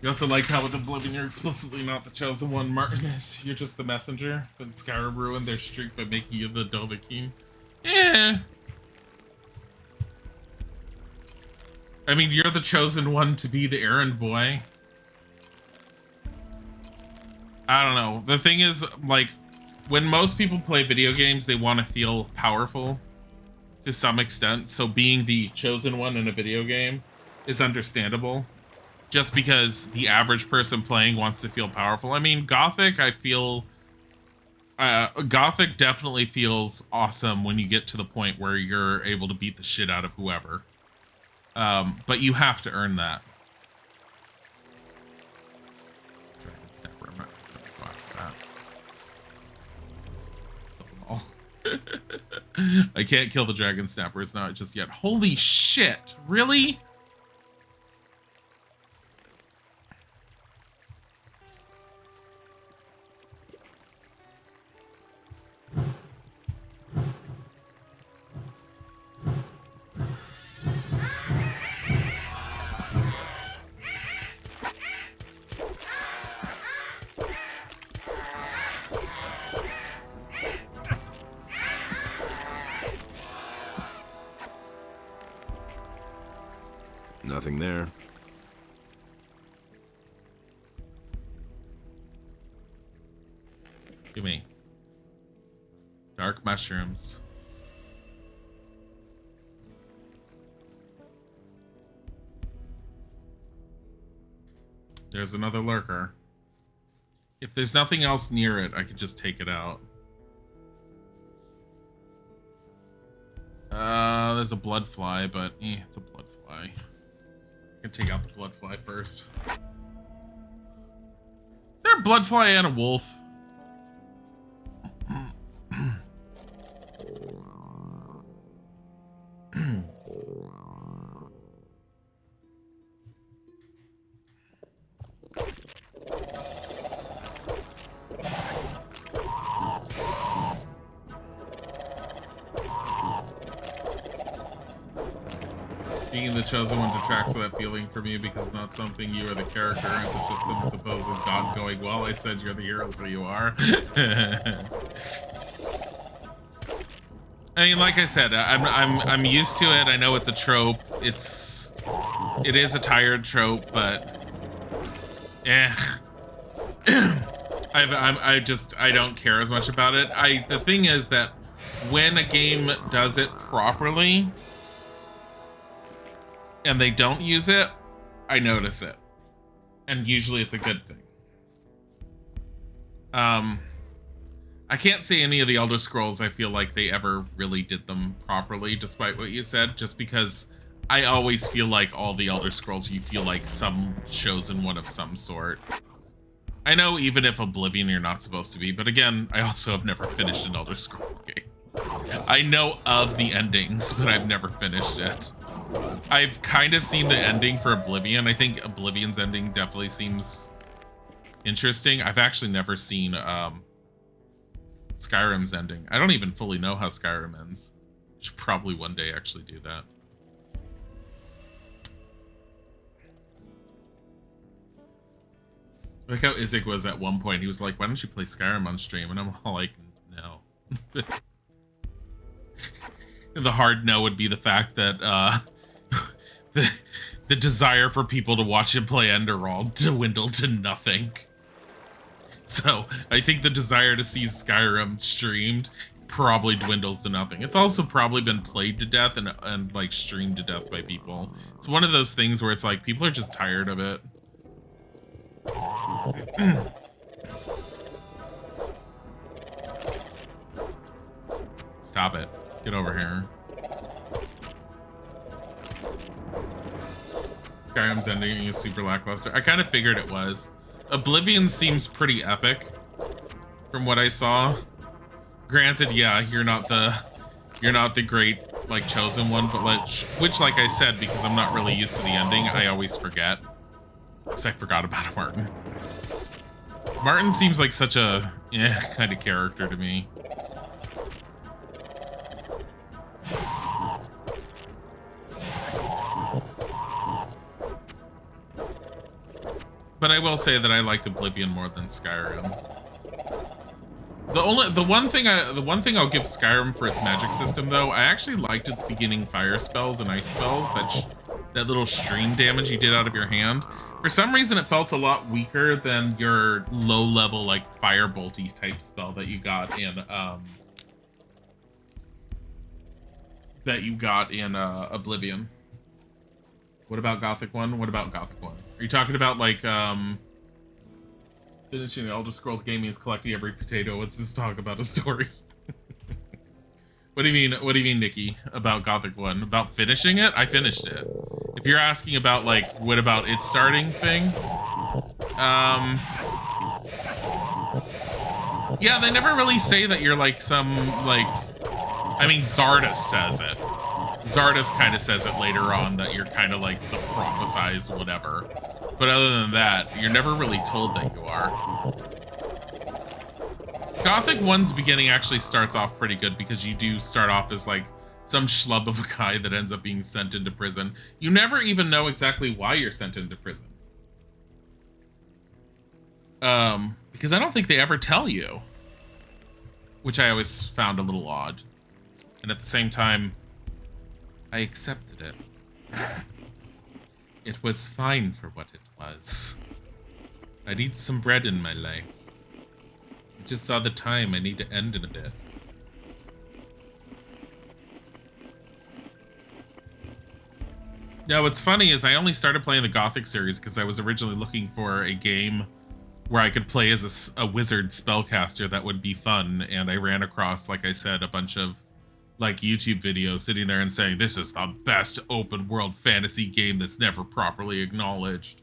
You also liked how with Oblivion you're explicitly not the chosen one. Martin is. You're just the messenger. Then Skyrim ruined their streak by making you the Dovahkiin. Yeah. I mean, you're the chosen one to be the errand boy. I don't know. The thing is, like, when most people play video games, they want to feel powerful to some extent. So being the chosen one in a video game is understandable. Just because the average person playing wants to feel powerful. I mean, Gothic, I feel... Gothic definitely feels awesome when you get to the point where you're able to beat the shit out of whoever. But you have to earn that. I can't kill the dragon snappers not just yet. Holy shit, really? Nothing there. Give me. Dark mushrooms. There's another lurker. If there's nothing else near it, I could just take it out. There's a blood fly, but it's a blood fly. I can take out the blood fly first. Is there a blood fly and a wolf? Being the chosen one detracts that feeling from you because it's not something you or the character is. It's just some supposed god going, well, I said you're the hero, so you are. I mean, like I said, I'm used to it. I know it's a trope. It is a tired trope, but I don't care as much about it. The thing is that when a game does it properly and they don't use it, I notice it. And usually it's a good thing. I can't say any of the Elder Scrolls I feel like they ever really did them properly, despite what you said, just because I always feel like all the Elder Scrolls, you feel like some chosen one of some sort. I know even if Oblivion you're not supposed to be, but again, I also have never finished an Elder Scrolls game. I know of the endings, but I've never finished it. I've kind of seen the ending for Oblivion. I think Oblivion's ending definitely seems interesting. I've actually never seen Skyrim's ending. I don't even fully know how Skyrim ends. Should probably one day actually do that. Like how Isaac was at one point. He was like, why don't you play Skyrim on stream? And I'm all like, no. The hard no would be the fact that the desire for people to watch him play Enderall dwindled to nothing. So I think the desire to see Skyrim streamed probably dwindles to nothing. It's also probably been played to death and like streamed to death by people. It's one of those things where it's like people are just tired of it. Stop it. Get over here. Skyrim's ending is super lackluster. I kind of figured it was. Oblivion seems pretty epic from what I saw. Granted, yeah, you're not the great like chosen one, but which like I said, because I'm not really used to the ending, I always forget. Because I forgot about Martin. Martin seems like such a kind of character to me. But I will say that I liked Oblivion more than Skyrim. The one thing I'll give Skyrim for its magic system though, I actually liked its beginning fire spells and ice spells, that little stream damage you did out of your hand. For some reason it felt a lot weaker than your low level like firebolty type spell that you got in Oblivion. What about Gothic 1? What about Gothic 1? Are you talking about like finishing the Elder Scrolls game means collecting every potato? What's this talk about a story? What do you mean? What do you mean, Nikki? About Gothic 1? About finishing it? I finished it. If you're asking about like what about its starting thing? Yeah, they never really say that you're like some like. I mean, Zardas says it. Zardas kind of says it later on that you're kind of like the prophesized whatever. But other than that, you're never really told that you are. Gothic 1's beginning actually starts off pretty good because you do start off as like some schlub of a guy that ends up being sent into prison. You never even know exactly why you're sent into prison. Because I don't think they ever tell you. Which I always found a little odd. And at the same time, I accepted it. It was fine for what it was. I need some bread in my life. I just saw the time. I need to end in a bit. Now, what's funny is I only started playing the Gothic series because I was originally looking for a game where I could play as a wizard spellcaster that would be fun, and I ran across, like I said, a bunch of like YouTube videos sitting there and saying this is the best open world fantasy game that's never properly acknowledged.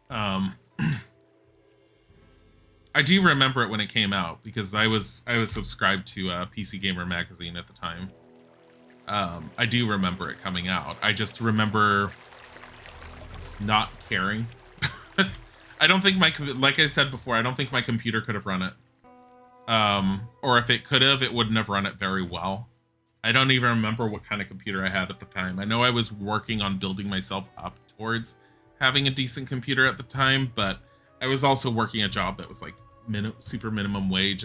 I do remember it when it came out because I was subscribed to PC Gamer magazine at the time. I do remember it coming out. I just remember not caring. I don't think like I said before, I don't think my computer could have run it. Or if it could have, it wouldn't have run it very well. I don't even remember what kind of computer I had at the time. I know I was working on building myself up towards having a decent computer at the time, but I was also working a job that was like super minimum wage,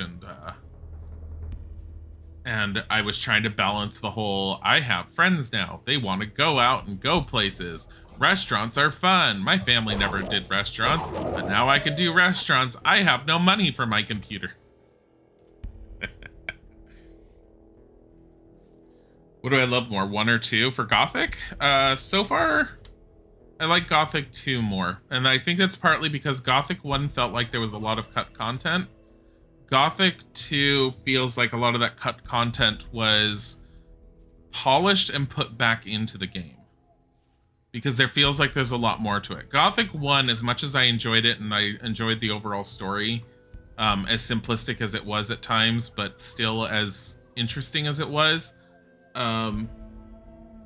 and I was trying to balance the whole, I have friends now. They want to go out and go places. Restaurants are fun. My family never did restaurants, but now I can do restaurants. I have no money for my computer. What do I love more, 1 or 2 for Gothic? So far, I like Gothic 2 more. And I think that's partly because Gothic 1 felt like there was a lot of cut content. Gothic 2 feels like a lot of that cut content was polished and put back into the game. Because there feels like there's a lot more to it. Gothic 1, as much as I enjoyed it and I enjoyed the overall story, as simplistic as it was at times, but still as interesting as it was,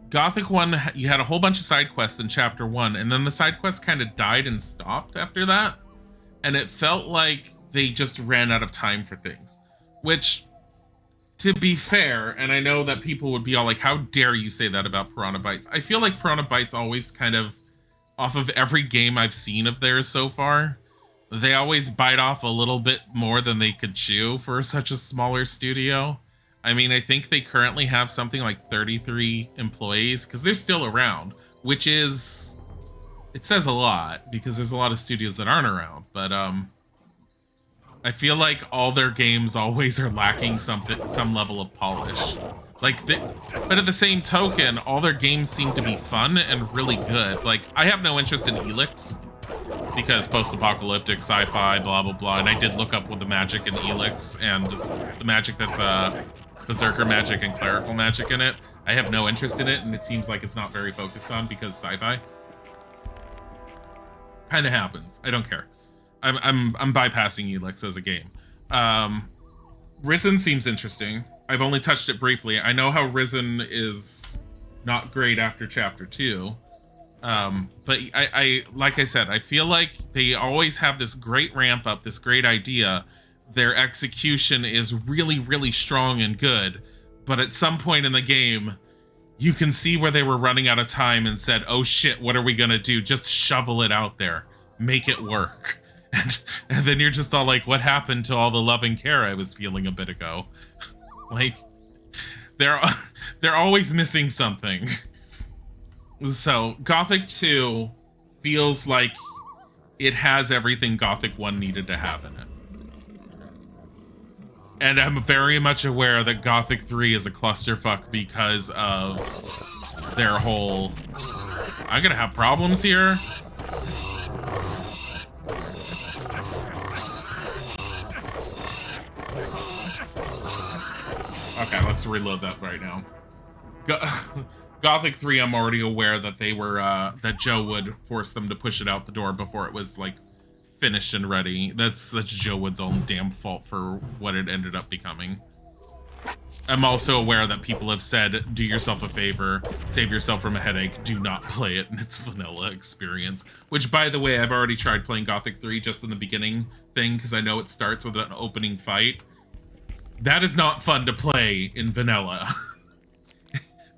Gothic 1, you had a whole bunch of side quests in chapter 1, and then the side quests kind of died and stopped after that, and it felt like they just ran out of time for things. Which, to be fair, and I know that people would be all like, how dare you say that about Piranha Bytes? I feel like Piranha Bytes always kind of, off of every game I've seen of theirs so far, they always bite off a little bit more than they could chew for such a smaller studio. I mean, I think they currently have something like 33 employees, because they're still around, which is, it says a lot, because there's a lot of studios that aren't around, but I feel like all their games always are lacking some level of polish. But at the same token, all their games seem to be fun and really good. Like, I have no interest in Elix, because post-apocalyptic, sci-fi, blah, blah, blah, and I did look up with the magic in Elix, and the magic that's Berserker magic and clerical magic in it. I have no interest in it, and it seems like it's not very focused on because sci-fi. Kind of happens. I don't care. I'm bypassing Elix as a game. Risen seems interesting. I've only touched it briefly. I know how Risen is not great after chapter 2. But I like I said, I feel like they always have this great ramp up, this great idea. Their execution is really, really strong and good. But at some point in the game, you can see where they were running out of time and said, oh shit, what are we gonna do? Just shovel it out there. Make it work. And then you're just all like, what happened to all the love and care I was feeling a bit ago? Like, they're always missing something. So, Gothic 2 feels like it has everything Gothic 1 needed to have in it. And I'm very much aware that Gothic 3 is a clusterfuck because of their whole... I'm gonna have problems here. Okay, let's reload that right now. Gothic 3, I'm already aware that they were, that Joe would force them to push it out the door before it was, like, finished and ready. That's Joe Wood's own damn fault for what it ended up becoming. I'm also aware that people have said, do yourself a favor, save yourself from a headache, do not play it in its vanilla experience. Which, by the way, I've already tried playing Gothic 3 just in the beginning thing, because I know it starts with an opening fight. That is not fun to play in vanilla.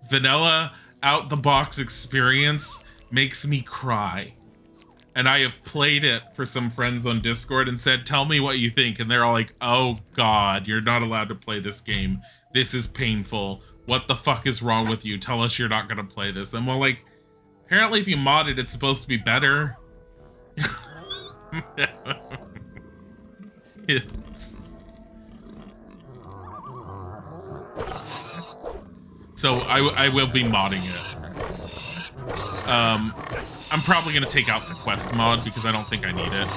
Vanilla out-the-box experience makes me cry. And I have played it for some friends on Discord and said, tell me what you think. And they're all like, oh god, you're not allowed to play this game. This is painful. What the fuck is wrong with you? Tell us you're not gonna play this. And well, like, apparently if you mod it, it's supposed to be better. So I will be modding it. I'm probably going to take out the quest mod because I don't think I need it.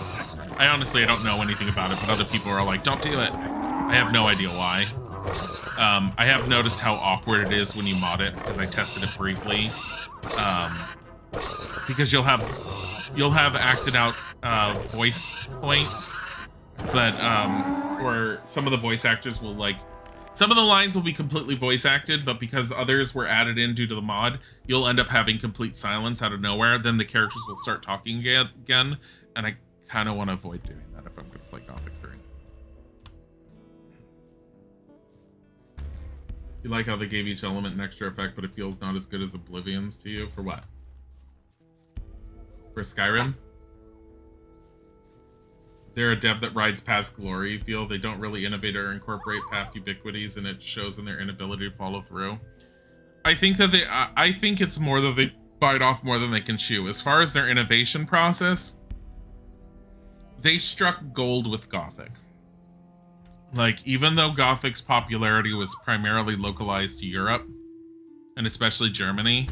I honestly don't know anything about it, but other people are like, don't do it. I have no idea why. I have noticed how awkward it is when you mod it, because I tested it briefly. Because you'll have acted out voice points, but or some of the voice actors will like, some of the lines will be completely voice acted, but because others were added in due to the mod, you'll end up having complete silence out of nowhere. Then the characters will start talking again, and I kind of want to avoid doing that if I'm going to play Gothic 3. You like how they gave each element an extra effect, but it feels not as good as Oblivion's to you? For what? For Skyrim? They're a dev that rides past glory, you feel? They don't really innovate or incorporate past ubiquities, and it shows in their inability to follow through. I think that I think it's more that they bite off more than they can chew. As far as their innovation process, they struck gold with Gothic. Like, even though Gothic's popularity was primarily localized to Europe, and especially Germany,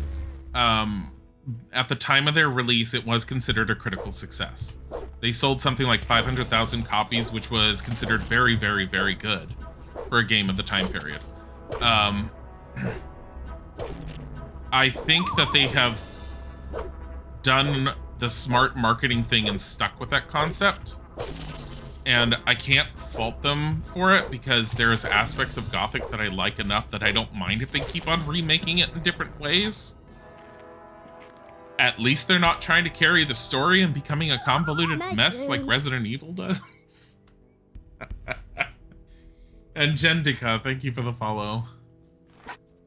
at the time of their release, it was considered a critical success. They sold something like 500,000 copies, which was considered very, very, very good for a game of the time period. I think that they have done the smart marketing thing and stuck with that concept. And I can't fault them for it, because there's aspects of Gothic that I like enough that I don't mind if they keep on remaking it in different ways. At least they're not trying to carry the story and becoming a convoluted mess like Resident Evil does. And Jendika, thank you for the follow.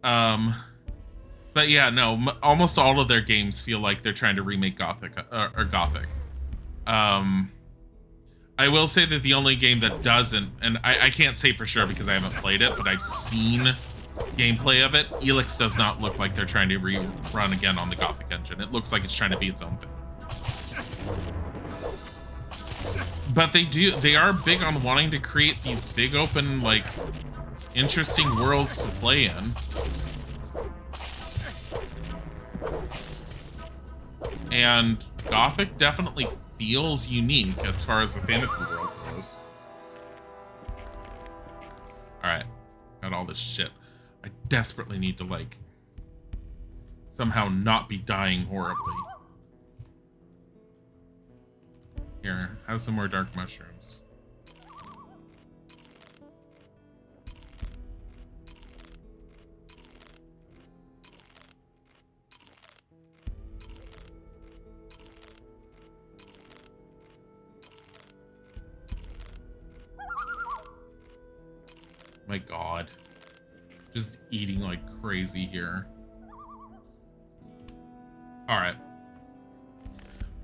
But yeah, no, almost all of their games feel like they're trying to remake Gothic, or Gothic. I will say that the only game that doesn't, and I can't say for sure because I haven't played it, but I've seen gameplay of it. Elix does not look like they're trying to rerun again on the Gothic engine. It looks like it's trying to be its own thing. But they are big on wanting to create these big open, like, interesting worlds to play in. And Gothic definitely feels unique as far as the fantasy world goes. Alright, got all this shit. I desperately need to, like, somehow not be dying horribly. Here, have some more dark mushrooms. My God. Just eating like crazy here. Alright.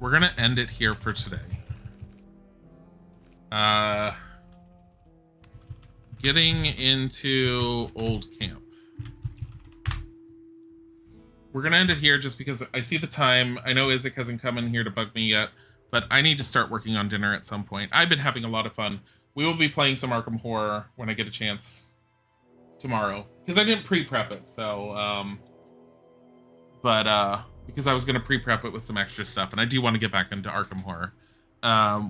We're gonna end it here for today. Getting into Old Camp. We're gonna end it here just because I see the time. I know Isaac hasn't come in here to bug me yet, but I need to start working on dinner at some point. I've been having a lot of fun. We will be playing some Arkham Horror when I get a chance tomorrow, because I didn't pre-prep it, so because I was going to pre-prep it with some extra stuff, and I do want to get back into Arkham Horror.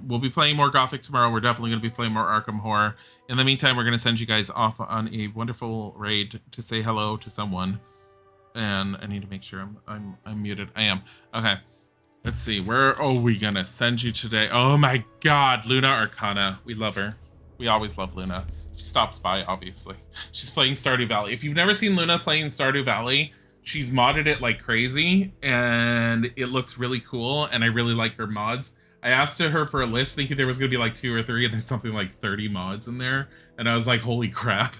We'll be playing more Gothic tomorrow. We're definitely going to be playing more Arkham Horror. In the meantime, we're going to send you guys off on a wonderful raid to say hello to someone, and I need to make sure I'm muted. I am. Okay, let's see, where are we gonna send you today? Oh my God, Luna Arcana. We love her. We always love Luna. She stops by, obviously. She's playing Stardew Valley. If you've never seen Luna playing Stardew Valley, she's modded it like crazy, and it looks really cool, and I really like her mods. I asked her for a list thinking there was going to be like 2 or 3, and there's something like 30 mods in there, and I was like, holy crap.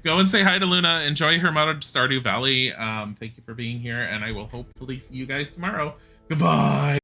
Go and say hi to Luna. Enjoy her modded Stardew Valley. Thank you for being here, and I will hopefully see you guys tomorrow. Goodbye.